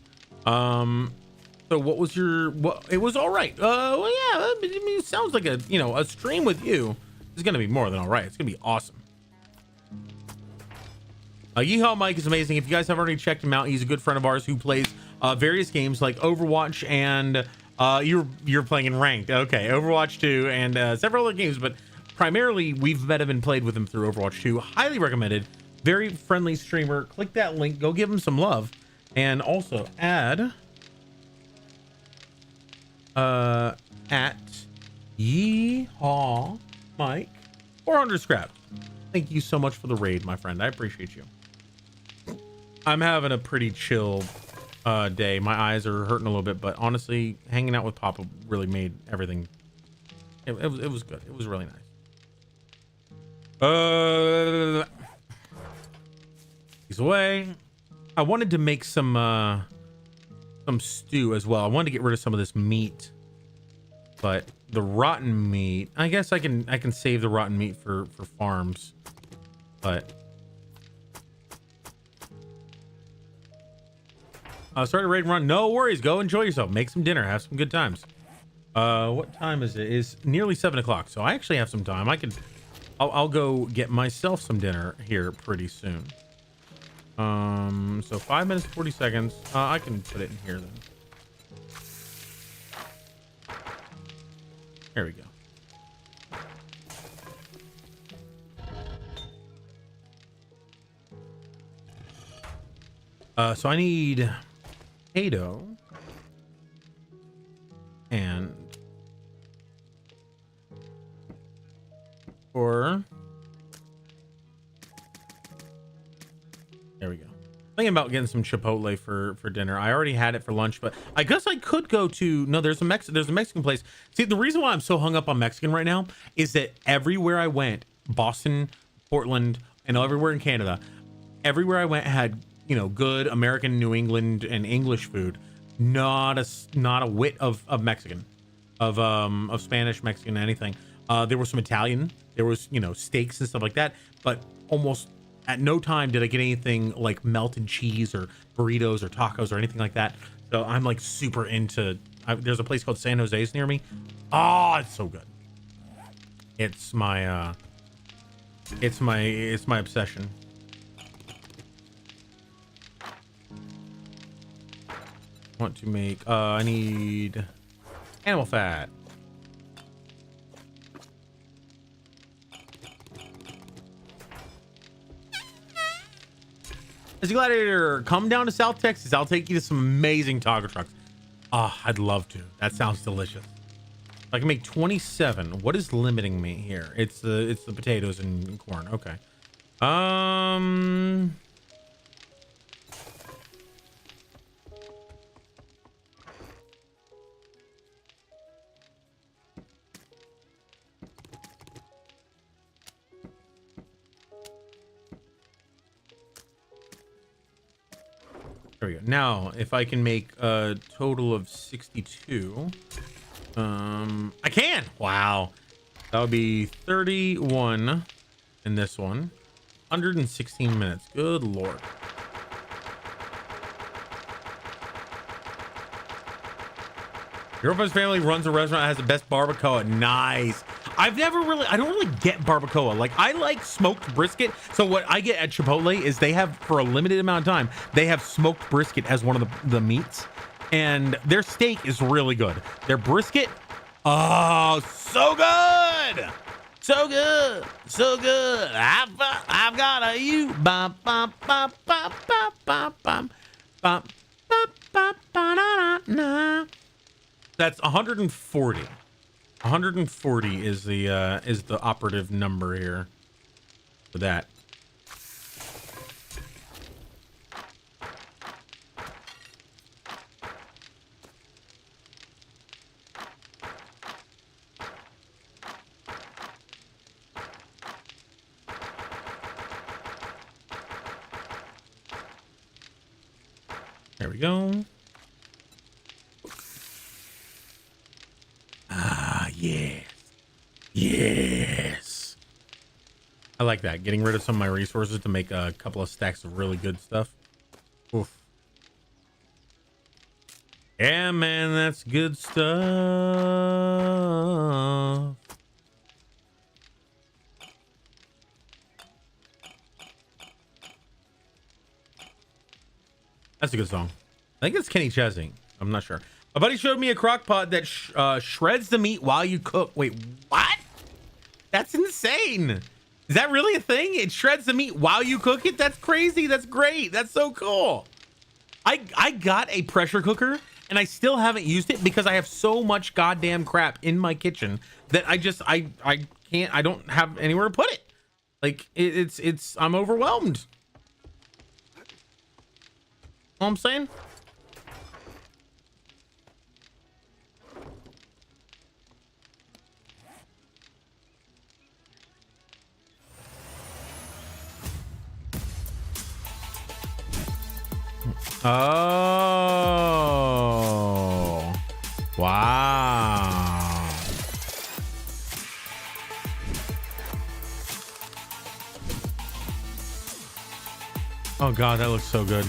So what was your, it was all right. Well, yeah, I mean, it sounds like a stream with you is going to be more than all right. It's going to be awesome. Yeehaw Mike is amazing. If you guys haven't already checked him out, he's a good friend of ours who plays various games like Overwatch and you're playing in ranked. Okay, Overwatch 2 and several other games, but primarily we've met him and played with him through Overwatch 2. Highly recommended. Very friendly streamer. Click that link. Go give him some love. And also add at Yeehaw Mike 400 scrap. Thank you so much for the raid, my friend. I appreciate you. I'm having a pretty chill day. My eyes are hurting a little bit, but honestly, hanging out with Papa really made everything. It was good. It was really nice. He's away. I wanted to make some stew as well. I wanted to get rid of some of this meat, but the rotten meat, I guess I can save the rotten meat for farms, but start a raid and run. No worries. Go enjoy yourself. Make some dinner. Have some good times. What time is it? It's nearly 7 o'clock. So I actually have some time. I'll go get myself some dinner here pretty soon. So 5 minutes, 40 seconds. I can put it in here then. There we go. So I need potato and there we go. Thinking about getting some Chipotle for dinner. I already had it for lunch, but I guess I could go to there's a Mexican place. See, the reason why I'm so hung up on Mexican right now is that everywhere I went, Boston, Portland, and everywhere in Canada, everywhere I went had, good American, New England, and English food. Not a whit of Mexican, of Spanish, Mexican, anything. There was some Italian. There was, steaks and stuff like that. But almost at no time did I get anything like melted cheese or burritos or tacos or anything like that. So I'm like super into. There's a place called San Jose's near me. Oh, it's so good. It's my obsession. Want to make I need animal fat. As a gladiator, come down to South Texas. I'll take you to some amazing taco trucks. I'd love to. That sounds delicious. I can make 27. What is limiting me here? It's the potatoes and corn. Okay. There we go. Now, if I can make a total of 62, I can. Wow. That would be 31 in this one. 116 minutes. Good Lord. Your girlfriend's family runs a restaurant that has the best barbacoa. Nice. I don't really get barbacoa. Like, I like smoked brisket. So what I get at Chipotle is they have, for a limited amount of time, they have smoked brisket as one of the meats. And their steak is really good. Their brisket, oh, so good. So good. So good. I've got a you. Bum, bum, bum, bum, bum, bum, bum, bum, bum, bum, ba-da-da-na. That's 140. 140 is the operative number here for that. There we go. Yes. Yes. I like that. Getting rid of some of my resources to make a couple of stacks of really good stuff. Oof. Yeah, man, that's good stuff. That's a good song. I think it's Kenny Chesney. I'm not sure. My buddy showed me a crock pot that shreds the meat while you cook. Wait, what? That's insane. Is that really a thing? It shreds the meat while you cook it? That's crazy. That's great. That's so cool. I got a pressure cooker and I still haven't used it because I have so much goddamn crap in my kitchen that I can't, I don't have anywhere to put it. Like it's I'm overwhelmed. Know what I'm saying? Oh, wow. Oh God, that looks so good.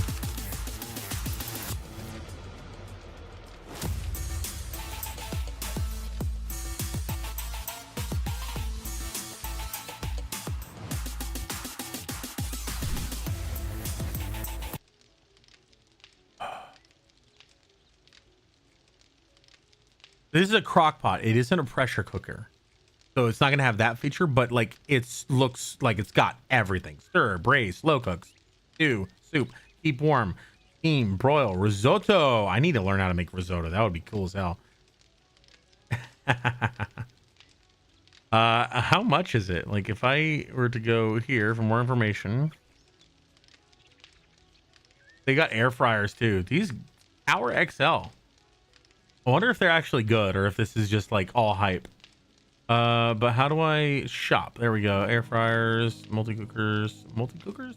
This is a crock pot. It isn't a pressure cooker. So it's not going to have that feature, but like it looks like it's got everything. Stir, braise, slow cook, stew, soup, keep warm, steam, broil, risotto. I need to learn how to make risotto. That would be cool as hell. How much is it? Like if I were to go here for more information. They got air fryers too. These Power XL. I wonder if they're actually good or if this is just like all hype. But how do I shop? There we go. Air fryers, multi-cookers. Multi-cookers?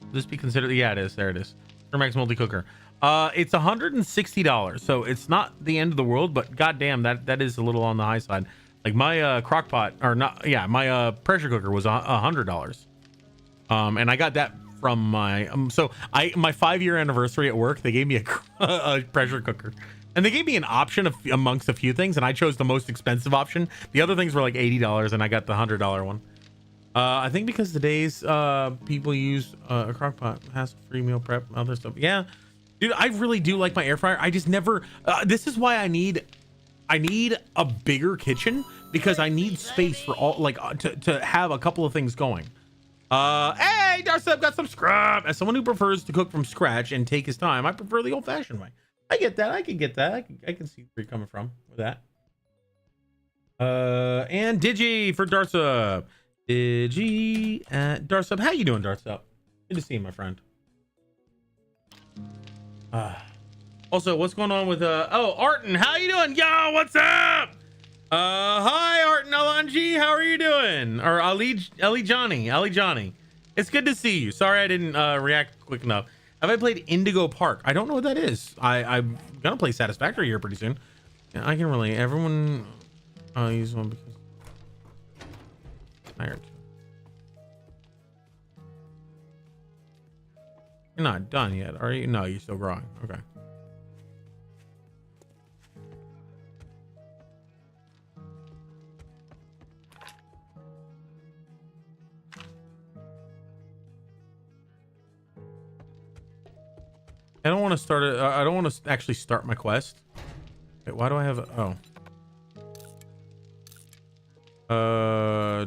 Will this be considered? Yeah, it is. There it is. Thermax multi-cooker. It's $160. So it's not the end of the world, but goddamn, that is a little on the high side. Like my crock pot, or not, yeah, my pressure cooker was $100. And I got that from my my 5-year anniversary at work. They gave me a pressure cooker, and they gave me an option of amongst a few things, and I chose the most expensive option. The other things were like $80, and I got the $100 one. I think because today's people use a crock pot, hassle-free meal prep, other stuff. Yeah, dude, I really do like my air fryer. I just never. This is why I need a bigger kitchen, because I need space for all, like to have a couple of things going. Hey, Darsub got some scrub. As someone who prefers to cook from scratch and take his time, I prefer the old-fashioned way. I get that. I can get that. I can see where you're coming from with that. And Digi for Darsub. Digi at Darsub. How you doing, Darsub? Good to see you, my friend. Also, what's going on with oh, Arton, how you doing? Yo, what's up? Hi, Arton Alanji, how are you doing? Or Ali Johnny. It's good to see you. Sorry I didn't react quick enough. Have I played Indigo Park? I don't know what that is. I'm gonna play Satisfactory here pretty soon. Yeah, I can really. Everyone use one because tired. You're not done yet, are you? No, you're still growing. Okay. I don't want to start it. I don't want to actually start my quest. Wait, why do I have a,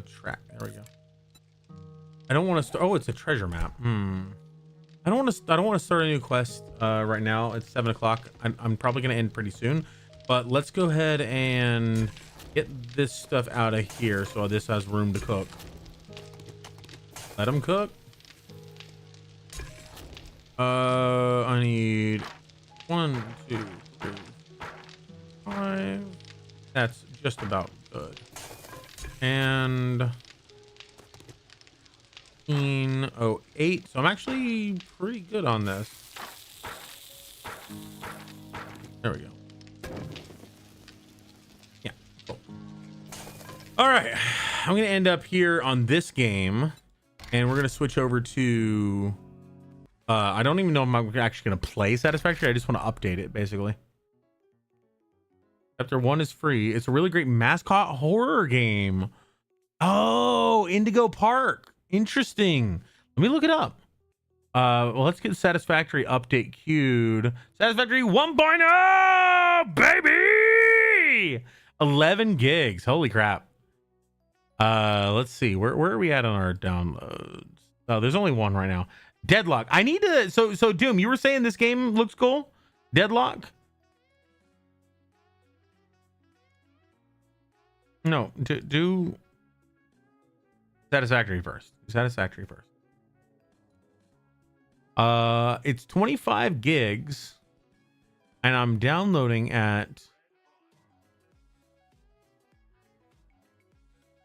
track? There we go. I don't want to start. Oh, it's a treasure map. I don't want to start a new quest right now. It's 7 o'clock. I'm probably gonna end pretty soon, but let's go ahead and get this stuff out of here so this has room to cook. Let them cook. I need 1, 2, 3, 5. That's just about good. And 1808. So I'm actually pretty good on this. There we go. Yeah. Cool. All right. I'm going to end up here on this game, and we're going to switch over to I don't even know if I'm actually going to play Satisfactory. I just want to update it, basically. Chapter 1 is free. It's a really great mascot horror game. Oh, Indigo Park. Interesting. Let me look it up. Well, let's get Satisfactory update queued. Satisfactory 1.0, baby! 11 gigs. Holy crap. Let's see. Where are we at on our downloads? Oh, there's only one right now. Deadlock. I need to. So Doom, you were saying this game looks cool. Deadlock? No, do Satisfactory first. Satisfactory first. It's 25 gigs, and I'm downloading at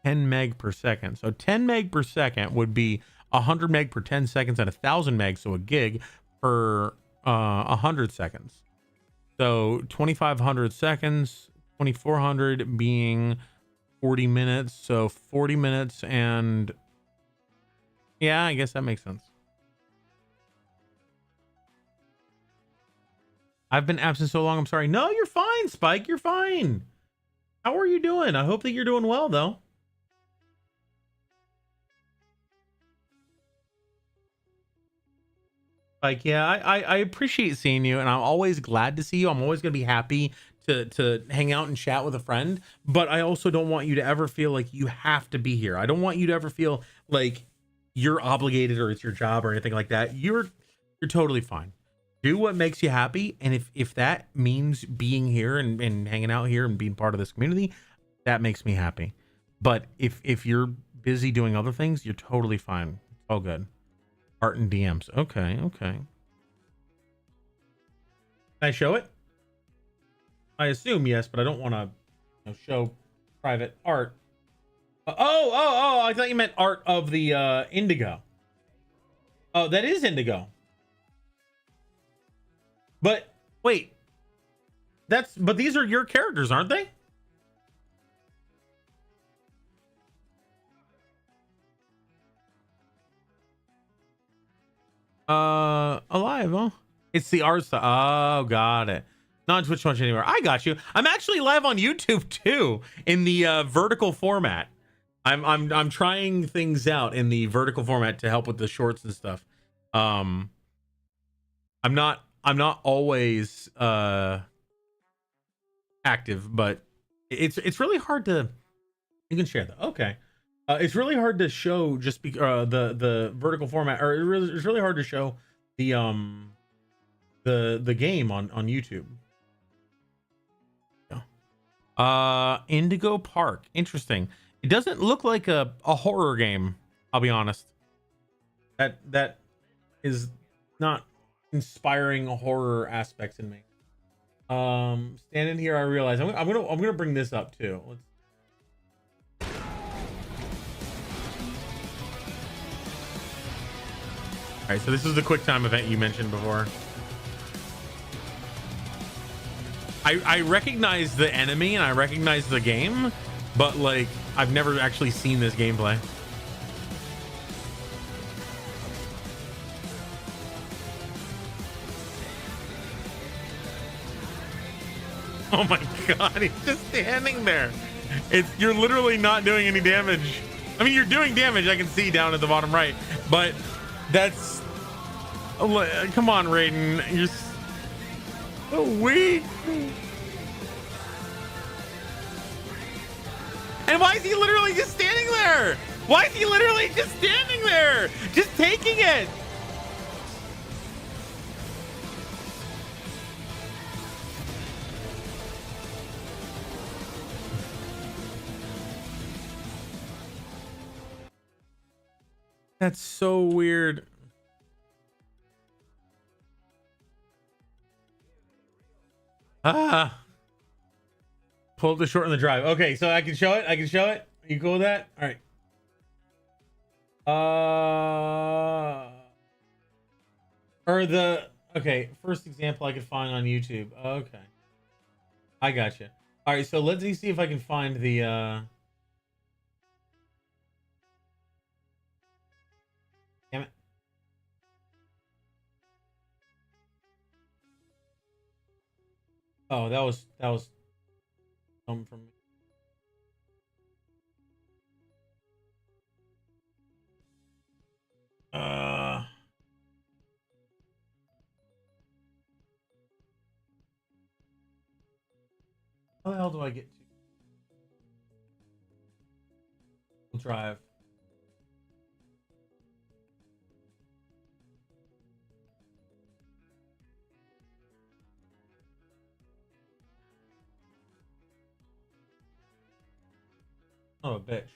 10 meg per second. So 10 meg per second would be 100 meg per 10 seconds and 1,000 meg, so a gig per 100 seconds. So 2,500 seconds, 2,400 being 40 minutes. So 40 minutes and yeah, I guess that makes sense. I've been absent so long. I'm sorry. No, you're fine, Spike. You're fine. How are you doing? I hope that you're doing well, though. Like, yeah, I appreciate seeing you, and I'm always glad to see you. I'm always gonna be happy to hang out and chat with a friend, but I also don't want you to ever feel like you have to be here. I don't want you to ever feel like you're obligated or it's your job or anything like that. You're totally fine. Do what makes you happy, and if that means being here and hanging out here and being part of this community, that makes me happy. But if you're busy doing other things, you're totally fine. It's all good. Art and DMs. Okay. Can I show it? I assume yes, but I don't want to show private art. Oh! I thought you meant art of the Indigo. Oh, that is Indigo. But wait, but these are your characters, aren't they? Alive, huh? It's the art style. Oh, got it. Not Twitch much anymore. I got you. I'm actually live on YouTube too in the vertical format. I'm trying things out in the vertical format to help with the shorts and stuff. I'm not always active, but it's really hard to. You can share that. Okay. It's really hard to show just the vertical format, or it's really hard to show the game on YouTube. Indigo Park. Interesting. It doesn't look like a horror game, I'll be honest. That is not inspiring horror aspects in me. Standing here, I realize I'm gonna bring this up too. All right, so this is the quick time event you mentioned before. I recognize the enemy and I recognize the game, but like I've never actually seen this gameplay. Oh my god, he's just standing there. You're literally not doing any damage. I mean, you're doing damage, I can see down at the bottom right, but that's... Come on, Raiden. You're so weak. And why is he literally just standing there? Why is he literally just standing there? Just taking it. That's so weird. Pull the short on the drive. Okay, so I can show it. Are you cool with that? All right. Okay, first example I could find on YouTube. Okay, I got you. All right, so let's see if I can find the damn it. Oh, that was something from me. How the hell do I get to drive? Son of a bitch.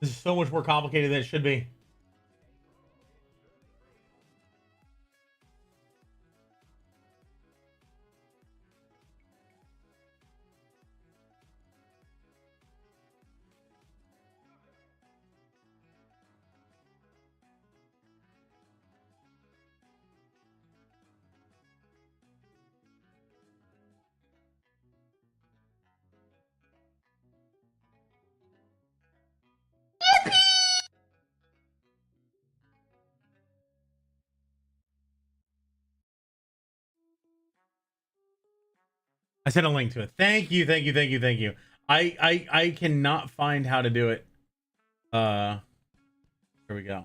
This is so much more complicated than it should be. I sent a link to it. Thank you, thank you, thank you, thank you. I cannot find how to do it. Here we go.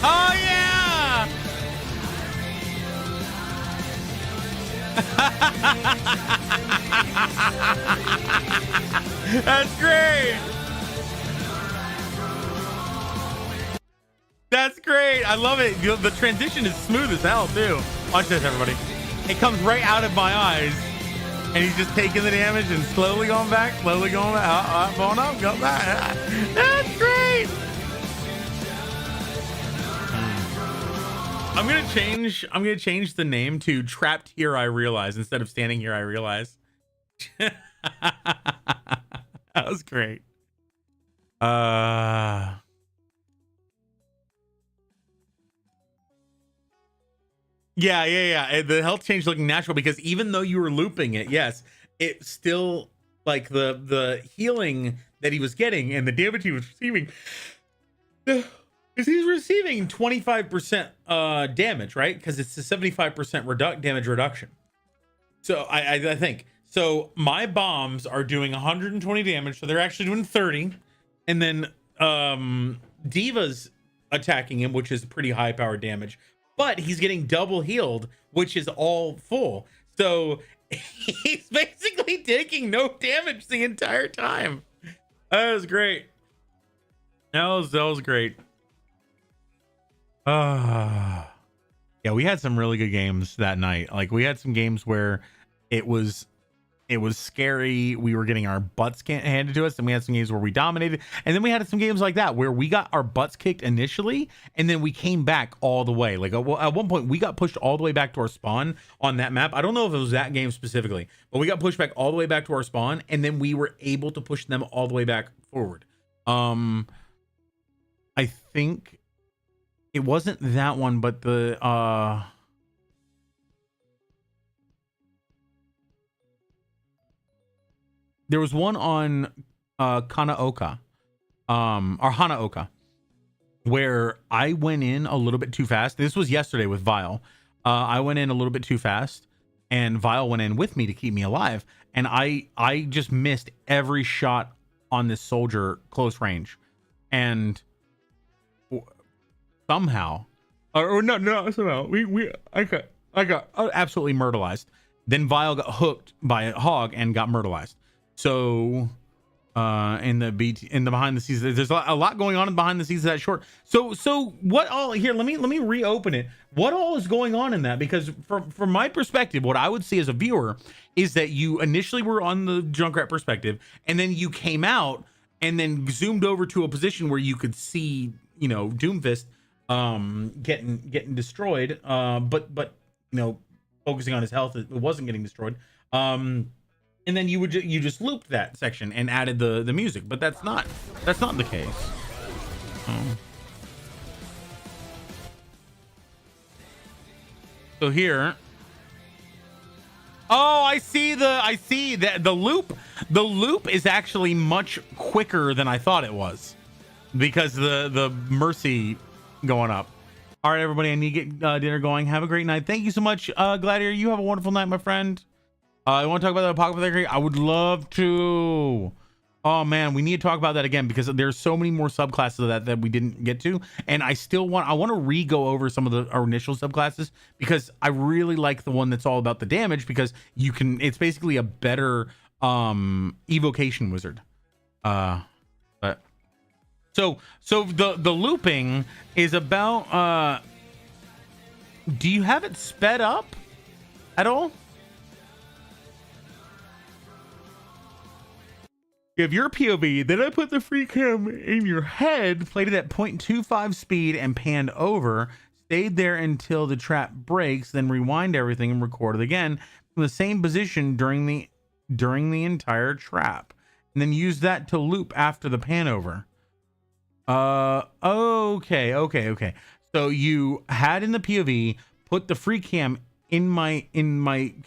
Oh yeah! That's great. That's great. I love it. The transition is smooth as hell too. Watch this, everybody. It comes right out of my eyes, and he's just taking the damage and slowly going back, slowly going back, going up, go back. That's great. I'm gonna change the name to Trapped Here I Realize instead of Standing Here I Realize. That was great. Yeah. The health change looking natural because even though you were looping it, yes, it still like the healing that he was getting and the damage he was receiving. Is he's receiving 25% damage, right? Because it's a 75% damage reduction. So I think so. My bombs are doing 120 damage, so they're actually doing 30, and then Diva's attacking him, which is pretty high power damage. But he's getting double healed, which is all full. So he's basically taking no damage the entire time. That was great. That was great. Yeah, we had some really good games that night. Like we had some games where it was scary. We were getting our butts handed to us, and we had some games where we dominated, and then we had some games like that where we got our butts kicked initially, and then we came back all the way. Like at one point, we got pushed all the way back to our spawn on that map. I don't know if it was that game specifically, but we got pushed back all the way back to our spawn, and then we were able to push them all the way back forward. I think it wasn't that one, but the there was one on Kanaoka, or Hanaoka, where I went in a little bit too fast. This was yesterday with Vile. I went in a little bit too fast, and Vile went in with me to keep me alive. And I just missed every shot on this soldier close range, and somehow, I got absolutely myrtleized. Then Vile got hooked by a hog and got myrtleized. So in the behind the scenes, there's a lot going on behind the scenes of that short. So what all here, let me reopen it. What all is going on in that? Because from my perspective, what I would see as a viewer is that you initially were on the Junkrat perspective, and then you came out and then zoomed over to a position where you could see, Doomfist getting destroyed, but focusing on his health, it wasn't getting destroyed. And then you just looped that section and added the music, but that's not the case. So here, I see that the loop is actually much quicker than I thought it was, because the mercy going up. All right, everybody, I need to get dinner going. Have a great night. Thank you so much, Gladiator. You have a wonderful night, my friend. I want to talk about the apocalyptic. I would love to. Oh man, we need to talk about that again, because there's so many more subclasses of that we didn't get to, and I want to re-go over some of our initial subclasses, because I really like the one that's all about the damage, because it's basically a better evocation wizard. So the looping is about do you have it sped up at all? If your POV, then I put the free cam in your head, played it at 0.25 speed and panned over, stayed there until the trap breaks, then rewind everything and record it again from the same position during the entire trap, and then use that to loop after the pan over. Okay. So you had in the POV, put the free cam in my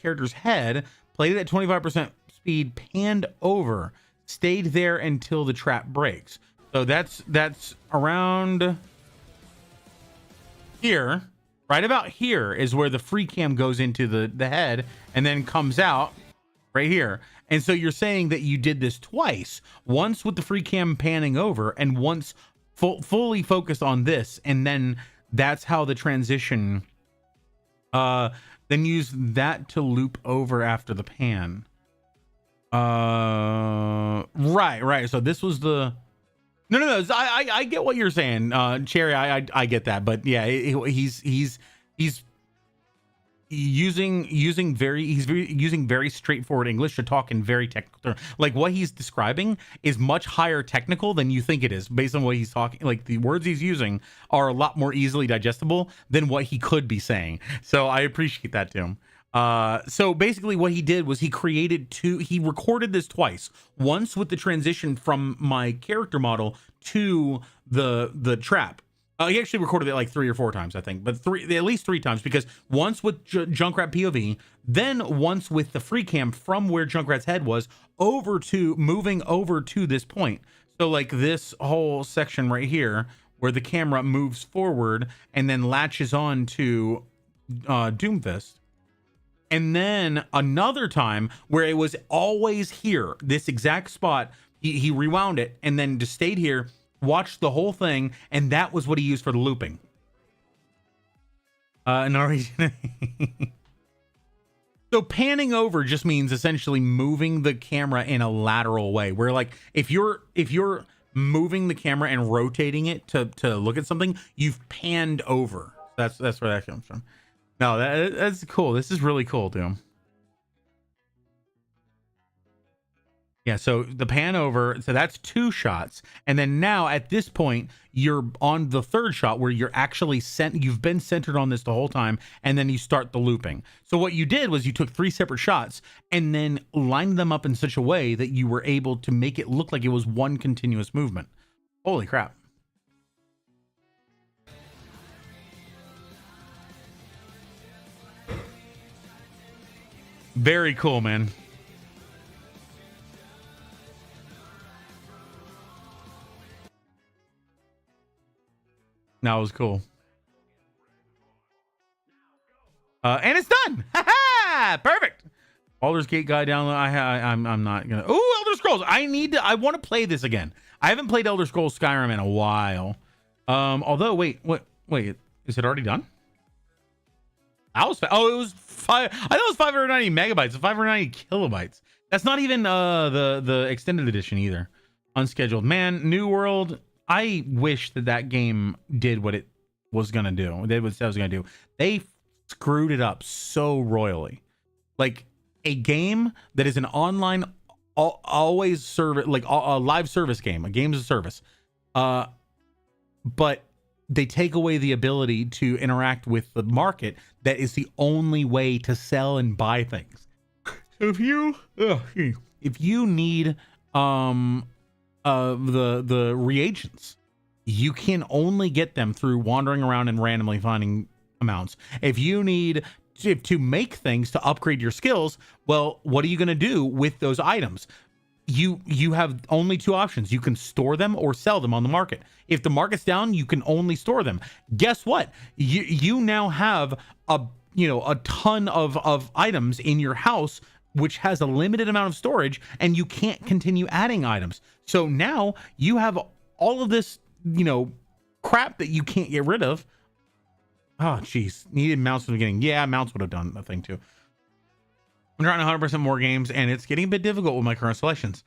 character's head, played it at 25% speed, panned over, stayed there until the trap breaks. So that's around here. Right about here is where the free cam goes into the head and then comes out right here. And so you're saying that you did this twice, once with the free cam panning over and once fully focused on this. And then that's how the transition, then use that to loop over after the pan. Right. So this was the no. I get what you're saying, Cherry. I get that, but yeah, he's using very straightforward English to talk in very technical terms. Like what he's describing is much higher technical than you think it is, based on what he's talking. Like the words he's using are a lot more easily digestible than what he could be saying. So I appreciate that, Tim. So basically what he did was he recorded this twice, once with the transition from my character model to the trap. He actually recorded it like 3 or 4 times, I think, but at least 3 times, because once with Junkrat POV, then once with the free cam from where Junkrat's head was moving over to this point. So like this whole section right here where the camera moves forward and then latches on to Doomfist. And then another time where it was always here, this exact spot, he rewound it and then just stayed here, watched the whole thing, and that was what he used for the looping. So panning over just means essentially moving the camera in a lateral way, where like if you're moving the camera and rotating it to look at something, you've panned over. That's where that comes from. No, that's cool. This is really cool, Doom. Yeah, so the pan over, so that's 2 shots. And then now at this point, you're on the 3rd shot where you're actually you've been centered on this the whole time, and then you start the looping. So what you did was you took 3 separate shots and then lined them up in such a way that you were able to make it look like it was one continuous movement. Holy crap. Very cool, man. That was cool. And it's done. Perfect. Baldur's Gate guy download. I'm not gonna. Oh, Elder Scrolls. I want to play this again. I haven't played Elder Scrolls Skyrim in a while. Although wait, is it already done? It was 5. I thought it was 590 megabytes, 590 kilobytes. That's not even the extended edition either. Unscheduled. Man, New World. I wish that game did what it was gonna do. Did what it was gonna do. They screwed it up so royally. Like a game that is an online always service, like a live service game, a game as a service. But they take away the ability to interact with the market. That is the only way to sell and buy things. If you need the reagents, you can only get them through wandering around and randomly finding amounts. If you need to make things to upgrade your skills, well, what are you going to do with those items? You have only 2 options. You can store them or sell them on the market. If the market's down, you can only store them. Guess what? You now have a ton of items in your house, which has a limited amount of storage, and you can't continue adding items. So now you have all of this, crap that you can't get rid of. Oh, geez. Needed mounts from the beginning. Yeah, mounts would have done a thing too. I'm trying 100% more games, and it's getting a bit difficult with my current selections.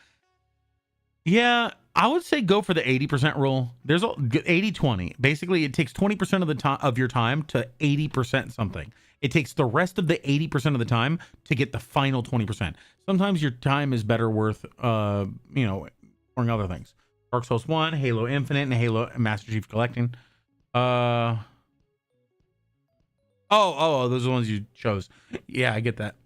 Yeah, I would say go for the 80% rule. There's a 80-20. Basically, it takes 20% of the time of your time to 80% something. It takes the rest of the 80% of the time to get the final 20%. Sometimes your time is better worth, doing other things. Dark Souls 1, Halo Infinite, and Halo Master Chief Collecting. Those are the ones you chose. Yeah, I get that.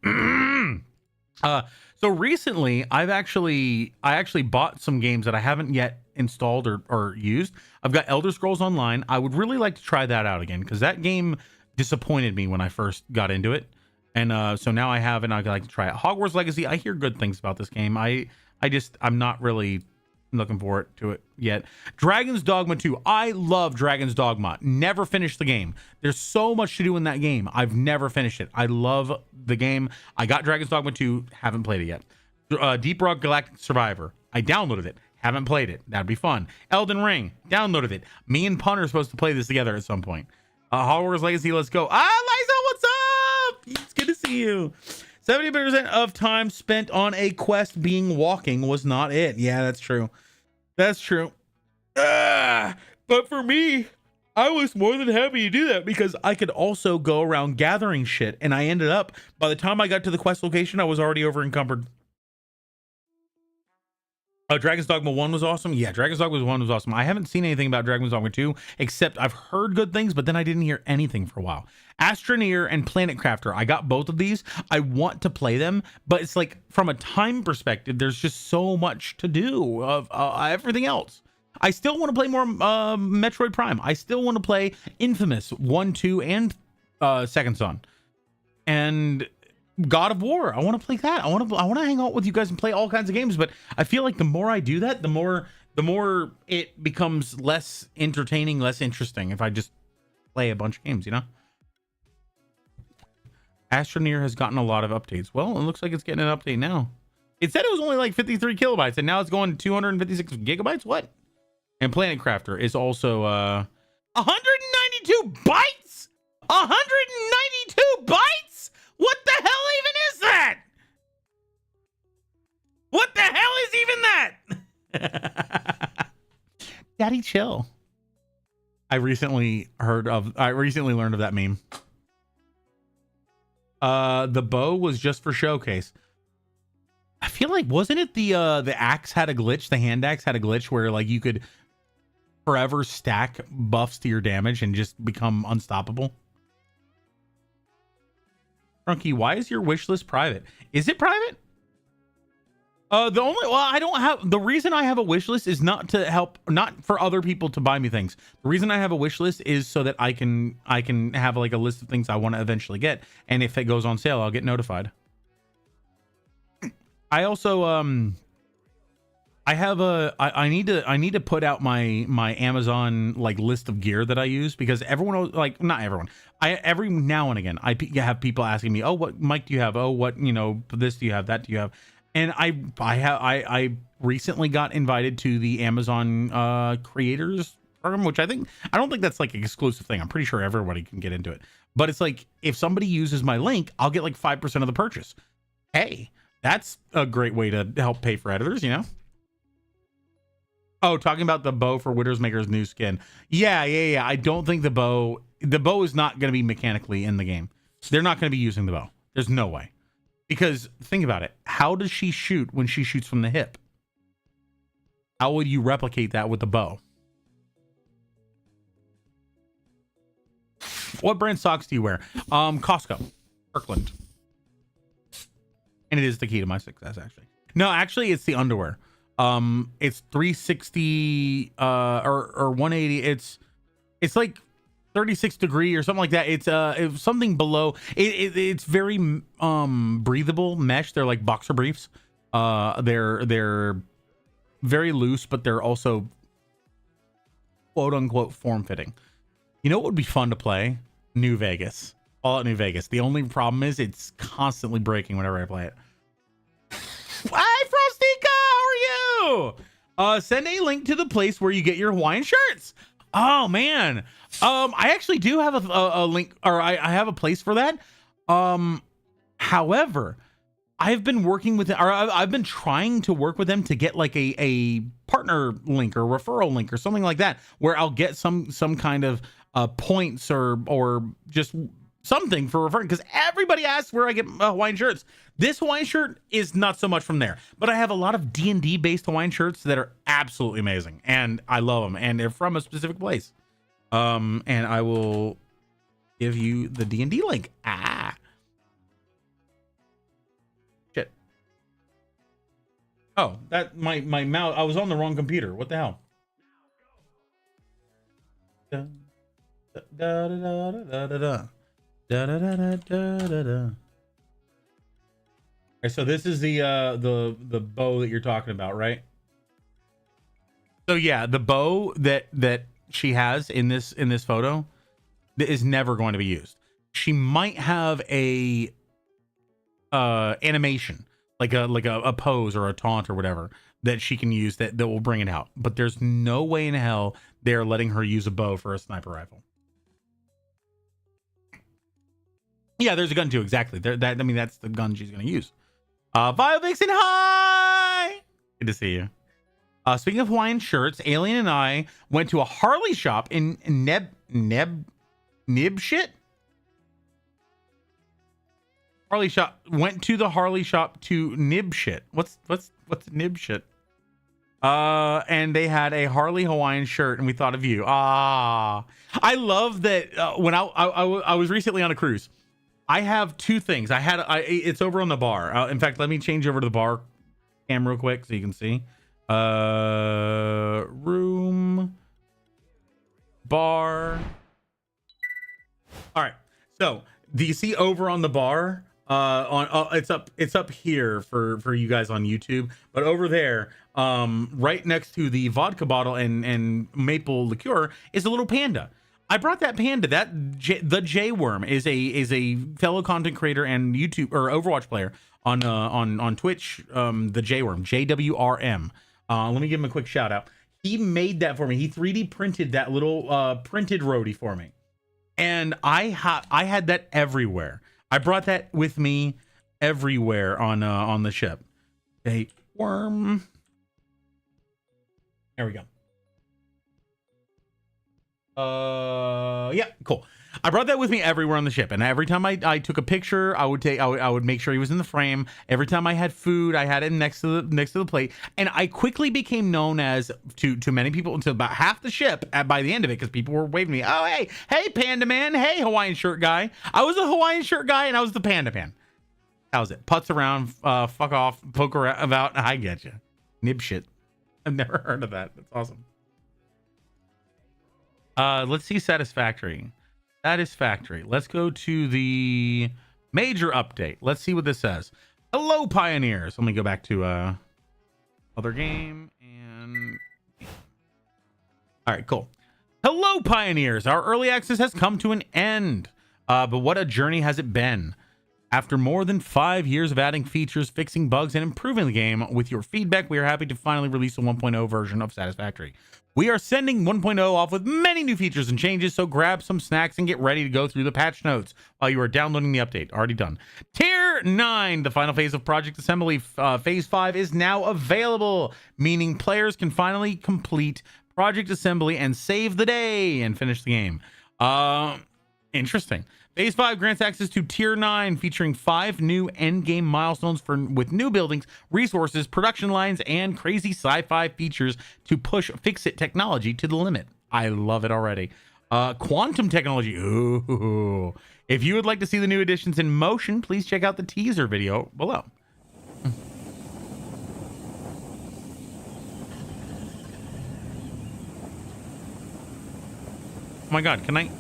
So recently, I actually bought some games that I haven't yet installed or used. I've got Elder Scrolls Online. I would really like to try that out again because that game disappointed me when I first got into it, and so now I have, and I'd like to try it. Hogwarts Legacy. I hear good things about this game. I'm not really looking forward to it yet. Dragon's Dogma 2. I love Dragon's Dogma. Never finished the game. There's so much to do in that game. I've never finished it. I love the game. I got Dragon's Dogma 2. Haven't played it yet. Deep Rock Galactic Survivor. I downloaded it. Haven't played it. That'd be fun. Elden Ring. Downloaded it. Me and Punter are supposed to play this together at some point. Hogwarts Legacy. Let's go. Liza, what's up? It's good to see you. 70% of time spent on a quest being walking was not it. Yeah, that's true. That's true. But for me, I was more than happy to do that because I could also go around gathering shit. And I ended up, by the time I got to the quest location, I was already over encumbered. Dragon's Dogma 1 was awesome. Yeah, Dragon's Dogma 1 was awesome. I haven't seen anything about Dragon's Dogma 2, except I've heard good things, but then I didn't hear anything for a while. Astroneer and Planet Crafter. I got both of these. I want to play them, but it's like from a time perspective, there's just so much to do of everything else. I still want to play more Metroid Prime. I still want to play Infamous 1, 2, and Second Son. And God of War. I want to play that. I want to hang out with you guys and play all kinds of games, but I feel like the more I do that, the more it becomes less entertaining, less interesting if I just play a bunch of games, you know? Astroneer has gotten a lot of updates. Well, it looks like it's getting an update now. It said it was only like 53 kilobytes, and now it's going 256 gigabytes? What? And Planet Crafter is also 192 bytes? 192 bytes? What the hell even is that? What the hell is even that? Daddy, chill. I recently learned of that meme. The bow was just for showcase. I feel like, wasn't it the axe had a glitch? The hand axe had a glitch where like you could forever stack buffs to your damage and just become unstoppable. Drunky, why is your wish list private? Is it private? The reason I have a wish list is not for other people to buy me things. The reason I have a wish list is so that I can have like a list of things I want to eventually get, and if it goes on sale, I'll get notified. I also I need to put out my Amazon like list of gear that I use, because everyone, like, not everyone, every now and again I have people asking me, oh, what mic do you have? Oh, what, this do you have? That do you have? And I recently got invited to the Amazon creators program, which I don't think that's like an exclusive thing. I'm pretty sure everybody can get into it, but it's like if somebody uses my link, I'll get like 5% of the purchase. Hey, that's a great way to help pay for editors, Oh, talking about the bow for Widowmaker's new skin. Yeah. I don't think the bow is not going to be mechanically in the game. They're not going to be using the bow. There's no way. Because think about it. How does she shoot when she shoots from the hip? How would you replicate that with the bow? What brand socks do you wear? Costco, Kirkland. And it is the key to my success, actually. No, actually, it's the underwear. It's 360 or 180. It's like 36 degree or something like that. It's something below. It's very breathable mesh. They're like boxer briefs. They're very loose, but they're also quote unquote form fitting. You know what would be fun to play? New Vegas. All at New Vegas. The only problem is it's constantly breaking whenever I play it. Hi, Frostica, how are you? Send a link to the place where you get your Hawaiian shirts. Oh man, I actually do have a link, or I have a place for that. However, I've been working with, or I've been trying to work with them to get like a partner link or referral link or something like that, where I'll get some kind of points or just something for referring, because everybody asks where I get Hawaiian shirts. This Hawaiian shirt is not so much from there, but I have a lot of D&D based Hawaiian shirts that are absolutely amazing, and I love them, and they're from a specific place. And I will give you the D&D link. Shit. Oh, that my mouse. I was on the wrong computer. What the hell? Da da da da da da da. Da, da, da, da, da, da, da. Okay, so this is the bow that you're talking about, right? So yeah, the bow that she has in this photo is never going to be used. She might have a animation, like a pose or a taunt or whatever that she can use that will bring it out. But there's no way in hell they're letting her use a bow for a sniper rifle. Yeah, there's a gun too. Exactly. That's the gun she's gonna use. Vio Vixen, hi. Good to see you. Speaking of Hawaiian shirts, Alien and I went to a Harley shop in Nibshit. Harley shop went to the Harley shop to Nibshit. What's Nibshit? And they had a Harley Hawaiian shirt, and we thought of you. I love that. When I was recently on a cruise. I have two things. It's over on the bar. In fact, let me change over to the bar cam real quick so you can see. Room, bar. All right. So do you see over on the bar? It's up here for you guys on YouTube, but over there, right next to the vodka bottle and maple liqueur is a little panda. I brought that panda. The J Worm is a fellow content creator and YouTube or Overwatch player on Twitch. The J Worm, JWRM. Let me give him a quick shout out. He made that for me. He 3D printed that little printed roadie for me, and I had that everywhere. I brought that with me everywhere on the ship. J Worm. There we go. Yeah, cool. I brought that with me everywhere on the ship, and every time I took a picture, I would make sure he was in the frame. Every time I had food, I had it next to the plate, and I quickly became known as to many people, to about half the ship by the end of it, because people were waving me. Oh, hey, Panda Man, hey, Hawaiian shirt guy. I was a Hawaiian shirt guy, and I was the Panda Man. That was it. Putz around, fuck off, poke around about. I get you, nib shit. I've never heard of that. That's awesome. Let's see Satisfactory. Let's go to the major update. Let's see what this says. Hello, Pioneers. Let me go back to other game and all right, cool. Hello, Pioneers. Our early access has come to an end, but what a journey has it been. After more than 5 years of adding features, fixing bugs, and improving the game, with your feedback, we are happy to finally release a 1.0 version of Satisfactory. We are sending 1.0 off with many new features and changes, so grab some snacks and get ready to go through the patch notes while you are downloading the update. Already done. Tier 9, the final phase of Project Assembly, Phase 5, is now available, meaning players can finally complete Project Assembly and save the day and finish the game. Interesting. Phase 5 grants access to Tier 9, featuring 5 new endgame milestones with new buildings, resources, production lines, and crazy sci-fi features to push fix-it technology to the limit. I love it already. Quantum technology. Ooh. If you would like to see the new additions in motion, please check out the teaser video below. Oh my God, can I...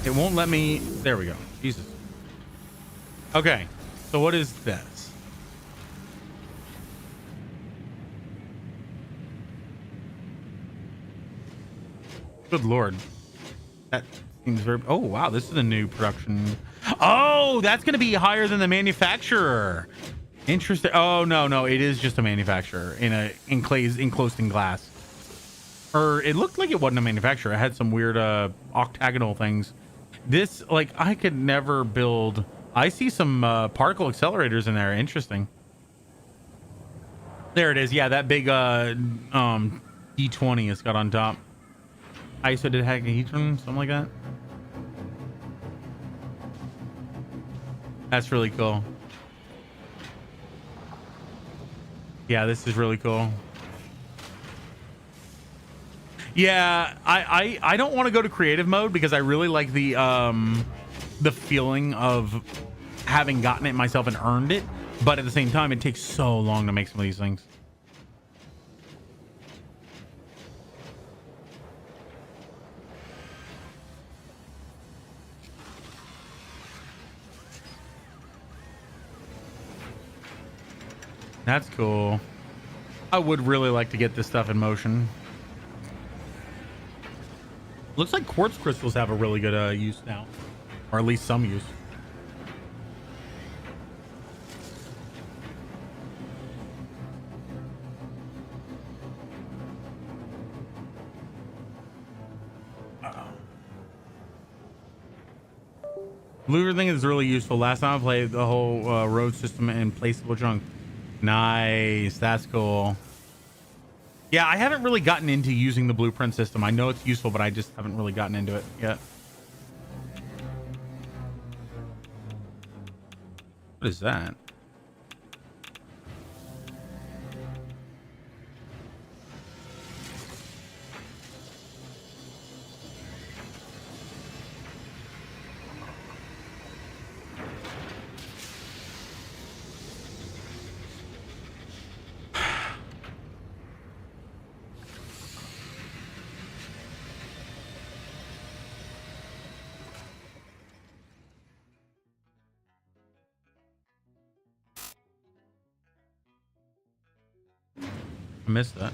It won't let me. There we go. Jesus. Okay. So what is this? Good Lord. That seems very. Oh, wow. This is a new production. Oh, that's going to be higher than the manufacturer. Interesting. Oh, no. It is just a manufacturer enclosed in glass. or it looked like it wasn't a manufacturer. It had some weird octagonal things. This, like, I could never build. I see some particle accelerators in there. Interesting. There it is. Yeah, that big D20 it's got on top. Isodecahedron, something like that. That's really cool. Yeah, this is really cool. Yeah, I don't want to go to creative mode because I really like the feeling of having gotten it myself and earned it, but at the same time it takes so long to make some of these things. That's cool. I would really like to get this stuff in motion. Looks like quartz crystals have a really good use now, or at least some use. Looter thing is really useful. Last time I played the whole road system and placeable junk. Nice, that's cool. Yeah, I haven't really gotten into using the blueprint system. I know it's useful, but I just haven't really gotten into it yet. What is that? I missed that.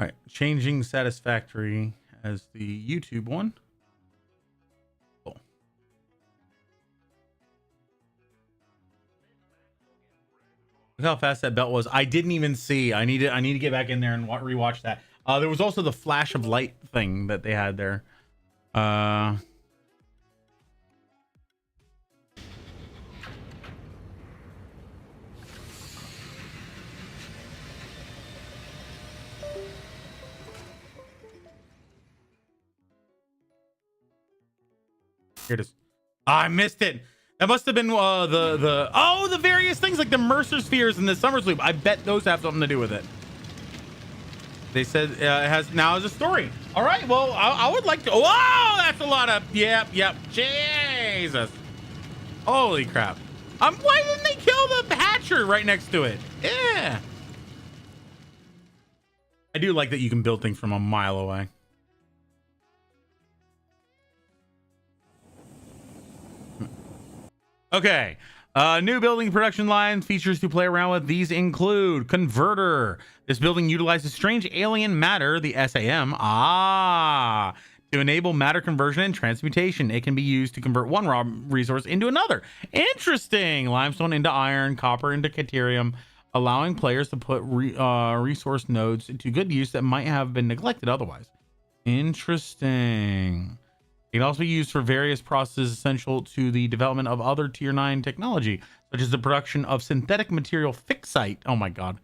All right, changing satisfactory as the YouTube one. Cool. Look how fast that belt was. I didn't even see. I need to get back in there and rewatch that. There was also the flash of light thing that they had there. Here it is. I missed it. That must have been the various things like the Mercer spheres and the Summer's Loop. I bet those have something to do with it. They said it has now as a story. All right. Well, I would like to. Whoa, that's a lot of. Yep. Jesus. Holy crap. Why didn't they kill the hatcher right next to it? Yeah. I do like that you can build things from a mile away. Okay, new building production line features to play around with. These include Converter. This building utilizes strange alien matter, the SAM, to enable matter conversion and transmutation. It can be used to convert one raw resource into another. Interesting. Limestone into iron, copper into caterium, allowing players to put resource nodes to good use that might have been neglected otherwise. Interesting. It can also be used for various processes essential to the development of other tier 9 technology, such as the production of synthetic material fixite. Oh my god.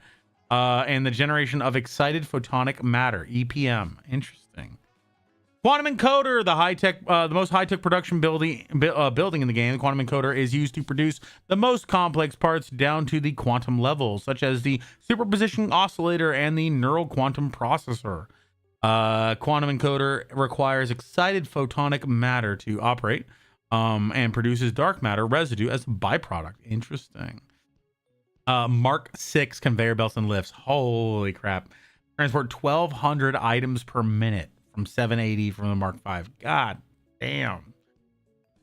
And the generation of excited photonic matter, EPM. Interesting. Quantum Encoder, the most high-tech production building in the game. The Quantum Encoder is used to produce the most complex parts down to the quantum level, such as the superposition oscillator and the neural quantum processor. Quantum Encoder requires excited photonic matter to operate, and produces dark matter residue as a byproduct. Interesting. Mark 6 conveyor belts and lifts. Holy crap. Transport 1,200 items per minute from 780 from the Mark 5. God damn.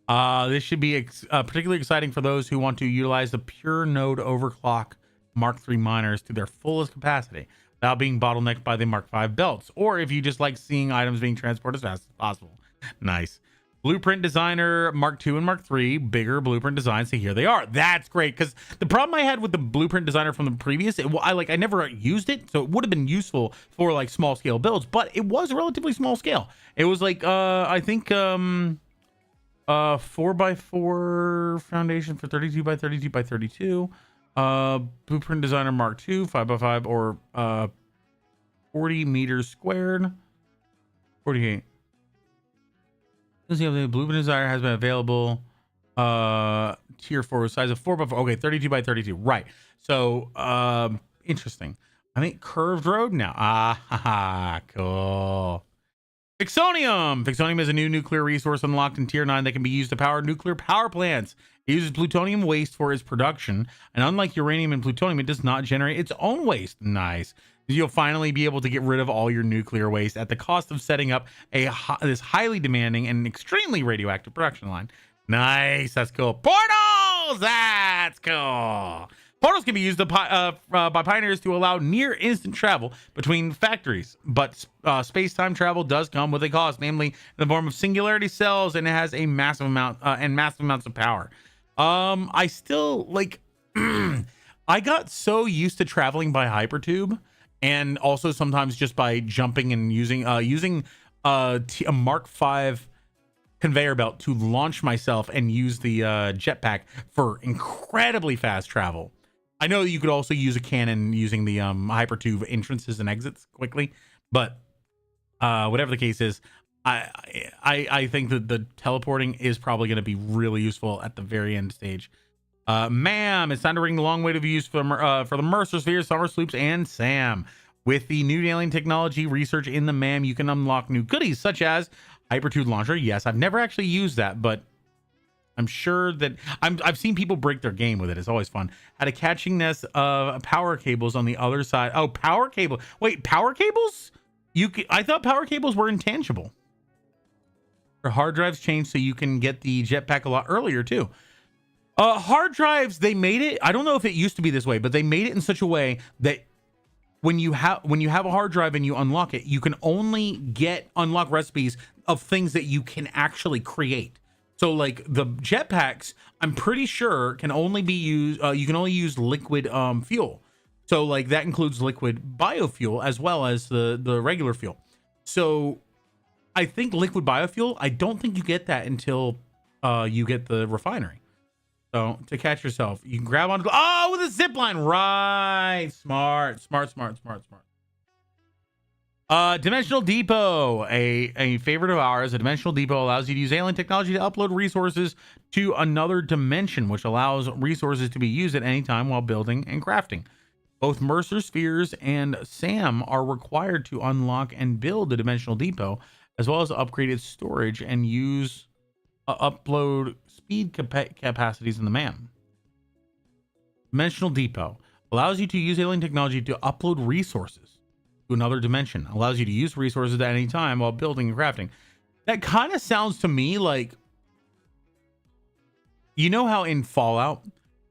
This should be particularly exciting for those who want to utilize the pure node overclock Mark III miners to their fullest capacity without being bottlenecked by the Mark V belts, or if you just like seeing items being transported as fast as possible. Nice. Blueprint Designer Mark II and Mark III, bigger blueprint designs. So here they are. That's great, because the problem I had with the Blueprint Designer from the previous, I never used it, so it would have been useful for like small scale builds, but it was relatively small scale. It was like I think 4x4 foundation for 32x32x32. Blueprint Designer Mark II 5x5 or 40 meters squared. 48. Let's see if the Blueprint Designer has been available. Tier 4 size of 4x4. Okay, 32x32. Right. So interesting. I think curved road now. Cool. Fixonium. Fixonium is a new nuclear resource unlocked in Tier 9 that can be used to power nuclear power plants. It uses plutonium waste for its production, and unlike uranium and plutonium, it does not generate its own waste. Nice. You'll finally be able to get rid of all your nuclear waste at the cost of setting up this highly demanding and extremely radioactive production line. Nice. That's cool. Portals. That's cool. Portals can be used by pioneers to allow near instant travel between factories, but space-time travel does come with a cost, namely in the form of singularity cells, and it has a massive amount massive amounts of power. I still like I got so used to traveling by hypertube, and also sometimes just by jumping and using a Mark V conveyor belt to launch myself and use the jetpack for incredibly fast travel. I know you could also use a cannon using the hypertube entrances and exits quickly, but whatever the case is, I think that the teleporting is probably going to be really useful at the very end stage. Ma'am, it's time to ring the long wait of use for the Mercer Sphere, Summer Sloops, and Sam. With the new alien technology research in the MAM, you can unlock new goodies such as hypertube launcher. Yes, I've never actually used that, but I'm sure that I've seen people break their game with it. It's always fun. Had a catching nest of power cables on the other side. Oh, power cable. Wait, power cables? I thought power cables were intangible. Or hard drives changed so you can get the jetpack a lot earlier too. Hard drives, they made it. I don't know if it used to be this way, but they made it in such a way that when you have a hard drive and you unlock it, you can only unlock recipes of things that you can actually create. So like the jetpacks, I'm pretty sure can only be used. You can only use liquid fuel. So like that includes liquid biofuel as well as the regular fuel. So I think liquid biofuel, I don't think you get that until you get the refinery. So to catch yourself, you can grab onto with a zip line. Right. Smart. Dimensional Depot, a favorite of ours. A Dimensional Depot allows you to use alien technology to upload resources to another dimension, which allows resources to be used at any time while building and crafting. Both Mercer Spheres and Sam are required to unlock and build the Dimensional Depot, as well as upgrade its storage and use upload speed capacities in the MAM. Dimensional Depot allows you to use alien technology to upload resources to another dimension, allows you to use resources at any time while building and crafting. That kind of sounds to me like, you know how in Fallout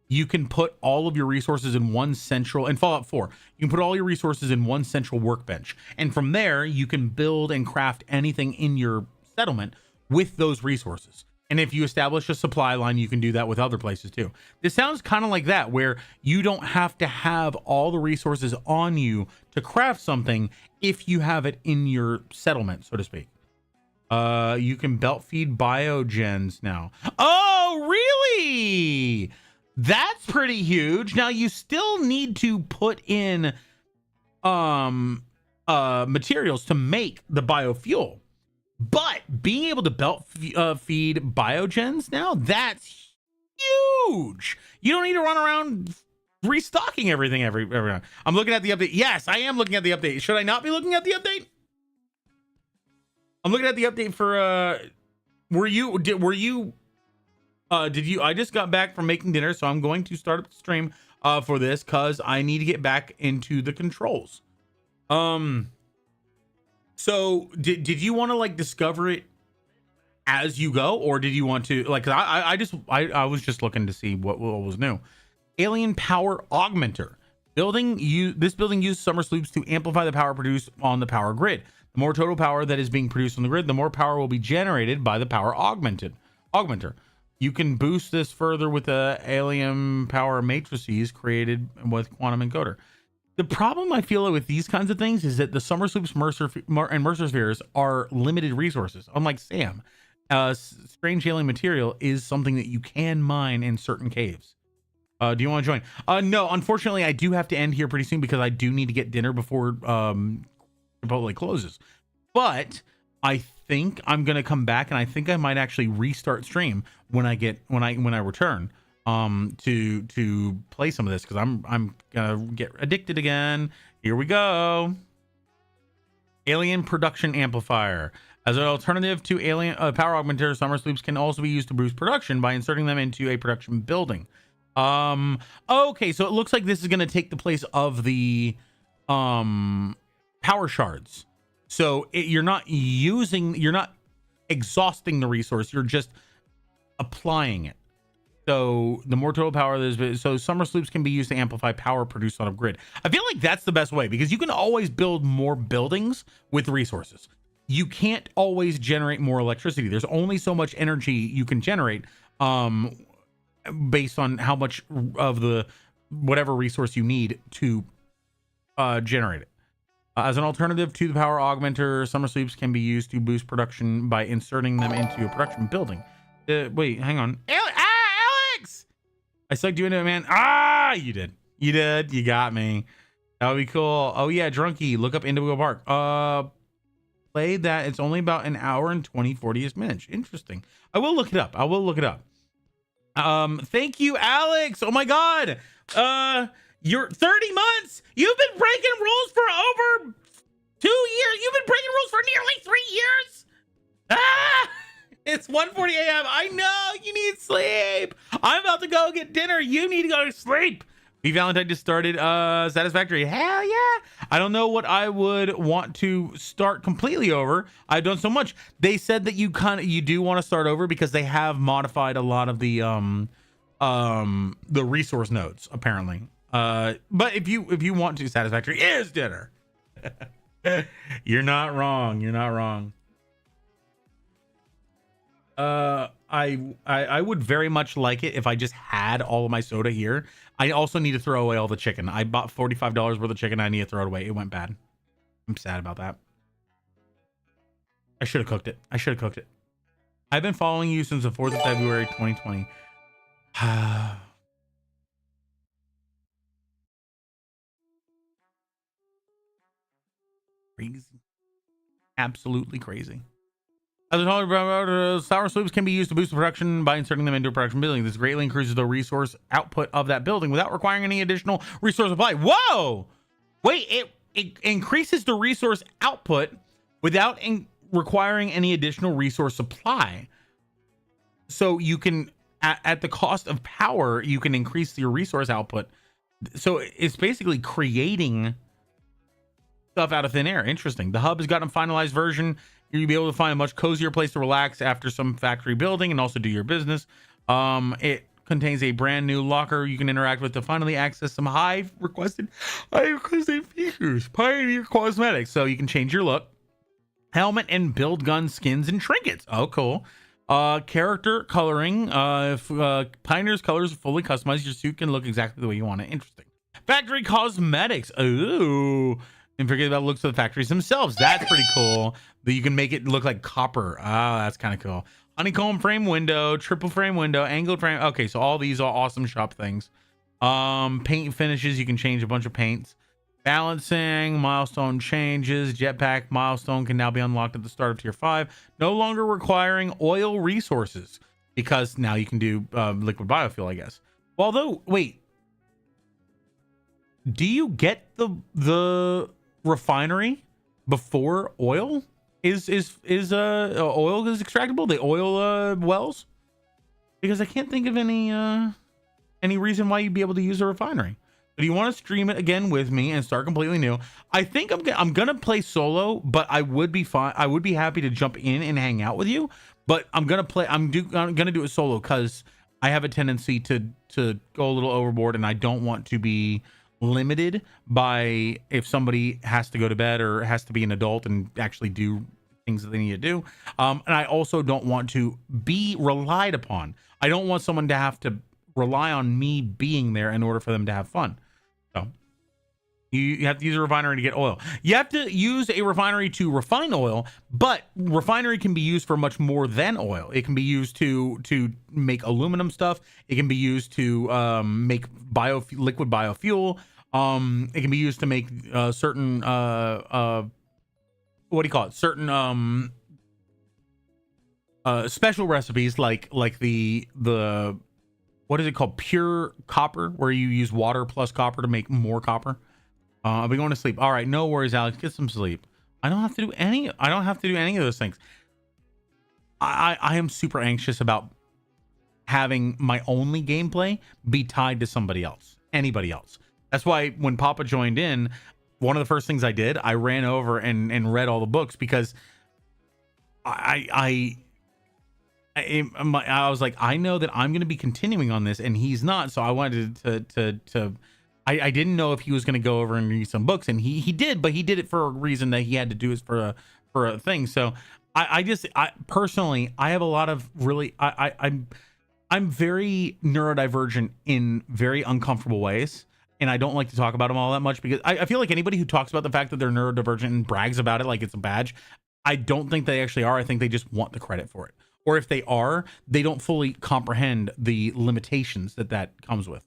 you can put all of your resources in one central, in Fallout 4 you can put all your resources in one central workbench, and from there you can build and craft anything in your settlement with those resources. And if you establish a supply line, you can do that with other places too. This sounds kind of like that, where you don't have to have all the resources on you to craft something if you have it in your settlement, so to speak. You can belt feed biogens now. Oh, really? That's pretty huge. Now you still need to put in materials to make the biofuel. But being able to belt feed biogens now, that's huge. You don't need to run around restocking everything every round. I'm looking at the update. Yes, I am looking at the update. Should I not be looking at the update? I'm looking at the update for did you I just got back from making dinner, so I'm going to start up the stream for this because I need to get back into the controls. So did you want to like discover it as you go, or did you want to like? 'Cause I was just looking to see what was new. Alien Power Augmenter. This building uses summer sloops to amplify the power produced on the power grid. The more total power that is being produced on the grid, the more power will be generated by the power augmenter. You can boost this further with the alien power matrices created with quantum encoder. The problem I feel with these kinds of things is that the summer sloops and Mercer spheres are limited resources. Unlike Sam, strange alien material is something that you can mine in certain caves. Do you want to join? No, unfortunately, I do have to end here pretty soon because I do need to get dinner before Chipotle closes. But I think I'm gonna come back, and I think I might actually restart stream when I return to play some of this, because I'm gonna get addicted again. Here we go. Alien Production Amplifier. As an alternative to alien power augmenter, summer sloops can also be used to boost production by inserting them into a production building. Okay, so it looks like this is going to take the place of the power shards. So you're not exhausting the resource, you're just applying it. So the more total power there's, so summer sloops can be used to amplify power produced on a grid. I feel like that's the best way, because you can always build more buildings with resources. You can't always generate more electricity. There's only so much energy you can generate based on how much of the whatever resource you need to generate it. As an alternative to the power augmenter, summer sloops can be used to boost production by inserting them into a production building. Wait, hang on. Alex! I sucked you into it, man. You did. You got me. That would be cool. Oh yeah, Drunky, look up Indigo Park. Play that. It's only about an hour and 40 minutes. Interesting. I will look it up. Thank you, Alex. Oh my God. You're 30 months. You've been breaking rules for over 2 years. You've been breaking rules for nearly 3 years. It's 1:40 a.m. I know you need sleep. I'm about to go get dinner. You need to go to sleep. V Valentine just started Satisfactory. Hell yeah. I don't know what I would want to start completely over. I've done so much. They said that you do want to start over because they have modified a lot of the resource nodes apparently. But if you want to, Satisfactory is dinner. You're not wrong. I would very much like it if I just had all of my soda here. I also need to throw away all the chicken. I bought $45 worth of chicken. I need to throw it away. It went bad. I'm sad about that. I should have cooked it. I've been following you since the 4th of February, 2020. Crazy. Absolutely crazy. As we're talking about, sour sloops can be used to boost the production by inserting them into a production building. This greatly increases the resource output of that building without requiring any additional resource supply. Whoa! Wait, it increases the resource output without requiring any additional resource supply. So you can, at the cost of power, you can increase your resource output. So it's basically creating stuff out of thin air. Interesting. The hub has gotten a finalized version. You'll be able to find a much cozier place to relax after some factory building and also do your business. It contains a brand new locker you can interact with to finally access some high requested features. Pioneer Cosmetics, so you can change your look, helmet, and build gun skins and trinkets. Oh, cool. Character coloring. Pioneer's colors are fully customized. Your suit can look exactly the way you want it. Interesting. Factory Cosmetics. Ooh. And forget about the looks of the factories themselves. That's pretty cool. That you can make it look like copper. That's kind of cool. Honeycomb frame window, triple frame window, angled frame. Okay, so all these are awesome shop things. Paint finishes. You can change a bunch of paints. Balancing, milestone changes. Jetpack milestone can now be unlocked at the start of tier 5. No longer requiring oil resources because now you can do liquid biofuel, I guess. Although, wait. Do you get the refinery before oil is oil is extractable, the oil wells? Because I can't think of any reason why you'd be able to use a refinery. But do you want to stream it again with me and start completely new? I think I'm gonna play solo, but I would be fine. I would be happy to jump in and hang out with you. but I'm gonna do it solo because I have a tendency to go a little overboard, and I don't want to be limited by if somebody has to go to bed or has to be an adult and actually do things that they need to do. And I also don't want to be relied upon. I don't want someone to have to rely on me being there in order for them to have fun. So you have to use a refinery to get oil. You have to use a refinery to refine oil, but refinery can be used for much more than oil. It can be used to make aluminum stuff. It can be used to make liquid biofuel. It can be used to make certain what do you call it? Certain special recipes like the what is it called? Pure copper, where you use water plus copper to make more copper. I'll be going to sleep. All right, no worries, Alex. Get some sleep. I don't have to do any of those things. I am super anxious about having my only gameplay be tied to somebody else, anybody else. That's why when Papa joined in, one of the first things I did, I ran over and read all the books, because I was like, I know that I'm going to be continuing on this and he's not. So I wanted to I didn't know if he was going to go over and read some books, and he did, but he did it for a reason that he had to do it for a thing. So I personally, I have a lot of really, I'm very neurodivergent in very uncomfortable ways. And I don't like to talk about them all that much, because I feel like anybody who talks about the fact that they're neurodivergent and brags about it like it's a badge, I don't think they actually are. I think they just want the credit for it. Or if they are, they don't fully comprehend the limitations that comes with.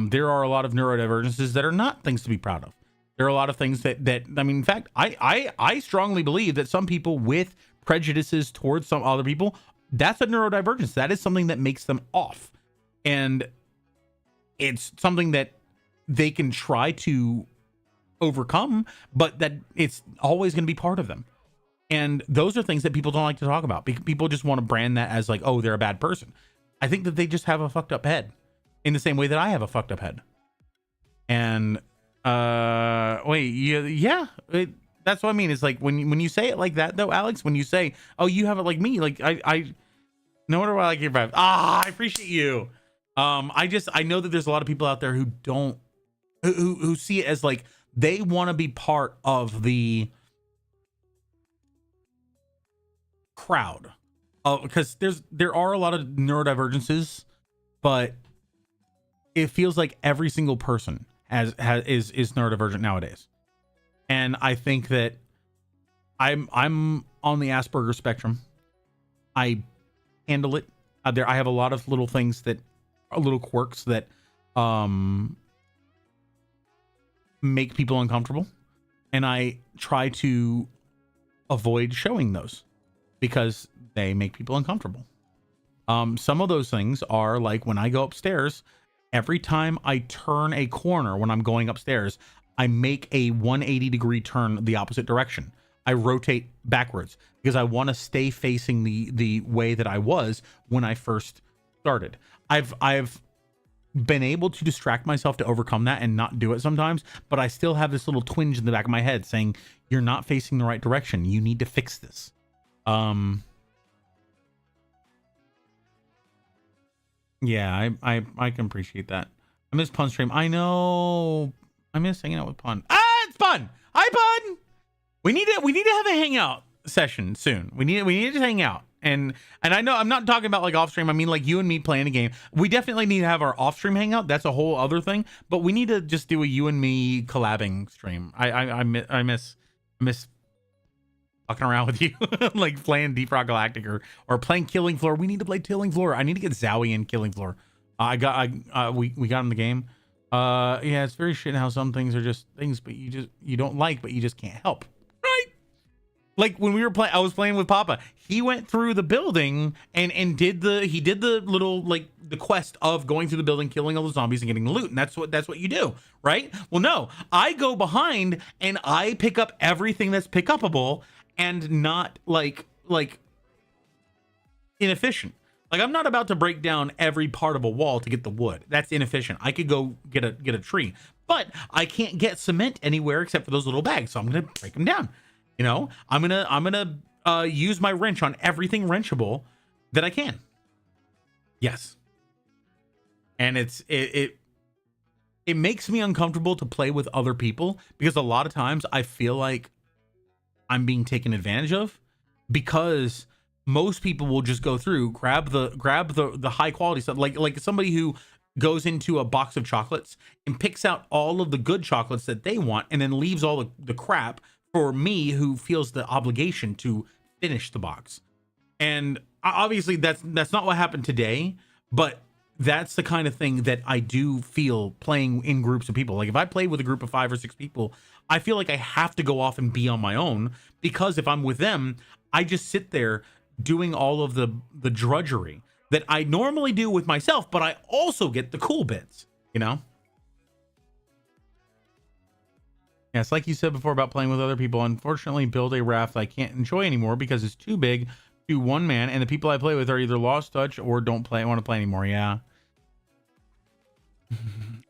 There are a lot of neurodivergences that are not things to be proud of. There are a lot of things that I mean, in fact, I strongly believe that some people with prejudices towards some other people, that's a neurodivergence. That is something that makes them off. And it's something that they can try to overcome, but that it's always going to be part of them. And those are things that people don't like to talk about. People just want to brand that as like, oh, they're a bad person. I think that they just have a fucked up head, in the same way that I have a fucked up head. And that's what I mean. It's like when you say it like that, though, Alex, when you say, oh, you have it like me, like I no wonder why I like your vibe. I appreciate you. I know that there's a lot of people out there who don't who see it as like they want to be part of the crowd, because there are a lot of neurodivergences, but it feels like every single person is neurodivergent nowadays. And I think that I'm on the Asperger spectrum. I handle it. I have a lot of little things that are little quirks that make people uncomfortable, and I try to avoid showing those because they make people uncomfortable. Some of those things are like when I go upstairs, every time I turn a corner when I'm going upstairs, I make a 180-degree turn the opposite direction. I rotate backwards because I want to stay facing the way that I was when I first started. I've been able to distract myself to overcome that and not do it sometimes, but I still have this little twinge in the back of my head saying, you're not facing the right direction. You need to fix this. Yeah, I can appreciate that. I miss Pun stream. I know. I miss hanging out with Pun. It's Pun. Hi, Pun. We need to have a hangout session soon. We need to just hang out. And I know I'm not talking about like off stream. I mean like you and me playing a game. We definitely need to have our off stream hangout. That's a whole other thing. But we need to just do a you and me collabing stream. I miss fucking around with you, like playing Deep Rock Galactic or playing Killing Floor. We need to play Killing Floor. I need to get Zowie in Killing Floor. We got in the game. Yeah, it's very shit how some things are just things, but you don't like, but you just can't help. Right? Like when we were playing, I was playing with Papa. He went through the building and did the little like the quest of going through the building, killing all the zombies and getting the loot. And that's what you do, right? Well, no, I go behind and I pick up everything that's pick upable and not like inefficient. Like I'm not about to break down every part of a wall to get the wood. That's inefficient. I could go get a tree, but I can't get cement anywhere except for those little bags. So I'm gonna break them down. You know, I'm gonna use my wrench on everything wrenchable that I can. Yes. And it makes me uncomfortable to play with other people because a lot of times I feel like I'm being taken advantage of, because most people will just go through, grab the high quality stuff, like somebody who goes into a box of chocolates and picks out all of the good chocolates that they want and then leaves all the crap for me, who feels the obligation to finish the box. And obviously that's not what happened today, but that's the kind of thing that I do feel playing in groups of people. Like if I play with a group of 5 or 6 people, I feel like I have to go off and be on my own, because if I'm with them, I just sit there doing all of the drudgery that I normally do with myself, but I also get the cool bits, you know? Yes, like you said before about playing with other people, unfortunately build a raft I can't enjoy anymore because it's too big to one man, and the people I play with are either lost touch or don't want to play anymore. Yeah.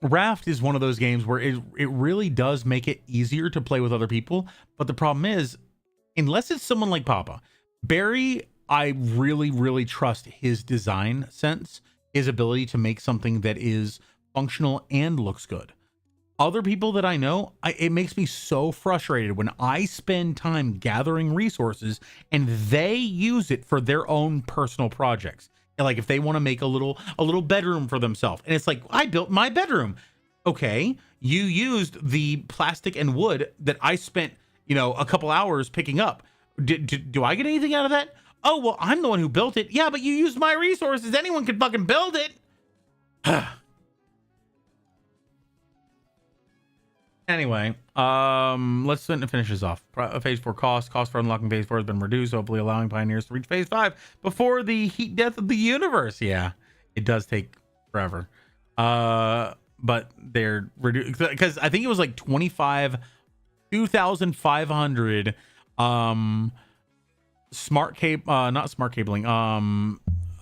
Raft is one of those games where it really does make it easier to play with other people, but the problem is, unless it's someone like Papa, Barry, I really trust his design sense, his ability to make something that is functional and looks good. Other people that I know, it makes me so frustrated when I spend time gathering resources and they use it for their own personal projects. And like if they want to make a little bedroom for themselves, and it's like, I built my bedroom. Okay, you used the plastic and wood that I spent, a couple hours picking up. Do I get anything out of that? Oh, well, I'm the one who built it. Yeah, but you used my resources. Anyone can fucking build it. Anyway, let's finish this off. Phase 4 cost for unlocking phase 4 has been reduced, hopefully allowing pioneers to reach phase 5 before the heat death of the universe. Yeah, it does take forever. But they're reduced because I think it was like 2,500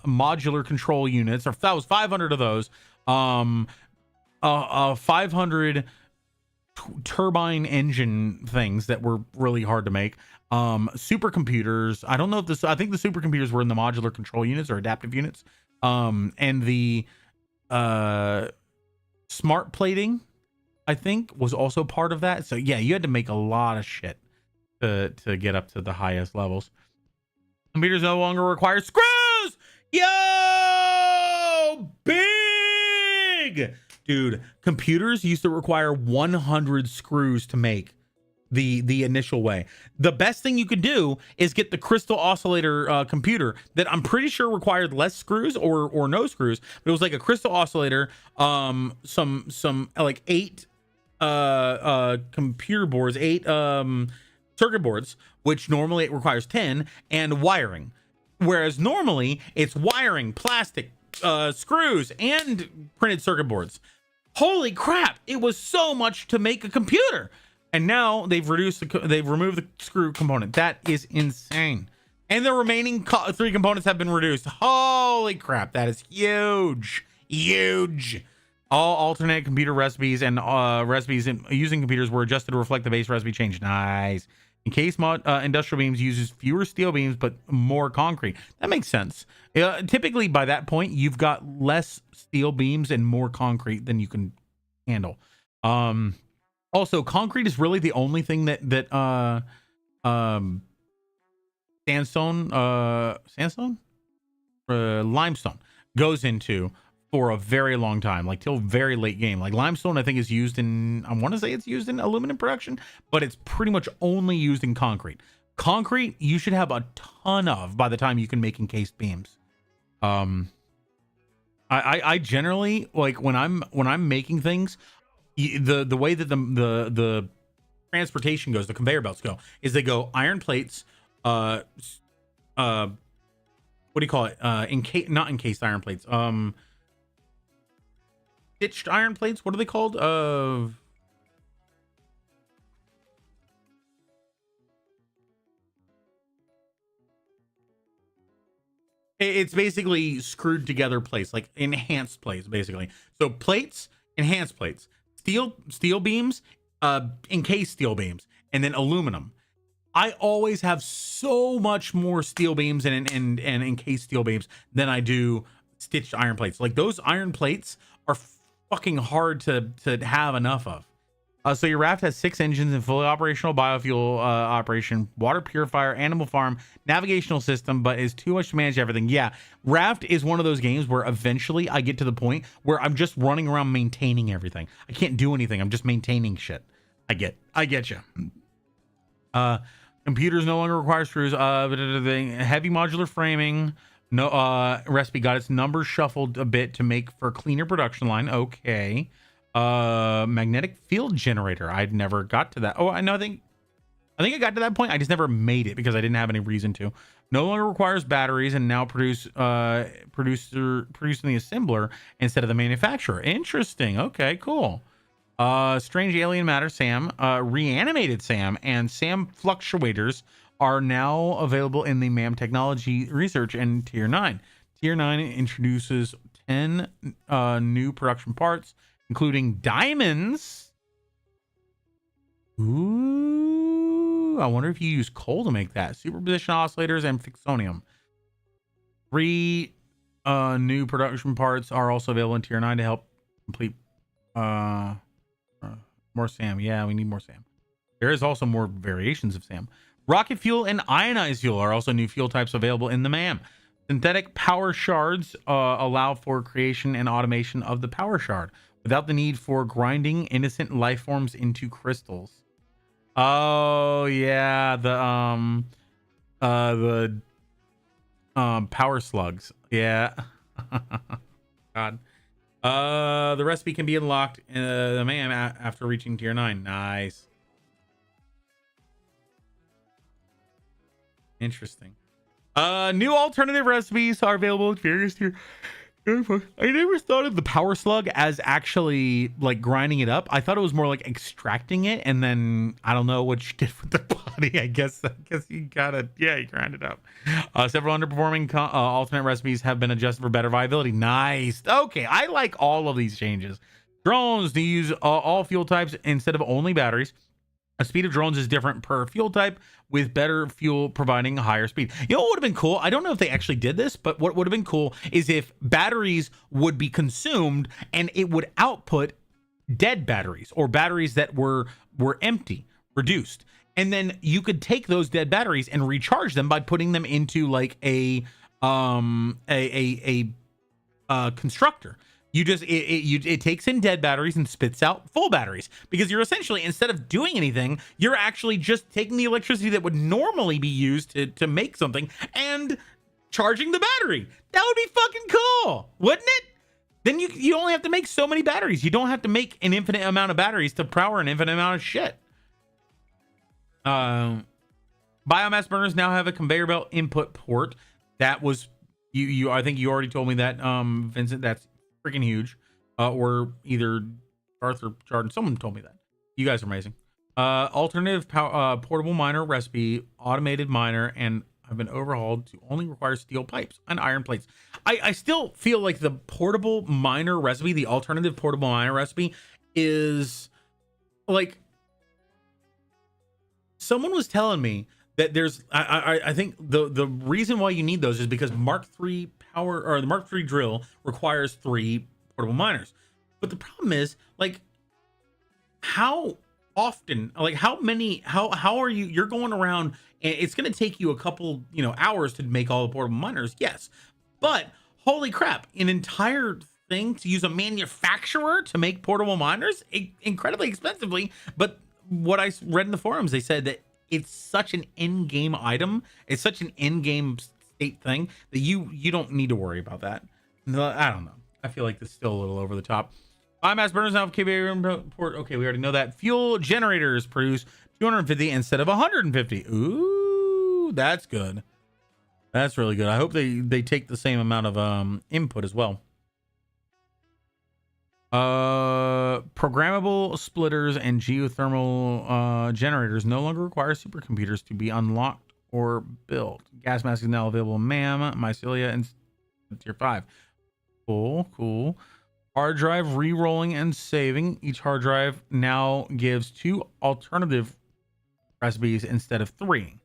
modular control units, or that was 500 of those, 500 turbine engine things that were really hard to make, supercomputers. I don't know if I think the supercomputers were in the modular control units or adaptive units, and the smart plating I think was also part of that. So yeah, you had to make a lot of shit to get up to the highest levels. Computers no longer require screws. Yo, big dude, computers used to require 100 screws to make the initial way. The best thing you could do is get the crystal oscillator computer that I'm pretty sure required less screws or no screws, but it was like a crystal oscillator, some like 8 computer boards, 8 circuit boards, which normally it requires 10, and wiring, whereas normally it's wiring, plastic, screws, and printed circuit boards. Holy crap, it was so much to make a computer, and now they've removed the screw component. That is insane. And the remaining 3 components have been reduced. Holy crap, that is huge. All alternate computer recipes and recipes using computers were adjusted to reflect the base recipe change. Nice. In case industrial beams uses fewer steel beams but more concrete. That makes sense. Typically by that point you've got less steel beams and more concrete than you can handle. Also, concrete is really the only thing that limestone goes into for a very long time, like till very late game. Like limestone, I think is used in, I want to say it's used in aluminum production, but it's pretty much only used in concrete. Concrete, you should have a ton of by the time you can make encased beams. I generally, like when I'm making things, the way that the transportation goes, the conveyor belts go, is they go iron plates, what do you call it? Not encased iron plates. Stitched iron plates. What are they called? It's basically screwed together plates, like enhanced plates, basically. So plates, enhanced plates, steel beams, encased steel beams, and then aluminum. I always have so much more steel beams and encased steel beams than I do stitched iron plates. Like those iron plates are fucking hard to have enough of. So your raft has 6 engines and fully operational biofuel operation, water purifier, animal farm, navigational system, but is too much to manage everything. Yeah, raft is one of those games where eventually I get to the point where I'm just running around maintaining everything. I can't do anything. I'm just maintaining shit. I get you. Computers no longer require screws. Heavy modular framing. No recipe got its numbers shuffled a bit to make for a cleaner production line. Okay. Magnetic field generator. I'd never got to that. Oh, I know. I think I got to that point. I just never made it because I didn't have any reason to. No longer requires batteries and now producing the assembler instead of the manufacturer. Interesting. Okay, cool. Strange alien matter Sam, reanimated Sam, and Sam fluctuators are now available in the MAM technology research and tier 9. Tier 9 introduces 10 new production parts, including diamonds. Ooh, I wonder if you use coal to make that. Superposition oscillators and fixonium. 3 new production parts are also available in tier 9 to help complete more Sam. Yeah, we need more Sam. There is also more variations of Sam. Rocket fuel and ionized fuel are also new fuel types available in the MAM. Synthetic power shards allow for creation and automation of the power shard without the need for grinding innocent life forms into crystals. Oh yeah, the power slugs. Yeah. God. The recipe can be unlocked in the MAM after reaching tier 9. Nice. Interesting. New alternative recipes are available in various tier. I never thought of the power slug as actually like grinding it up. I thought it was more like extracting it, and then I don't know what you did with the body. I guess you gotta, yeah, you grind it up. Several underperforming alternate recipes have been adjusted for better viability. Nice. Okay, I like all of these changes. Drones to use all fuel types instead of only batteries. The speed of drones is different per fuel type, with better fuel providing a higher speed. You know what would have been cool? I don't know if they actually did this, but what would have been cool is if batteries would be consumed and it would output dead batteries or batteries that were empty, reduced. And then you could take those dead batteries and recharge them by putting them into like a constructor. You just it takes in dead batteries and spits out full batteries, because you're essentially, instead of doing anything, you're actually just taking the electricity that would normally be used to make something and charging the battery. That would be fucking cool, wouldn't it? Then you only have to make so many batteries. You don't have to make an infinite amount of batteries to power an infinite amount of shit. Biomass burners now have a conveyor belt input port. That was you I think you already told me that, Vincent. That's freaking huge. Or either Garth or Jordan, someone told me that. You guys are amazing. Alternative portable miner recipe, automated miner, and have been overhauled to only require steel pipes and iron plates. I still feel like the portable miner recipe, the alternative portable miner recipe, is like, someone was telling me that there's I think the reason why you need those is because Mark III power, or the Mark III drill, requires 3 portable miners. But the problem is, like, how often, like, how are you're going around, and it's going to take you a couple, hours to make all the portable miners. Yes. But holy crap, an entire thing to use a manufacturer to make portable miners, incredibly expensively. But what I read in the forums, they said that it's such an in-game item, it's such an in-game state thing that you don't need to worry about that. I don't know. I feel like this is still a little over the top. Biomass burners now have KBA port. Okay, we already know that. Fuel generators produce 250 instead of 150. Ooh, that's good. That's really good. I hope they take the same amount of input as well. Programmable splitters and geothermal generators no longer require supercomputers to be unlocked or built. Gas mask is now available in MAM, Mycelia, and tier 5. Cool. Hard drive re-rolling and saving. Each hard drive now gives 2 alternative recipes instead of 3.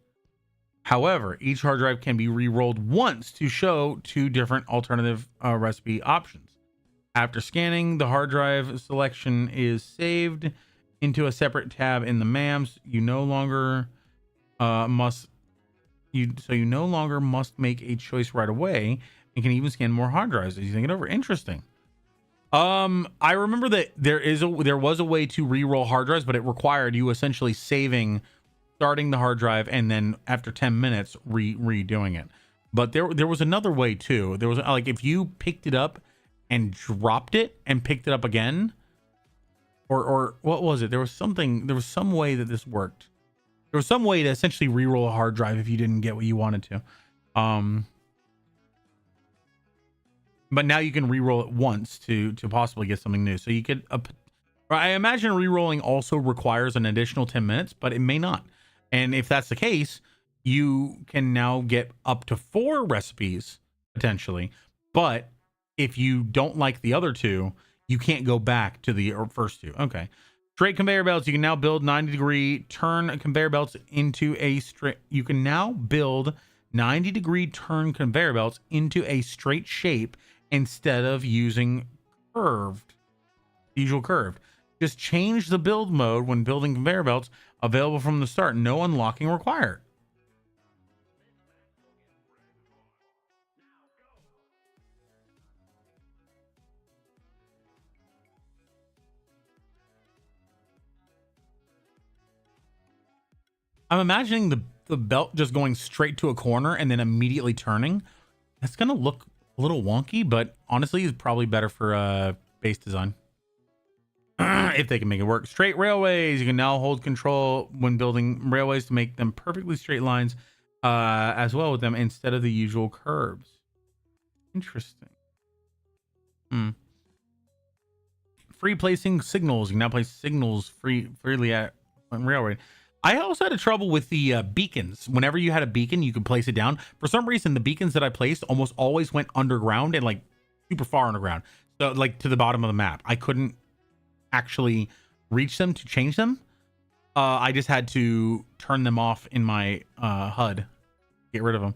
However, each hard drive can be re-rolled once to show 2 different alternative recipe options. After scanning, the hard drive selection is saved into a separate tab in the MAMS. You no longer must make a choice right away, and can even scan more hard drives as you think it over. Interesting. I remember that there was a way to re-roll hard drives, but it required you essentially starting the hard drive and then after 10 minutes redoing it. But there was another way too. There was like if you picked it up and dropped it and picked it up again, or what was it? There was some way that this worked. There was some way to essentially re-roll a hard drive if you didn't get what you wanted to. But now you can re-roll it once to possibly get something new. So you could, I imagine re-rolling also requires an additional 10 minutes, but it may not. And if that's the case, you can now get up to 4 recipes potentially. But if you don't like the other 2, you can't go back to the first 2. Okay. Straight conveyor belts. You can now build 90-degree turn conveyor belts into a straight. You can now build 90-degree turn conveyor belts into a straight shape instead of using usual curved. Just change the build mode when building conveyor belts. Available from the start. No unlocking required. I'm imagining the belt just going straight to a corner and then immediately turning. That's going to look a little wonky, but honestly, it's probably better for base design. If they can make it work. Straight railways. You can now hold control when building railways to make them perfectly straight lines as well with them instead of the usual curves. Interesting. Free placing signals. You can now place signals freely at railway. I also had trouble with the beacons. Whenever you had a beacon, you could place it down. For some reason, the beacons that I placed almost always went underground and like super far underground. So like to the bottom of the map. I couldn't actually reach them to change them. I just had to turn them off in my HUD. Get rid of them.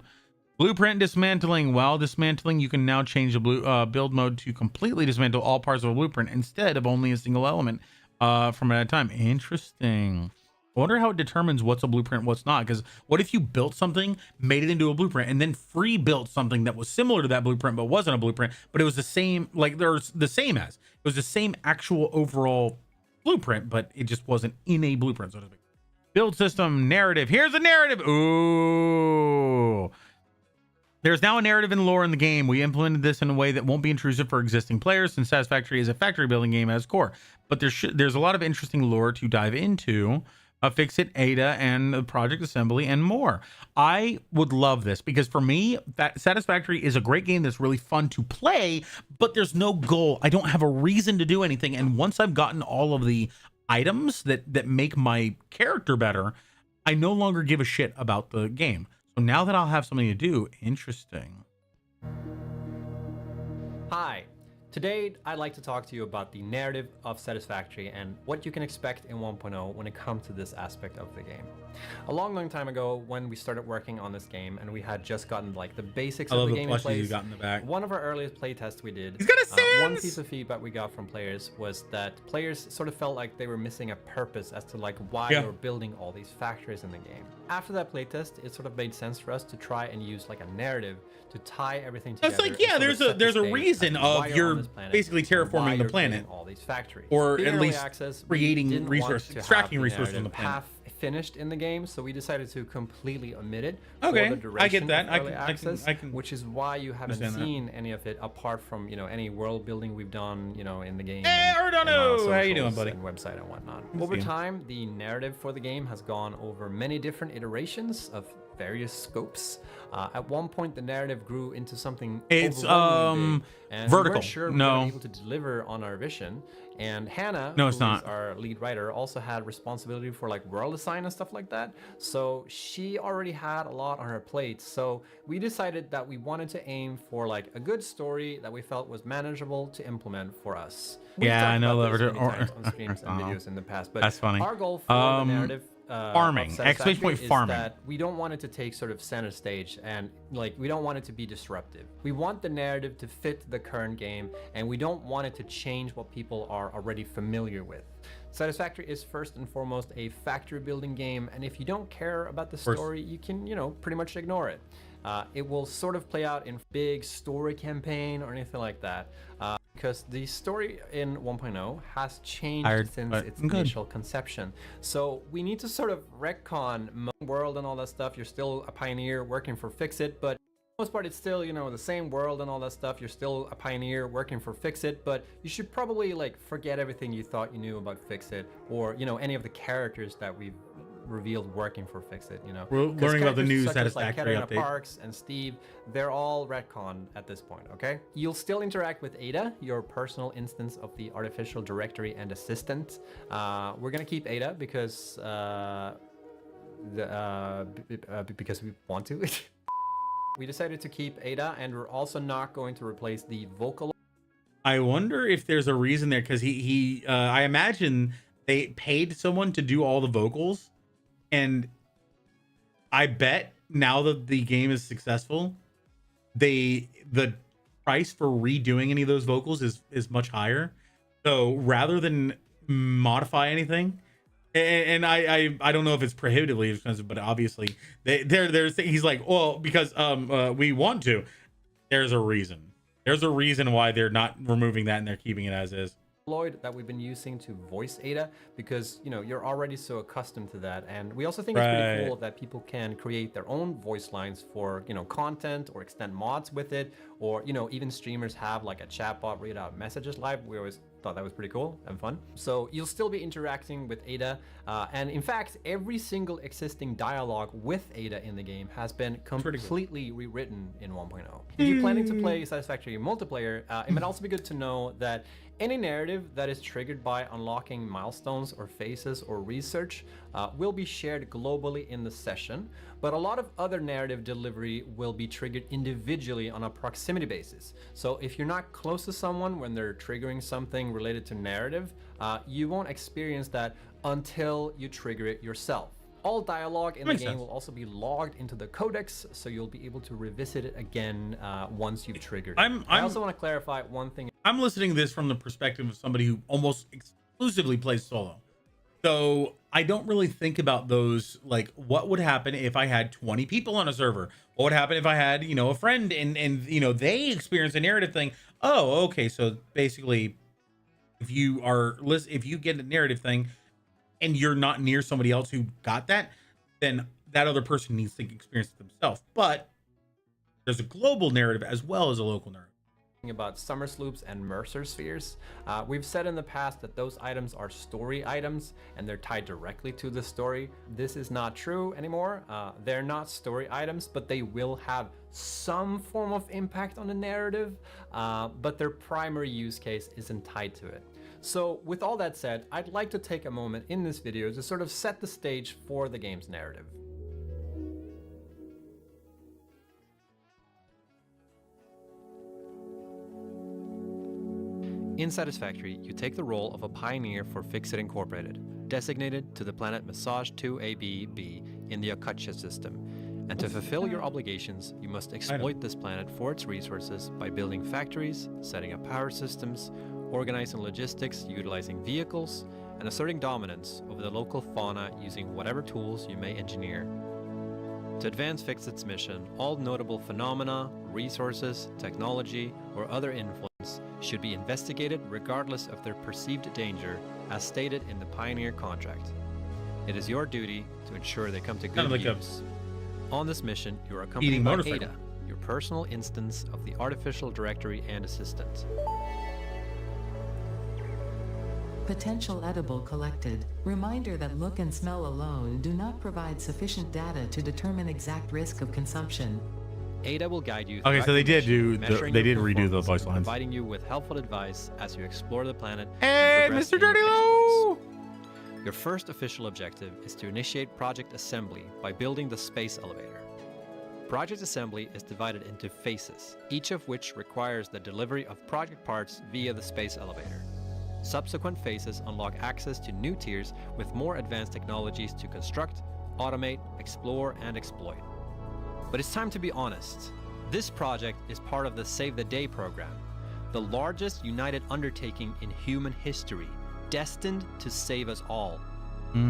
Blueprint dismantling. While dismantling, you can now change the build mode to completely dismantle all parts of a blueprint instead of only a single element from at a time. Interesting. I wonder how it determines what's a blueprint, what's not. Because what if you built something, made it into a blueprint, and then free built something that was similar to that blueprint but wasn't a blueprint, but it was the same, like there's the same as it was the same actual overall blueprint, but it just wasn't in a blueprint, so to speak. Build system narrative. Here's a narrative. Ooh. There's now a narrative and lore in the game. We implemented this in a way that won't be intrusive for existing players, since Satisfactory is a factory building game at its core. But there's a lot of interesting lore to dive into. Fixit, Ada, and Project Assembly, and more. I would love this because for me, that Satisfactory is a great game that's really fun to play, but there's no goal. I don't have a reason to do anything. And once I've gotten all of the items that make my character better, I no longer give a shit about the game. So now that I'll have something to do, interesting. Hi. Today, I'd like to talk to you about the narrative of Satisfactory and what you can expect in 1.0 when it comes to this aspect of the game. A long time ago, when we started working on this game and we had just gotten like the basics of the game in place, one of our earliest playtests we did, one piece of feedback we got from players was that players sort of felt like they were missing a purpose as to like why they were building all these factories in the game. After that playtest, it sort of made sense for us to try and use like a narrative to tie everything together. It's like, yeah, there's a reason of you're basically terraforming the planet, all these factories, or at least creating resources, extracting resources on the planet. Half finished in the game, so we decided to completely omit it. Okay, for the duration I get that. Of early access, which is why you haven't seen any of it apart from any world building we've done in the game. Hey, Ardano, how you doing, buddy? And website and whatnot. Over time, the narrative for the game has gone over many different iterations of various scopes. At one point, the narrative grew into something it's big, and vertical. We weren't sure we were able to deliver on our vision. And Hannah, who is our lead writer, also had responsibility for like world design and stuff like that. So she already had a lot on her plate. So we decided that we wanted to aim for like a good story that we felt was manageable to implement for us. I know on streams and videos in the past, but that's funny. Our goal for the narrative Farming. of Exclamation point Satisfactory is farming. that we don't want it to take sort of center stage, and like we don't want it to be disruptive. We want the narrative to fit the current game, and we don't want it to change what people are already familiar with. Satisfactory is first and foremost a factory building game, and if you don't care about the story, you can, you know, pretty much ignore it. It will sort of play out in big story campaign or anything like that, because the story in 1.0 has changed since its initial conception. So we need to sort of retcon world and all that stuff. You're still a pioneer working for Fixit, but for the most part it's still, you know, the same world and all that stuff. You're still a pioneer working for Fixit, but you should probably like forget everything you thought you knew about Fixit, or, you know, any of the characters that we've revealed working for Fixit, you know. We're learning about the new Satisfactory like update. Parks and Steve, they're all retconned at this point, okay? You'll still interact with Ada, your personal instance of the artificial directory and assistant. We're gonna keep Ada because because we want to. We decided to keep Ada, and we're also not going to replace the vocal. I wonder if there's a reason there, because I imagine they paid someone to do all the vocals, and I bet now that the game is successful, the price for redoing any of those vocals is much higher. So rather than modify anything, and I don't know if it's prohibitively expensive, but obviously he's like, well, because we want to. There's a reason. There's a reason why they're not removing that and they're keeping it as is. That we've been using to voice Ada, because, you know, you're already so accustomed to that, and we also think it's pretty cool that people can create their own voice lines for, you know, content or extend mods with it, or, you know, even streamers have like a chatbot read out messages live. We always thought that was pretty cool and fun. So you'll still be interacting with Ada, and in fact every single existing dialogue with Ada in the game has been completely rewritten in 1.0. If you're planning to play Satisfactory multiplayer, it might also be good to know that any narrative that is triggered by unlocking milestones or phases or research will be shared globally in the session, but a lot of other narrative delivery will be triggered individually on a proximity basis. So if you're not close to someone when they're triggering something related to narrative, you won't experience that until you trigger it yourself. All dialogue in the game will also be logged into the codex, so you'll be able to revisit it again once you've triggered it. I also want to clarify one thing. I'm listening to this from the perspective of somebody who almost exclusively plays solo. So I don't really think about those, like, what would happen if I had 20 people on a server? What would happen if I had, you know, a friend and you know, they experience a narrative thing? Oh, okay. So basically, if you get a narrative thing and you're not near somebody else who got that, then that other person needs to experience it themselves. But there's a global narrative as well as a local narrative. About Summer Sloops and Mercer Spheres. We've said in the past that those items are story items and they're tied directly to the story. This is not true anymore. They're not story items, but they will have some form of impact on the narrative, but their primary use case isn't tied to it. So with all that said, I'd like to take a moment in this video to sort of set the stage for the game's narrative. In Satisfactory, you take the role of a pioneer for Fixit Incorporated, designated to the planet Massage 2AB-B in the Akatsha system. And to fulfill your obligations, you must exploit this planet for its resources by building factories, setting up power systems, organizing logistics utilizing vehicles, and asserting dominance over the local fauna using whatever tools you may engineer. To advance Fixit's mission, all notable phenomena, resources, technology, or other influence should be investigated regardless of their perceived danger, as stated in the Pioneer contract. It is your duty to ensure they come to good use. On this mission, you are accompanied by Ada, your personal instance of the artificial directory and assistant. Potential edible collected. Reminder that look and smell alone do not provide sufficient data to determine exact risk of consumption. Ada will guide you. Okay, so they did redo the voice lines, providing you with helpful advice as you explore the planet. Hey, Mr. Dirty Low! Your first official objective is to initiate Project Assembly by building the space elevator. Project Assembly is divided into phases, each of which requires the delivery of project parts via the space elevator. Subsequent phases unlock access to new tiers with more advanced technologies to construct, automate, explore, and exploit. But it's time to be honest. This project is part of the Save the Day program, the largest united undertaking in human history, destined to save us all.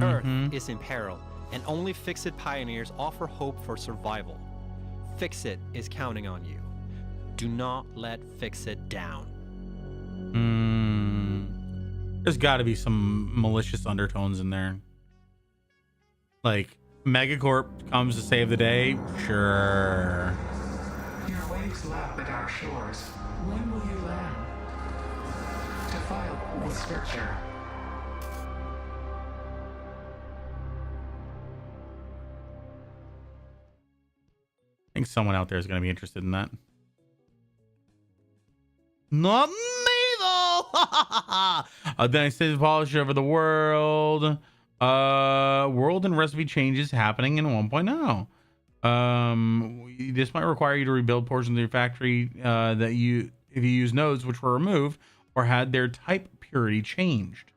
Earth is in peril, and only Fix-It pioneers offer hope for survival. Fix-It is counting on you. Do not let Fix-It down. There's got to be some malicious undertones in there. Like, Megacorp comes to save the day? Sure. Your waves lap at our shores. When will you land? To file with Scripture. I think someone out there is going to be interested in that. Not me, though. Then I say the polish over the world. World and recipe changes happening in 1.0. This might require you to rebuild portions of your factory if you use nodes which were removed or had their type purity changed.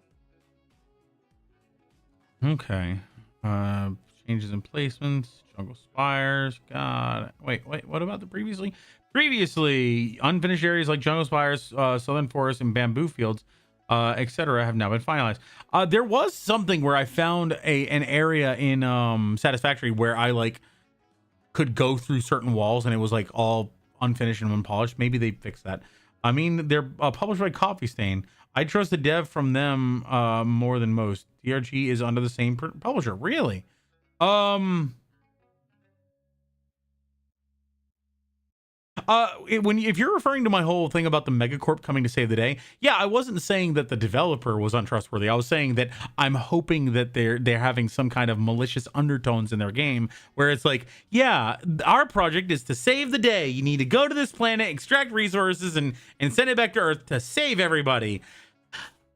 Okay. Changes in placements, jungle spires. God, wait. What about the previously? Previously, unfinished areas like jungle spires, southern forests, and bamboo fields, etc., have now been finalized. There was something where I found an area in Satisfactory where I like could go through certain walls and it was like all unfinished and unpolished. Maybe they fixed that. I mean, they're published by Coffee Stain. I trust the dev from them more than most. DRG is under the same publisher. Really? If you're referring to my whole thing about the Megacorp coming to save the day, yeah, I wasn't saying that the developer was untrustworthy. I was saying that I'm hoping that they're having some kind of malicious undertones in their game where it's like, yeah, our project is to save the day. You need to go to this planet, extract resources, and send it back to Earth to save everybody.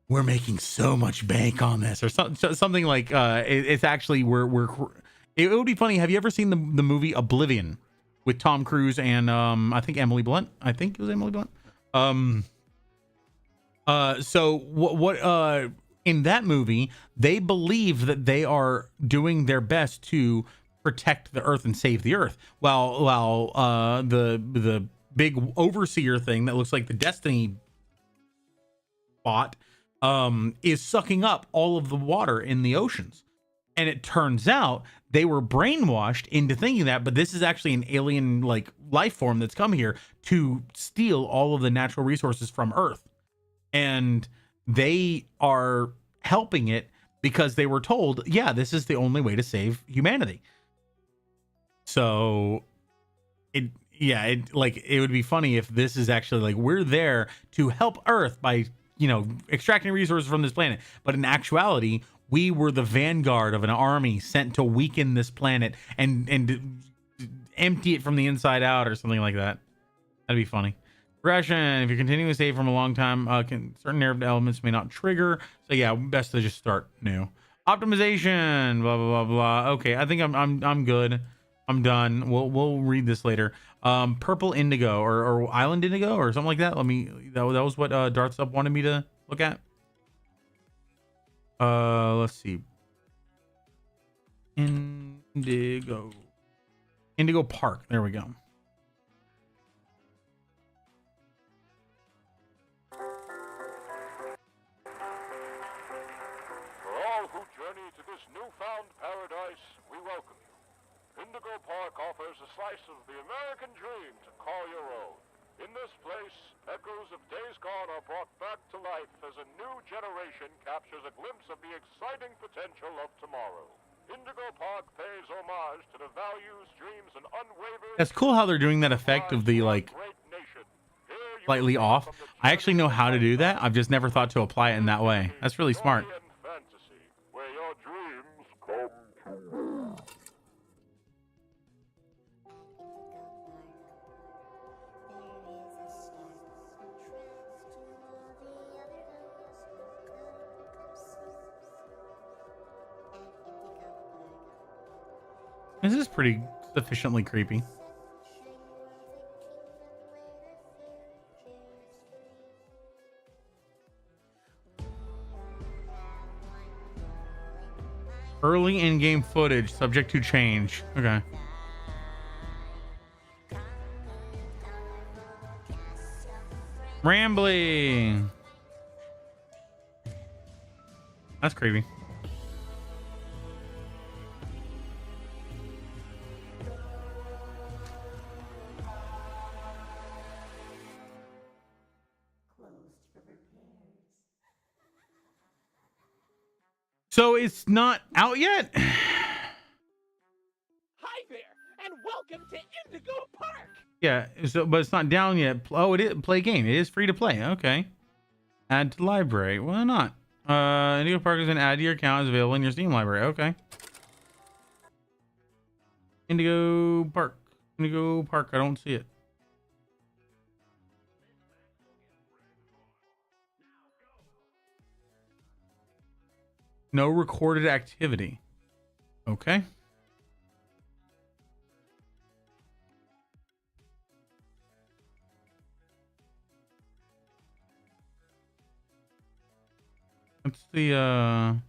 We're making so much bank on this, or something like it's actually it would be funny. Have you ever seen the movie Oblivion with Tom Cruise and I think Emily Blunt? I think it was Emily Blunt. So what in that movie they believe that they are doing their best to protect the Earth and save the Earth, while the big overseer thing that looks like the Destiny bot is sucking up all of the water in the oceans. And it turns out they were brainwashed into thinking that, but this is actually an alien like life form that's come here to steal all of the natural resources from Earth. And they are helping it because they were told, yeah, this is the only way to save humanity. So it would be funny if this is actually like, we're there to help Earth by, extracting resources from this planet. But in actuality, we were the vanguard of an army sent to weaken this planet and empty it from the inside out or something like that. That'd be funny. Progression. If you're continuing to save from a long time, certain narrative elements may not trigger. So yeah, best to just start new. Optimization. Blah blah blah blah. Okay, I think I'm good. I'm done. We'll read this later. Purple indigo or island indigo or something like that. That was what Darth Sub wanted me to look at. Let's see. Indigo Park. There we go. For all who journey to this newfound paradise, we welcome you. Indigo Park offers a slice of the American dream to call your own. In this place, echoes of days gone are brought back to life as a new generation captures a glimpse of the exciting potential of tomorrow. Indigo Park pays homage to the values, dreams, and unwavering... That's cool how they're doing that effect of the like slightly off. I actually know how to do that. I've just never thought to apply it in that way. That's really smart. Fantasy, where your dreams come true. This is pretty sufficiently creepy. early in-game footage subject to change. Okay. Rambly. That's creepy. So it's not out yet? Hi there, and welcome to Indigo Park. Yeah, so but it's not down yet. Oh, it is play game. It is free to play. Okay. Add to library. Why not? Indigo Park is an add to your account is available in your Steam library. Okay. Indigo Park. Indigo Park. I don't see it. No recorded activity. Okay. What's the I'll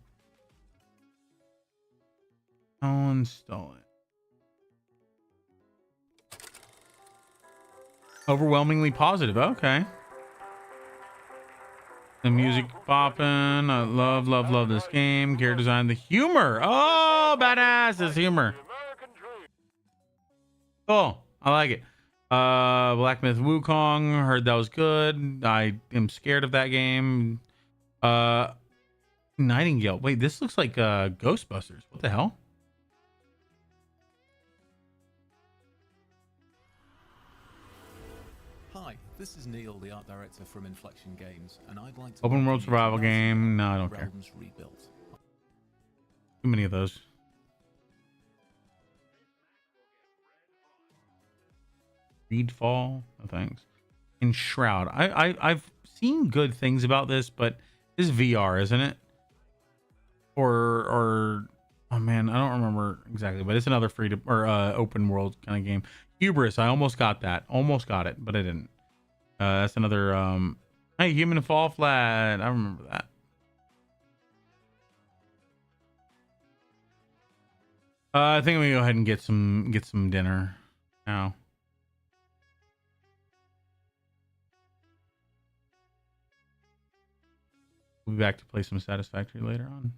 install it. Overwhelmingly positive. Okay. The music popping. I love this game. Character design, the humor. Oh, badass. This humor. Cool. I like it. Black Myth Wukong. Heard that was good. I am scared of that game. Nightingale. Wait, this looks like Ghostbusters. What the hell? Hi, this is Neil, the art director from Inflection Games, and I'd like to Open world survival game. No, I don't care. Realms Rebuilt. Too many of those. Reedfall. No thanks. In Shroud. I've seen good things about this, but this is VR, isn't it? Or oh man, I don't remember exactly, but it's another free to or open world kind of game. Hubris. I almost got that. Almost got it, but I didn't. That's another hey, Human Fall Flat. I remember that. I think we go ahead and get some dinner now. We'll be back to play some Satisfactory later on.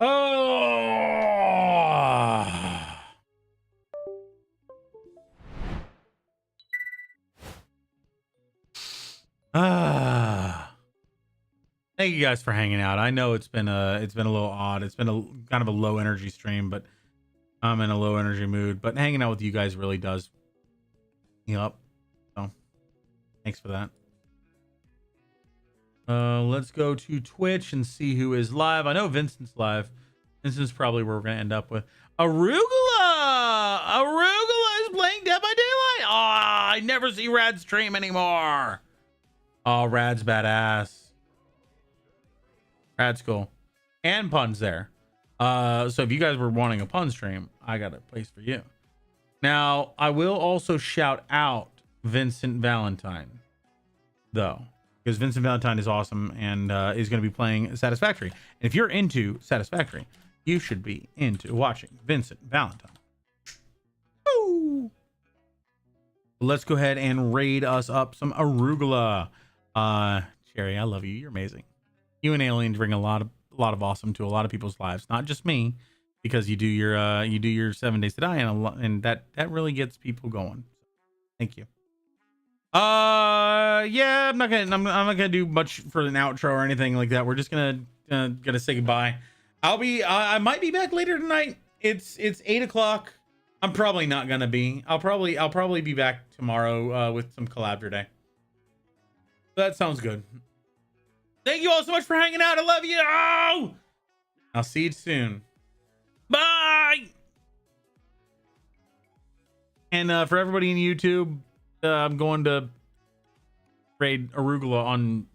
Oh. Thank you guys for hanging out. I know it's been a little odd. It's been a kind of a low energy stream, but I'm in a low energy mood. But hanging out with you guys really does me up. So thanks for that. Let's go to Twitch and see who is live. I know Vincent's live. Vincent's probably where we're gonna end up with Arugula. Arugula is playing Dead by Daylight. Ah, I never see Rad stream anymore. Oh, Rad's badass. Rad's cool. And Pun's there. So if you guys were wanting a Pun stream, I got a place for you. Now, I will also shout out Vincent Valentine, though, because Vincent Valentine is awesome and is going to be playing Satisfactory. And if you're into Satisfactory, you should be into watching Vincent Valentine. Woo! Let's go ahead and raid us up some Arugula. Cherry, I love you. You're amazing. You and Aliens bring a lot of awesome to a lot of people's lives, not just me, because you do your 7 Days to Die, and that really gets people going. Thank you. Yeah, I'm not gonna do much for an outro or anything like that. We're just gonna say goodbye. I might be back later tonight. It's 8 o'clock. I'm probably not gonna be. I'll probably be back tomorrow with some collab today. That sounds good. Thank you all so much for hanging out. I love you. Oh! I'll see you soon. Bye. And for everybody in YouTube, I'm going to raid Arugula on